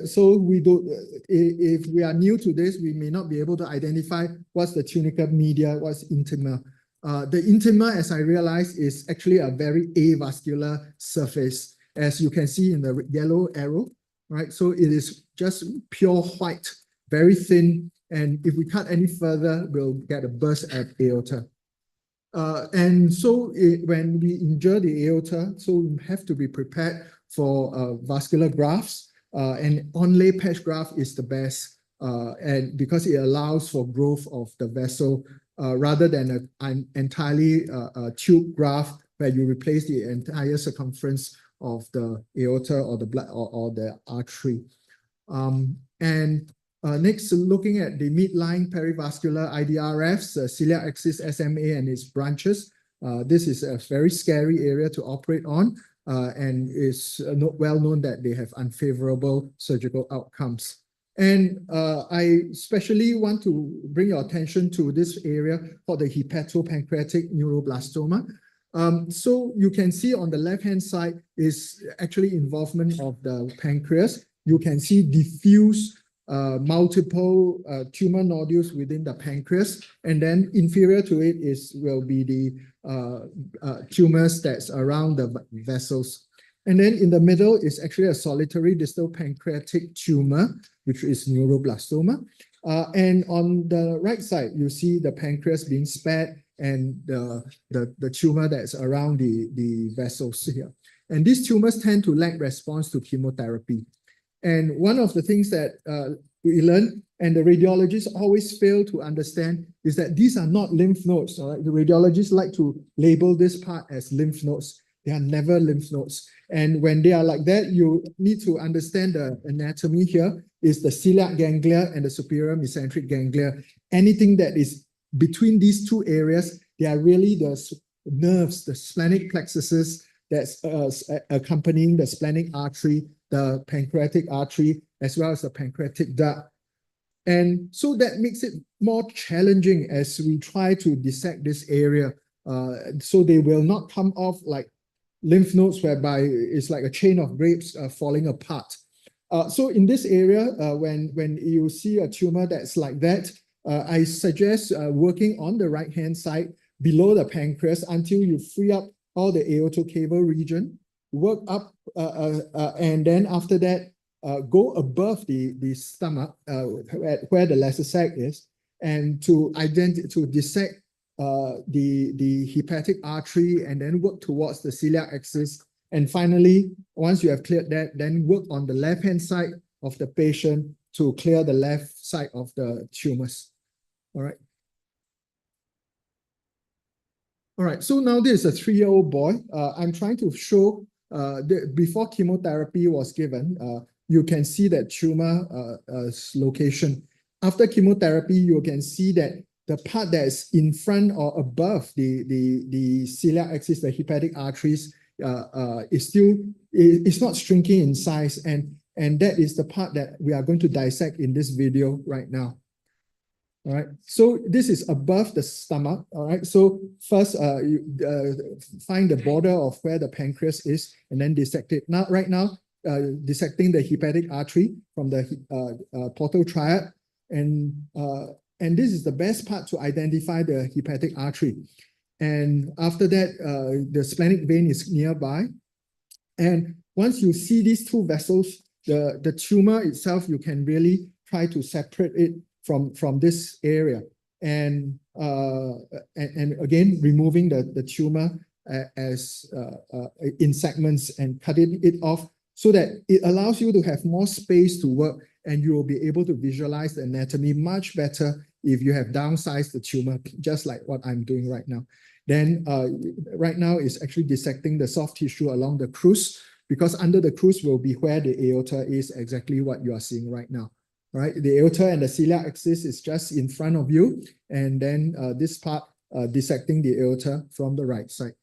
So we do, if we are new to this, we may not be able to identify what's the tunica media, what's intima. The intima, as I realized, is actually a very avascular surface, as you can see in the yellow arrow, right? So it is just pure white, very thin. And if we cut any further, we'll get a burst at aorta. And so when we injure the aorta, so we have to be prepared for vascular grafts, and onlay patch graft is the best, and because it allows for growth of the vessel rather than an entirely tube graft where you replace the entire circumference of the aorta or the blood or the artery. Next, looking at the midline perivascular IDRFs, celiac axis SMA and its branches. This is a very scary area to operate on, and it's well known that they have unfavorable surgical outcomes. And I especially want to bring your attention to this area called the hepatopancreatic neuroblastoma. So you can see on the left-hand side is actually involvement of the pancreas. You can see diffuse multiple tumor nodules within the pancreas, and then inferior to it will be the tumors that's around the vessels. And then in the middle is actually a solitary distal pancreatic tumor, which is neuroblastoma. And on the right side, you see the pancreas being spared and the tumor that's around the vessels here. And these tumors tend to lack response to chemotherapy. And one of the things that we learn, and the radiologists always fail to understand, is that these are not lymph nodes. All right? The radiologists like to label this part as lymph nodes. They are never lymph nodes. And when they are like that, you need to understand the anatomy here is the celiac ganglia and the superior mesenteric ganglia. Anything that is between these two areas, they are really the nerves, the splenic plexuses that's accompanying the splenic artery, the pancreatic artery, as well as the pancreatic duct. And so that makes it more challenging as we try to dissect this area. So they will not come off like lymph nodes, whereby it's like a chain of grapes falling apart. So in this area, when you see a tumor that's like that, I suggest working on the right-hand side below the pancreas until you free up all the aortocaval region, work up, and then after that, go above the stomach where the lesser sac is, and to dissect the hepatic artery, and then work towards the celiac axis And finally, once you have cleared that, then work on the left-hand side of the patient to clear the left side of the tumors. All right. All right, so now this is a 3-year-old boy. I'm trying to show before chemotherapy was given, you can see that tumor location. After chemotherapy, you can see that the part that is in front or above the celiac axis, the hepatic arteries, is not shrinking in size, and that is the part that we are going to dissect in this video right now. All right, so this is above the stomach. All right, so first you find the border of where the pancreas is, and then dissect it. Now, right now, dissecting the hepatic artery from the portal triad, and this is the best part to identify the hepatic artery. And after that, the splenic vein is nearby. And once you see these two vessels, the tumor itself, you can really try to separate it from this area, and again removing the tumor as in segments and cutting it off so that it allows you to have more space to work, and you will be able to visualize the anatomy much better if you have downsized the tumor, just like what I'm doing right now. Then right now is actually dissecting the soft tissue along the crus, because under the crus will be where the aorta is, exactly what you are seeing right now. Right, the aorta and the celiac axis is just in front of you, and then this part dissecting the aorta from the right side.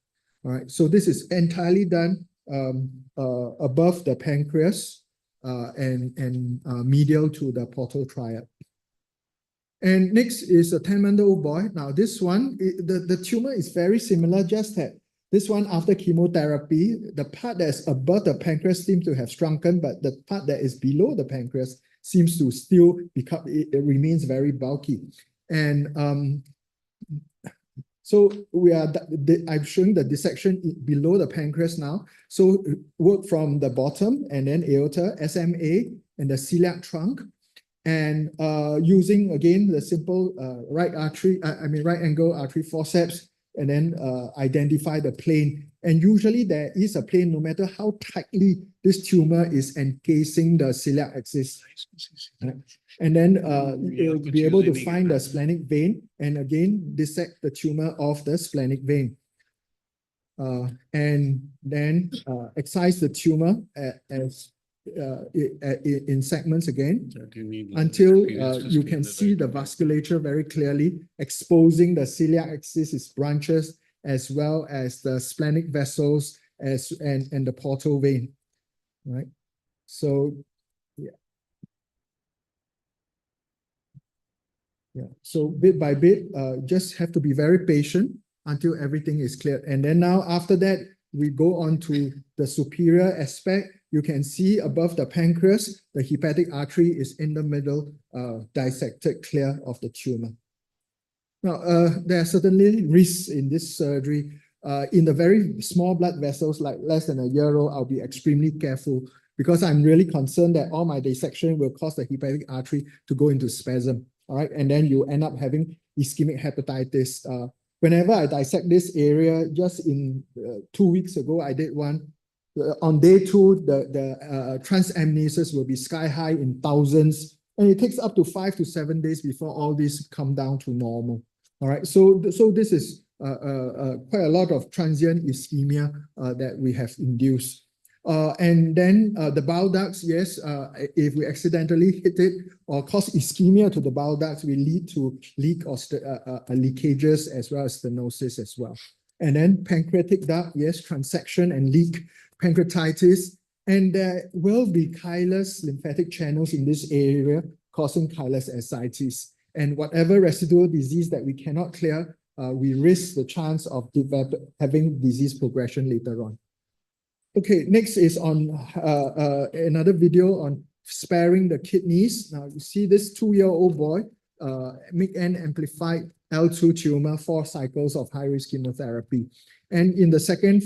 All right, so this is entirely done above the pancreas and medial to the portal triad. And next is a 10-month-old boy. Now this one, the tumor is very similar, just that this one after chemotherapy, the part that's above the pancreas seems to have shrunken, but the part that is below the pancreas seems to still become, it remains very bulky. And so I'm showing the dissection below the pancreas now. So work from the bottom and then aorta, SMA, and the celiac trunk. And using again the simple right angle artery forceps, and then identify the plane. And usually there is a plane, no matter how tightly this tumor is encasing the celiac axis. And then you'll be able to find the splenic vein, and again dissect the tumor of the splenic vein. And then excise the tumor in segments again, until you can see the vasculature very clearly, exposing the celiac axis, its branches, as well as the splenic vessels and the portal vein. Right. So yeah. So bit by bit, just have to be very patient until everything is cleared. And then now after that, we go on to the superior aspect. You can see above the pancreas, the hepatic artery is in the middle, dissected clear of the tumor. Now, there are certainly risks in this surgery. In the very small blood vessels, like less than a year old, I'll be extremely careful, because I'm really concerned that all my dissection will cause the hepatic artery to go into spasm. All right, and then you end up having ischemic hepatitis. Whenever I dissect this area, just in 2 weeks ago, I did one. On day 2, the transaminases will be sky high in thousands, and it takes up to 5 to 7 days before all these come down to normal. All right, so this is quite a lot of transient ischemia that we have induced. And then the bile ducts, yes, if we accidentally hit it or cause ischemia to the bile ducts, we lead to leak or leakages as well as stenosis as well. And then pancreatic duct, yes, transection and leak, pancreatitis, and there will be chylous lymphatic channels in this area causing chylous ascites. And whatever residual disease that we cannot clear, we risk the chance of having disease progression later on. Okay, next is on another video on sparing the kidneys. Now you see this 2-year-old boy, MYC-N amplified L2 tumor, 4 cycles of high-risk chemotherapy. And in the second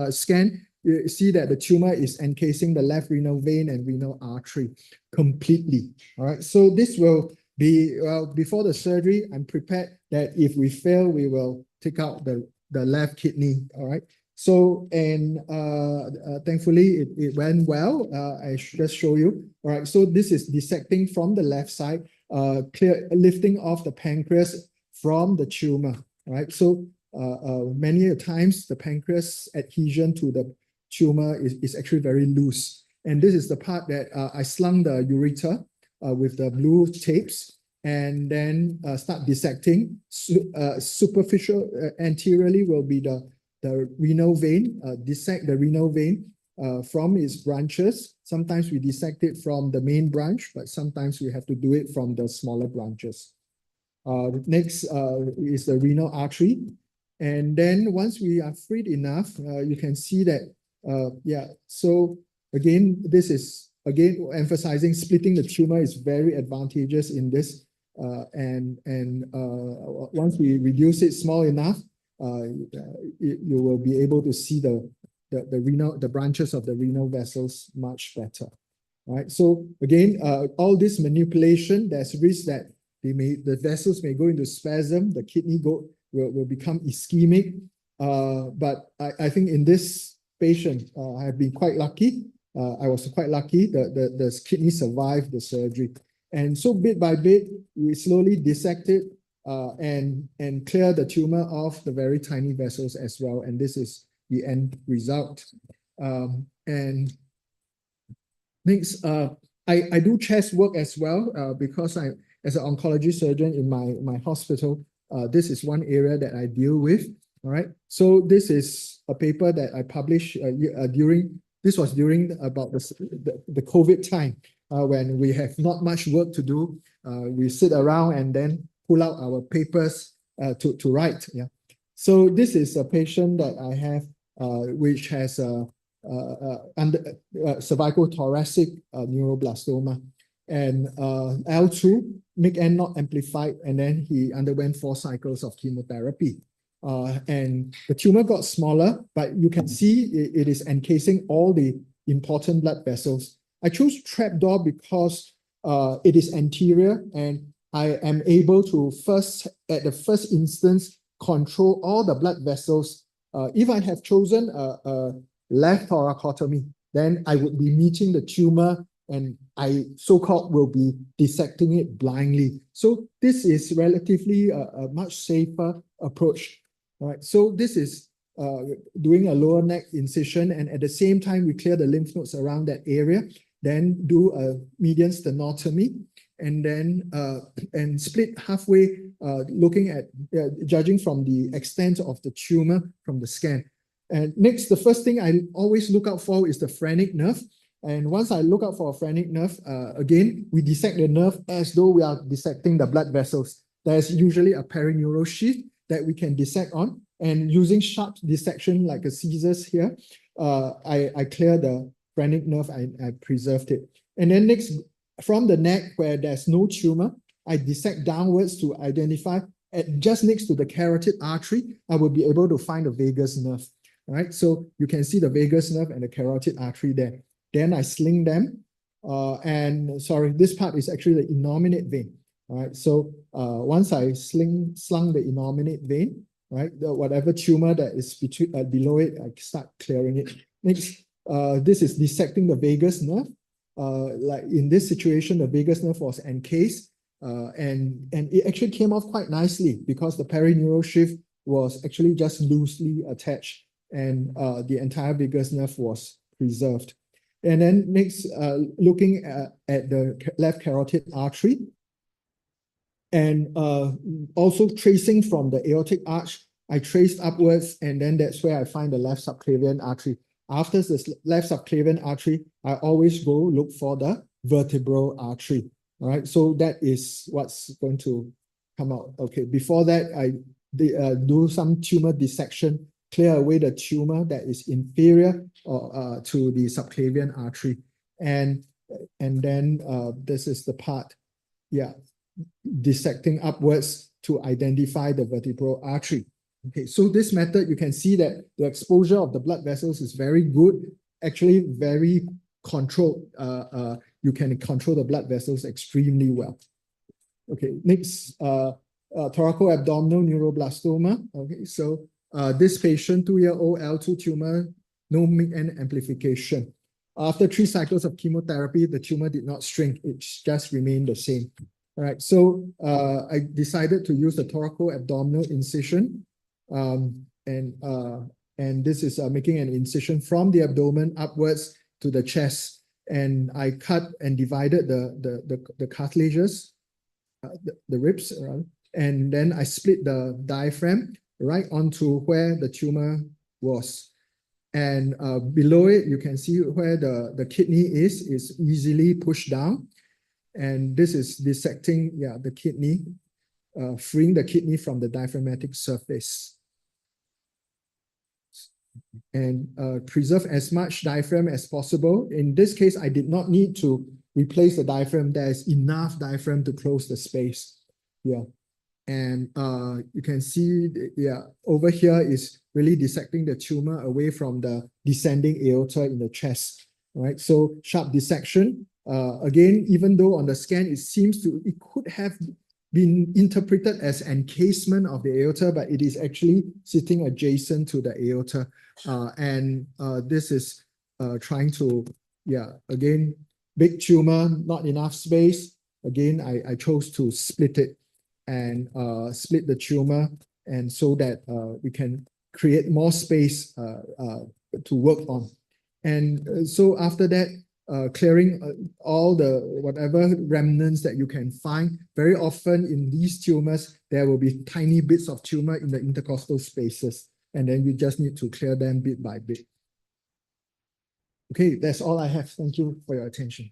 scan, you see that the tumor is encasing the left renal vein and renal artery completely. All right, so this will be, before the surgery, I'm prepared that if we fail, we will take out the left kidney. All right, So, and thankfully it went well. I should just show you. All right, so this is dissecting from the left side, clear lifting off the pancreas from the tumor. Right, so many times the pancreas adhesion to the tumor is actually very loose. And this is the part that I slung the ureter with the blue tapes and then start dissecting. Superficial anteriorly will be the renal vein, dissect the renal vein from its branches. Sometimes we dissect it from the main branch, but sometimes we have to do it from the smaller branches. Next is the renal artery. And then once we are freed enough, you can see that, yeah, so again, this is again emphasizing splitting the tumor is very advantageous in this. Once we reduce it small enough, you will be able to see the branches of the renal vessels much better. Right. So again, all this manipulation, there's risk that the vessels may go into spasm, the kidney will become ischemic. But I think in this patient, I have been quite lucky. I was quite lucky that the kidney survived the surgery. And so bit by bit, we slowly dissect it and clear the tumor of the very tiny vessels as well. And this is the end result. And next, I do chest work as well because as an oncology surgeon in my hospital, this is one area that I deal with. All right. So this is a paper that I published during about the COVID time when we have not much work to do. We sit around and then pull out our papers to write. Yeah. So this is a patient that I have which has cervical thoracic neuroblastoma and L2, MYC-N not amplified, and then he underwent 4 cycles of chemotherapy. And the tumor got smaller, but you can see it is encasing all the important blood vessels. I chose trapdoor because it is anterior and I am able to at the first instance, control all the blood vessels. If I have chosen a left thoracotomy, then I would be meeting the tumor and I so-called will be dissecting it blindly. So this is relatively a much safer approach. All right, so this is doing a lower neck incision, and at the same time, we clear the lymph nodes around that area, then do a median sternotomy, and then and split halfway, looking at judging from the extent of the tumor from the scan. And next, the first thing I always look out for is the phrenic nerve. And once I look out for a phrenic nerve, again, we dissect the nerve as though we are dissecting the blood vessels. There's usually a perineural sheath that we can dissect on. And using sharp dissection like a scissors here, I clear the phrenic nerve, I preserved it. And then next, from the neck where there's no tumor, I dissect downwards to identify just next to the carotid artery, I will be able to find the vagus nerve. All right, so you can see the vagus nerve and the carotid artery there. Then I sling them, and sorry, this part is actually the innominate vein. All right, so once I slung the innominate vein, right, whatever tumor that is below it, I start clearing it. Next, this is dissecting the vagus nerve. Like in this situation, the vagus nerve was encased, and it actually came off quite nicely because the perineural sheath was actually just loosely attached, and the entire vagus nerve was preserved. And then next, looking at the left carotid artery, and also tracing from the aortic arch, I traced upwards, and then that's where I find the left subclavian artery. After this left subclavian artery, I always go look for the vertebral artery. All right, so that is what's going to come out. Okay, before that, I do some tumor dissection, clear away the tumor that is inferior to the subclavian artery. And then this is the part, yeah, dissecting upwards to identify the vertebral artery. Okay, so this method, you can see that the exposure of the blood vessels is very good, actually very controlled. You can control the blood vessels extremely well. Okay, next, thoracoabdominal neuroblastoma. Okay, so This patient, 2-year-old L2 tumor, no MYC amplification. After 3 cycles of chemotherapy, the tumor did not shrink, it just remained the same. All right, so I decided to use the thoracoabdominal incision. And this is making an incision from the abdomen upwards to the chest. And I cut and divided the cartilages, the ribs, and then I split the diaphragm right onto where the tumor was. And below it, you can see where the kidney is easily pushed down. And this is dissecting, the kidney, freeing the kidney from the diaphragmatic surface. And preserve as much diaphragm as possible. In this case, I did not need to replace the diaphragm. There is enough diaphragm to close the space. Yeah. And you can see, over here is really dissecting the tumor away from the descending aorta in the chest, right? So sharp dissection. Again, even though on the scan, it could have been interpreted as encasement of the aorta, but it is actually sitting adjacent to the aorta. And this is trying to, again, big tumor, not enough space. Again, I chose to split it and split the tumor, and so that we can create more space to work on. And so after that, clearing all the whatever remnants that you can find. Very often in these tumors, there will be tiny bits of tumor in the intercostal spaces, and then you just need to clear them bit by bit. Okay, that's all I have. Thank you for your attention.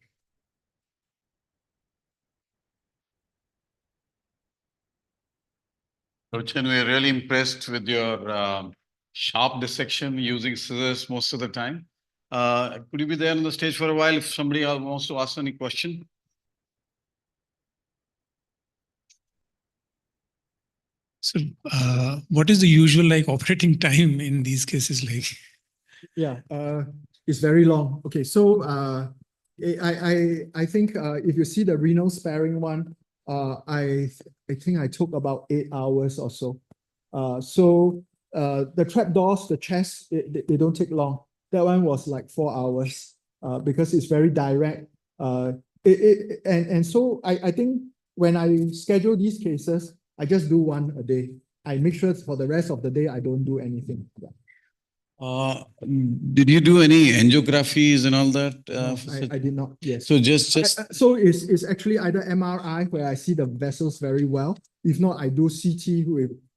Rochan, we're really impressed with your sharp dissection using scissors most of the time. Could you be there on the stage for a while if somebody else wants to ask any question? So what is the usual operating time in these cases like? Yeah, it's very long. Okay, so I think if you see the renal sparing one, I think I took about 8 hours or so. So the trapdoors, the chest, they don't take long. That one was like 4 hours because it's very direct. And so I think when I schedule these cases, I just do one a day. I make sure for the rest of the day, I don't do anything. Yeah. Did you do any angiographies and all that? No, I did not. Yes. So just so it's actually either MRI where I see the vessels very well. If not, I do CT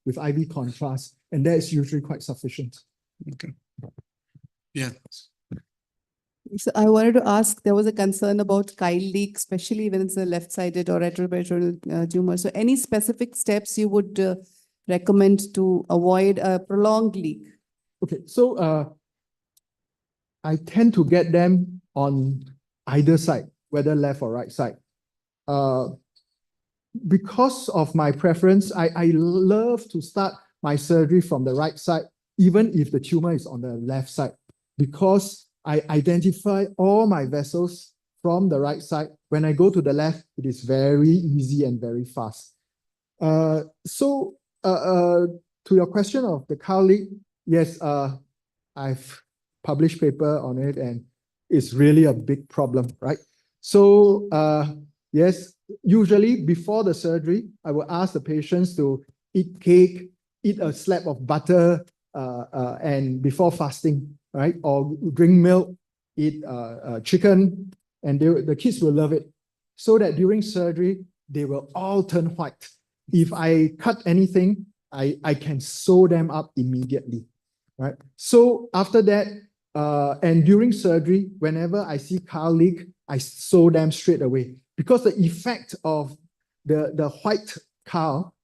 with IV contrast, and that is usually quite sufficient. Okay. Yeah. So I wanted to ask, there was a concern about chyle leak, especially when it's a left-sided or retroperitoneal tumor. So any specific steps you would recommend to avoid a prolonged leak? Okay, so I tend to get them on either side, whether left or right side. Because of my preference, I love to start my surgery from the right side, even if the tumor is on the left side, because I identify all my vessels from the right side. When I go to the left, it is very easy and very fast. So to your question of the chyle leak, yes, I've published paper on it, and it's really a big problem, right? So yes, usually before the surgery, I will ask the patients to eat cake, eat a slab of butter, and before fasting, right? Or drink milk, eat chicken, and the kids will love it. So that during surgery, they will all turn white. If I cut anything, I can sew them up immediately, right? So after that, and during surgery, whenever I see chyle leak, I sew them straight away, because the effect of the white chyle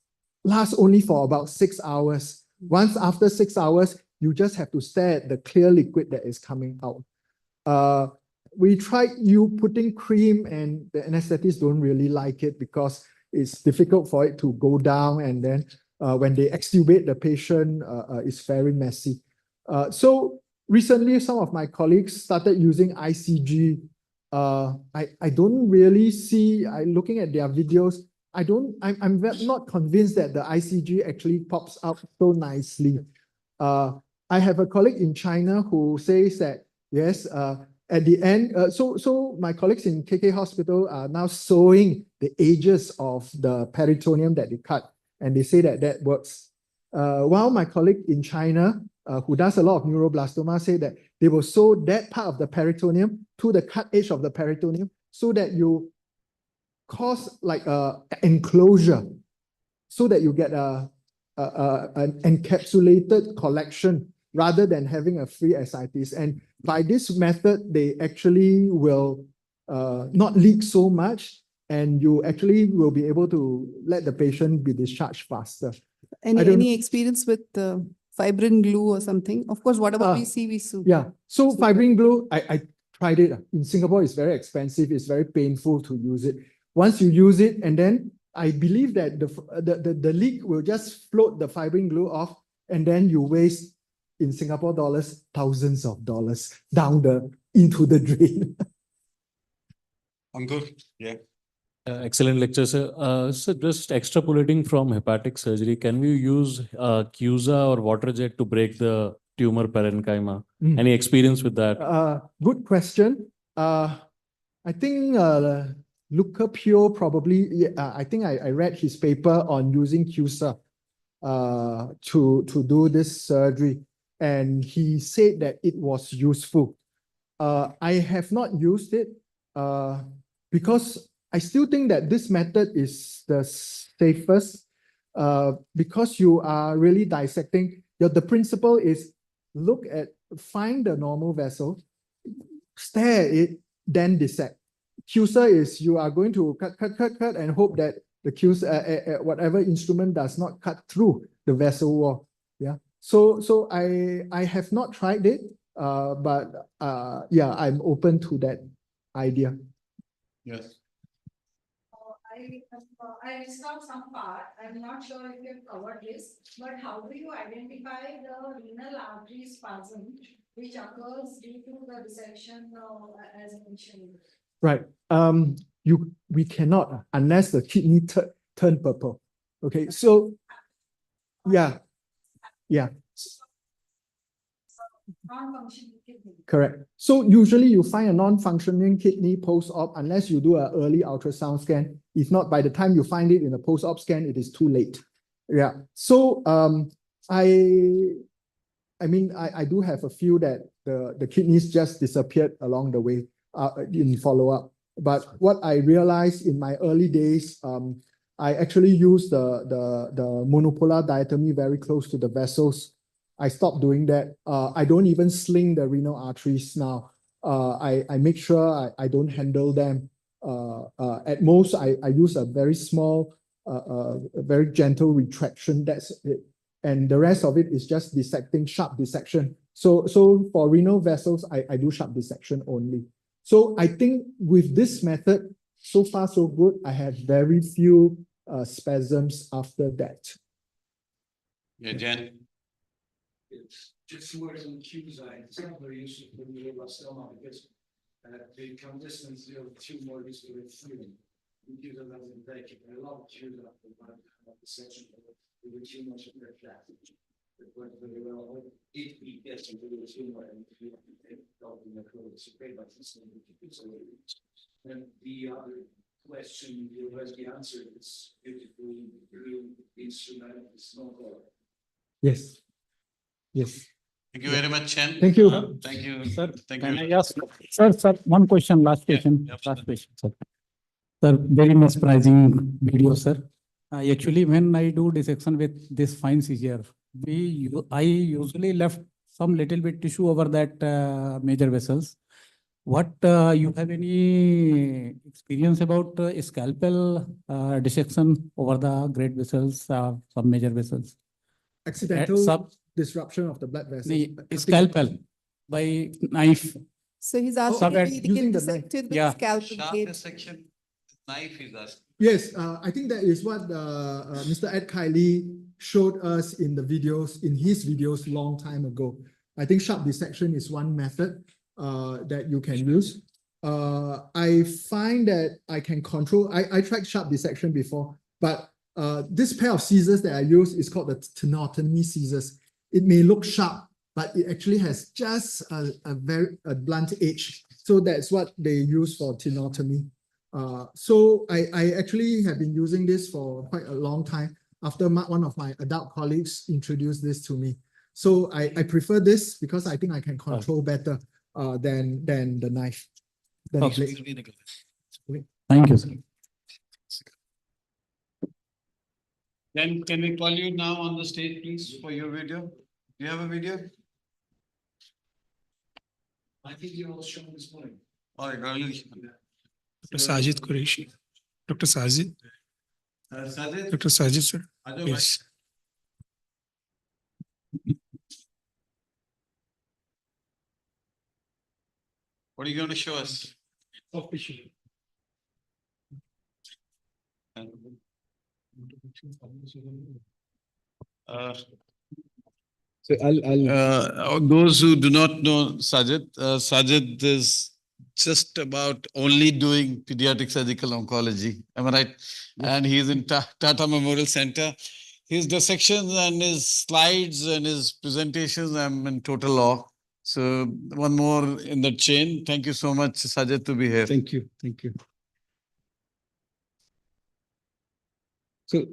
lasts only for about 6 hours. Once after 6 hours, you just have to stare at the clear liquid that is coming out. We tried putting cream, and the anesthetists don't really like it because it's difficult for it to go down, and then when they extubate the patient, it's very messy. So recently, some of my colleagues started using ICG. I don't really see, looking at their videos, I'm not convinced that the ICG actually pops up so nicely. I have a colleague in China who says that, yes, at the end, so my colleagues in KK Hospital are now sewing the edges of the peritoneum that they cut, and they say that that works. While my colleague in China, who does a lot of neuroblastoma, say that they will sew that part of the peritoneum to the cut edge of the peritoneum so that you cause like a enclosure, so that you get an encapsulated collection rather than having a free ascites. And by this method, they actually will not leak so much, and you actually will be able to let the patient be discharged faster. Any experience with fibrin glue or something? Of course, whatever we see, we sue. Yeah. So fibrin glue, I tried it. In Singapore, it's very expensive. It's very painful to use it. Once you use it, and then I believe that the leak will just float the fibrin glue off, and then you waste, in Singapore dollars, thousands of dollars into the drain. Ankur, yeah. Excellent lecture, sir. So just extrapolating from hepatic surgery, can we use CUSA or water jet to break the tumor parenchyma? Any experience with that? Good question. I think Luca Pio probably, I think I read his paper on using CUSA to do this surgery, and he said that it was useful. I have not used it because I still think that this method is the safest because you are really dissecting. The principle is find the normal vessel, stare at it, then dissect. CUSA is you are going to cut, and hope that the CUSA, whatever instrument does not cut through the vessel wall. Yeah. So I have not tried it, but yeah, I'm open to that idea. Yes. I missed out some part. I'm not sure if you've covered this, but how do you identify the renal artery spasm which occurs due to the dissection as mentioned? Right. We cannot unless the kidney turn purple. Okay. So yeah. Non-functioning kidney. Correct. So usually you find a non-functioning kidney post-op unless you do an early ultrasound scan. If not, by the time you find it in a post-op scan, it is too late. Yeah. So I mean, I do have a few that the kidneys just disappeared along the way in follow-up. But what I realized in my early days, I actually used the monopolar diatomy very close to the vessels. I stopped doing that. I don't even sling the renal arteries now. I make sure I don't handle them. At most, I use a very small, very gentle retraction. That's it. And the rest of it is just dissecting, sharp dissection. So for renal vessels, I do sharp dissection only. So I think with this method, so far so good. I have very few spasms after that. Yeah, Jen. It's just words on CUSA. It's not very useful for neuroblastoma because the consistency of the tumor is very thin. CUSA doesn't take it. A lot of CUSA for the section of the tumor should be flat. It works very well. If we get to the tumor and if you take out the necrosis, but it's not the And the other question you already answered is beautifully blue instrument is no color. Yes. Yes. Thank you very much, Chen. Thank you. Thank you. Sir, Thank can you. I ask, sir, one question, last question, sir. Sir, very mesmerizing video, sir. Actually, when I do dissection with this fine seizure, I usually left some little bit tissue over that major vessels. What you have any experience about scalpel dissection over the great vessels, some major vessels? Accidental disruption of the blood vessels. The scalpel by knife. So he's asking if he using can the dissect knife. it with scalpel Sharp blade. dissection, knife is asked. Yes, I think that is what Mr. Ed Kiley showed us in his videos long time ago. I think sharp dissection is one method that you can use. I find that I can control, I tried sharp dissection before, but this pair of scissors that I use is called the tenotomy scissors. it may look sharp, but it actually has just a very blunt edge. So that's what they use for tenotomy. So I actually have been using this for quite a long time after one of my adult colleagues introduced this to me. So I prefer this because I think I can control better than the knife. Than the blade. Thank you, sir. Then can we call you now on the stage, please, for your video? Do you have a video? I think you was shown this morning. All right, early. Dr. Sajid Qureshi. Dr. Sajid. Sajid? Dr. Sajid, sir. Ajay, Yes. What are you going to show us? Officially. So those who do not know Sajid, Sajid is just about only doing pediatric surgical oncology. Am I right? And he's in Tata Memorial Center. His dissections and his slides and his presentations, I'm in total awe. So one more in the chain. Thank you so much, Sajid, to be here. Thank you. Thank you. So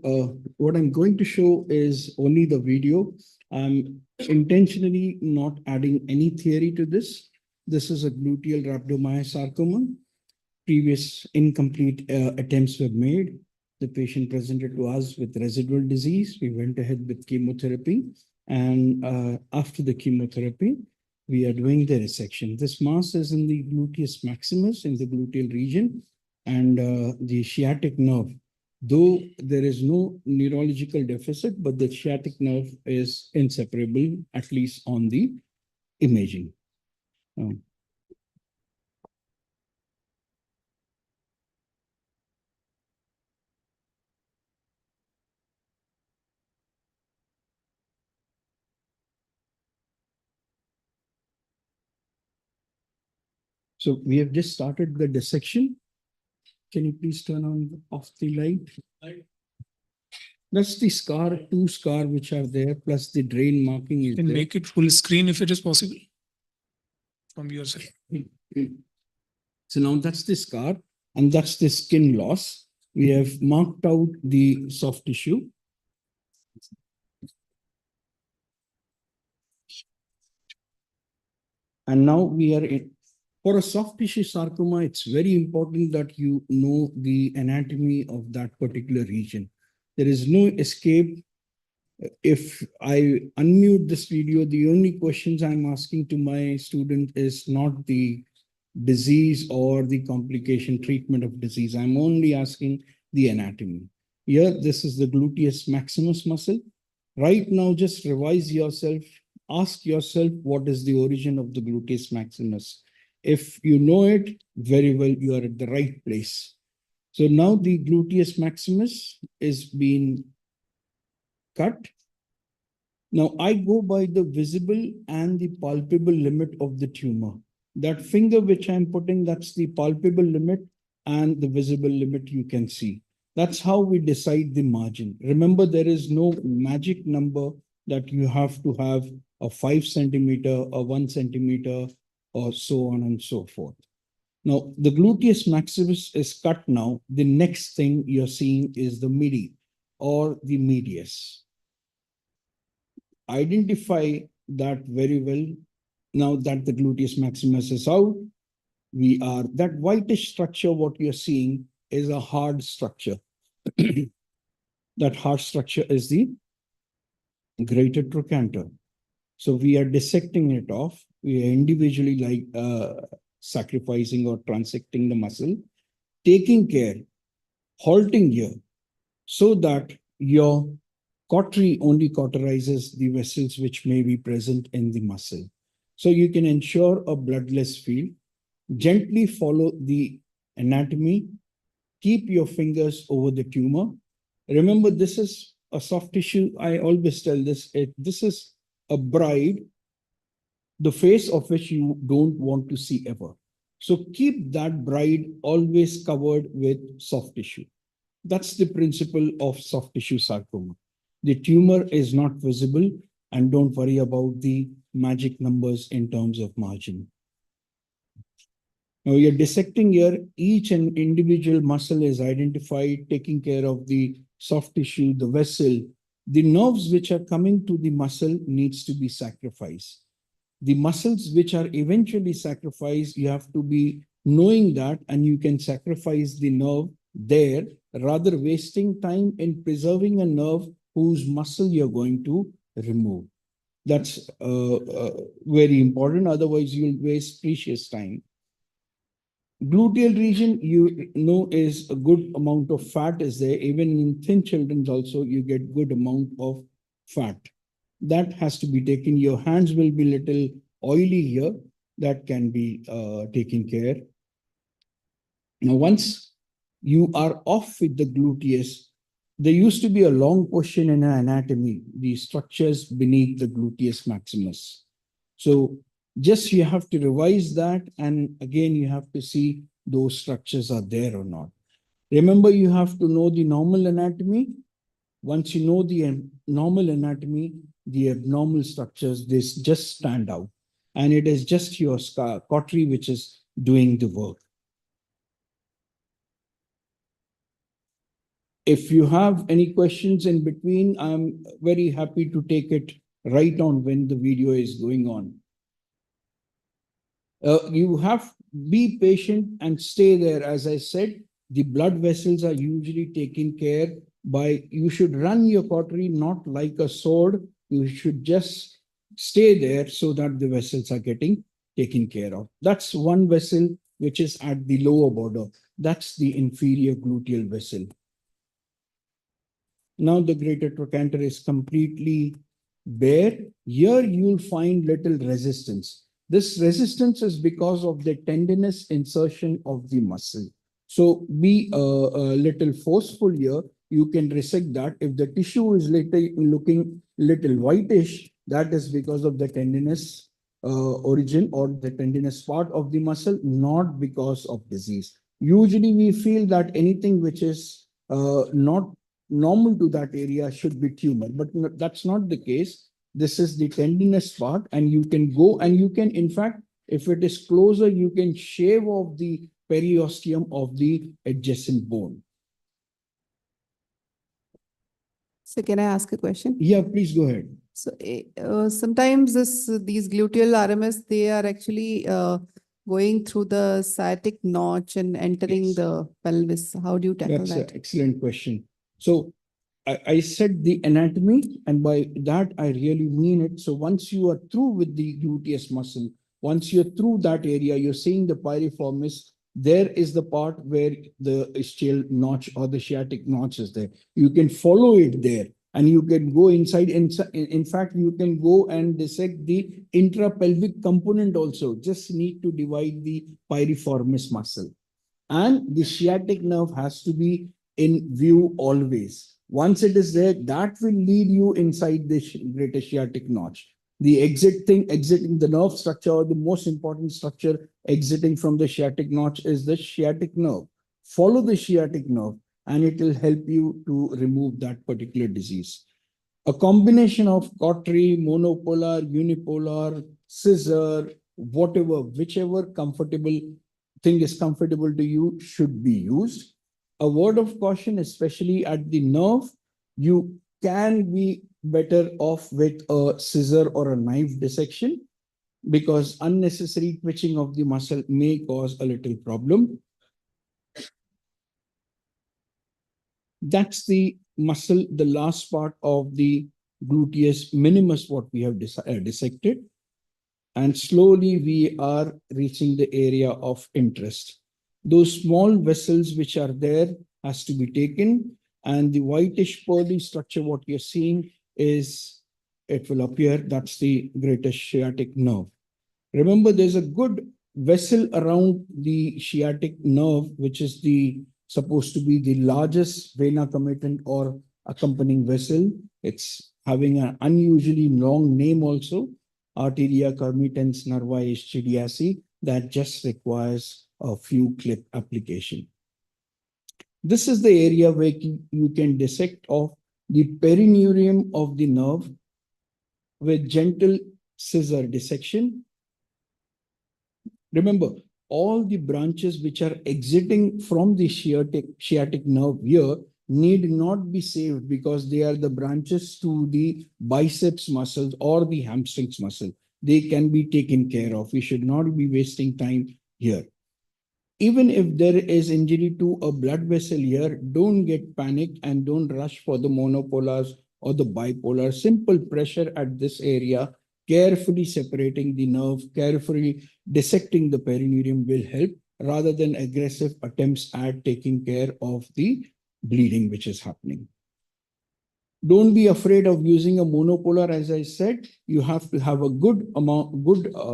what I'm going to show is only the video. I'm intentionally not adding any theory to this. This is a gluteal rhabdomyosarcoma. Previous incomplete attempts were made. The patient presented to us with residual disease. We went ahead with chemotherapy. And after the chemotherapy, we are doing the resection. This mass is in the gluteus maximus in the gluteal region and the sciatic nerve. Though there is no neurological deficit, but the sciatic nerve is inseparable, at least on the imaging. So we have just started the dissection. Can you please turn off the light? That's the scar, two scar which are there, plus the drain marking is Can there. make it full screen if it is possible from your side. So now that's the scar and that's the skin loss. We have marked out the soft tissue. And now we are in, for a soft tissue sarcoma, it's very important that you know the anatomy of that particular region. There is no escape. If I unmute this video, the only questions I'm asking to my student is not the disease or the complication treatment of disease. I'm only asking the anatomy. Here, this is the gluteus maximus muscle. Right now, just revise yourself. Ask yourself, what is the origin of the gluteus maximus? If you know it very well, you are at the right place. So now the gluteus maximus is being cut. Now I go by the visible and the palpable limit of the tumor. That finger which I'm putting, that's the palpable limit and the visible limit you can see. That's how we decide the margin. Remember, there is no magic number that you have to have a 5 centimeter or 1 centimeter or so on and so forth. Now, the gluteus maximus is cut now. The next thing you're seeing is the midi or the medius. Identify that very well. Now that the gluteus maximus is out, that whitish structure, what you're seeing is a hard structure. That hard structure is the greater trochanter. So we are dissecting it off. We are individually sacrificing or transecting the muscle, taking care, halting here, so that your cautery only cauterizes the vessels which may be present in the muscle. So you can ensure a bloodless field. Gently follow the anatomy. Keep your fingers over the tumor. Remember, this is a soft tissue. I always tell this, this is a bride, the face of which you don't want to see ever. So keep that bride always covered with soft tissue. That's the principle of soft tissue sarcoma. The tumor is not visible. and don't worry about the magic numbers in terms of margin. Now you're dissecting here, each and individual muscle is identified, taking care of the soft tissue, the vessel. The nerves which are coming to the muscle needs to be sacrificed. The muscles which are eventually sacrificed, you have to be knowing that, and you can sacrifice the nerve there, rather wasting time in preserving a nerve whose muscle you're going to remove. That's very important. Otherwise, you'll waste precious time. Gluteal region, you know, is a good amount of fat is there. Even in thin children also, you get good amount of fat. That has to be taken. Your hands will be little oily here. That can be taken care. Now, once you are off with the gluteus, there used to be a long question in anatomy, the structures beneath the gluteus maximus. So just you have to revise that, and again you have to see those structures are there or not. Remember, you have to know the normal anatomy. Once you know the normal anatomy, the abnormal structures, they just stand out. And it is just your cautery which is doing the work. If you have any questions in between, I'm very happy to take it right on when the video is going on. You have be patient and stay there. As I said, the blood vessels are usually taken care by, you should run your cautery not like a sword. You should just stay there so that the vessels are getting taken care of. That's one vessel which is at the lower border. That's the inferior gluteal vessel. Now the greater trochanter is completely bare. Here you'll find little resistance. This resistance is because of the tendinous insertion of the muscle. So be a little forceful here. You can resect that. If the tissue is looking little whitish, that is because of the tendinous origin or the tendinous part of the muscle, not because of disease. Usually we feel that anything which is not normal to that area should be tumor, but that's not the case. This is the tendinous part, and you can go and you can, in fact, if it is closer, you can shave off the periosteum of the adjacent bone. So can I ask a question? Yeah, please go ahead. So sometimes these gluteal RMS, they are actually going through the sciatic notch and entering the pelvis. How do you tackle That's that? an excellent question. So I said the anatomy, and by that I really mean it. So once you are through with the gluteus muscle, once you're through that area, you're seeing the piriformis, there is the part where the ischial notch or the sciatic notch is there. You can follow it there, and you can go inside. In fact, you can go and dissect the intrapelvic component also. Just need to divide the piriformis muscle. And the sciatic nerve has to be in view always. Once it is there, that will lead you inside the greater sciatic notch. The exiting the nerve structure, or the most important structure exiting from the sciatic notch, is the sciatic nerve. Follow the sciatic nerve, and it will help you to remove that particular disease. A combination of cautery, monopolar, unipolar, scissor, whatever, whichever comfortable thing is comfortable to you should be used. A word of caution, especially at the nerve, you can be better off with a scissor or a knife dissection, because unnecessary twitching of the muscle may cause a little problem. That's the muscle, the last part of the gluteus minimus, what we have dissected. And slowly we are reaching the area of interest. Those small vessels which are there has to be taken, and the whitish pearly structure, what you're seeing is, it will appear, that's the greatest sciatic nerve. Remember, there's a good vessel around the sciatic nerve, which is supposed to be the largest vena comitant or accompanying vessel. It's having an unusually long name also, arteria comitans nervi ischidiaci, that just requires a few clip application. This is the area where you can dissect off the perineurium of the nerve. with gentle scissor dissection. Remember, all the branches which are exiting from the sciatic nerve here need not be saved because they are the branches to the biceps muscles or the hamstrings muscle. They can be taken care of. We should not be wasting time here. Even if there is injury to a blood vessel here, don't get panicked and don't rush for the monopolars or the bipolar. Simple pressure at this area, carefully separating the nerve, carefully dissecting the perineurium will help rather than aggressive attempts at taking care of the bleeding which is happening. Don't be afraid of using a monopolar. As I said, you have to have a good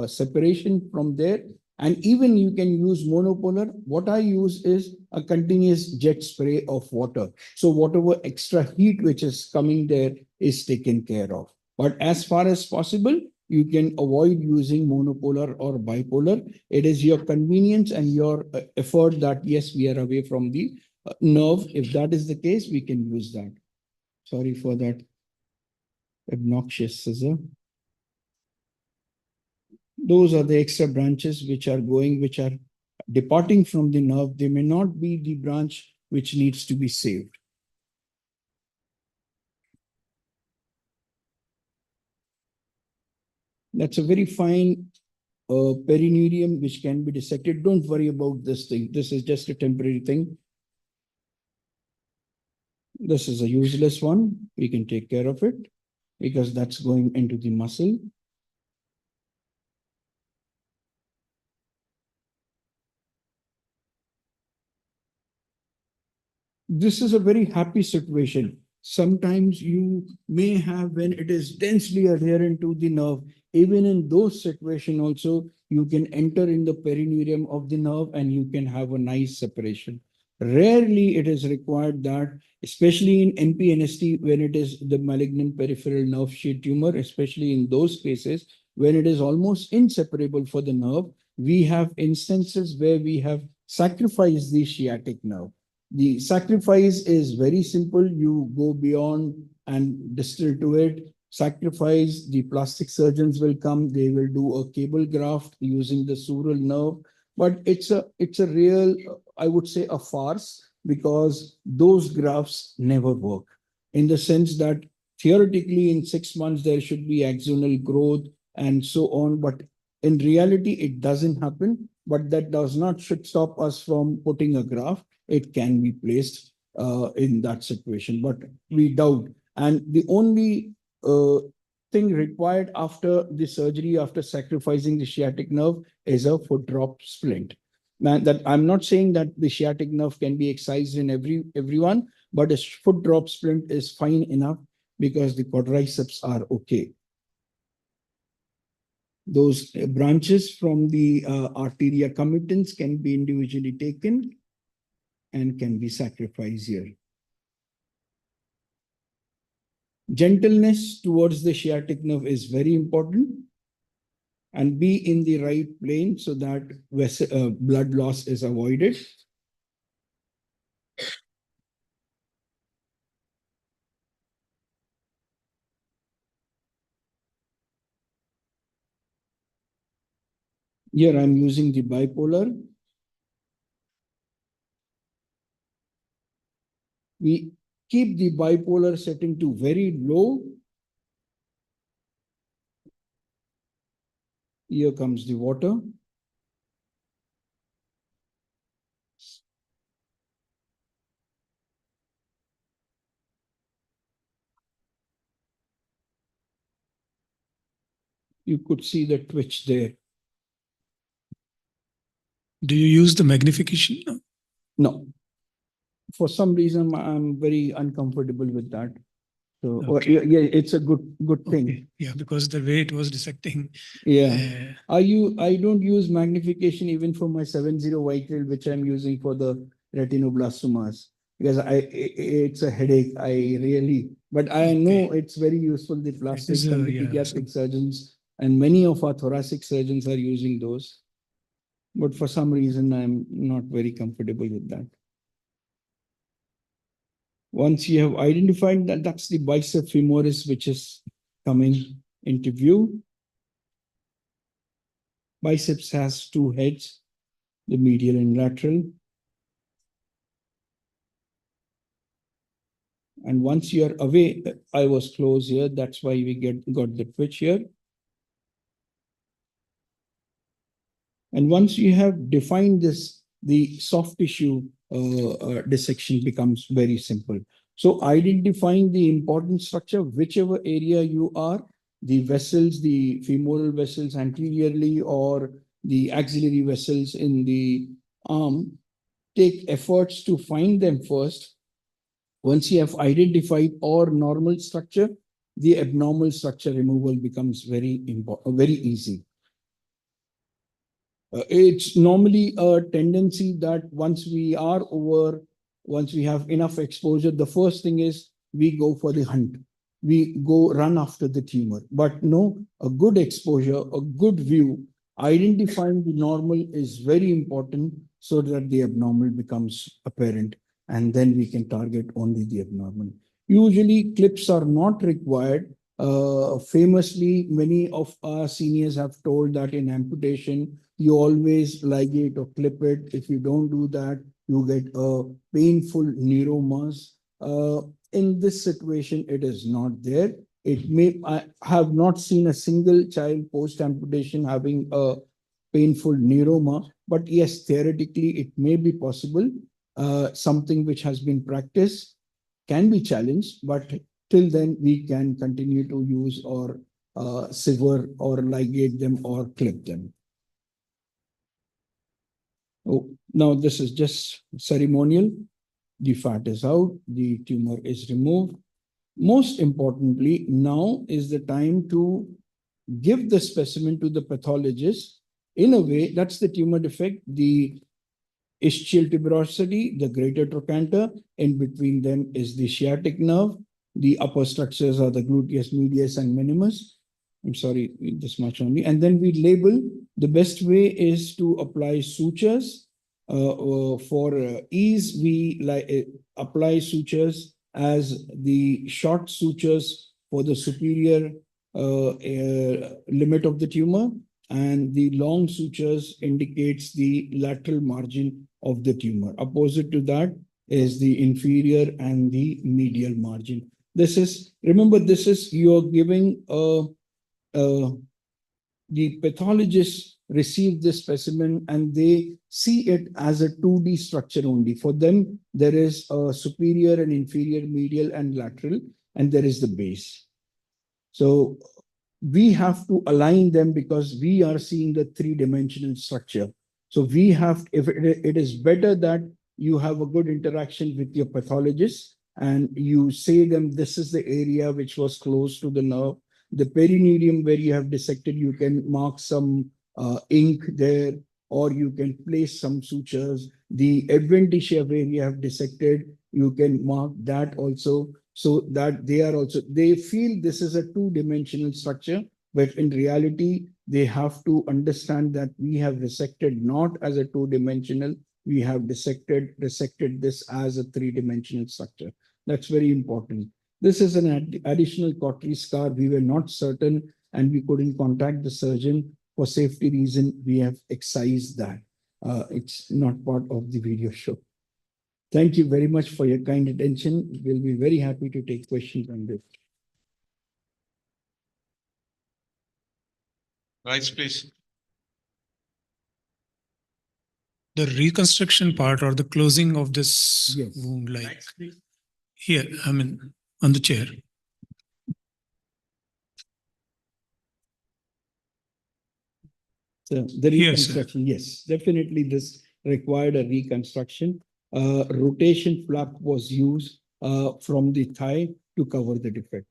separation from there. And even you can use monopolar. What I use is a continuous jet spray of water. So whatever extra heat which is coming there is taken care of. But as far as possible, you can avoid using monopolar or bipolar. It is your convenience and your effort that, yes, we are away from the nerve. If that is the case, we can use that. Sorry for that obnoxious scissor. Those are the extra branches which are departing from the nerve. They may not be the branch which needs to be saved. That's a very fine perineurium which can be dissected. Don't worry about this thing. This is just a temporary thing. This is a useless one. We can take care of it because that's going into the muscle. This is a very happy situation. Sometimes you may have, when it is densely adherent to the nerve, even in those situations also, you can enter in the perineurium of the nerve and you can have a nice separation. Rarely it is required that, especially in NPNST, when it is the malignant peripheral nerve sheath tumor, especially in those cases, when it is almost inseparable for the nerve, we have instances where we have sacrificed the sciatic nerve. The sacrifice is very simple. You go beyond and distal to it. Sacrifice, the plastic surgeons will come. They will do a cable graft using the sural nerve. But it's a real, I would say, a farce because those grafts never work. In the sense that theoretically in 6 months there should be axonal growth and so on. But in reality, it doesn't happen. But that does not should stop us from putting a graft. It can be placed in that situation, but we doubt. And the only thing required after the surgery, after sacrificing the sciatic nerve, is a foot drop splint. Now, that I'm not saying that the sciatic nerve can be excised in everyone, but a foot drop splint is fine enough because the quadriceps are okay. Those branches from the arteria committens can be individually taken and can be sacrificed here. Gentleness towards the sciatic nerve is very important and be in the right plane so that blood loss is avoided. Here I'm using the bipolar. We keep the bipolar setting to very low. Here comes the water. You could see the twitch there. Do you use the magnification? No. For some reason, I'm very uncomfortable with that. So Okay. yeah, it's a good thing. Okay. Yeah, because the way it was dissecting. Yeah. I don't use magnification even for my 7-0 Whitetail, which I'm using for the retinoblastomas. Because it's a headache. But I know it's very useful. The plastics and the pediatric surgeons and many of our thoracic surgeons are using those. But for some reason, I'm not very comfortable with that. Once you have identified that that's the bicep femoris which is coming, interview. Biceps has two heads, the medial and lateral. And once you are away, I was close here. That's why we got the twitch here. And once you have defined this, the soft tissue dissection becomes very simple. So identifying the important structure, whichever area you are, the vessels, the femoral vessels anteriorly or the axillary vessels in the arm, take efforts to find them first. Once you have identified our normal structure, the abnormal structure removal becomes very easy. It's normally a tendency that once we have enough exposure, the first thing is we go for the hunt. We go run after the tumor. But no, a good exposure, a good view, identifying the normal is very important so that the abnormal becomes apparent, and then we can target only the abnormal. Usually clips are not required. Famously, many of our seniors have told that in amputation, you always ligate or clip it. If you don't do that, you get a painful neuromas. In this situation, it is not there. I have not seen a single child post-amputation having a painful neuroma, but yes, theoretically, it may be possible. Something which has been practiced can be challenged, but till then we can continue to use or sever or ligate them or clip them. Oh, now this is just ceremonial. The fat is out, the tumor is removed. Most importantly, now is the time to give the specimen to the pathologist. In a way, that's the tumor defect, the ischial tuberosity, the greater trochanter. In between them is the sciatic nerve. The upper structures are the gluteus medius and minimus. I'm sorry, this much only. And then we label. The best way is to apply sutures. For ease, we apply sutures as the short sutures for the superior limit of the tumor, and the long sutures indicates the lateral margin of the tumor. Opposite to that is the inferior and the medial margin. This is, remember, this is you're giving the pathologists receive this specimen and they see it as a 2D structure only. For them, there is a superior and inferior, medial and lateral, and there is the base. So we have to align them because we are seeing the three-dimensional structure. So we have, if it is better that you have a good interaction with your pathologist and you say them, this is the area which was close to the nerve. The perineurium where you have dissected, you can mark some ink there, or you can place some sutures. The adventitia where you have dissected, you can mark that also, so that they feel this is a two-dimensional structure, but in reality, they have to understand that we have resected not as a two-dimensional, we have resected this as a three-dimensional structure. That's very important. This is an additional cautery scar. We were not certain and we couldn't contact the surgeon. For safety reason, we have excised that. It's not part of the video show. Thank you very much for your kind attention. We'll be very happy to take questions on this. Right, please. The reconstruction part or the closing of this wound, like here, I mean, on the chair. So the reconstruction, yes, definitely this required a reconstruction. Rotation flap was used from the thigh to cover the defect.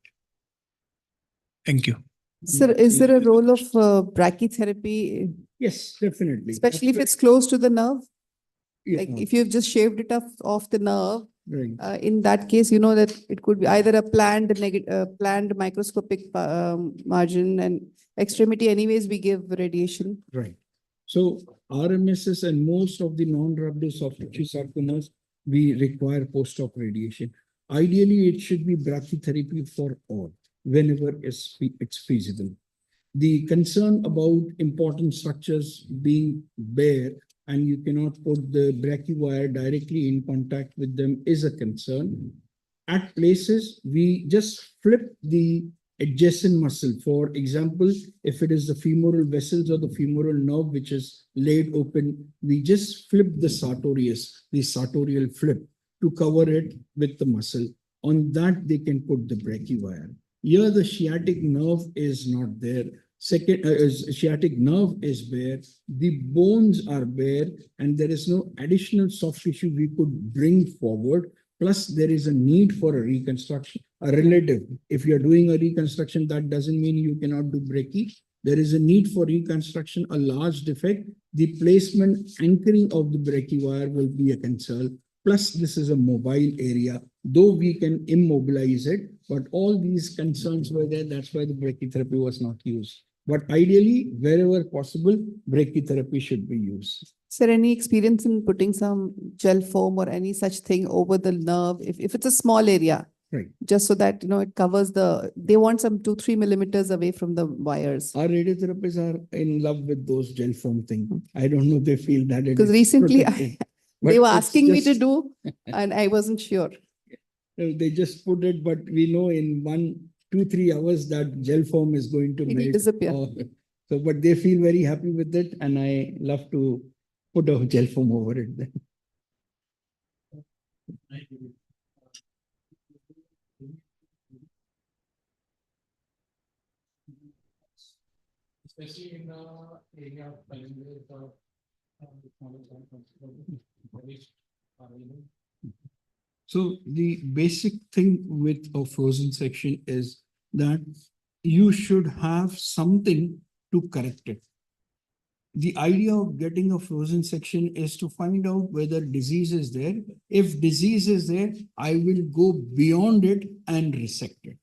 Thank you. Sir, is there a role of brachytherapy? Yes, definitely. Especially if it's close to the nerve? Yeah. Like if you've just shaved it off the nerve, right. In that case, you know that it could be either a planned microscopic margin, and extremity anyways we give radiation. Right. So RMSs and most of the non-rhabdoid soft tissue sarcomas, we require post-op radiation. Ideally, it should be brachytherapy for all. whenever it's feasible. The concern about important structures being bare and you cannot put the brachywire directly in contact with them is a concern. At places, we just flip the adjacent muscle. For example, if it is the femoral vessels or the femoral nerve which is laid open, we just flip the sartorial flip to cover it with the muscle. On that, they can put the brachywire. Here, the sciatic nerve is not there. Sciatic nerve is bare, the bones are bare, and there is no additional soft tissue we could bring forward. Plus, there is a need for a reconstruction, a relative. If you're doing a reconstruction, that doesn't mean you cannot do brachy. There is a need for reconstruction, a large defect. The placement, anchoring of the brachywire will be a concern. Plus, this is a mobile area, though we can immobilize it, but all these concerns were there. That's why the brachytherapy was not used. But ideally, wherever possible, brachytherapy should be used. Sir, any experience in putting some gel foam or any such thing over the nerve, if it's a small area? Right. Just so that, it covers they want some 2-3 millimeters away from the wires. Our radiotherapists are in love with those gel foam thing. I don't know, they feel that it Because is recently protective. they were But it's asking me to just- do, and I wasn't sure. They just put it, but we know in 2-3 hours that gel foam is going to It will melt. disappear. So, but they feel very happy with it, and I love to put a gel foam over it then. Especially in the area of challenges of So the basic thing with a frozen section is that you should have something to correct it. The idea of getting a frozen section is to find out whether disease is there. If disease is there, I will go beyond it and resect it.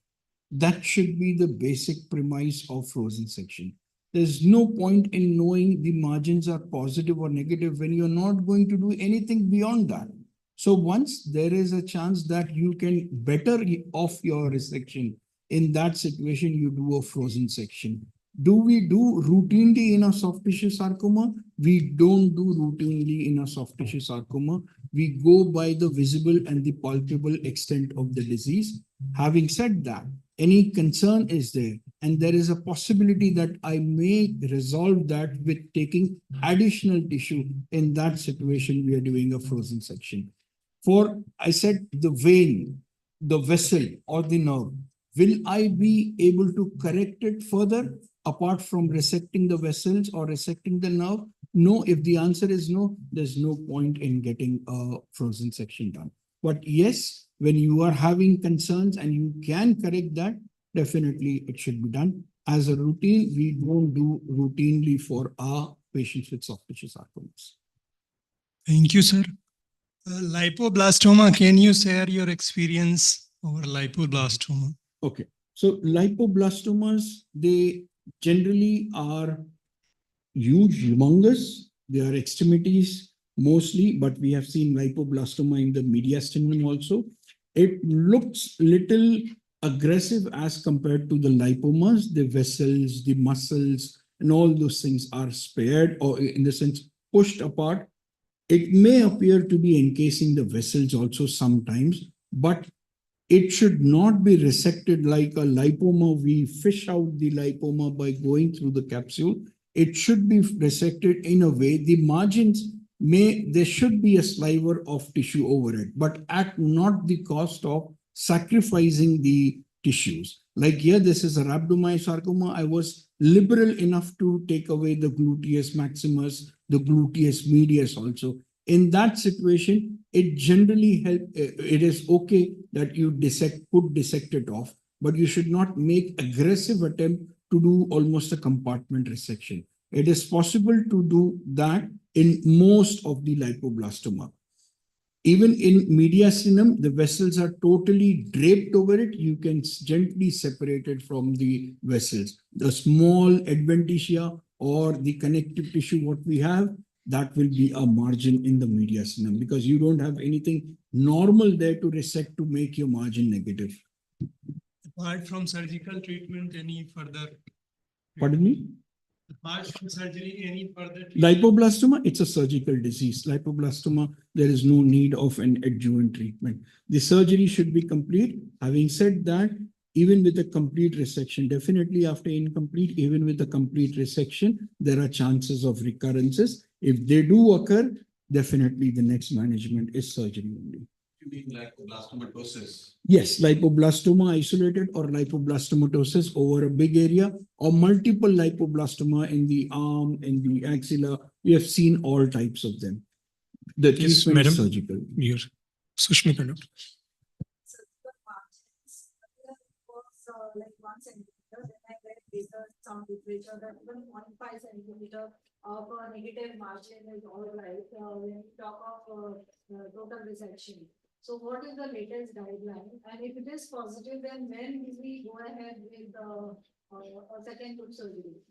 That should be the basic premise of frozen section. There's no point in knowing the margins are positive or negative when you're not going to do anything beyond that. So once there is a chance that you can better off your resection, in that situation, you do a frozen section. Do we do routinely in a soft tissue sarcoma? We don't do routinely in a soft tissue sarcoma. We go by the visible and the palpable extent of the disease. Having said that, any concern is there, and there is a possibility that I may resolve that with taking additional tissue. In that situation, we are doing a frozen section. For, I said, the vein, the vessel or the nerve, will I be able to correct it further apart from resecting the vessels or resecting the nerve? No, if the answer is no, there's no point in getting a frozen section done. But yes, when you are having concerns and you can correct that, definitely it should be done. As a routine, we don't do routinely for our patients with soft tissue sarcomas. Thank you, sir. Lipoblastoma, can you share your experience over lipoblastoma? Okay, so lipoblastomas, they generally are huge, humongous. They are extremities mostly, but we have seen lipoblastoma in the mediastinum also. It looks little aggressive as compared to the lipomas. The vessels, the muscles, and all those things are spared, or in the sense pushed apart. It may appear to be encasing the vessels also sometimes, but it should not be resected like a lipoma. We fish out the lipoma by going through the capsule. It should be resected in a way, the margins there should be a sliver of tissue over it, but at not the cost of sacrificing the tissues. Like here, this is a rhabdomyosarcoma. I was liberal enough to take away the gluteus maximus, the gluteus medius also. In that situation, it generally it is okay that you dissect it off, but you should not make aggressive attempt to do almost a compartment resection. It is possible to do that in most of the lipoblastoma. Even in mediastinum, the vessels are totally draped over it. You can gently separate it from the vessels. The small adventitia or the connective tissue, what we have, that will be a margin in the mediastinum because you don't have anything normal there to resect to make your margin negative. Apart from surgical treatment, any further? Pardon me? Apart from surgery, any further? Lipoblastoma, it's a surgical disease. Lipoblastoma, there is no need of an adjuvant treatment. The surgery should be complete. Having said that, even with a complete resection, definitely after incomplete, even with a complete resection, there are chances of recurrences. If they do occur, definitely the next management is surgery only. You mean lipoblastomatosis? Yes, lipoblastoma isolated or lipoblastomatosis over a big area or multiple lipoblastoma in the arm, in the axilla. We have seen all types of them. The Yes, treatment is madam. surgical. Here, Sushmita. Doctor. Like 1 centimeter, then I read later some literature that even 0.5 centimeter of a negative margin is all right when we talk of total resection. So what is the latest guideline? And if it is positive, then when do we go ahead with a second group surgery?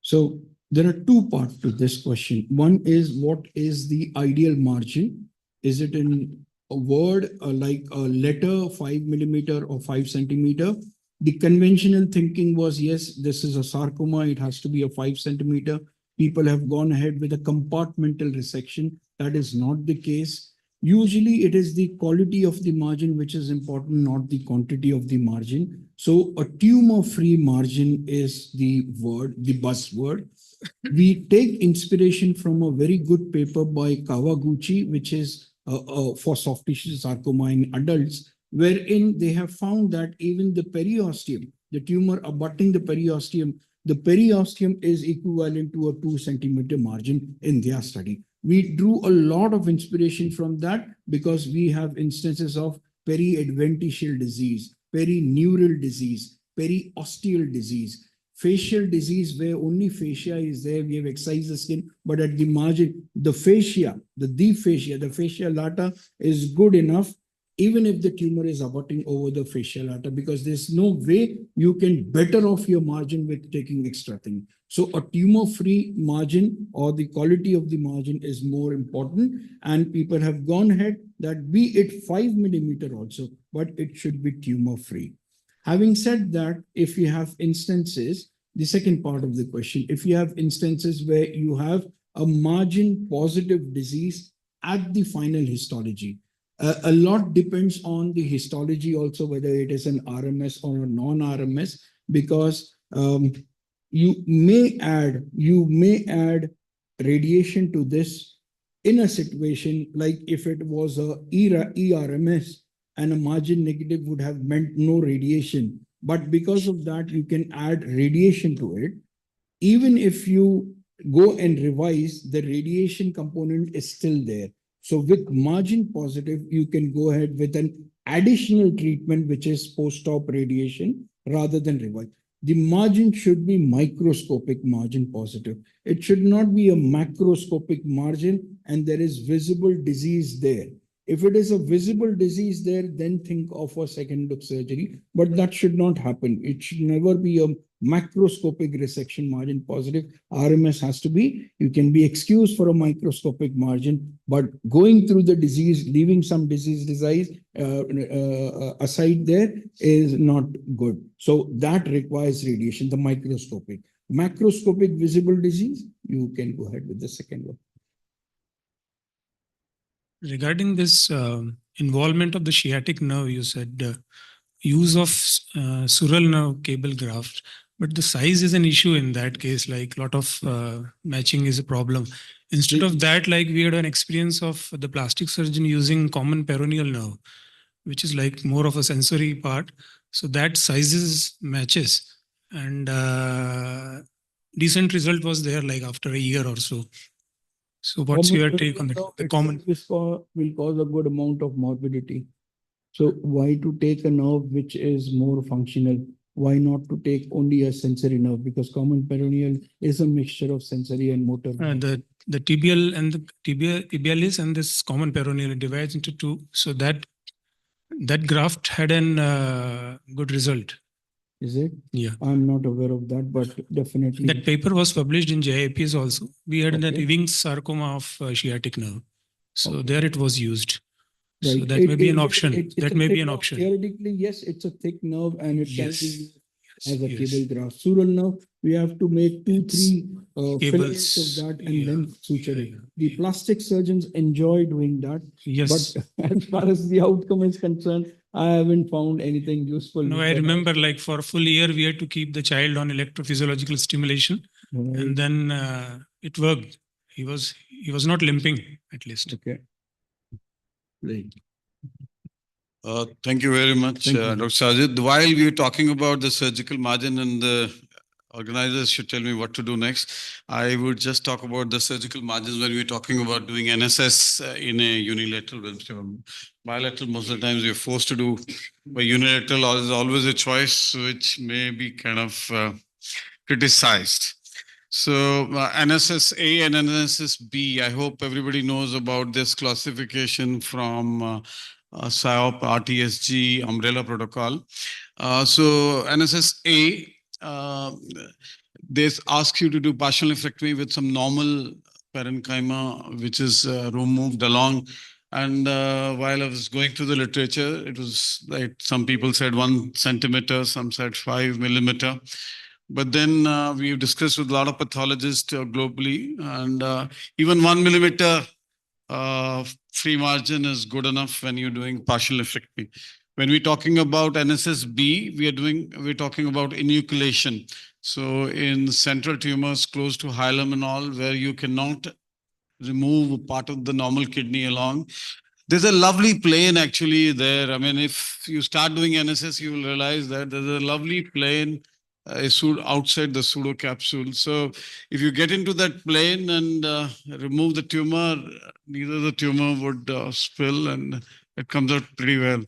So there are two parts to this question. One is, what is the ideal margin? Is it in a word like a letter, 5 millimeter or 5 centimeter? The conventional thinking was, yes, this is a sarcoma. It has to be a 5 centimeter. People have gone ahead with a compartmental resection. That is not the case. Usually it is the quality of the margin which is important, not the quantity of the margin. So a tumor-free margin is the word, the buzzword. We take inspiration from a very good paper by Kawaguchi, which is for soft tissue sarcoma in adults, wherein they have found that even the periosteum, the tumor abutting the periosteum is equivalent to a 2 centimeter margin in their study. We drew a lot of inspiration from that because we have instances of periadventitial disease, perineural disease, periosteal disease, facial disease where only fascia is there. We have excised the skin, but at the margin, the fascia, the fascia lata is good enough, even if the tumor is abutting over the fascia lata, because there's no way you can better off your margin with taking extra thing. So a tumor-free margin or the quality of the margin is more important. And people have gone ahead that be it 5 millimeter also, but it should be tumor-free. Having said that, if you have instances, the second part of the question, if you have instances where you have a margin positive disease at the final histology, a lot depends on the histology also, whether it is an RMS or a non-RMS, because you may add radiation to this in a situation like if it was a ERMS and a margin negative would have meant no radiation. But because of that, you can add radiation to it. Even if you go and revise, the radiation component is still there. So with margin positive, you can go ahead with an additional treatment, which is post-op radiation rather than revise. The margin should be microscopic margin positive. It should not be a macroscopic margin and there is visible disease there. If it is a visible disease there, then think of a second look surgery, but that should not happen. It should never be a macroscopic resection margin positive. RMS has to be, you can be excused for a microscopic margin, but going through the disease, leaving some disease aside there is not good. So that requires radiation, the microscopic. Macroscopic visible disease, you can go ahead with the second one. Regarding this involvement of the sciatic nerve, you said use of sural nerve cable graft, but the size is an issue in that case, like a lot of matching is a problem. Instead of that, like we had an experience of the plastic surgeon using common peroneal nerve, which is like more of a sensory part. So that sizes matches and decent result was there like after a year or so. So what's your take on that? The common will cause a good amount of morbidity. So why to take a nerve which is more functional? Why not to take only a sensory nerve? Because common peroneal is a mixture of sensory and motor. The tibial and the tibialis and this common peroneal divides into two. So that graft had an good result. Is it? Yeah. I'm not aware of that, but definitely. That paper was published in JIPS also. We had an Ewing's sarcoma of sciatic nerve. So there it was used. So Right. that may be an It- option. it's That a may be thick an nerve. option. Theoretically, yes, it's a thick nerve and it can Yes. be used Yes, as a yes. cable graft. Sural nerve, we have to make two, It's three filaments of cables, that and yeah, then suture it. yeah, The plastic surgeons enjoy doing that. Yes. But as far as the outcome is concerned, I haven't found anything useful. No, with I that. remember like for a full year, we had to keep the child on electrophysiological stimulation, Right. and then it worked. He was not limping at least. Okay. Right. Thank you very much, Thank you. Dr. Sajid. While we were talking about the surgical margin and the organizers should tell me what to do next, I would just talk about the surgical margins when we're talking about doing NSS in a unilateral limb. Bilateral, most of the times we're forced to do, but unilateral is always a choice which may be kind of criticized. So NSS-A and NSS-B, I hope everybody knows about this classification from SIOP, RTSG, umbrella protocol. So NSS-A, this asks you to do partial nephrectomy with some normal parenchyma, which is removed along. And while I was going through the literature, it was like some people said 1 centimeter, some said 5 millimeter. But then we've discussed with a lot of pathologists globally, and even 1 millimeter free margin is good enough when you're doing partial nephrectomy. When we're talking about NSS-B, we're talking about enucleation. So in central tumors close to hilum and all, where you cannot remove part of the normal kidney along, there's a lovely plane actually there. I mean, if you start doing NSS, you will realize that there's a lovely plane outside the pseudo capsule. So if you get into that plane and remove the tumor, neither the tumor would spill and it comes out pretty well.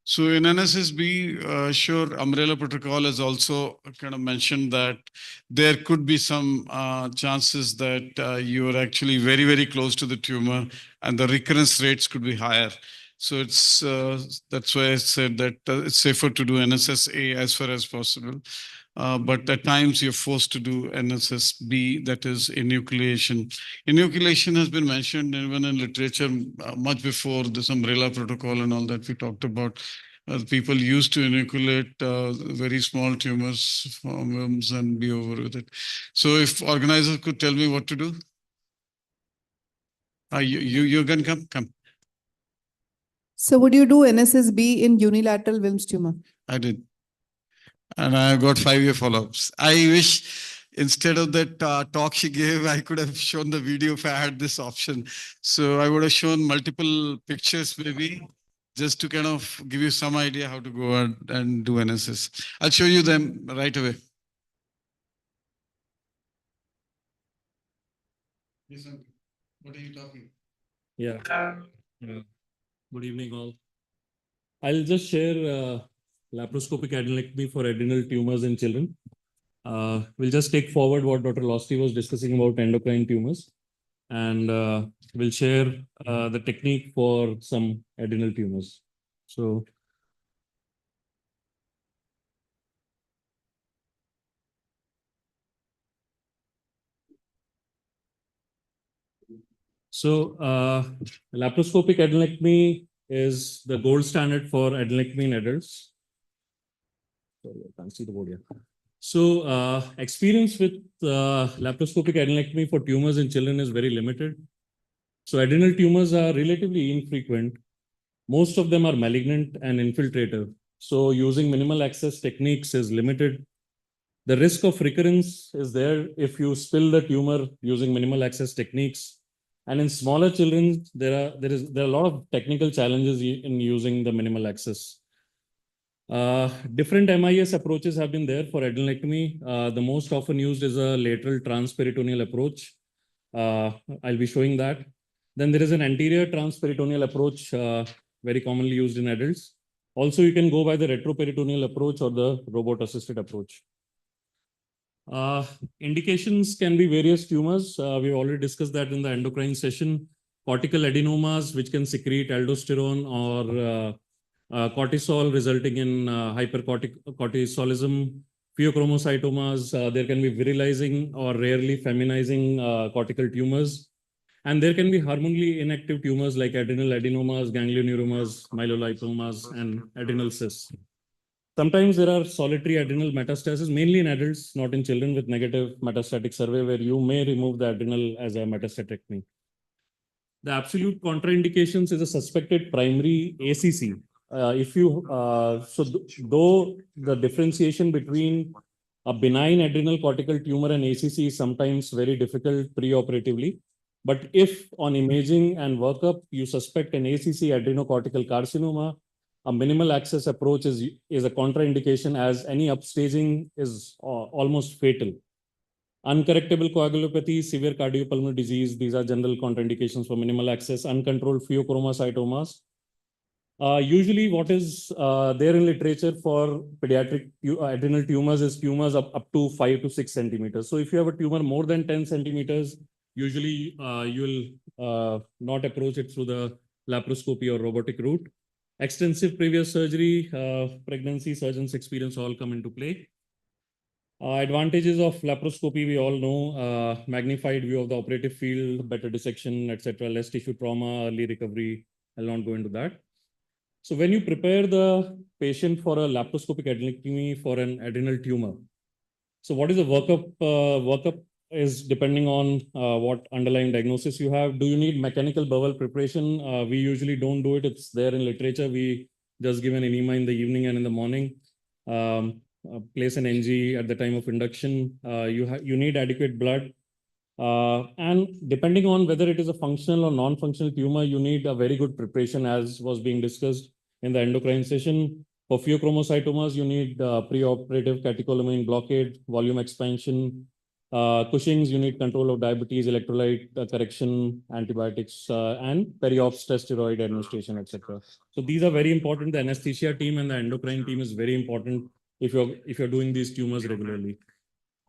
So in NSSB, sure, umbrella protocol has also kind of mentioned that there could be some chances that you are actually very, very close to the tumor and the recurrence rates could be higher. So it's that's why I said that it's safer to do NSS-A as far as possible. But at times you're forced to do NSS-B, that is enucleation. Enucleation has been mentioned even in literature much before this umbrella protocol and all that we talked about. People used to enucleate very small tumors from worms and be over with it. So if organizers could tell me what to do. You can come. So would you do NSSB in unilateral Wilms tumor? I did. And I got 5-year follow-ups. I wish instead of that talk she gave, I could have shown the video if I had this option. So I would have shown multiple pictures maybe, just to kind of give you some idea how to go and do NSS. I'll show you them right away. What are you talking? Yeah. Good evening, all. I'll just share laparoscopic adenectomy for adrenal tumors in children. We'll just take forward what Dr. Losty was discussing about endocrine tumors, and we'll share the technique for some adrenal tumors. So laparoscopic adenectomy is the gold standard for adenectomy in adults. Sorry, I can't see the board here. So experience with laparoscopic adenectomy for tumors in children is very limited. So adrenal tumors are relatively infrequent. Most of them are malignant and infiltrative. So using minimal access techniques is limited. The risk of recurrence is there if you spill the tumor using minimal access techniques. And in smaller children, there are a lot of technical challenges in using the minimal access. Different MIS approaches have been there for adenectomy. The most often used is a lateral transperitoneal approach. I'll be showing that. Then there is an anterior transperitoneal approach, very commonly used in adults. Also, you can go by the retroperitoneal approach or the robot-assisted approach. Indications can be various tumors. We've already discussed that in the endocrine session. Cortical adenomas, which can secrete aldosterone or cortisol, resulting in hypercortisolism. Pheochromocytomas, there can be virilizing or rarely feminizing cortical tumors. And there can be hormonally inactive tumors like adrenal adenomas, ganglioneuromas, myelolipomas, and adrenal cysts. Sometimes there are solitary adrenal metastases, mainly in adults, not in children, with negative metastatic survey, where you may remove the adrenal as a metastatectomy. The absolute contraindications is a suspected primary ACC. Though the differentiation between a benign adrenal cortical tumor and ACC is sometimes very difficult preoperatively, but if on imaging and workup you suspect an ACC adrenocortical carcinoma, a minimal access approach is a contraindication, as any upstaging is almost fatal. Uncorrectable coagulopathy, severe cardiopulmonary disease, these are general contraindications for minimal access. Uncontrolled pheochromocytomas. Usually what is there in literature for pediatric adrenal tumors is tumors up to 5 to 6 centimeters. So if you have a tumor more than 10 centimeters, usually you will not approach it through the laparoscopy or robotic route. Extensive previous surgery, pregnancy, surgeon's experience all come into play. Advantages of laparoscopy, we all know, magnified view of the operative field, better dissection, etc., less tissue trauma, early recovery. I'll not go into that. So when you prepare the patient for a laparoscopic adenectomy for an adrenal tumor, so what is the workup? Workup is depending on what underlying diagnosis you have. Do you need mechanical bowel preparation? We usually don't do it. It's there in literature. We just give an enema in the evening and in the morning. Place an NG at the time of induction. You need adequate blood. And depending on whether it is a functional or non-functional tumor, you need a very good preparation, as was being discussed in the endocrine session. For pheochromocytomas, you need preoperative catecholamine blockade, volume expansion. Cushing's, you need control of diabetes, electrolyte correction, antibiotics, and peri-op steroid administration, etc. So these are very important. The anesthesia team and the endocrine team is very important if you're doing these tumors regularly.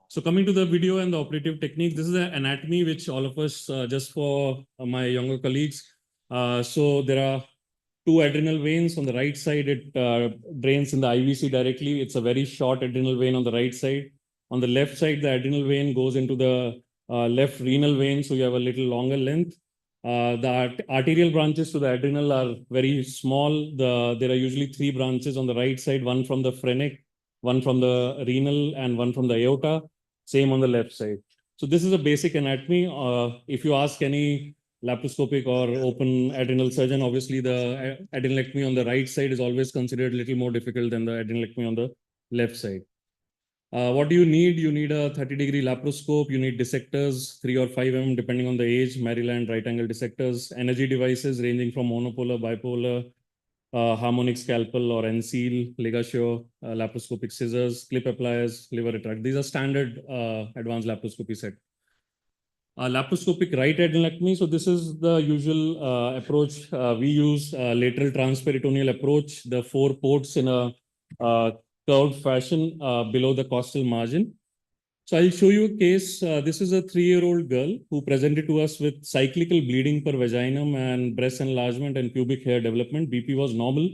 So coming to the video and the operative technique, this is an anatomy which all of us, just for my younger colleagues. So there are two adrenal veins. On the right side, it drains in the IVC directly. It's a very short adrenal vein on the right side. On the left side, the adrenal vein goes into the left renal vein, so you have a little longer length. The arterial branches to the adrenal are very small. There are usually three branches on the right side, one from the phrenic, one from the renal, and one from the aorta. Same on the left side. So this is a basic anatomy. If you ask any laparoscopic or open adrenal surgeon, obviously the adrenalectomy on the right side is always considered a little more difficult than the adrenalectomy on the left side. What do you need? You need a 30-degree laparoscope. You need dissectors, 3 or 5 mm, depending on the age, Maryland right angle dissectors, energy devices ranging from monopolar, bipolar, harmonic scalpel or NSEAL, ligature, laparoscopic scissors, clip appliers, liver retract. These are standard advanced laparoscopy set. Laparoscopic right adrenalectomy. So this is the usual approach. We use lateral transperitoneal approach, the 4 ports in a curved fashion below the costal margin. So I'll show you a case. This is a 3-year-old girl who presented to us with cyclical bleeding per vaginum and breast enlargement and pubic hair development. BP was normal.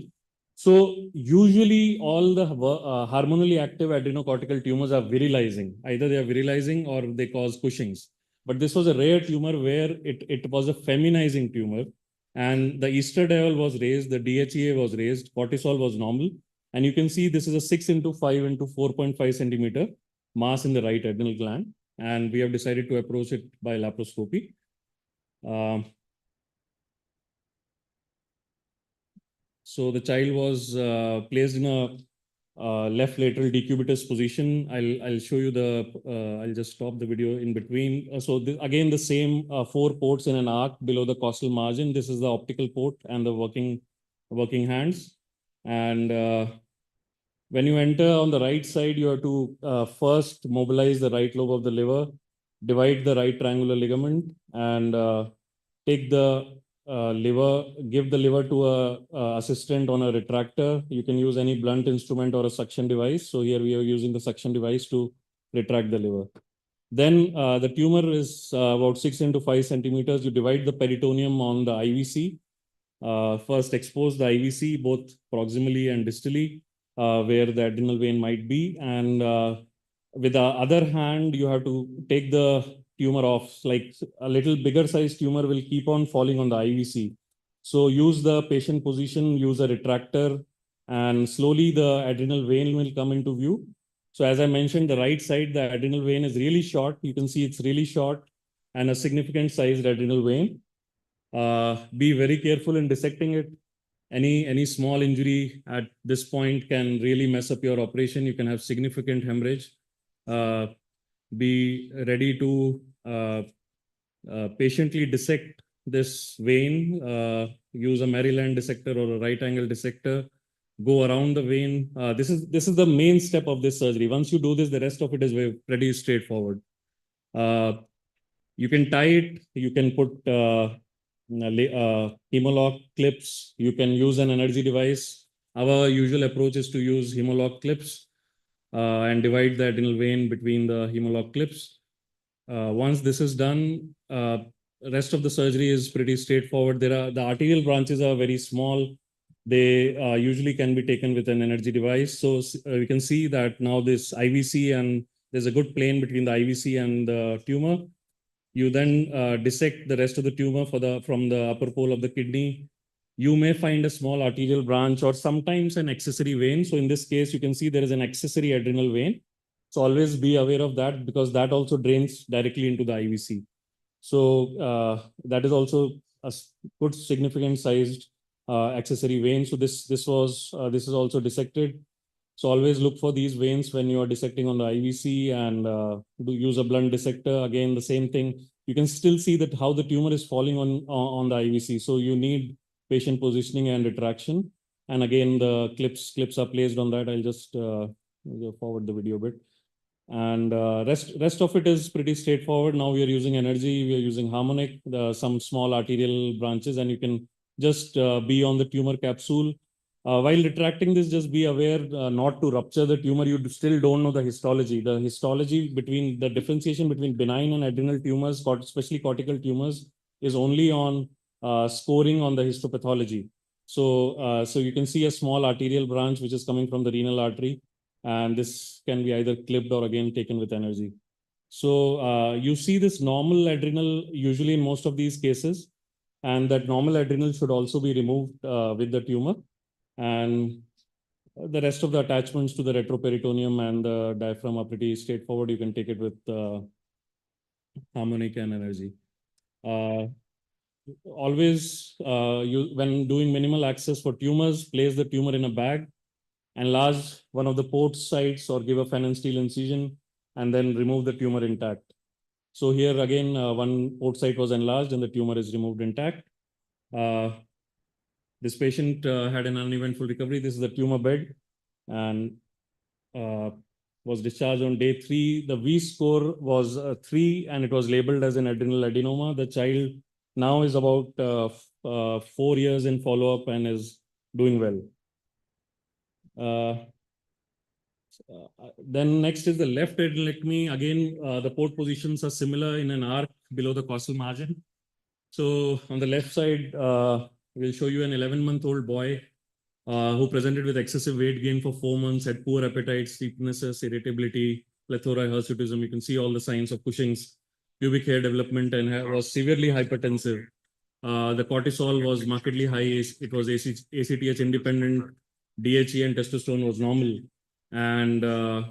So usually all the hormonally active adrenocortical tumors are virilizing. Either they are virilizing or they cause Cushing's. But this was a rare tumor where it was a feminizing tumor, and the estradiol was raised, the DHEA was raised, cortisol was normal. And you can see this is a 6 into 5 into 4.5 centimeter mass in the right adrenal gland. And we have decided to approach it by laparoscopy. So the child was placed in a left lateral decubitus position. I'll show you I'll just stop the video in between. Again, the same 4 ports in an arc below the costal margin. This is the optical port and the working hands. And when you enter on the right side, you have to first mobilize the right lobe of the liver, divide the right triangular ligament, and take the liver, give the liver to a assistant on a retractor. You can use any blunt instrument or a suction device. So here we are using the suction device to retract the liver. Then the tumor is about 6 into 5 centimeters. You divide the peritoneum on the IVC. First expose the IVC both proximally and distally, where the adrenal vein might be. And with the other hand, you have to take the tumor off, like a little bigger size tumor will keep on falling on the IVC. So use the patient position, use a retractor, and slowly the adrenal vein will come into view. So as I mentioned, the right side, the adrenal vein is really short. You can see it's really short and a significant sized adrenal vein. Be very careful in dissecting it. Any small injury at this point can really mess up your operation. You can have significant hemorrhage. Be ready to patiently dissect this vein. Use a Maryland dissector or a right angle dissector. Go around the vein. This is the main step of this surgery. Once you do this, the rest of it is pretty straightforward. You can tie it. You can put hemolock clips. You can use an energy device. Our usual approach is to use hemolock clips and divide the adrenal vein between the hemolock clips. Once this is done, rest of the surgery is pretty straightforward. The arterial branches are very small. They usually can be taken with an energy device. So we can see that now this IVC, and there's a good plane between the IVC and the tumor. You then dissect the rest of the tumor from the upper pole of the kidney. You may find a small arterial branch or sometimes an accessory vein. So in this case, you can see there is an accessory adrenal vein. So always be aware of that, because that also drains directly into the IVC. So that is also a good significant sized accessory vein. So this is also dissected. So always look for these veins when you are dissecting on the IVC, and use a blunt dissector. Again, the same thing. You can still see that how the tumor is falling on the IVC. So you need patient positioning and retraction. And again, the clips are placed on that. I'll just forward the video a bit. And rest of it is pretty straightforward. Now we are using energy. We are using harmonic, some small arterial branches, and you can just be on the tumor capsule. While retracting this, just be aware not to rupture the tumor. You still don't know the histology. The histology between the differentiation between benign and adrenal tumors, especially cortical tumors, is only on scoring on the histopathology. So you can see a small arterial branch which is coming from the renal artery, and this can be either clipped or again taken with energy. So you see this normal adrenal usually in most of these cases, and that normal adrenal should also be removed with the tumor. And the rest of the attachments to the retroperitoneum and the diaphragm are pretty straightforward. You can take it with harmonic and energy. Always, when doing minimal access for tumors, place the tumor in a bag, enlarge one of the port sites or give a fen and steel incision, and then remove the tumor intact. So here again, one port site was enlarged and the tumor is removed intact. This patient had an uneventful recovery. This is the tumor bed, and was discharged on day 3. The V score was 3, and it was labeled as an adrenal adenoma. The child now is about 4 years in follow-up and is doing well. Then next is the left adrenalectomy. Again, the port positions are similar in an arc below the causal margin. So on the left side, we'll show you an 11-month-old boy who presented with excessive weight gain for 4 months, had poor appetite, sleeplessness, irritability, plethora, hirsutism. You can see all the signs of Cushing's, pubic hair development, and was severely hypertensive. The cortisol was markedly high. It was ACTH independent. DHE and testosterone was normal. And the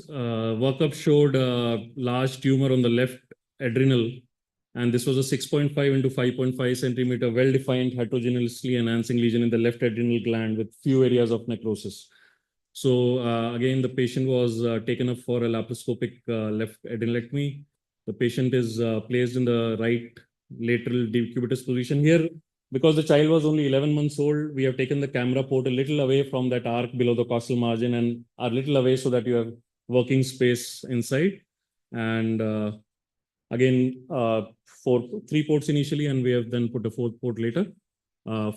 workup showed a large tumor on the left adrenal, and this was a 6.5 into 5.5 centimeter well-defined heterogeneously enhancing lesion in the left adrenal gland with few areas of necrosis. So again, the patient was taken up for a laparoscopic left adrenalectomy. The patient is placed in the right lateral decubitus position. Here, because the child was only 11 months old, we have taken the camera port a little away from that arc below the causal margin and a little away so that you have working space inside. And again, 3 ports initially, and we have then put a 4th port later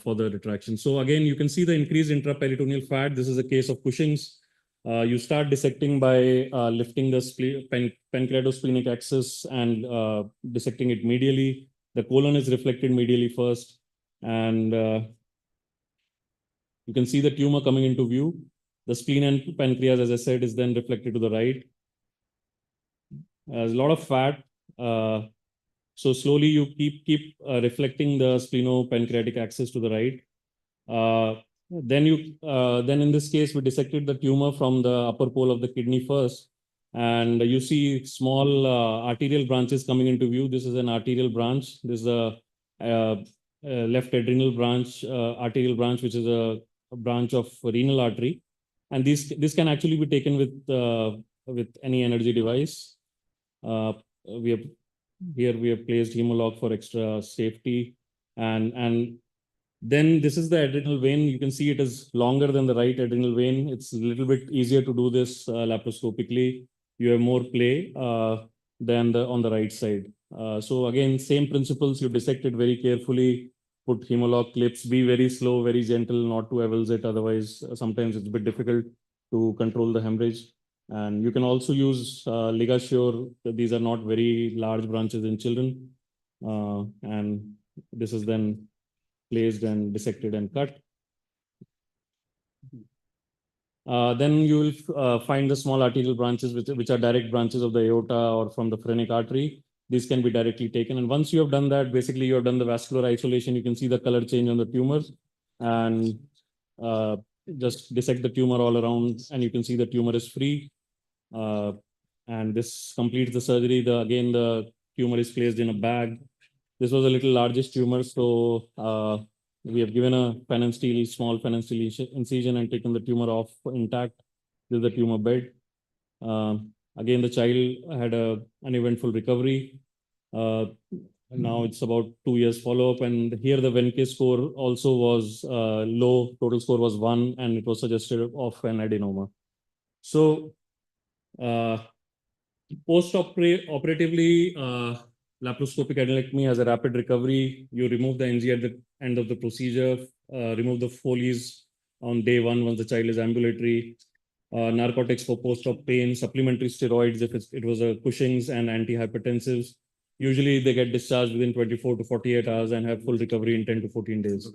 for the retraction. So again, you can see the increased intraperitoneal fat. This is a case of Cushing's. You start dissecting by lifting the pancreatosplenic axis and dissecting it medially. The colon is reflected medially first, and you can see the tumor coming into view. The spleen and pancreas, as I said, is then reflected to the right. There's a lot of fat. So slowly you keep reflecting the splenopancreatic axis to the right. Then in this case, we dissected the tumor from the upper pole of the kidney first. And you see small arterial branches coming into view. This is an arterial branch. This is a left adrenal branch, arterial branch, which is a branch of renal artery. And this can actually be taken with any energy device. We have placed Hem-o-lok for extra safety, and then this is the adrenal vein. You can see it is longer than the right adrenal vein. It's a little bit easier to do this laparoscopically. You have more play than on the right side. So again, same principles. You dissect it very carefully. Put Hem-o-lok clips. Be very slow, very gentle, not to avulse it. Otherwise, sometimes it's a bit difficult to control the hemorrhage. And you can also use ligashore. These are not very large branches in children. And this is then placed and dissected and cut. Then you will find the small arterial branches, which are direct branches of the aorta or from the phrenic artery. These can be directly taken. And once you have done that, basically you have done the vascular isolation. You can see the color change on the tumors. And just dissect the tumor all around, and you can see the tumor is free. And this completes the surgery. Again, the tumor is placed in a bag. This was a little largest tumor, so we have given a pen and steel, small pen and steel incision and taken the tumor off intact. This is the tumor bed. Again, the child had an uneventful recovery. Now it's about 2 years follow-up, and here the Venke score also was low. Total score was 1, and it was suggested of an adenoma. So post-operatively, laparoscopic adenectomy has a rapid recovery. You remove the NG at the end of the procedure, remove the Foley's on day 1 once the child is ambulatory. Narcotics for post-op pain, supplementary steroids if it was a Cushing's, and antihypertensives. Usually they get discharged within 24 to 48 hours and have full recovery in 10 to 14 days.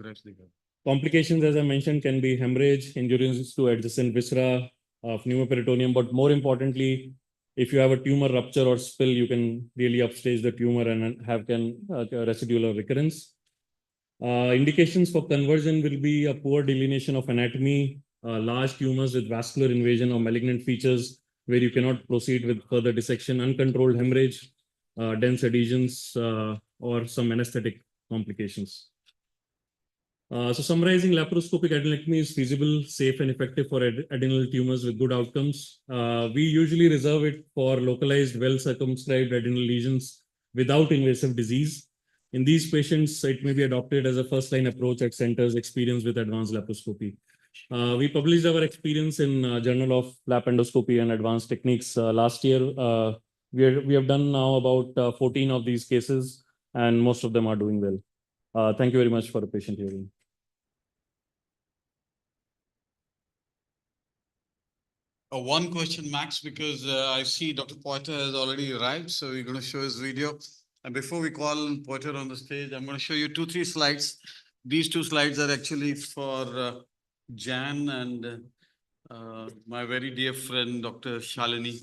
Complications, as I mentioned, can be hemorrhage, injuries to adjacent viscera, pneumoperitoneum, but more importantly, if you have a tumor rupture or spill, you can really upstage the tumor and have residual or recurrence. Indications for conversion will be a poor delineation of anatomy, large tumors with vascular invasion or malignant features where you cannot proceed with further dissection, uncontrolled hemorrhage, dense adhesions, or some anesthetic complications. So summarizing, laparoscopic adenectomy is feasible, safe, and effective for adrenal tumors with good outcomes. We usually reserve it for localized, well-circumscribed adrenal lesions without invasive disease. In these patients, it may be adopted as a first-line approach at centers experienced with advanced laparoscopy. We published our experience in Journal of Lap Endoscopy and Advanced Techniques last year. We have done now about 14 of these cases, and most of them are doing well. Thank you very much for the patient hearing. One question, Max, because I see Dr. Poiter has already arrived, so we're going to show his video. And before we call Poiter on the stage, I'm going to show you 2-3 slides. These 2 slides are actually for Jan and my very dear friend, Dr. Shalini.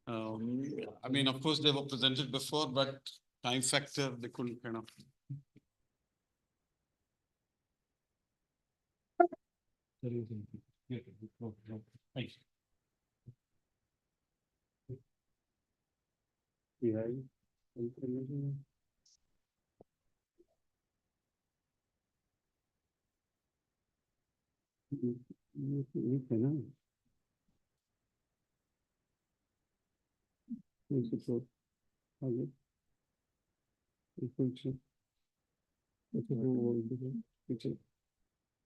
I mean, of course, they were presented before, but time factor, they couldn't kind of. Thanks.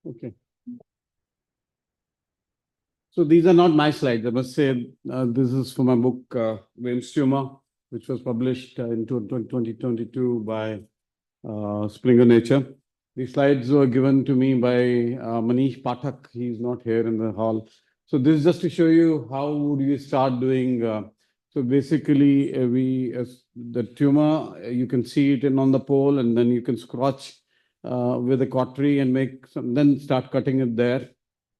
Okay. So these are not my slides. I must say, this is from my book, Williams Tumor, which was published in 2022 by Springer Nature. These slides were given to me by Manish Pathak. He's not here in the hall. So this is just to show you how would you start doing. So basically, the tumor, you can see it on the pole, and then you can scratch with a cautery and make some, then start cutting it there.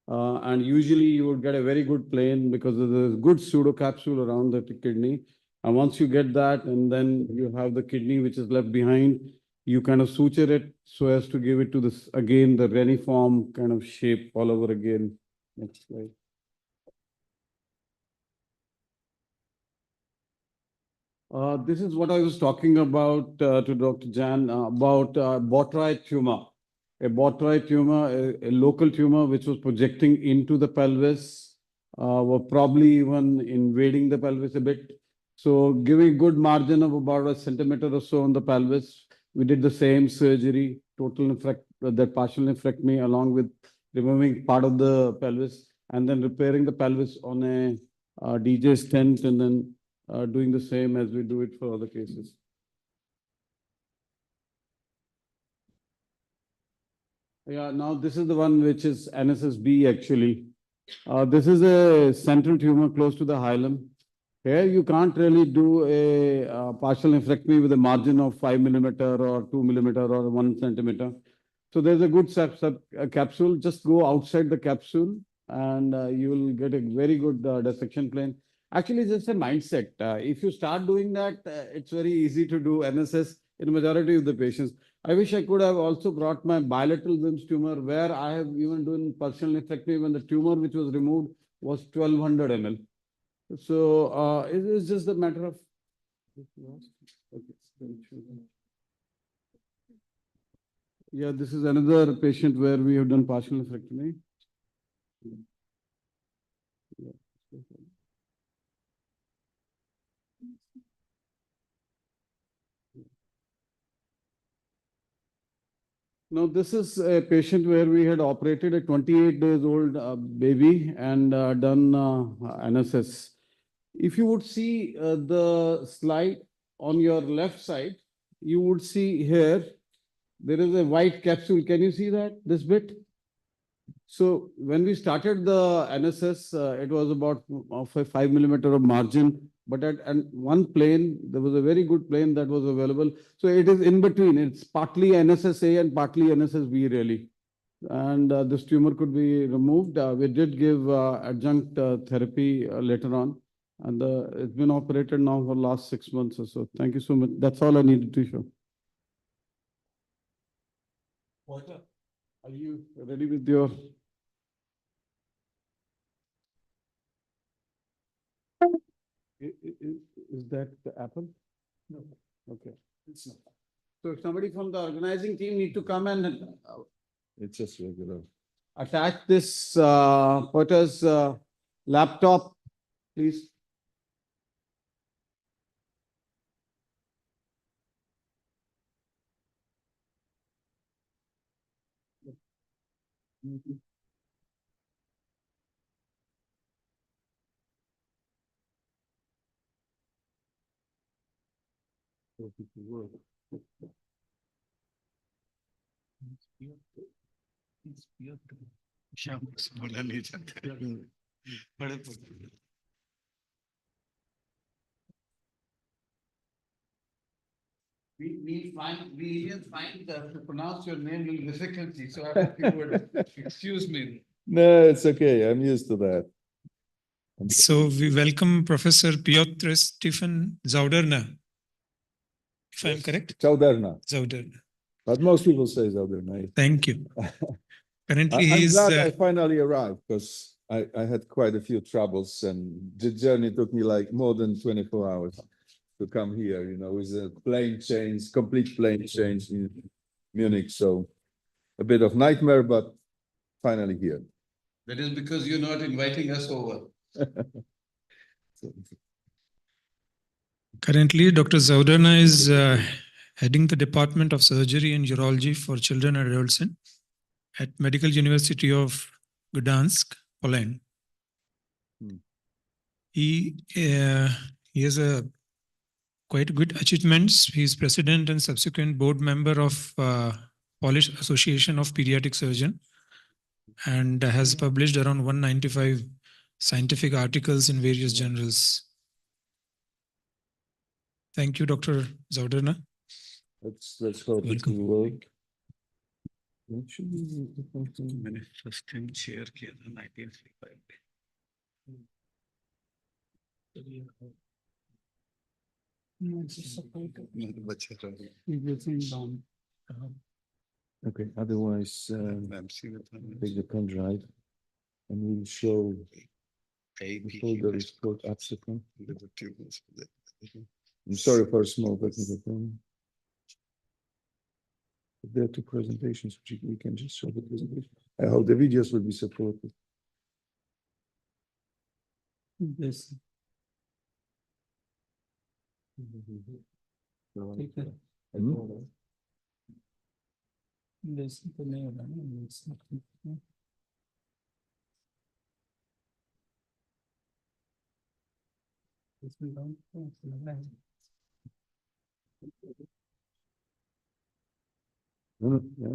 And usually you would get a very good plane because there's good pseudo capsule around the kidney. And once you get that, and then you have the kidney which is left behind, you kind of suture it so as to give it to this, again, the reniform kind of shape all over again. Next slide. This is what I was talking about to Dr. Jan about Botrytis tumor. A Botrytis tumor, a local tumor which was projecting into the pelvis, were probably even invading the pelvis a bit. So giving good margin of about a centimeter or so on the pelvis, we did the same surgery, that partial nephrectomy along with removing part of the pelvis and then repairing the pelvis on a DJ stent and then doing the same as we do it for other cases. Yeah, now this is the one which is NSSB actually. This is a central tumor close to the hilum. Here you can't really do a partial nephrectomy with a margin of 5 millimeter or 2 millimeter or 1 centimeter. So there's a good capsule. Just go outside the capsule and you will get a very good dissection plane. Actually, it's just a mindset. If you start doing that, it's very easy to do NSS in majority of the patients. I wish I could have also brought my bilateral Wilms tumor where I have even done partial nephrectomy when the tumor which was removed was 1200 ml. So it is just a matter of. Yeah, this is another patient where we have done partial nephrectomy. Now, this is a patient where we had operated a 28 days old baby and done NSS. If you would see the slide on your left side, you would see here, there is a white capsule. Can you see that, this bit? So when we started the NSS, it was about 5 millimeter of margin, but at one plane, there was a very good plane that was available. So it is in between. It's partly NSSA and partly NSSB really. And this tumor could be removed. We did give adjunct therapy later on. And it's been operated now for the last 6 months or so. Thank you so much. That's all I needed to show. Walter, are you ready with your... Is that the apple? No. Okay. It's not. So if somebody from the organizing team need to come and It's just regular. attach this Porter's laptop, please. बोला नहीं जाता बड़े We find to pronounce your name with difficulty, so I hope you would excuse me. No, it's okay. I'm used to that. So we welcome Professor Piotr Stefan Zauderna, if I'm correct. Zauderna. Zauderna. But most people say Zauderna. Thank you. Currently, I'm he's glad I finally arrived because I had quite a few troubles and the journey took me like more than 24 hours to come here, you know, with a plane change, complete plane change in Munich. So a bit of nightmare, but finally here. That is because you're not inviting us over. Currently, Dr. Zauderna is heading the Department of Surgery and Urology for Children and Adults at Medical University of Gdansk, Poland. He has a quite good achievements. He is president and subsequent board member of Polish Association of Pediatric Surgeon and has published around 195 scientific articles in various journals. Thank you, Dr. Zauderna. Let's hope it will work. मैंने first time share किया था 1935 में। बच्चे Okay, otherwise, take the pen drive and we'll show the folder is called Apsocon. I'm sorry for a small technical problem. There are two presentations, which we can just show the presentation. I hope the videos will be supported. Yes. This the name, it's not. It's been done. Yeah.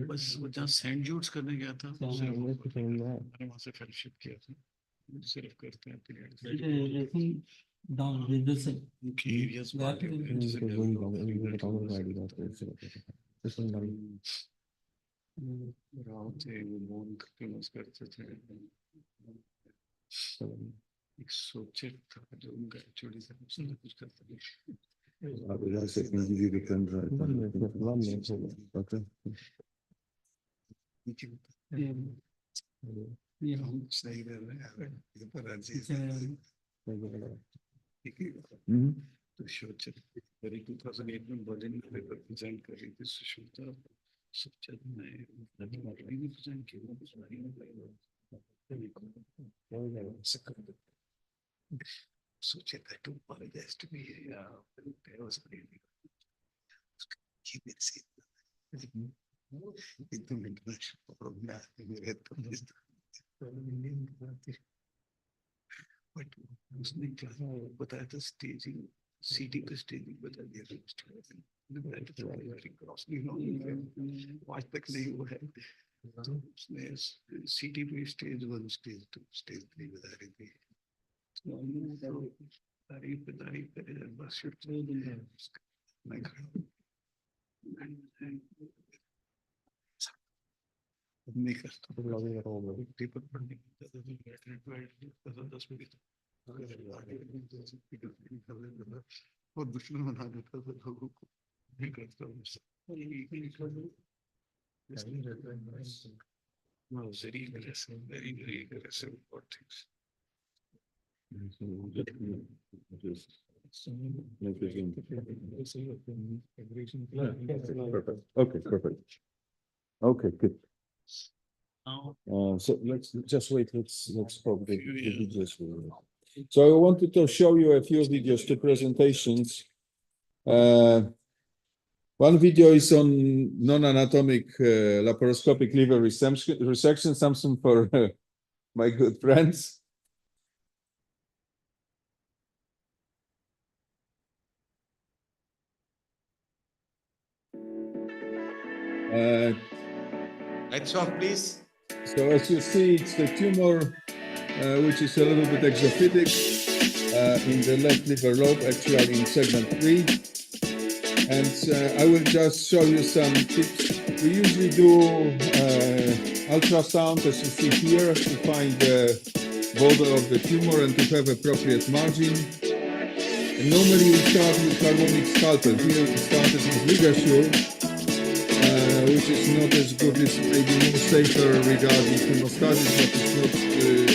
बस वो जहाँ Saint Jude's करने गया था मैंने वहाँ से fellowship किया था सिर्फ करते हैं Down, we will say. Areas बात है जैसे राव थे वो मोन फेमस करते थे एक सोचे था जो उनका एक्चुअली से कुछ करता है I can give you the pen drive. Okay. सही रह रहे हैं ये पर अजीज तो सोचे मेरी 2008 में बर्लिन में पेपर प्रेजेंट कर रही थी सुष्मिता सोचा मैं भी प्रेजेंट किया सोचे था to apologize to me there was really keep it safe एकदम इंटरनेशनल प्रोग्राम में रहता हूँ बट उसने क्या बताया था स्टेजिंग सीटी पे स्टेजिंग बता दिया आज तक नहीं हुआ है तो उसने सीटी पे स्टेज 1 स्टेज 2 स्टेज 3 बता रही थी तारीफ करे बस मैं खड़ा पेपर पढ़ने की 10 मिनट और दुश्मन बना देता था लोगों को नहीं करता very aggressive, very aggressive about things. Perfect. Okay, perfect. Okay, good. So let's just wait. Let's probably the videos. So I wanted to show you a few videos, two presentations. One video is on non-anatomic laparoscopic liver resection, something for my good friends. Lights off, please. So as you see, it's the tumor, which is a little bit exophytic in the left liver lobe, actually in segment 3. And I will just show you some tips. We usually do ultrasound, as you see here, to find the border of the tumor and to have appropriate margin. And normally we start with harmonic scalpel. Here we started with ligature, which is not as good, it's maybe more safer regarding hemostasis, but it's not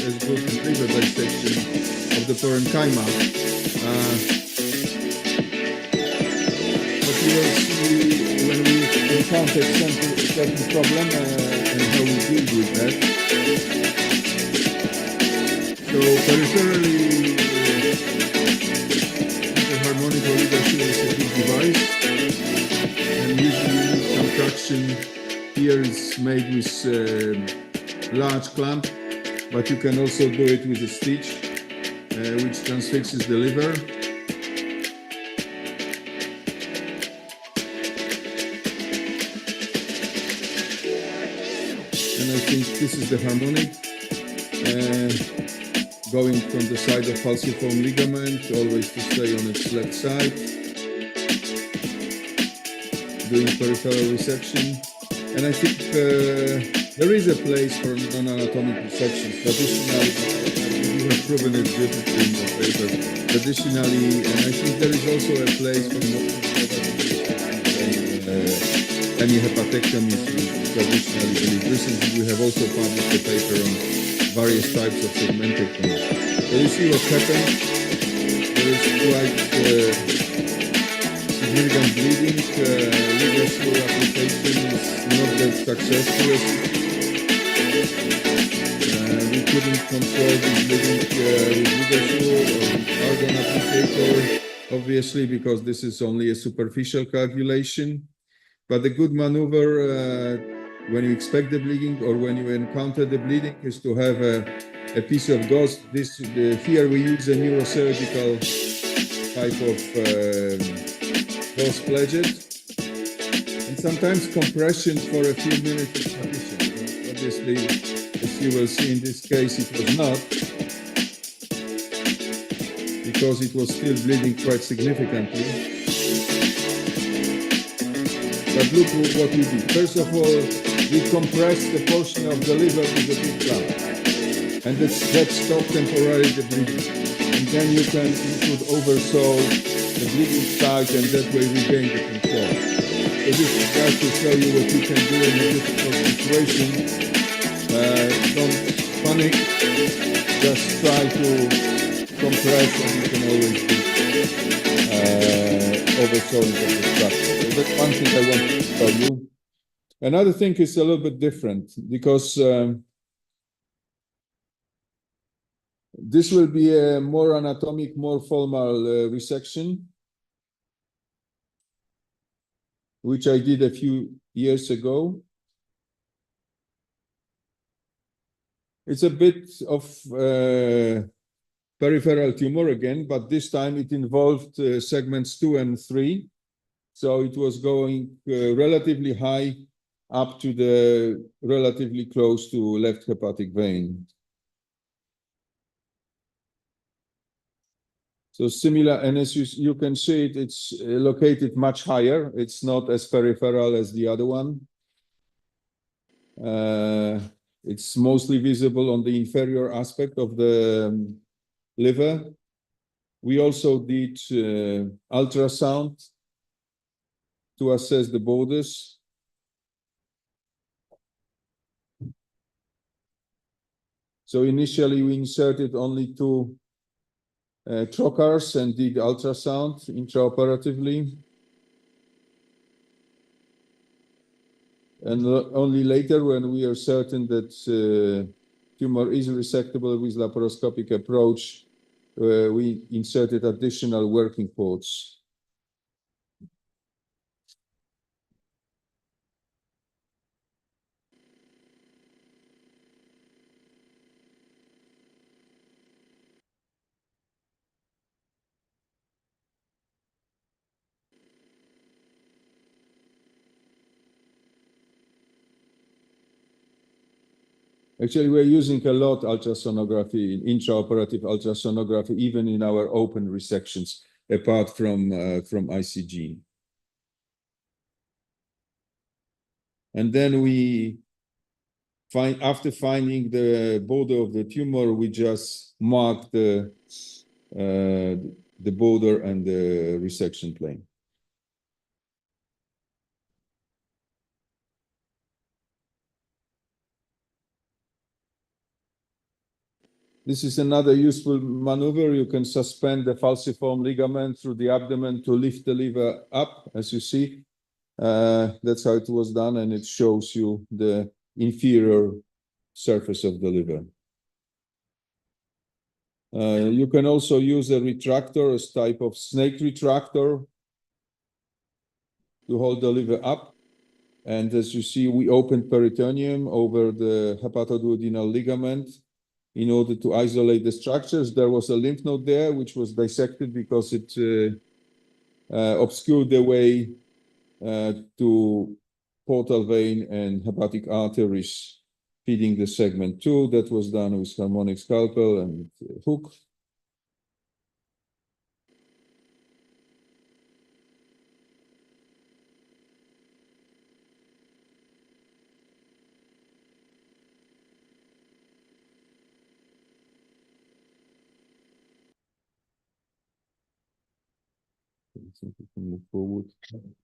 as good in liver dissection of the parenchyma. But we will see when we encounter certain problem and how we deal with that. So peripherally, the harmonic ligature is a good device. And usually some traction here is made with large clamp but you can also do it with a stitch, which transfixes the liver. And I think this is the harmonic, going from the side of falciform ligament, always to stay on its left side, doing peripheral resection. And I think there is a place for non-anatomic resections. Traditionally, you have proven it beautifully in your paper. Traditionally, and I think there is also a place for any hepatectomies we traditionally believe. Recently, we have also published a paper on various types of segmentectomy. So you see what happened. There is quite significant bleeding. Ligature application is not that successful. We couldn't control this bleeding with ligature or with argon applicator, obviously, because this is only a superficial coagulation. But the good maneuver when you expect the bleeding or when you encounter the bleeding is to have a piece of gauze. Here we use a neurosurgical type of gauze pledget. And sometimes compression for a few minutes is sufficient. Obviously, as you will see in this case, it was not, because it was still bleeding quite significantly. But look what we did. First of all, we compressed the portion of the liver with a big clamp. And that stopped temporarily the bleeding. And then you could oversaw the bleeding site and that way regain the control. So this is just to show you what you can do in a difficult situation. Don't panic. Just try to compress and you can always do oversawing of the structure. So that's one thing I want to tell you. Another thing is a little bit different because this will be a more anatomic, more formal resection, which I did a few years ago. It's a bit of peripheral tumor again, but this time it involved segments 2 and 3. So it was going relatively high up to the relatively close to left hepatic vein. So similar, and as you can see it, it's located much higher. It's not as peripheral as the other one. It's mostly visible on the inferior aspect of the liver. We also did ultrasound to assess the borders. So initially we inserted only 2 trocars and did ultrasound intraoperatively. And only later, when we are certain that tumor is resectable with laparoscopic approach, we inserted additional working ports. Actually, we're using a lot ultrasonography, intraoperative ultrasonography, even in our open resections, apart from ICG. And then we after finding the border of the tumor, we just mark the border and the resection plane. This is another useful maneuver. You can suspend the falciform ligament through the abdomen to lift the liver up, as you see. That's how it was done, and it shows you the inferior surface of the liver. You can also use a retractor, a type of snake retractor, to hold the liver up. And as you see, we opened peritoneum over the hepatoduodenal ligament. in order to isolate the structures. There was a lymph node there, which was dissected because it obscured the way to portal vein and hepatic arteries feeding the segment 2. That was done with harmonic scalpel and hook. Move forward.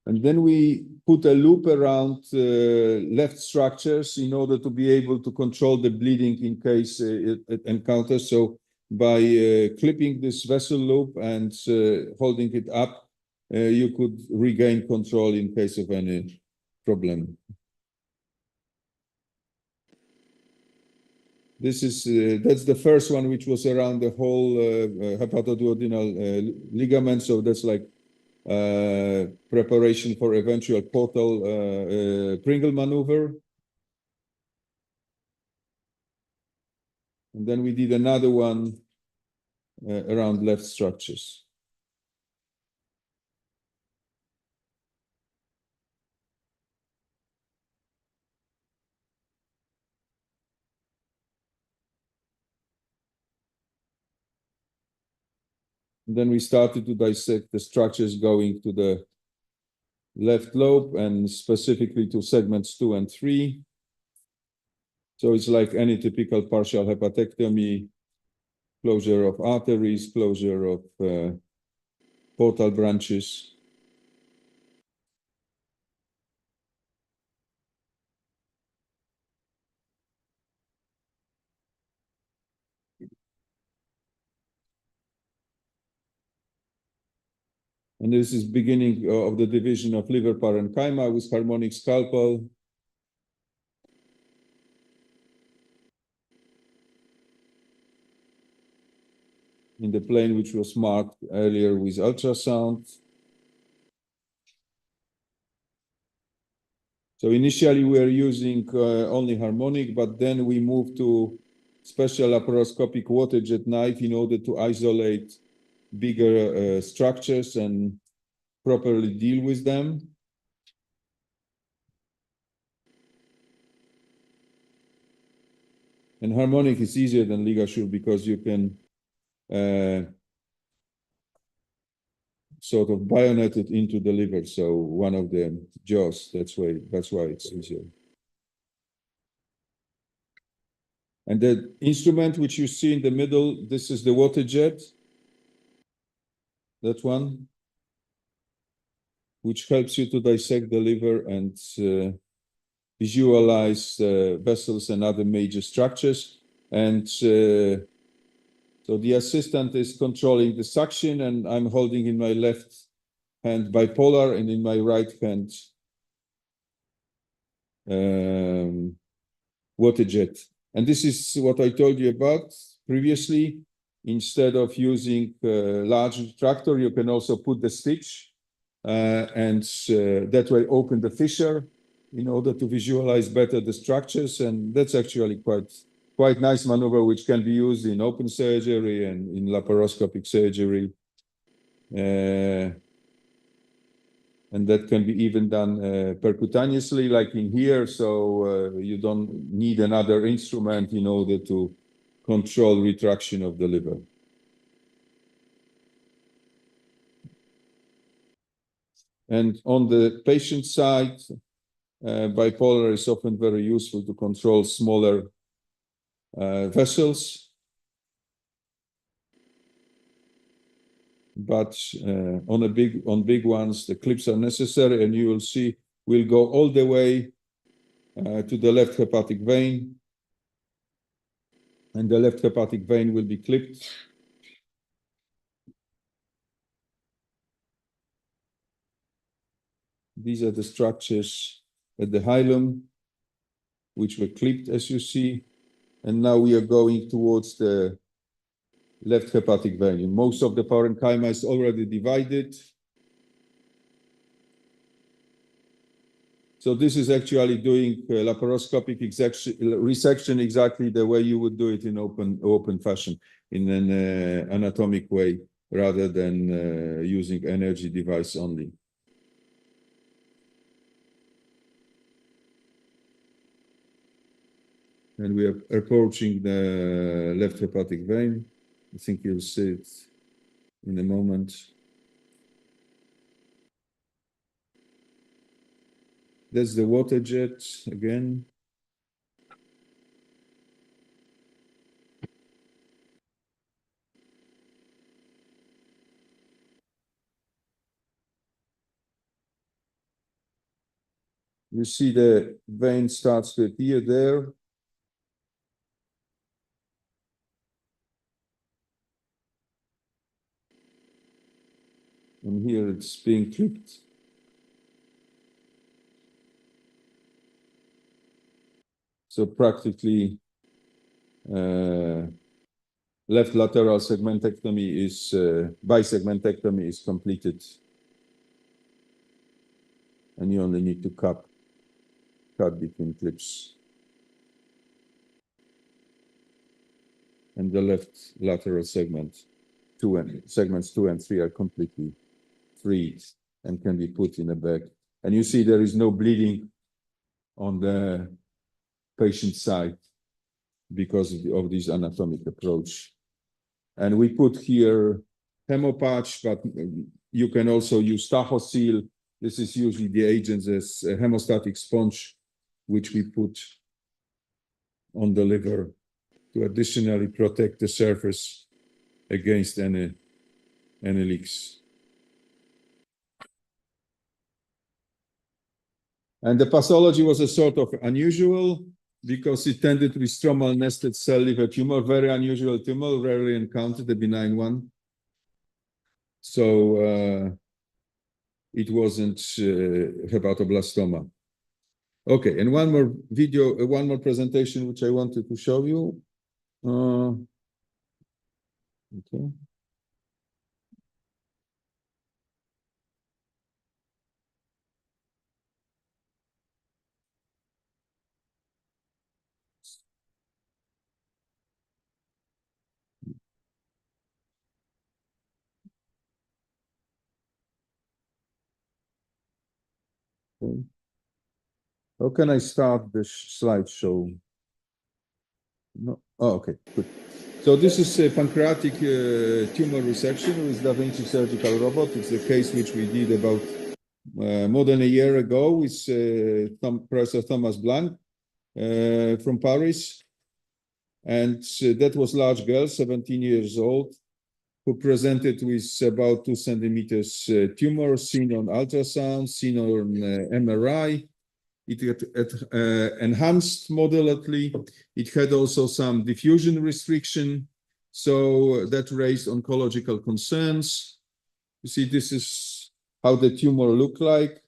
And then we put a loop around left structures in order to be able to control the bleeding in case it encounters. So by clipping this vessel loop and holding it up, you could regain control in case of any problem. This is that's the first one, which was around the whole hepatoduodenal ligament. So that's like preparation for eventual portal Pringle maneuver. And then we did another one around left structures. And then we started to dissect the structures going to the left lobe and specifically to segments 2 and 3. So it's like any typical partial hepatectomy, closure of arteries, closure of portal branches. And this is beginning of the division of liver parenchyma with harmonic scalpel. In the plane which was marked earlier with ultrasound. So initially we were using only harmonic, but then we moved to special laparoscopic water jet knife in order to isolate bigger structures and properly deal with them. And harmonic is easier than ligature because you can sort of bayonet it into the liver. So one of the jaws, that's why it's easier. And the instrument which you see in the middle, this is the water jet. That one, which helps you to dissect the liver and visualize vessels and other major structures. And so the assistant is controlling the suction, and I'm holding in my left hand bipolar and in my right hand water jet. And this is what I told you about previously. Instead of using large tractor, you can also put the stitch and that way open the fissure in order to visualize better the structures. And that's actually quite nice maneuver, which can be used in open surgery and in laparoscopic surgery. And that can be even done percutaneously, like in here. So you don't need another instrument in order to control retraction of the liver. And on the patient side, bipolar is often very useful to control smaller vessels. But on big ones, the clips are necessary, and you will see we'll go all the way to the left hepatic vein. And the left hepatic vein will be clipped. These are the structures at the hilum, which were clipped, as you see. And now we are going towards the left hepatic vein. Most of the parenchyma is already divided. So this is actually doing laparoscopic resection exactly the way you would do it in open fashion, in an anatomic way, rather than using energy device only. And we are approaching the left hepatic vein. I think you'll see it in a moment. That's the water jet again. You see the vein starts to appear there. And here it's being clipped. So practically left lateral segmentectomy is, bisegmentectomy is completed. And you only need to cut between clips. And the left lateral segments 2 and 3 are completely freed and can be put in a bag. And you see there is no bleeding on the patient side because of this anatomic approach. And we put here hemopatch, but you can also use Tahosil. This is usually the agent as a hemostatic sponge, which we put on the liver to additionally protect the surface against any leaks. And the pathology was a sort of unusual because it tended to be stromal nested cell liver tumor, very unusual tumor, rarely encountered, a benign one. So it wasn't hepatoblastoma. Okay, and one more video, one more presentation which I wanted to show you. Okay. How can I start the slideshow? No. Oh, okay, good. So this is a pancreatic tumor resection with Da Vinci surgical robot. It's a case which we did about more than a year ago with Professor Thomas Blanc from Paris. And that was large girl, 17 years old, who presented with about 2 centimeters tumor, seen on ultrasound, seen on MRI. It had enhanced moderately. It had also some diffusion restriction. So that raised oncological concerns. You see, this is how the tumor looked like.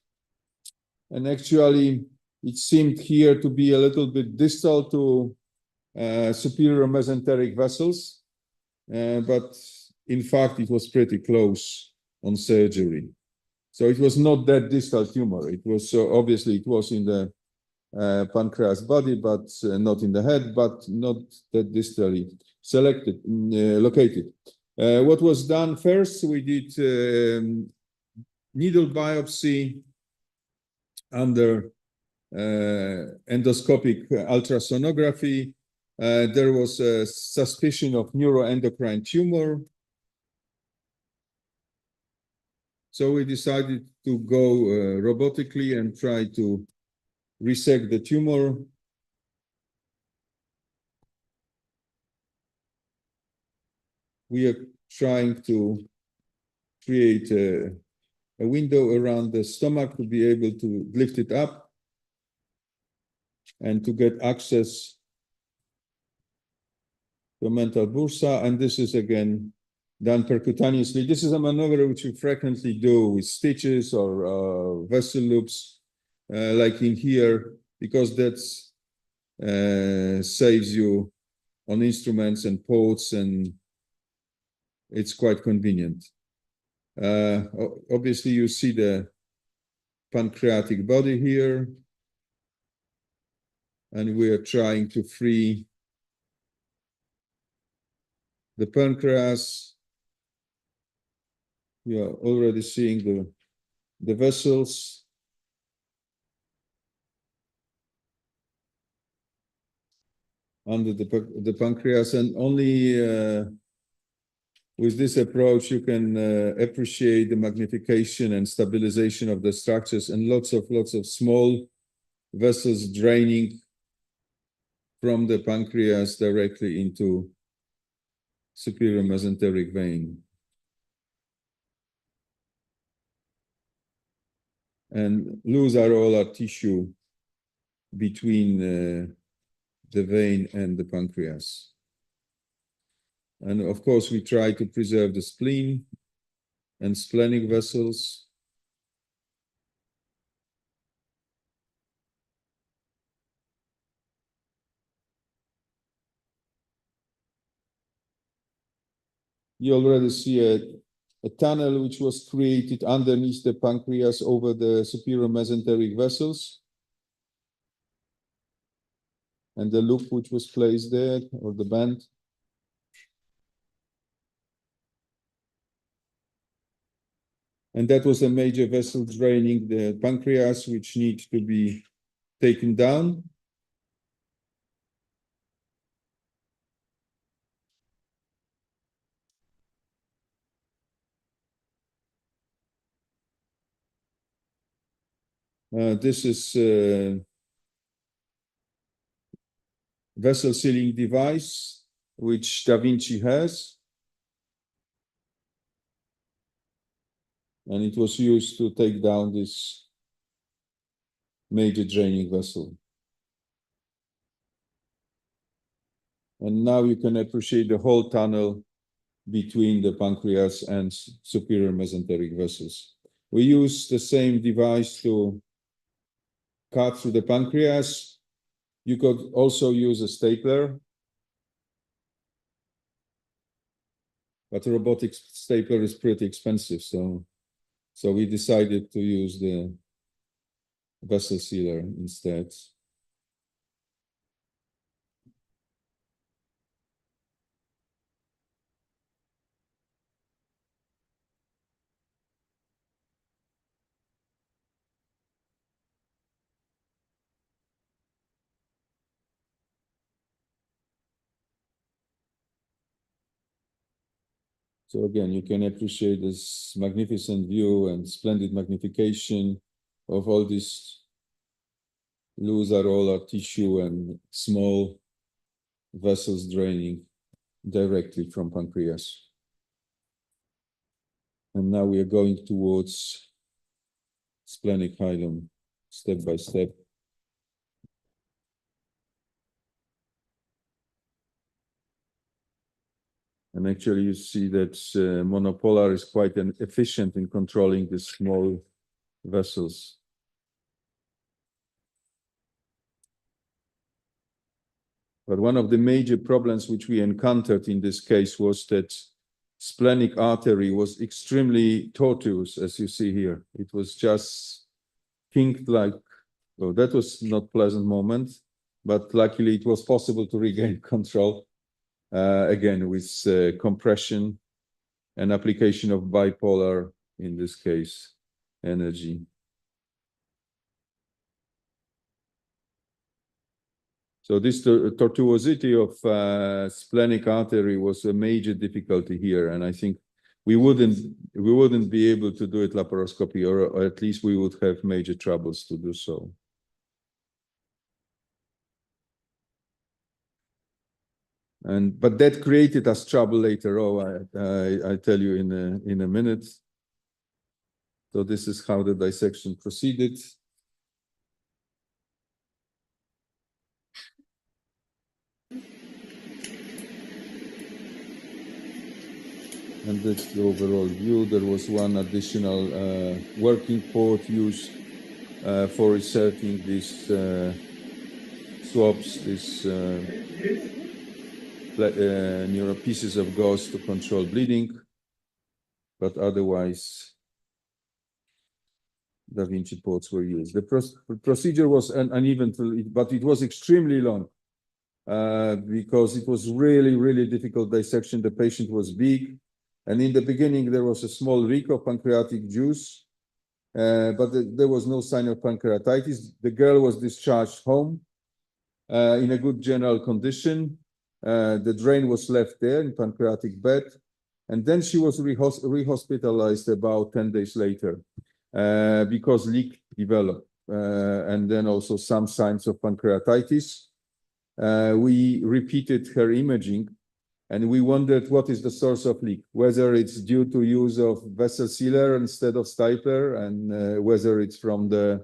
And actually, it seemed here to be a little bit distal to superior mesenteric vessels. But in fact, it was pretty close on surgery. So it was not that distal tumor. It was obviously it was in the pancreas body, but not in the head, but not that distally located. What was done first, we did needle biopsy under endoscopic ultrasonography. There was a suspicion of neuroendocrine tumor. So we decided to go robotically and try to resect the tumor. We are trying to create a window around the stomach to be able to lift it up and to get access to mental bursa. And this is again done percutaneously. This is a maneuver which we frequently do with stitches or vessel loops, like in here, because that saves you on instruments and ports, and it's quite convenient. Obviously, you see the pancreatic body here. and we are trying to free the pancreas. You are already seeing the vessels. Under the pancreas, and only with this approach you can appreciate the magnification and stabilization of the structures, and lots of small vessels draining from the pancreas directly into superior mesenteric vein. And loose areolar tissue between the vein and the pancreas. And of course, we try to preserve the spleen and splenic vessels. You already see a tunnel which was created underneath the pancreas over the superior mesenteric vessels. And the loop which was placed there, or the band. And that was a major vessel draining the pancreas, which needs to be taken down. This is vessel sealing device, which Da Vinci has. And it was used to take down this major draining vessel. And now you can appreciate the whole tunnel between the pancreas and superior mesenteric vessels. We use the same device to cut through the pancreas. You could also use a stapler, but a robotic stapler is pretty expensive, so we decided to use the vessel sealer instead. So again, you can appreciate this magnificent view and splendid magnification of all this loose areolar tissue and small vessels draining directly from pancreas. And now we are going towards splenic hilum, step by step. And actually you see that monopolar is quite efficient in controlling the small vessels. But one of the major problems which we encountered in this case was that splenic artery was extremely tortuous, as you see here. It was just kinked like, well, that was not pleasant moment, but luckily it was possible to regain control, again, with compression and application of bipolar, in this case, energy. So this tortuosity of splenic artery was a major difficulty here, and I think we wouldn't be able to do it laparoscopy, or at least we would have major troubles to do so. But that created us trouble later. I tell you in a minute. So this is how the dissection proceeded. And that's the overall view. There was one additional working port used for inserting these swabs, these pieces of gauze to control bleeding. But otherwise, Da Vinci ports were used. The procedure was uneven, but it was extremely long because it was really, really difficult dissection. The patient was big. And in the beginning, there was a small leak of pancreatic juice, but there was no sign of pancreatitis. The girl was discharged home in a good general condition. The drain was left there in pancreatic bed. And then she was rehospitalized about 10 days later because leak developed. And then also some signs of pancreatitis. We repeated her imaging and we wondered what is the source of leak, whether it's due to use of vessel sealer instead of stapler, and whether it's from the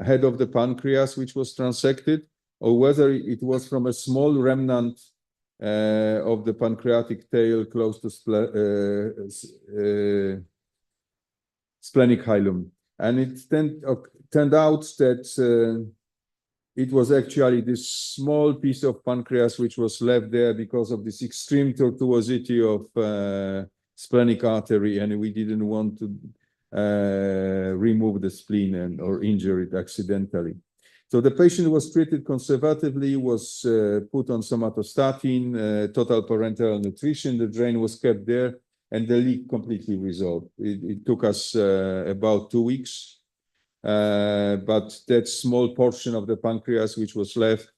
head of the pancreas, which was transected, or whether it was from a small remnant of the pancreatic tail close to splenic hilum. And it turned out that it was actually this small piece of pancreas which was left there because of this extreme tortuosity of splenic artery, and we didn't want to remove the spleen or injure it accidentally. So the patient was treated conservatively, was put on somatostatin, total parenteral nutrition, the drain was kept there, and the leak completely resolved. It took us about 2 weeks. But that small portion of the pancreas which was left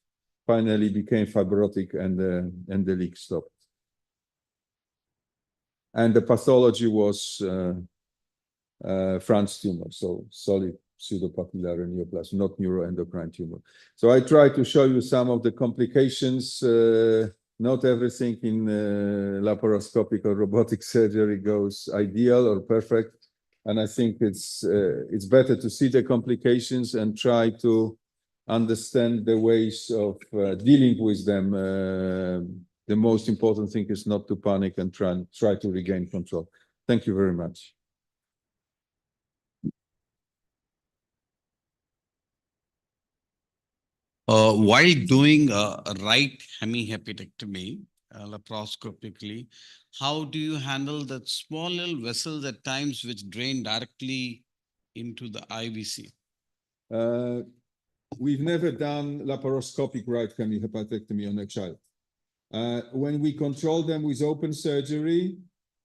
finally became fibrotic and the leak stopped. And the pathology was Franz tumor, so solid pseudopapillary neoplasm, not neuroendocrine tumor. So I try to show you some of the complications. Not everything in laparoscopic or robotic surgery goes ideal or perfect. And I think it's better to see the complications and try to understand the ways of dealing with them. The most important thing is not to panic and try to regain control. Thank you very much. While doing a right hemihepatectomy laparoscopically, how do you handle that small little vessels at times which drain directly into the IVC? We've never done laparoscopic right hemihepatectomy on a child. When we control them with open surgery,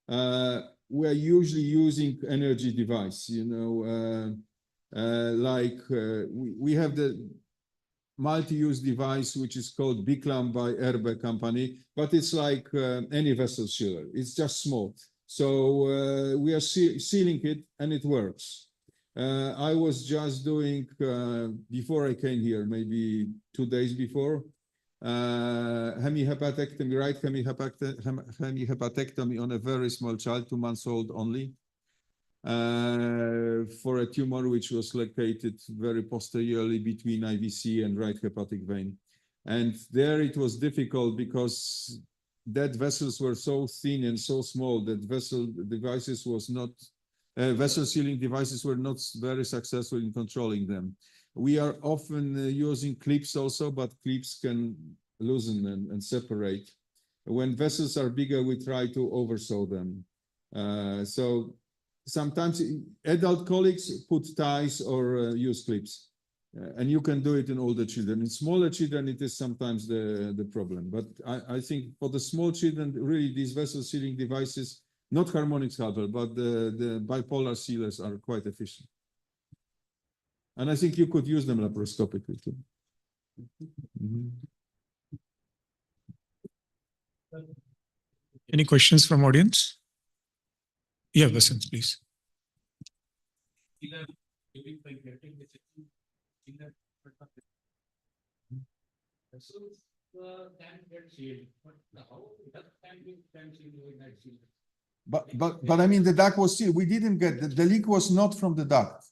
we're usually using energy device, you know, we have the multi-use device, which is called Biclam by Erbe company, but it's like any vessel sealer. It's just small. So we are sealing it and it works. I was just doing, before I came here, maybe 2 days before, hemihepatectomy, right hemihepatectomy on a very small child, 2 months old only, for a tumor which was located very posteriorly between IVC and right hepatic vein. And there it was difficult because that vessels were so thin and so small that vessel sealing devices were not very successful in controlling them. We are often using clips also, but clips can loosen and separate. When vessels are bigger, we try to oversew them. So sometimes adult colleagues put ties or use clips, and you can do it in older children. In smaller children, it is sometimes the problem. But I think for the small children, really these vessel sealing devices, not harmonic scalpel, but the bipolar sealers are quite efficient. And I think you could use them laparoscopically too. Any questions from audience? Yeah, Vasant, please. But I mean, the duct was sealed. We didn't get the leak was not from the duct.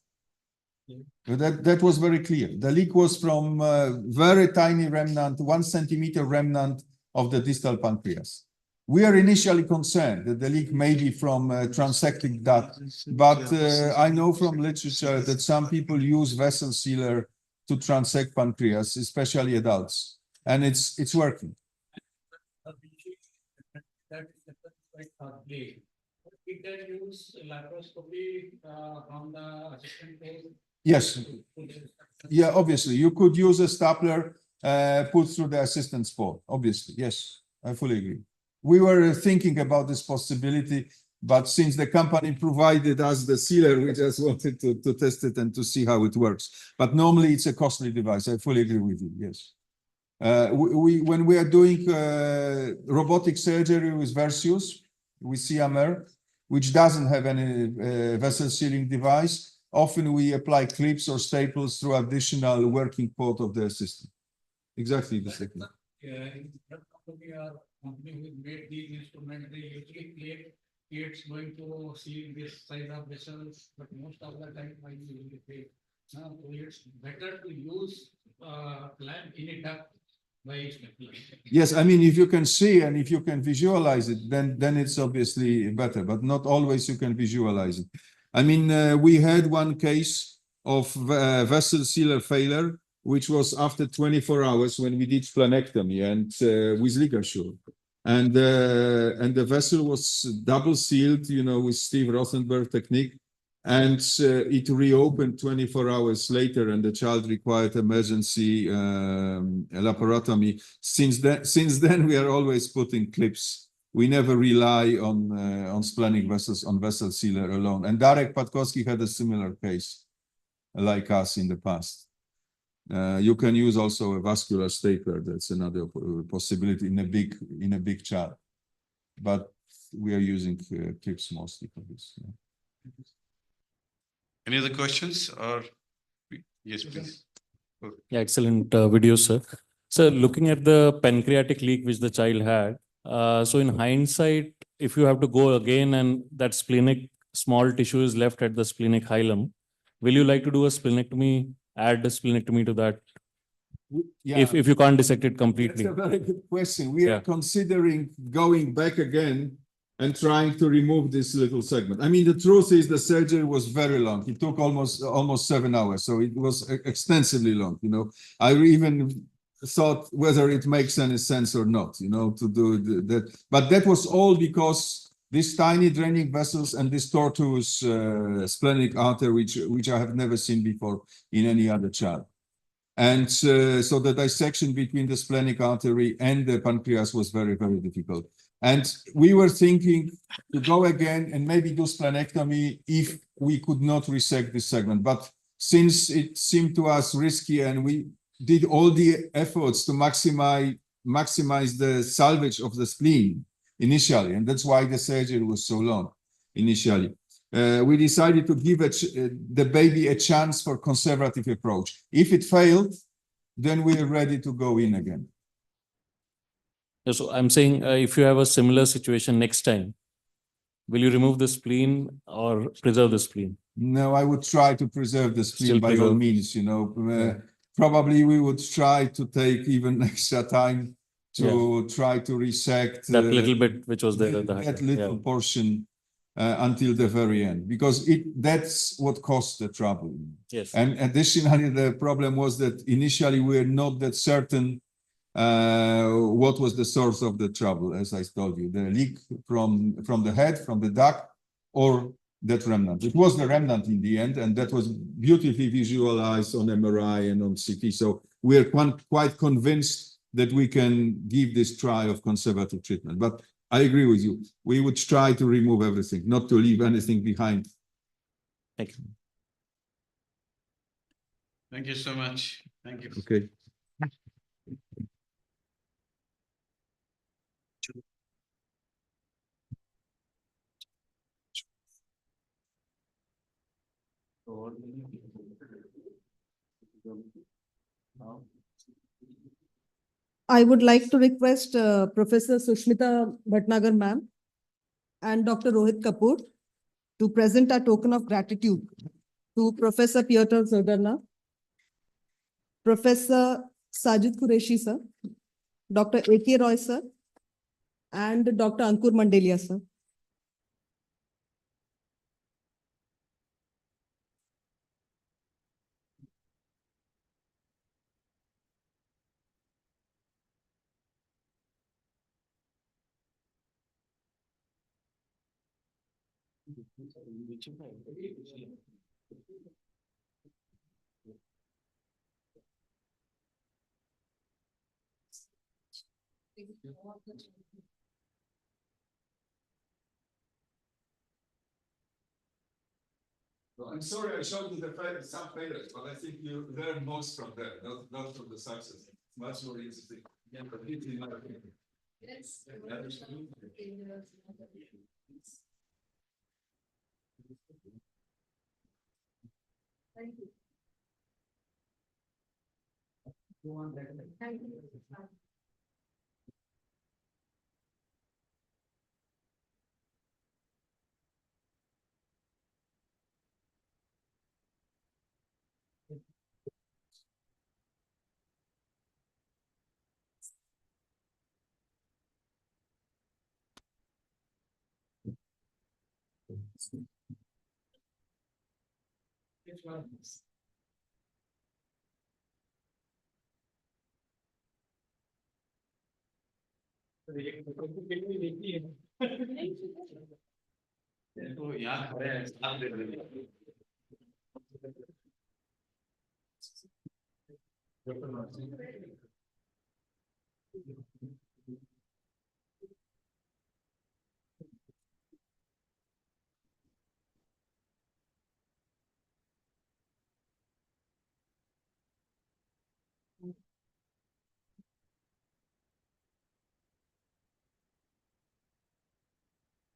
That was very clear. The leak was from a very tiny remnant, 1 centimeter remnant of the distal pancreas. We are initially concerned that the leak may be from transecting duct, but I know from literature that some people use vessel sealer to transect pancreas, especially adults, and it's working. we can use laparoscopy on the assistant phase. Yes. Yeah, obviously, you could use a stapler put through the assistance port. Obviously, yes, I fully agree. We were thinking about this possibility, but since the company provided us the sealer, we just wanted to test it and to see how it works. But normally, it's a costly device. I fully agree with you. Yes. When we are doing robotic surgery with Versius, with CMR, which doesn't have any vessel sealing device, often we apply clips or staples through additional working port of the system. Exactly the same. In that company who made these instruments, they usually create it's going to see this size of vessels, but most of the time I usually pay. So it's better to use clamp in a duct by Yes, I mean, if you can see and if you can visualize it, then it's obviously better, but not always you can visualize it. I mean, we had one case of vessel sealer failure, which was after 24 hours when we did splenectomy and with ligature. And the vessel was double sealed, you know, with Steve Rothenberg technique. And it reopened 24 hours later, and the child required emergency laparotomy. Since then, we are always putting clips. We never rely on splenic vessels, on vessel sealer alone. And Darek Patkowski had a similar case like us in the past. You can use also a vascular stapler. That's another possibility in a big child. But we are using clips mostly for this. Yeah. Any other questions or? Yes, please. Yeah, excellent video, sir. So looking at the pancreatic leak which the child had, so in hindsight, if you have to go again and that splenic small tissue is left at the splenic hilum, will you like to do a splenectomy, add the splenectomy to that? Yeah. If you can't dissect it completely. That's a very good question. We are considering going back again and trying to remove this little segment. I mean, the truth is the surgery was very long. It took almost 7 hours, so it was extensively long. You know, I even thought whether it makes any sense or not. You know, to do that, but that was all because these tiny draining vessels and this tortuous splenic artery, which I have never seen before in any other child. And so the dissection between the splenic artery and the pancreas was very, very difficult. And we were thinking to go again and maybe do splenectomy if we could not resect this segment. But since it seemed to us risky and we did all the efforts to maximize the salvage of the spleen initially, and that's why the surgery was so long initially. We decided to give the baby a chance for conservative approach. If it failed, then we are ready to go in again. So I'm saying if you have a similar situation next time, will you remove the spleen or preserve the spleen? No, I would try to preserve the spleen by all means, you know. Probably we would try to take even extra time to try to resect that little bit which was there. That little portion until the very end, because that's what caused the trouble. Yes. And additionally, the problem was that initially we were not that certain what was the source of the trouble, as I told you, the leak from the head, from the duct, or that remnant. It was the remnant in the end, and that was beautifully visualized on MRI and on CT. So we are quite convinced that we can give this try of conservative treatment. But I agree with you. We would try to remove everything, not to leave anything behind. Thank you. Thank you so much. Thank you. Okay. I would like to request Professor Sushmita Bhatnagar ma'am and Dr. Rohit Kapoor to present a token of gratitude to Professor Piotr Zodarna, Professor Sajid Qureshi sir, Dr. A.K. Roy sir, and Dr. Ankur Mandelia sir. I'm sorry, I showed you some failures, but I think you learn most from them, not from the success. Much more interesting. Yeah, but it's in my opinion. Yes. Thank you. Thank you.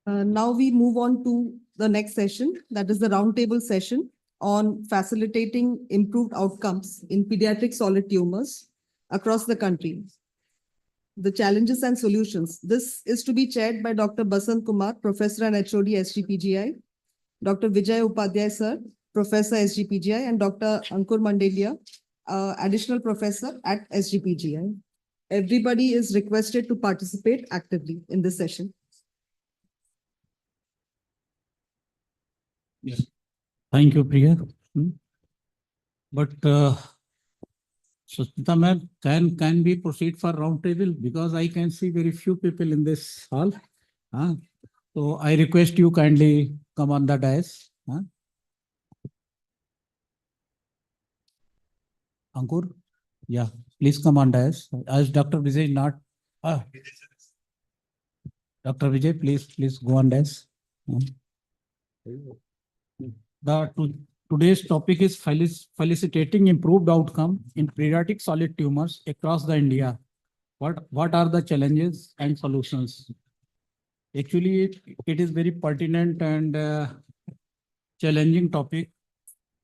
Now we move on to the next session, that is the roundtable session on facilitating improved outcomes in pediatric solid tumors across the country. The challenges and solutions. This is to be chaired by Dr. Basant Kumar, Professor and HOD SGPGI, Dr. Vijay Upadhyay Sir, Professor SGPGI, and Dr. Ankur Mandelia, Additional Professor at SGPGI. Everybody is requested to participate actively in this session. Yes. Thank you, Priya. But Susmita ma'am, can we proceed for roundtable? Because I can see very few people in this hall. So I request you kindly come on the dais. Ankur, yeah, please come on dais. As Dr. Vijay is not. Dr. Vijay, please go on dais. Today's topic is felicitating improved outcome in pediatric solid tumors across the India. What are the challenges and solutions? Actually, it is very pertinent and challenging topic,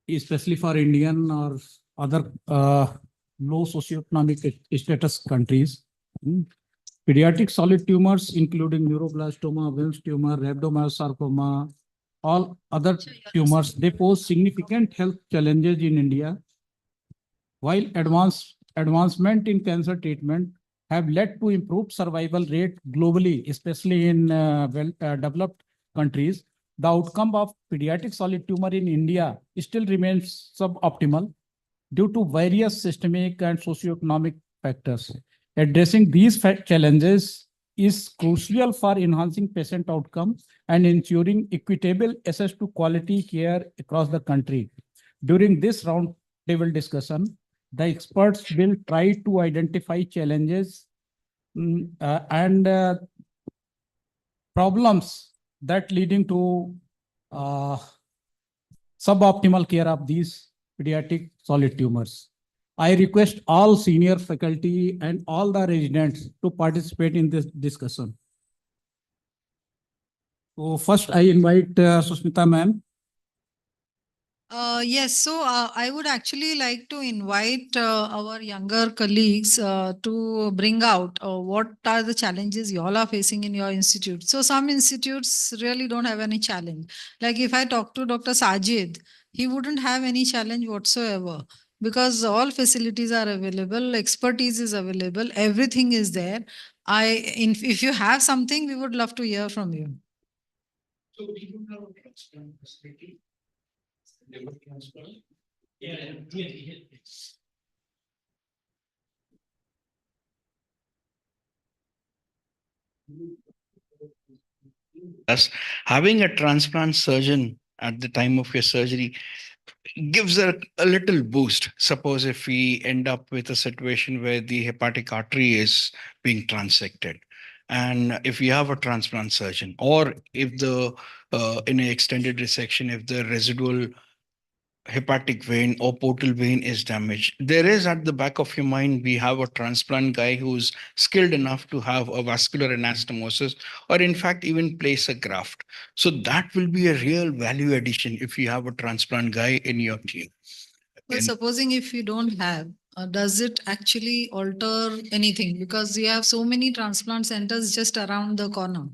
especially for Indian or other low socioeconomic status countries. Pediatric solid tumors, including neuroblastoma, Wilms tumor, rhabdomyosarcoma, all other tumors, they pose significant health challenges in India. While advancement in cancer treatment have led to improved survival rate globally, especially in developed countries, the outcome of pediatric solid tumor in India still remains suboptimal due to various systemic and socioeconomic factors. Addressing these challenges is crucial for enhancing patient outcomes and ensuring equitable access to quality care across the country. During this roundtable discussion, the experts will try to identify challenges and problems that leading to suboptimal care of these pediatric solid tumors. I request all senior faculty and all the residents to participate in this discussion. So first I invite Susmita ma'am. Yes, so I would actually like to invite our younger colleagues to bring out what are the challenges you all are facing in your institute. So some institutes really don't have any challenge. Like if I talk to Dr. Sajid, he wouldn't have any challenge whatsoever because all facilities are available, expertise is available, everything is there. If you have something, we would love to hear from you. So we don't have a transplant facility. Liver transplant. Yeah. Us having a transplant surgeon at the time of your surgery gives a little boost. Suppose if we end up with a situation where the hepatic artery is being transected, and if we have a transplant surgeon, or if the in an extended resection, if the residual hepatic vein or portal vein is damaged, there is at the back of your mind, we have a transplant guy who's skilled enough to have a vascular anastomosis, or in fact even place a graft. So that will be a real value addition if you have a transplant guy in your team. Well, supposing if you don't have, does it actually alter anything? Because you have so many transplant centers just around the corner.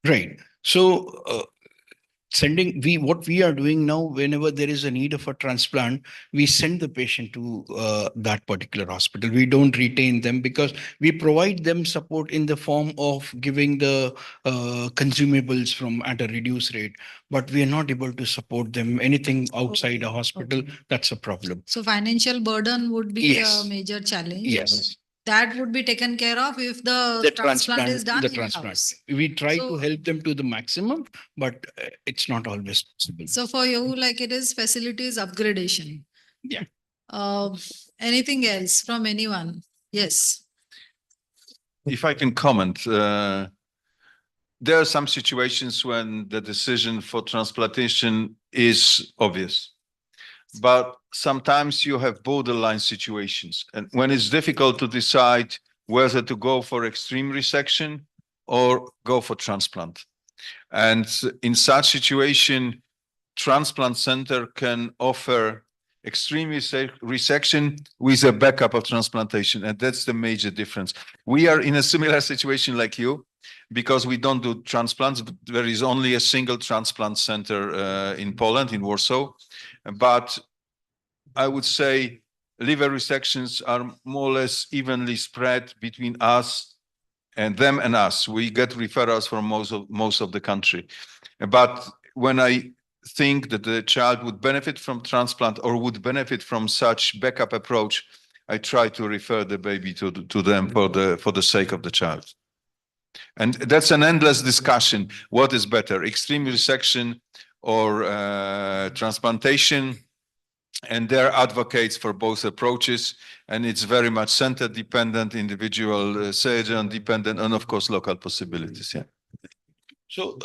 Right. So what we are doing now, whenever there is a need of a transplant, we send the patient to that particular hospital. We don't retain them because we provide them support in the form of giving the consumables from at a reduced rate, but we are not able to support them anything outside a hospital. Okay. That's a problem. So financial burden would be Yes. a major challenge. Yes. That would be taken care of if the transplant is done the in-house. transplant. We try So- to help them to the maximum, but it's not always possible. So for you, like it is facilities upgradation. Yeah. Anything else from anyone? Yes. If I can comment, there are some situations when the decision for transplantation is obvious. But sometimes you have borderline situations, and when it's difficult to decide whether to go for extreme resection or go for transplant. And in such situation, transplant center can offer extreme resection with a backup of transplantation. And that's the major difference. We are in a similar situation like you, because we don't do transplants. There is only a single transplant center in Poland, in Warsaw. But I would say liver resections are more or less evenly spread between us and them and us. We get referrals from most of the country. But when I think that the child would benefit from transplant or would benefit from such backup approach, I try to refer the baby to them for the sake of the child. And that's an endless discussion. What is better, extreme resection or transplantation? And they're advocates for both approaches. And it's very much center dependent, individual surgeon dependent, and of course, local possibilities. Yeah. So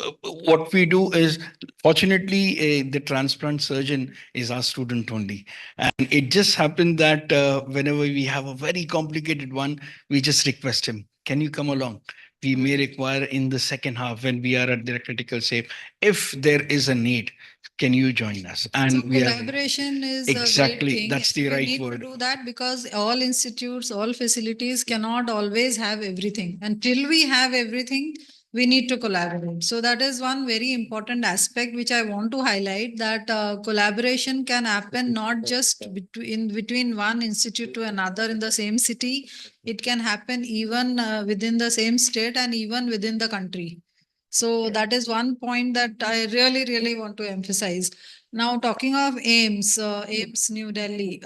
what we do is, fortunately, the transplant surgeon is our student only. And it just happened that whenever we have a very complicated one, we just request him, can you come along? We may require in the second half when we are at the critical save, if there is a need, can you join us? And So we are collaboration is a great exactly, thing. that's the We right need word. to do that because all institutes, all facilities cannot always have everything. Until we have everything, we need to collaborate. So that is one very important aspect which I want to highlight, that collaboration can happen not just between one institute to another in the same city. It can happen even within the same state and even within the country. So that is one point that I really, really want to emphasize. Now, talking of AIIMS New Delhi,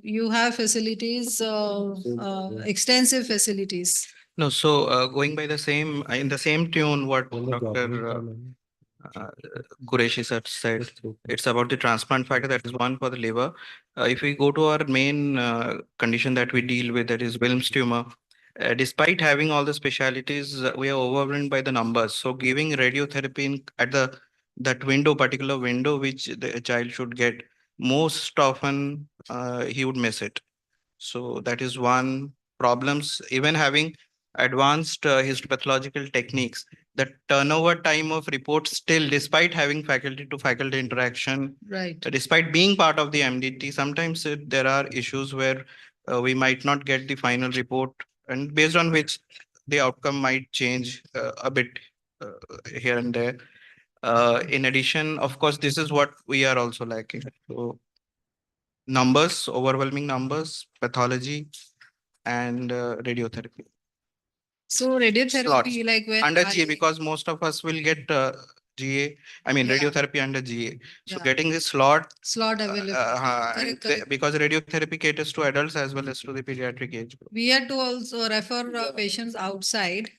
you have facilities, extensive facilities. No, so going by the same, in the same tune, what Dr. Qureshi sir said, it's about the transplant factor, that is one for the liver. If we go to our main condition that we deal with, that is Wilms tumor, despite having all the specialities, we are overwhelmed by the numbers. So giving radiotherapy at that window, particular window, which the child should get, most often he would miss it. So that is one problems. Even having advanced histopathological techniques, the turnover time of reports still, despite having faculty to faculty interaction, Right. despite being part of the MDT, sometimes there are issues where we might not get the final report, and based on which the outcome might change a bit here and there. In addition, of course, this is what we are also lacking. So numbers, overwhelming numbers, pathology, and radiotherapy. So radiotherapy, Slots. like when Under I- GA, because most of us will get GA, I mean Yeah. radiotherapy under GA. So Yeah. getting this slot, slot available. Correct. because radiotherapy caters to adults as well as to the pediatric age group. We had to also refer patients outside.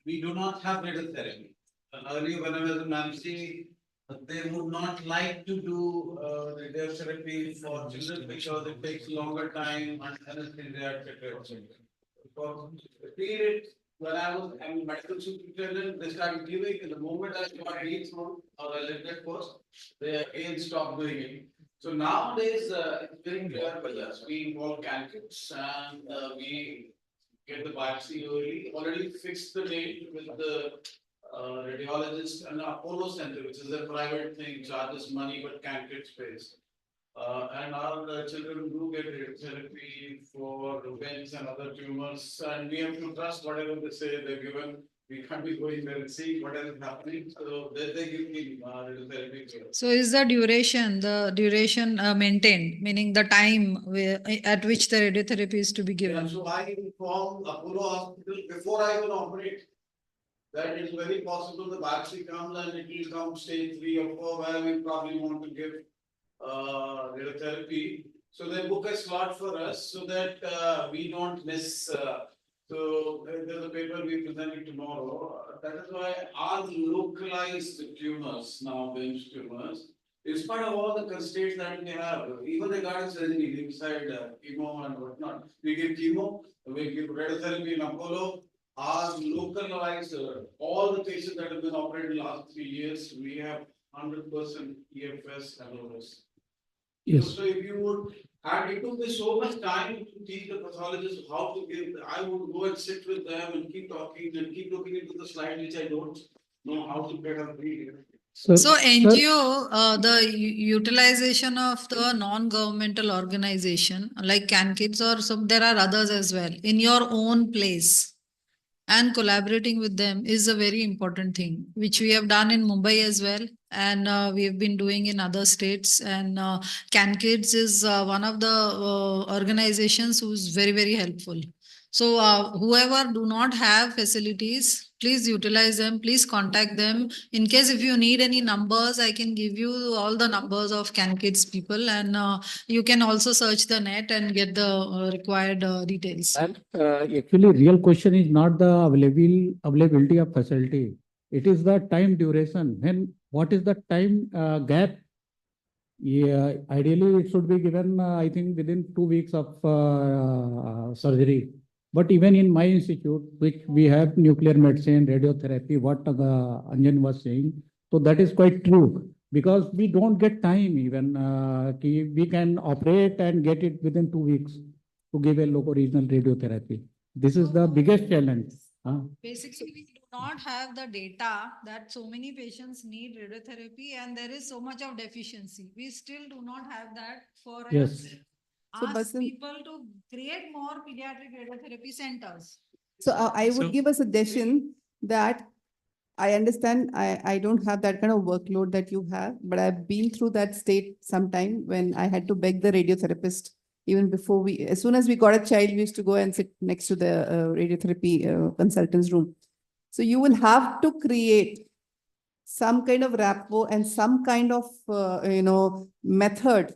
we do not have radiotherapy. Earlier, when I was in Nancy, they would not like to do radiotherapy for children because it takes longer time and anesthesia, etc. For the period when I was medical superintendent, they started giving, and the moment I got reached on or I left that post, they again stopped doing it. So nowadays, it's very clear by us. We involve candidates and we get the biopsy early, already fixed the date with the radiologist and Apollo Center, which is a private thing, charges money but can't get space. And our children do get radiotherapy for veins and other tumors, and we have to trust whatever they say they're given. We can't be going there and see what is happening, so they give me radiotherapy. So is the duration maintained, meaning the time at which the radiotherapy is to be Yeah, given? so I inform Apollo Hospital before I even operate that it's very possible the biopsy comes and it will come stage 3 or 4 where we probably want to give radiotherapy. So they book a slot for us so that we don't miss. So there's a paper we presenting tomorrow. That is why our localized tumors now, bench tumors, in spite of all the constraints that we have, even regarding surgery, inside chemo and whatnot, we give chemo, we give radiotherapy in Apollo. Our localized, all the cases that have been operated in the last 3 years, we have 100% EFS and OS. Yes. So if you would, and it took me so much time to teach the pathologists how to give, I would go and sit with them and keep talking and keep looking into the slide, which I don't know how to get up read. So NGO, utilization of the non-governmental organization like CanKids or some, there are others as well in your own place, and collaborating with them is a very important thing, which we have done in Mumbai as well, and we have been doing in other states. And CanKids is one of the organizations who is very, very helpful. So whoever do not have facilities, please utilize them, please contact them. In case if you need any numbers, I can give you all the numbers of CanKids people, and you can also search the net and get the required details. And actually, real question is not the availability of facility. It is the time duration. When what is the time gap? Yeah, ideally it should be given, I think, within 2 weeks of surgery. But even in my institute, which we have nuclear medicine, radiotherapy, what Anjan was saying, so that is quite true because we don't get time even. We can operate and get it within 2 weeks to give a local regional radiotherapy. This is the biggest challenge. Basically, we do not have the data that so many patients need radiotherapy and there is so much of deficiency. We still do not have that for Yes. ask people to create more pediatric radiotherapy centers. So I would So- give a suggestion that I understand I don't have that kind of workload that you have, but I've been through that state sometime when I had to beg the radiotherapist. Even before as soon as we got a child, we used to go and sit next to the radiotherapy consultant's room. So you will have to create some kind of rapport and some kind of, method.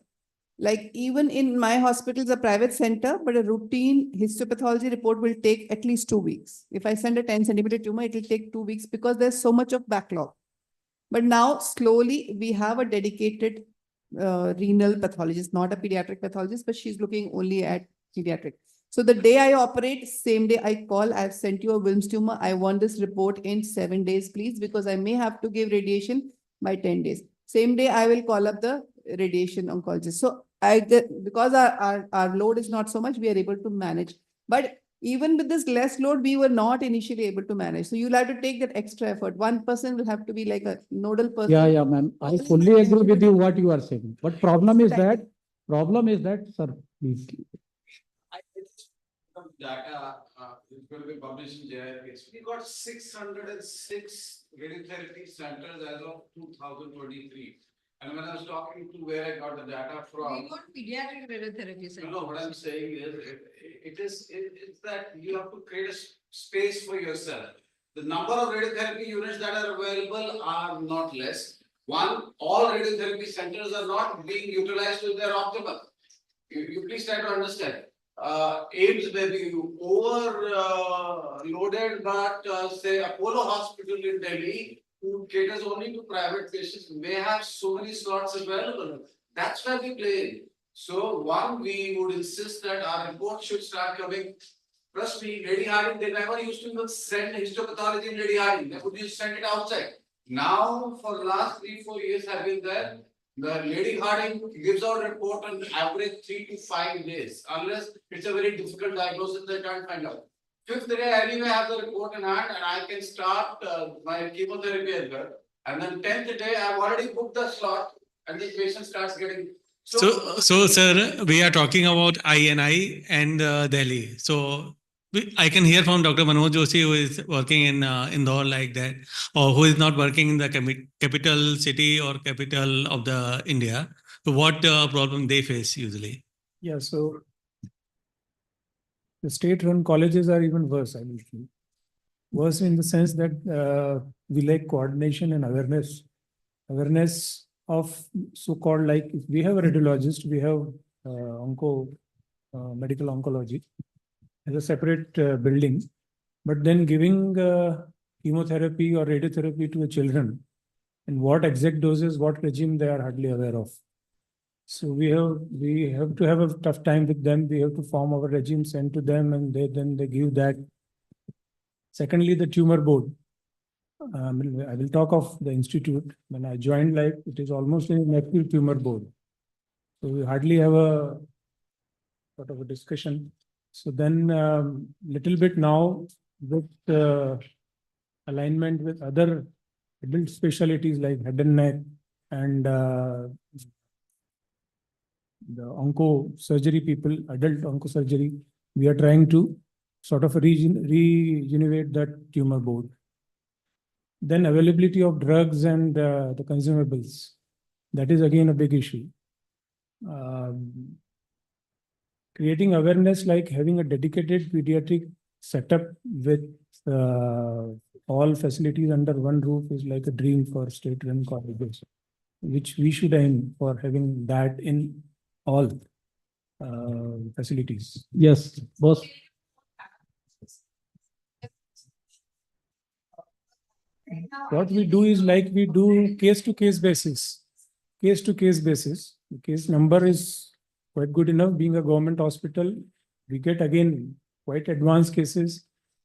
Like even in my hospital, it's a private center, but a routine histopathology report will take at least 2 weeks. If I send a 10-centimeter tumor, it will take 2 weeks because there's so much of backlog. But now slowly we have a dedicated renal pathologist, not a pediatric pathologist, but she's looking only at pediatric. So the day I operate, same day I call, I've sent you a Wilms tumor. I want this report in 7 days, please, because I may have to give radiation by 10 days. Same day I will call up the radiation oncologist. So because our load is not so much, we are able to manage. But even with this less load, we were not initially able to manage. So you'll have to take that extra effort. One person will have to be like a nodal person. Yeah, ma'am. I fully agree with you what you are saying. But problem is that, sir, please. Data is going to be published in JIPS. We got 606 radiotherapy centers as of 2023. And when I was talking to where I got the data from. We want pediatric radiotherapy centers. No, what I'm saying is, it's that you have to create a space for yourself. The number of radiotherapy units that are available are not less. One, all radiotherapy centers are not being utilized to their optimal. You please try to understand. AIDS may be overloaded, but say Apollo Hospital in Delhi, who caters only to private patients, may have so many slots available. That's where we play in. So one, we would insist that our report should start coming. Trust me, Lady Harding, they never used to even send histopathology in Lady Harding. They would just send it outside. Now, for the last 3-4 years, have been there. The Lady Harding gives out a report on average 3 to 5 days, unless it's a very difficult diagnosis they can't find out. 5th day, I anyway have the report in hand and I can start my chemotherapy as well. And then 10th day, I've already booked the slot and the patient starts getting. So, sir, we are talking about INI and Delhi. So, I can hear from Dr. Manoj Joshi, who is working in Indore like that, or who is not working in the capital city or capital of the India. So, what problem they face usually? Yeah, so the state-run colleges are even worse, I will feel. Worse in the sense that we lack coordination and awareness. Awareness of so-called, like if we have a radiologist, we have medical oncology as a separate building, but then giving chemotherapy or radiotherapy to the children and what exact doses, what regime they are hardly aware of. So we have to have a tough time with them. We have to form our regime, send to them, and they give that. Secondly, the tumor board. I will talk of the institute. When I joined, like it is almost an active tumor board. So we hardly have a sort of a discussion. So then little bit now with alignment with other adult specialties like head and neck and the onco surgery people, adult onco surgery, we are trying to sort of regenerate that tumor board. Then availability of drugs and the consumables. That is again a big issue. Creating awareness like having a dedicated pediatric setup with all facilities under one roof is like a dream for state-run colleges, which we should aim for having that in all facilities. Yes, boss. What we do is like we do case-to-case basis. Case-to-case basis. The case number is quite good enough. Being a government hospital, we get again quite advanced cases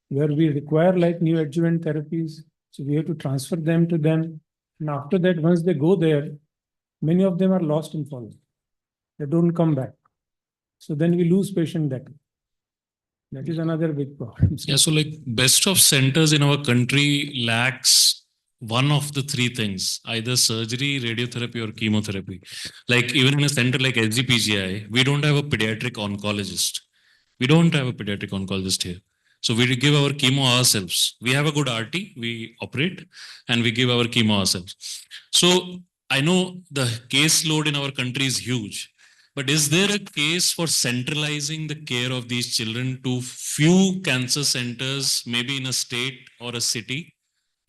where we require like new adjuvant therapies. So we have to transfer them to them. And after that, once they go there, many of them are lost in follow. They don't come back. So then we lose patient that. That is another big problem. Yeah, so like best of centers in our country lacks one of the three things, either surgery, radiotherapy, or chemotherapy. Like even in a center like SGPGI, we don't have a pediatric oncologist. We don't have a pediatric oncologist here. So we give our chemo ourselves. We have a good RT, we operate, and we give our chemo ourselves. So I know the caseload in our country is huge. But is there a case for centralizing the care of these children to few cancer centers, maybe in a state or a city,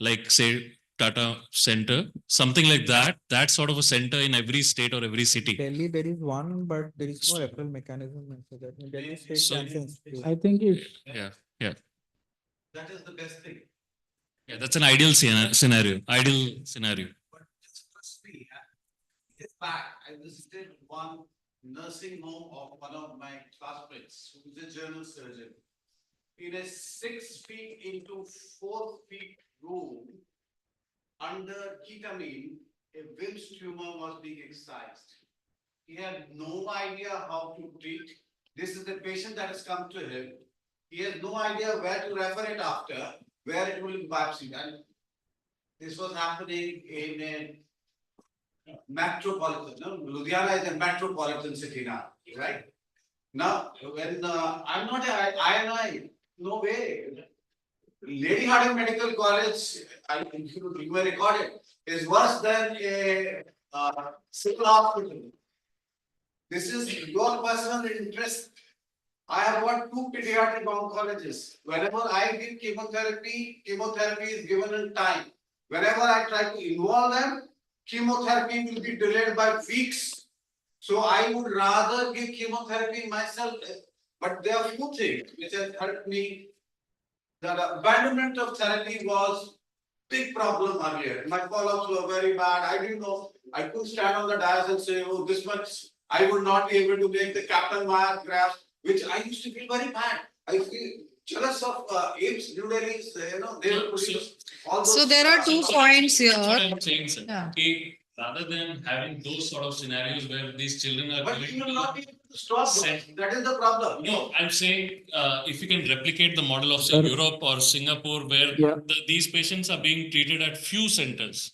like say Tata Center, something like that, that sort of a center in every state or every city? Delhi, there is one, but there is no referral mechanism. So that Delhi State Cancer Institute. I think it. Yeah, yeah. That is the best thing. Yeah, that's an ideal scenario. Ideal scenario. But just trust me, it's back. I visited one nursing home of one of my classmates who is a general surgeon. In a 6 feet into 4 feet room, under ketamine, a Wilms tumor was being excised. He had no idea how to treat. This is the patient that has come to him. He has no idea where to refer it after, where it will be biopsied. And this was happening in a metropolitan. No? Ludhiana is a metropolitan city now, right? Now, when I'm not a INI, no way. Lady Harding Medical College, I think you may record it, is worse than a civil hospital. This is your personal interest. I have got 2 pediatric oncologists. Whenever I give chemotherapy, chemotherapy is given in time. Whenever I try to involve them, chemotherapy will be delayed by weeks. So I would rather give chemotherapy myself. But there are few things which has helped me. The abandonment of therapy was big problem earlier. My follow-ups were very bad. I didn't know. I couldn't stand on the dais and say, oh, this much, I would not be able to make the Captain Meyer graphs, which I used to feel very bad. I feel jealous of Ames, New Delhi's, they will produce all those. So there are 2 points here. That's what I'm saying, sir. Yeah. Okay, rather than having those sort of scenarios where these children are But going you will to not be able to stop send- them. That is the problem. No, I'm saying, if you can replicate the model of say Sir. Europe or Singapore, where Yeah. these patients are being treated at few centers.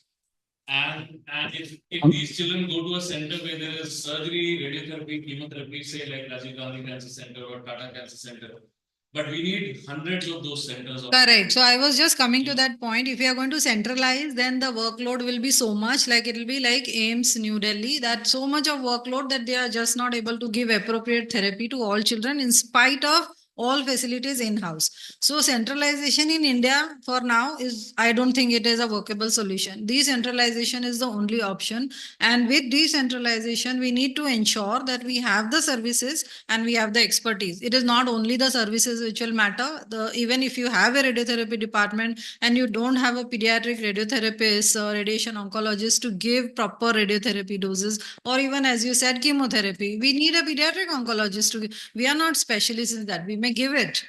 And if these children go to a center where there is surgery, radiotherapy, chemotherapy, say like Rajiv Gandhi Cancer Center or Tata Cancer Center, but we need hundreds of those centers. Correct. So I was just coming to that point. If you are going to centralize, then the workload will be so much, like it will be like AIMS New Delhi, that so much of workload that they are just not able to give appropriate therapy to all children in spite of all facilities in-house. So centralization in India for now is, I don't think it is a workable solution. Decentralization is the only option. And with decentralization, we need to ensure that we have the services and we have the expertise. It is not only the services which will matter. Even if you have a radiotherapy department and you don't have a pediatric radiotherapist or radiation oncologist to give proper radiotherapy doses, or even as you said, chemotherapy, we need a pediatric oncologist to. We are not specialists in that. We may give it,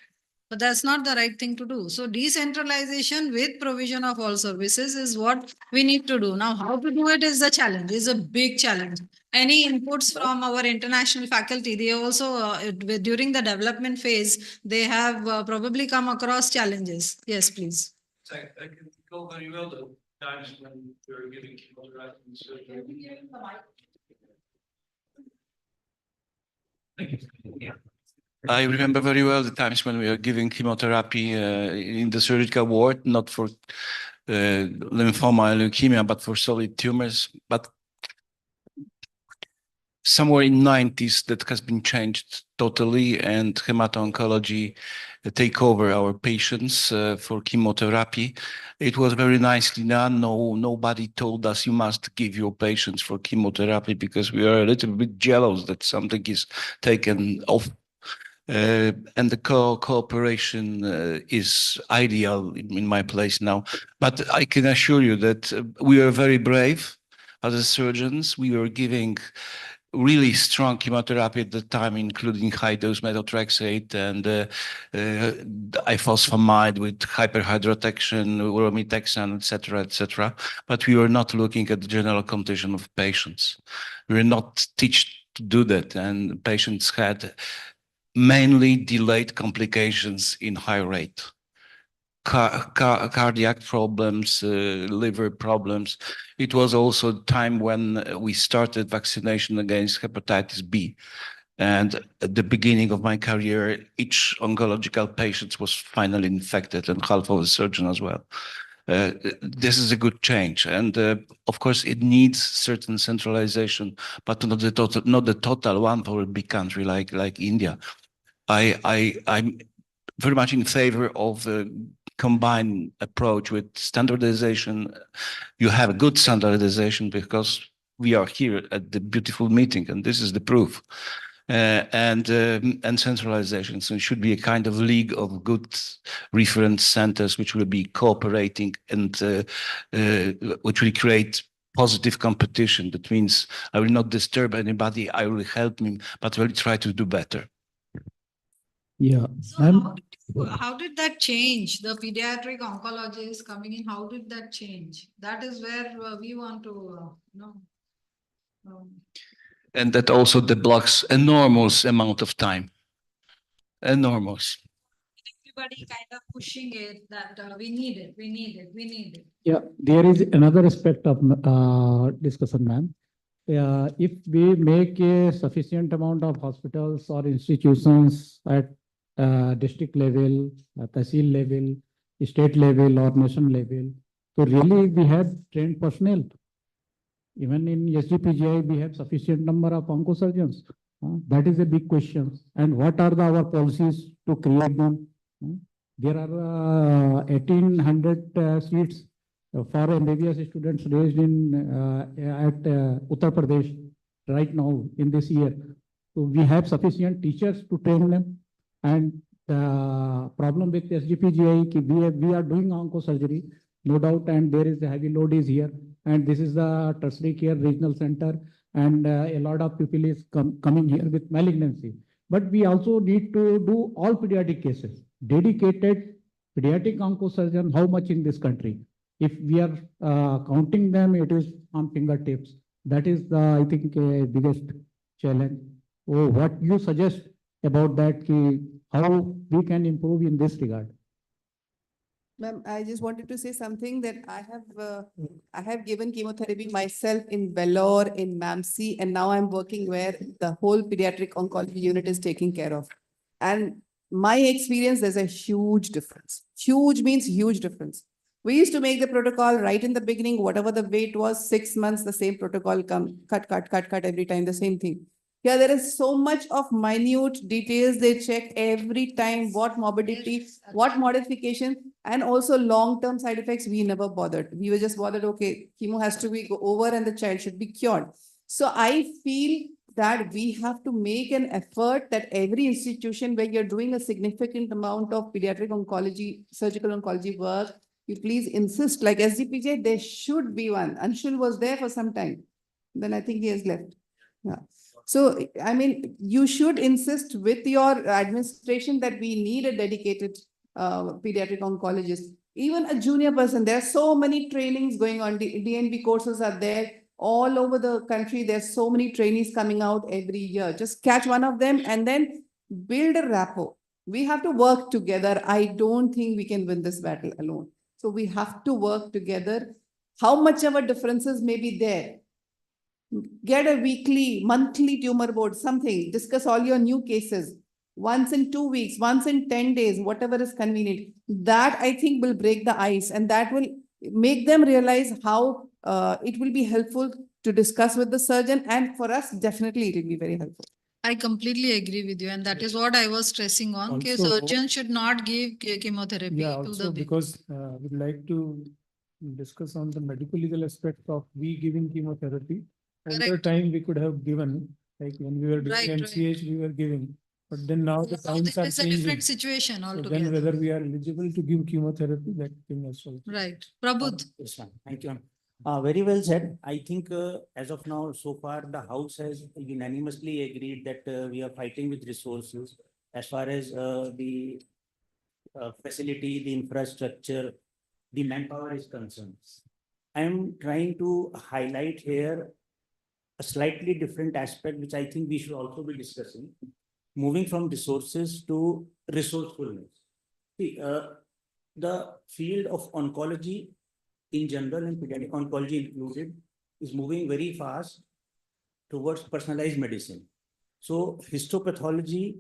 but that's not the right thing to do. So decentralization with provision of all services is what we need to do. Now, how to do it is the challenge, is a big challenge. Any inputs from our international faculty, they also, during the development phase, they have probably come across challenges. Yes, please. I can recall very well the times when we were giving chemotherapy and surgery. I remember very well the times when we were giving chemotherapy in the surgical ward, not for lymphoma and leukemia, but for solid tumors. But somewhere in 90s, that has been changed totally, and hemato-oncology take over our patients for chemotherapy. It was very nicely done. Nobody told us you must give your patients for chemotherapy, because we are a little bit jealous that something is taken off. And the cooperation is ideal in my place now. But I can assure you that we are very brave as surgeons. We were giving really strong chemotherapy at the time, including high-dose methotrexate and ifosfamide with hyperhidrotection, romidexan, etc., etc. But we were not looking at the general condition of patients. We were not taught to do that, and patients had mainly delayed complications in high rate. Cardiac problems, liver problems. It was also a time when we started vaccination against hepatitis B. And at the beginning of my career, each oncological patient was finally infected, and half of the surgeon as well. This is a good change, and of course it needs certain centralization, but not the total one for a big country like India. I'm very much in favor of the combined approach with standardization. You have a good standardization because we are here at the beautiful meeting, and this is the proof. And centralization. So it should be a kind of league of good reference centers which will be cooperating and which will create positive competition. That means I will not disturb anybody, I will help them, but I will try to do better. Yeah. So how did that change? The pediatric oncologist coming in, how did that change? That is where we want to know. And that also deblocks enormous amount of time. Enormous. Everybody kind of pushing it that we need it, we need it, we need it. Yeah, there is another aspect of discussion, ma'am. If we make a sufficient amount of hospitals or institutions at district level, tehsil level, state level, or nation level, so really we have trained personnel. Even in SGPGI, we have sufficient number of oncosurgeons. That is a big question. And what are our policies to create them? There are 1,800 seats for MBBS students raised in at Uttar Pradesh right now in this year. So we have sufficient teachers to train them. And the problem with SGPGI, we are doing onco surgery, no doubt, and there is a heavy load is here. And this is the tertiary care regional center, and a lot of people is coming here with malignancy. But we also need to do all pediatric cases. Dedicated pediatric onco surgeon, how much in this country? If we are counting them, it is on fingertips. That is the, I think, biggest challenge. Oh, what you suggest about that, how we can improve in this regard? Ma'am, I just wanted to say something that I have given chemotherapy myself in Vellore, in MAMC, and now I'm working where the whole pediatric oncology unit is taken care of. And my experience, there's a huge difference. Huge means huge difference. We used to make the protocol right in the beginning, whatever the weight was, 6 months, the same protocol come, cut every time, the same thing. Yeah, there is so much of minute details. They check every time what morbidity, what modification, and also long-term side effects. We never bothered. We were just bothered, okay, chemo has to be over and the child should be cured. So I feel that we have to make an effort that every institution where you're doing a significant amount of pediatric oncology, surgical oncology work, you please insist, like SDPJ, there should be one. Anshul was there for some time. Then I think he has left. Yeah. So, I mean, you should insist with your administration that we need a dedicated pediatric oncologist, even a junior person. There are so many trainings going on. DNB courses are there all over the country. There's so many trainees coming out every year. Just catch one of them and then build a rapport. We have to work together. I don't think we can win this battle alone. So we have to work together. How much of a differences may be there? Get a weekly, monthly tumor board, something, discuss all your new cases, once in 2 weeks, once in 10 days, whatever is convenient. That I think will break the ice, and that will make them realize how it will be helpful to discuss with the surgeon. And for us, definitely it will be very helpful. I completely agree with you, and that is what I was stressing on. Okay, Also- surgeons should not give chemotherapy Yeah, to the also baby. because we'd like to discuss on the medical legal aspect of we giving chemotherapy. Over Correct. time, we could have given, like when we were doing Right, right. MCH, we were giving. But then now the Now times are it's a different changing. situation So then altogether. whether we are eligible to give chemotherapy, that thing as well. Right. Prabhup. Yes, ma'am. Thank you, ma'am. Very well said. I think as of now, so far, the House has unanimously agreed that we are fighting with resources as far as the facility, the infrastructure, the manpower is concerned. I am trying to highlight here a slightly different aspect, which I think we should also be discussing, moving from resources to resourcefulness. See, the field of oncology in general and pediatric oncology included is moving very fast towards personalized medicine. So histopathology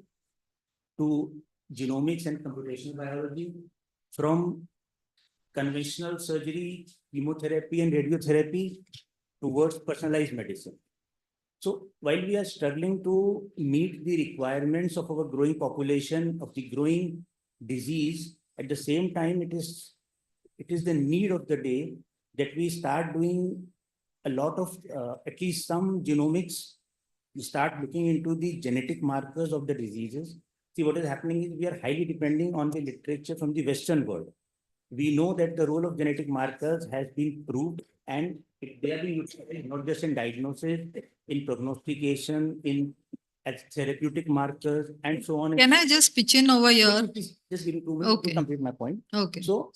to genomics and computational biology, from conventional surgery, chemotherapy and radiotherapy towards personalized medicine. So while we are struggling to meet the requirements of our growing population, of the growing disease, at the same time, it is the need of the day that we start doing a lot of, at least some genomics. We start looking into the genetic markers of the diseases. See, what is happening is we are highly depending on the literature from the Western world. We know that the role of genetic markers has been proved, and they are being utilized not just in diagnosis, in prognostication, in as therapeutic markers, and so on. Can I just pitch in over here? Just give me 2 minutes Okay. to complete my point. Okay. So,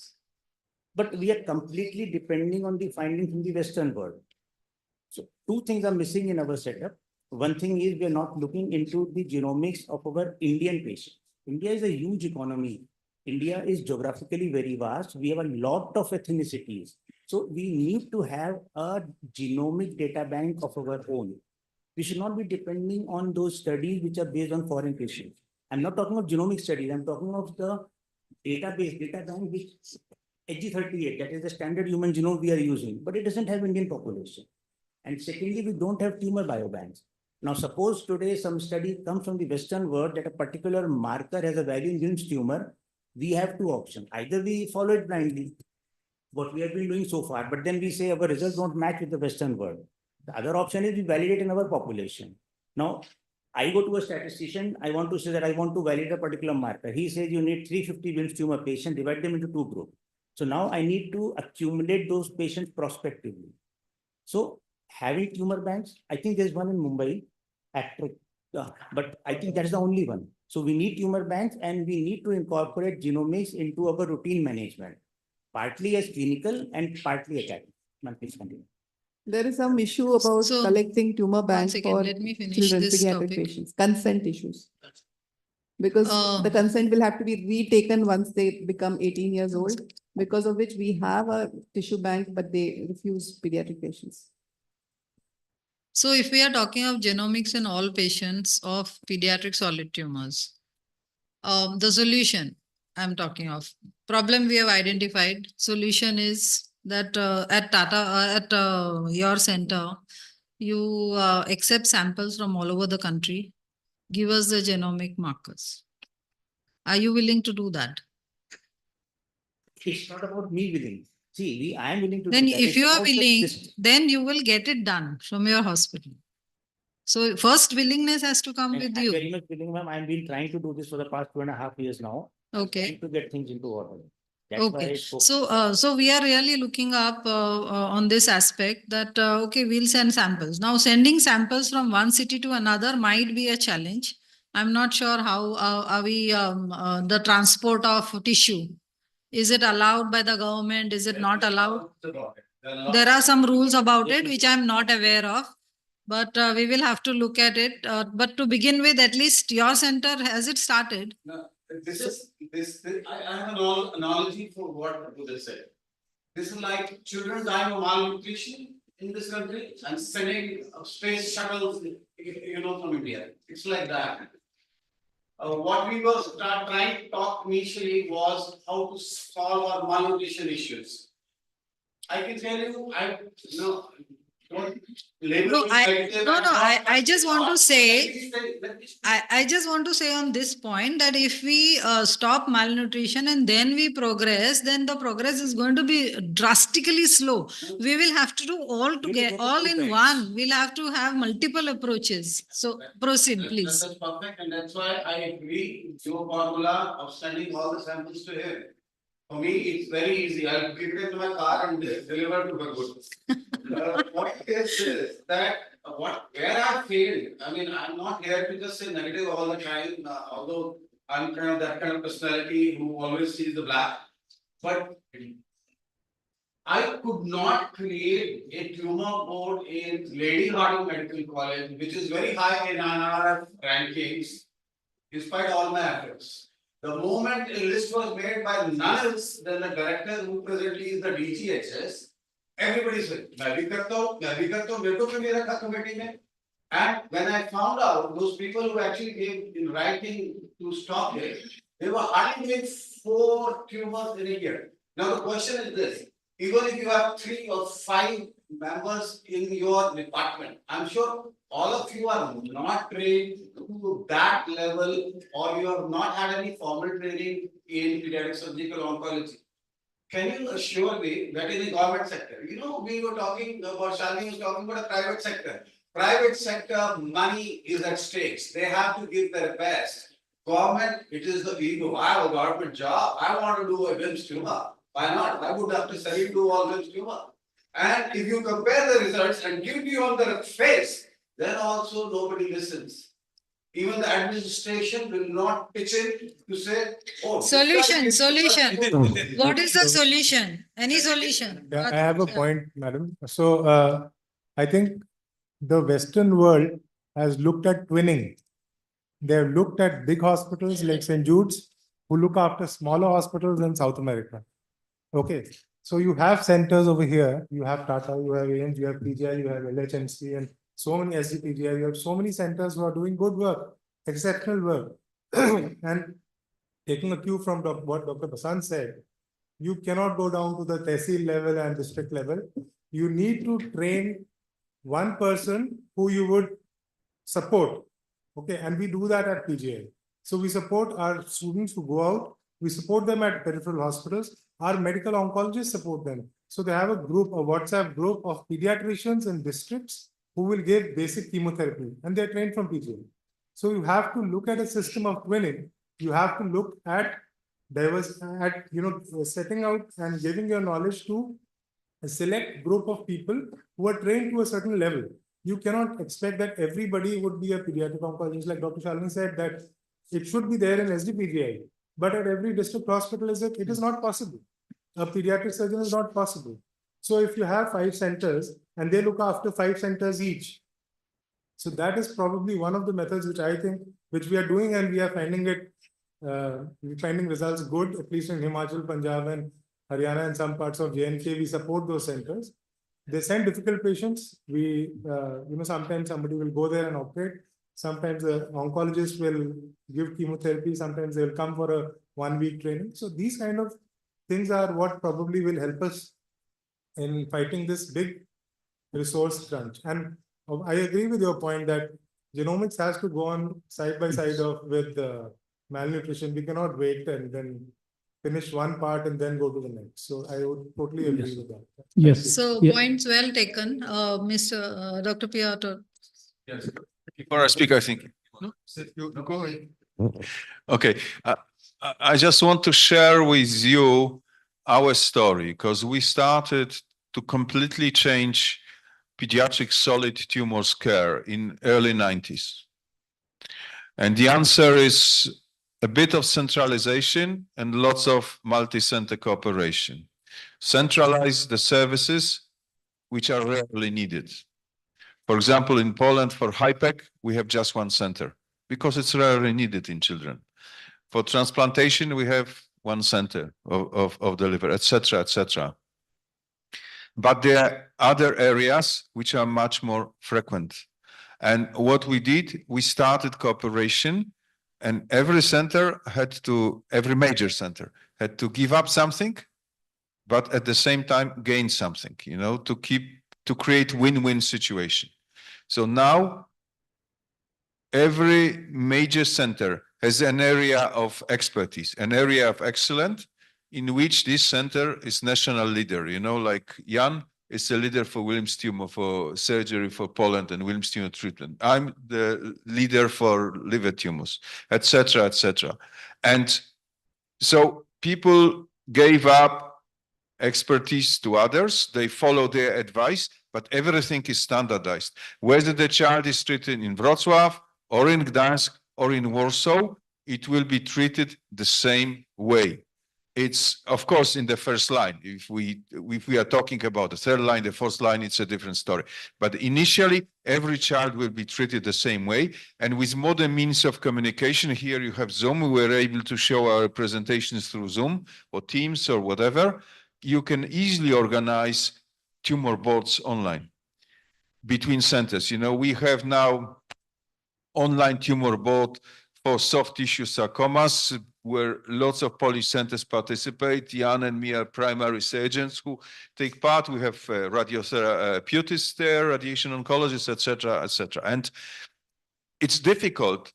but we are completely depending on the findings from the Western world. So two things are missing in our setup. One thing is we are not looking into the genomics of our Indian patients. India is a huge economy. India is geographically very vast. We have a lot of ethnicities. So we need to have a genomic data bank of our own. We should not be depending on those studies which are based on foreign patients. I'm not talking of genomic studies. I'm talking of the database, data bank, which HG38, that is the standard human genome we are using, but it doesn't have Indian population. And secondly, we don't have tumor biobanks. Now, suppose today some study comes from the Western world that a particular marker has a value in Wilms tumor, we have two options. Either we follow it blindly, what we have been doing so far, but then we say our results don't match with the Western world. The other option is we validate in our population. Now, I go to a statistician, I want to say that I want to validate a particular marker. He says you need 350 Wilms tumor patients, divide them into two groups. So now I need to accumulate those patients prospectively. So having tumor banks, I think there's one in Mumbai, but I think that's the only one. So we need tumor banks and we need to incorporate genomics into our routine management, partly as clinical and partly academic. Ma'am, please continue. There is some issue about So, collecting tumor banks second, for let me finish children, this pediatric topic. patients, consent issues. Because the Uh, consent will have to be retaken once they become 18 years old, because of which we have a tissue bank, but they refuse pediatric patients. So if we are talking of genomics in all patients of pediatric solid tumors, the solution I'm talking of, problem we have identified, solution is that at your center, you accept samples from all over the country, give us the genomic markers. Are you willing to do that? It's not about me willing. See, I am willing to Then do that. if It's you are about the willing, system. then you will get it done from your hospital. So first willingness has to come And with I'm you. very much willing, ma'am. I've been trying to do this for the past 2.5 years now. Okay. Trying to get things into order. That's why I Okay, spoke. so we are really looking up on this aspect that, okay, we'll send samples. Now, sending samples from one city to another might be a challenge. I'm not sure how are we, the transport of tissue. Is it allowed by the government? Is it not allowed? There are some rules about it, which I'm not aware of. But we will have to look at it. But to begin with, at least your center, has it started? No, I have an analogy for what they said. This is like children dying of malnutrition in this country and sending space shuttles, from India. It's like that. What we were trying to talk initially was how to solve our malnutrition issues. I can tell you, I just want to say, I just want to say on this point that if we stop malnutrition and then we progress, then the progress is going to be drastically slow. We will have to do all together, all in one. We'll have to have multiple approaches. So proceed, please. That's perfect, and that's why I agree with your formula of sending all the samples to him. For me, it's very easy. I'll give it to my car and deliver to Bargut. The point is this, that where I failed, I mean, I'm not here to just say negative all the time, although I'm kind of that kind of personality who always sees the black. But I could not create a tumor board in Lady Harding Medical College, which is very high in NRF rankings, despite all my efforts. The moment a list was made by none else than the director who presently is the DGHS, everybody said, "मैं भी करता हूँ, मेरे को क्यों नहीं रखा committee में?" And when I found out those people who actually gave in writing to stop it, they were hardly doing 4 tumors in a year. Now the question is this: even if you have 3 or 5 members in your department, I'm sure all of you are not trained to that level, or you have not had any formal training in pediatric surgical oncology. Can you assure me that in the government sector, we were talking about, Shalini was talking about a private sector. Private sector money is at stake. They have to give their best. Government, it is the ego. I have a government job. I want to do a Wilms tumor. Why not? I would have to study do all Wilms tumor. And if you compare the results and give me on the face, then also nobody listens. Even the administration will not pitch in to say, oh. Solution. What is the solution? Any solution? Yeah, I have a point, madam. So I think the Western world has looked at twinning. They have looked at big hospitals like St. Jude's, who look after smaller hospitals in South America. Okay, so you have centers over here. You have Tata, you have AIMS, you have PGI, you have LHMC, and so many SGPGI. You have so many centers who are doing good work, exceptional work. And taking a cue from what Dr. Basant said, you cannot go down to the tehsil level and district level. You need to train one person who you would support. Okay, and we do that at PGI. So we support our students who go out. We support them at peripheral hospitals. Our medical oncologists support them. So they have a group, a WhatsApp group of pediatricians in districts who will give basic chemotherapy, and they're trained from PGI. So you have to look at a system of twinning. You have to look at setting out and giving your knowledge to a select group of people who are trained to a certain level. You cannot expect that everybody would be a pediatric oncologist. Like Dr. Shalini said, that it should be there in SDPGI, but at every district hospital it is not possible. A pediatric surgeon is not possible. So if you have 5 centers and they look after 5 centers each, so that is probably one of the methods which I think, which we are doing, and we are finding we're finding results good, at least in Himachal, Punjab and Haryana and some parts of J&K, we support those centers. They send difficult patients. Sometimes somebody will go there and operate. Sometimes the oncologist will give chemotherapy. Sometimes they will come for a 1-week training. So these kind of things are what probably will help us in fighting this big resource crunch. And I agree with your point that genomics has to go on side by side with malnutrition. We cannot wait and then finish one part and then go to the next. So I would totally agree with that. Yes. So Yeah. points well taken, Dr. Piotr. Yes. Before I speak, I think. No, you go ahead. Okay. I just want to share with you our story, because we started to completely change pediatric solid tumors care in early 90s. And the answer is a bit of centralization and lots of multi-center cooperation. Centralize the services which are rarely needed. For example, in Poland for HIPEC, we have just 1 center because it's rarely needed in children. For transplantation, we have 1 center of the liver, etc., etc. But there are other areas which are much more frequent. And what we did, we started cooperation, and every major center had to give up something, but at the same time gain something, to create win-win situation. So now every major center has an area of expertise, an area of excellence in which this center is national leader, like Jan is the leader for Wilms tumor, for surgery for Poland and Wilms tumor treatment. I'm the leader for liver tumors, etc., etc. And so people gave up expertise to others. They follow their advice, but everything is standardized. Whether the child is treated in Wrocław or in Gdańsk or in Warsaw, it will be treated the same way. It's, of course, in the first line. If we are talking about the 3rd line, the 4th line, it's a different story. But initially, every child will be treated the same way. And with modern means of communication, here you have Zoom. We were able to show our presentations through Zoom or Teams or whatever. You can easily organize tumor boards online between centers. We have now online tumor board for soft tissue sarcomas, where lots of Polish centers participate. Jan and me are primary surgeons who take part. We have radiotherapeutists there, radiation oncologists, etc., etc. And it's difficult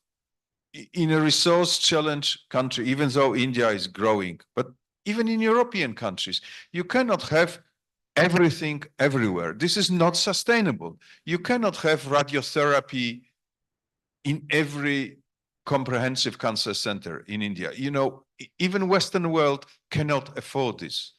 in a resource-challenged country, even though India is growing. But even in European countries, you cannot have everything everywhere. This is not sustainable. You cannot have radiotherapy in every comprehensive cancer center in India. Even Western world cannot afford this.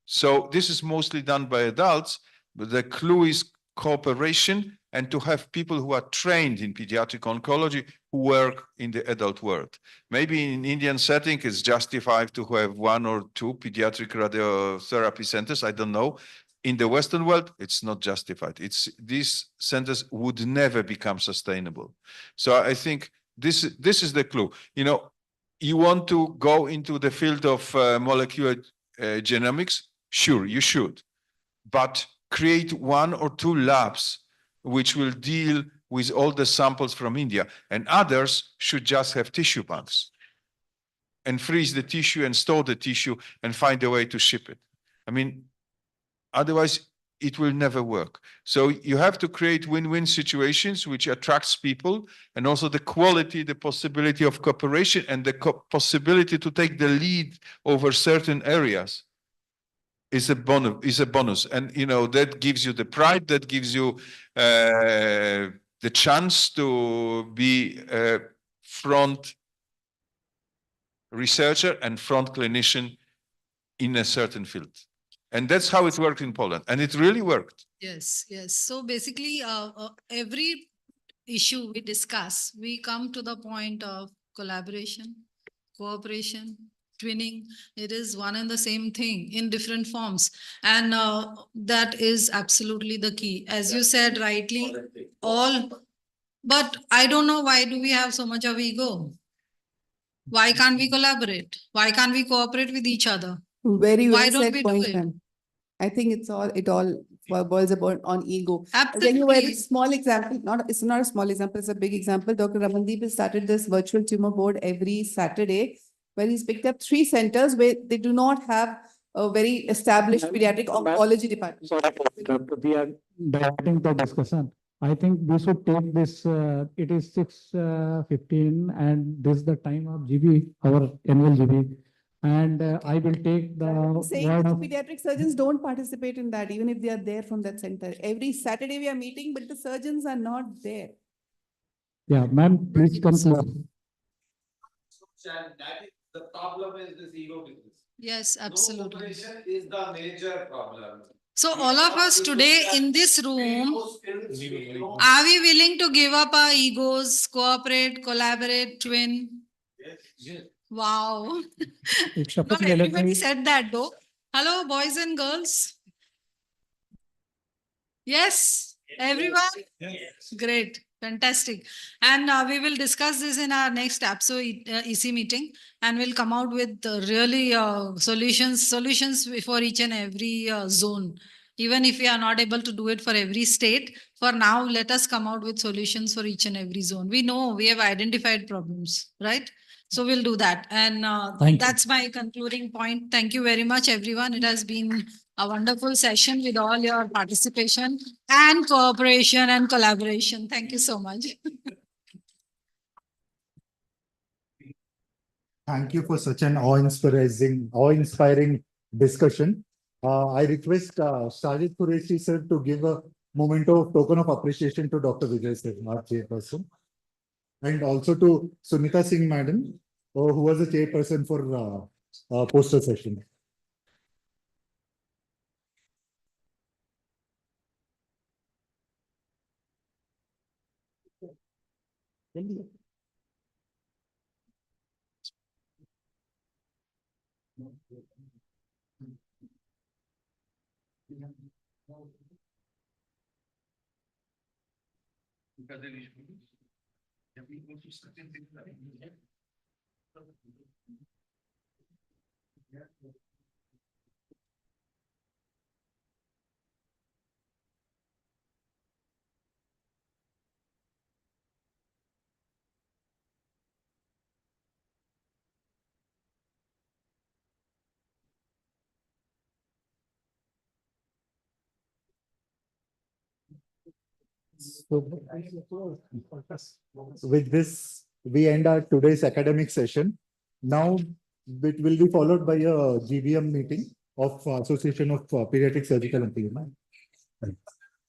So this is mostly done by adults, but the clue is cooperation and to have people who are trained in pediatric oncology who work in the adult world. Maybe in Indian setting, it's justified to have 1 or 2 pediatric radiotherapy centers. I don't know. In the Western world, it's not justified. These centers would never become sustainable. So I think this is the clue. You want to go into the field of molecular genomics? Sure, you should. But create 1 or 2 labs which will deal with all the samples from India, and others should just have tissue banks and freeze the tissue and store the tissue and find a way to ship it. I mean, otherwise it will never work. So you have to create win-win situations which attracts people, and also the quality, the possibility of cooperation, and the possibility to take the lead over certain areas is a bonus. And that gives you the pride, that gives you the chance to be a front researcher and front clinician in a certain field. And that's how it worked in Poland. And it really worked. Yes, yes. So basically, every issue we discuss, we come to the point of collaboration, cooperation, twinning. It is one and the same thing in different forms. And that is absolutely the key. As you said rightly, but I don't know why do we have so much of ego? Why can't we collaborate? Why can't we cooperate with each other? Very Why well don't said we do point, it? ma'am. I think it all boils about on ego. I'll tell you a very small example, it's not a small example, it's a big example. Dr. Ramandeep has started this virtual tumor board every Saturday, where he's picked up 3 centers where they do not have a very established pediatric oncology department. We are diverting the discussion. I think we should take this, it is 6:15 and this is the time of GB, our annual GB. And I will take the Saying word that of. pediatric surgeons don't participate in that, even if they are there from that center. Every Saturday we are meeting, but the surgeons are not there. Yeah, ma'am, please conclude. That is, the problem is this ego business. Yes, No absolutely. cooperation is the major problem. So all of us today in this room, are we willing to give up our egos, cooperate, collaborate, twin? Yes. Wow. It's Not everybody said that though. Hello, boys and girls. Yes, everyone? Yes. Great, fantastic. And we will discuss this in our next APSO EC meeting, and we'll come out with really solutions for each and every zone. Even if we are not able to do it for every state, for now, let us come out with solutions for each and every zone. We know we have identified problems, right? So we'll do that. And that's my concluding point. Thank you very much, everyone. It has been a wonderful session with all your participation and cooperation and collaboration. Thank you so much. Thank you for such an awe-inspiring discussion. I request Sajid Qureshi sir to give a token of appreciation to Dr. Vijay sir, our chairperson, and also to Sunita Singh madam, who was the chairperson for poster session. With this, we end our today's academic session. Now, it will be followed by a GBM meeting of Association of Pediatric Surgical Engineers.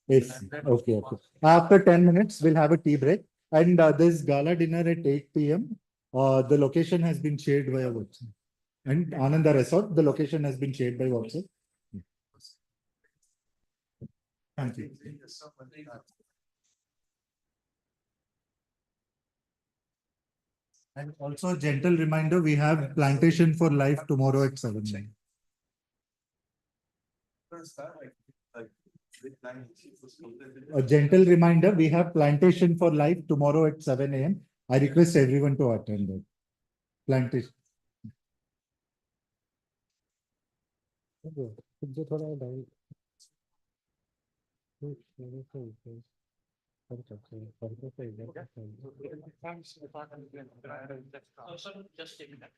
Yes, okay. After 10 minutes, we'll have a tea break. And this gala dinner at 8 p.m. The location has been shared via WhatsApp. And Ananda Resort, the location has been shared by WhatsApp. Thank you. And also a gentle reminder, we have plantation for life tomorrow at 7 a.m. A gentle reminder, we have plantation for life tomorrow at 7 a.m. I request everyone to attend it. Plantation. Just take that.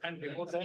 And before that,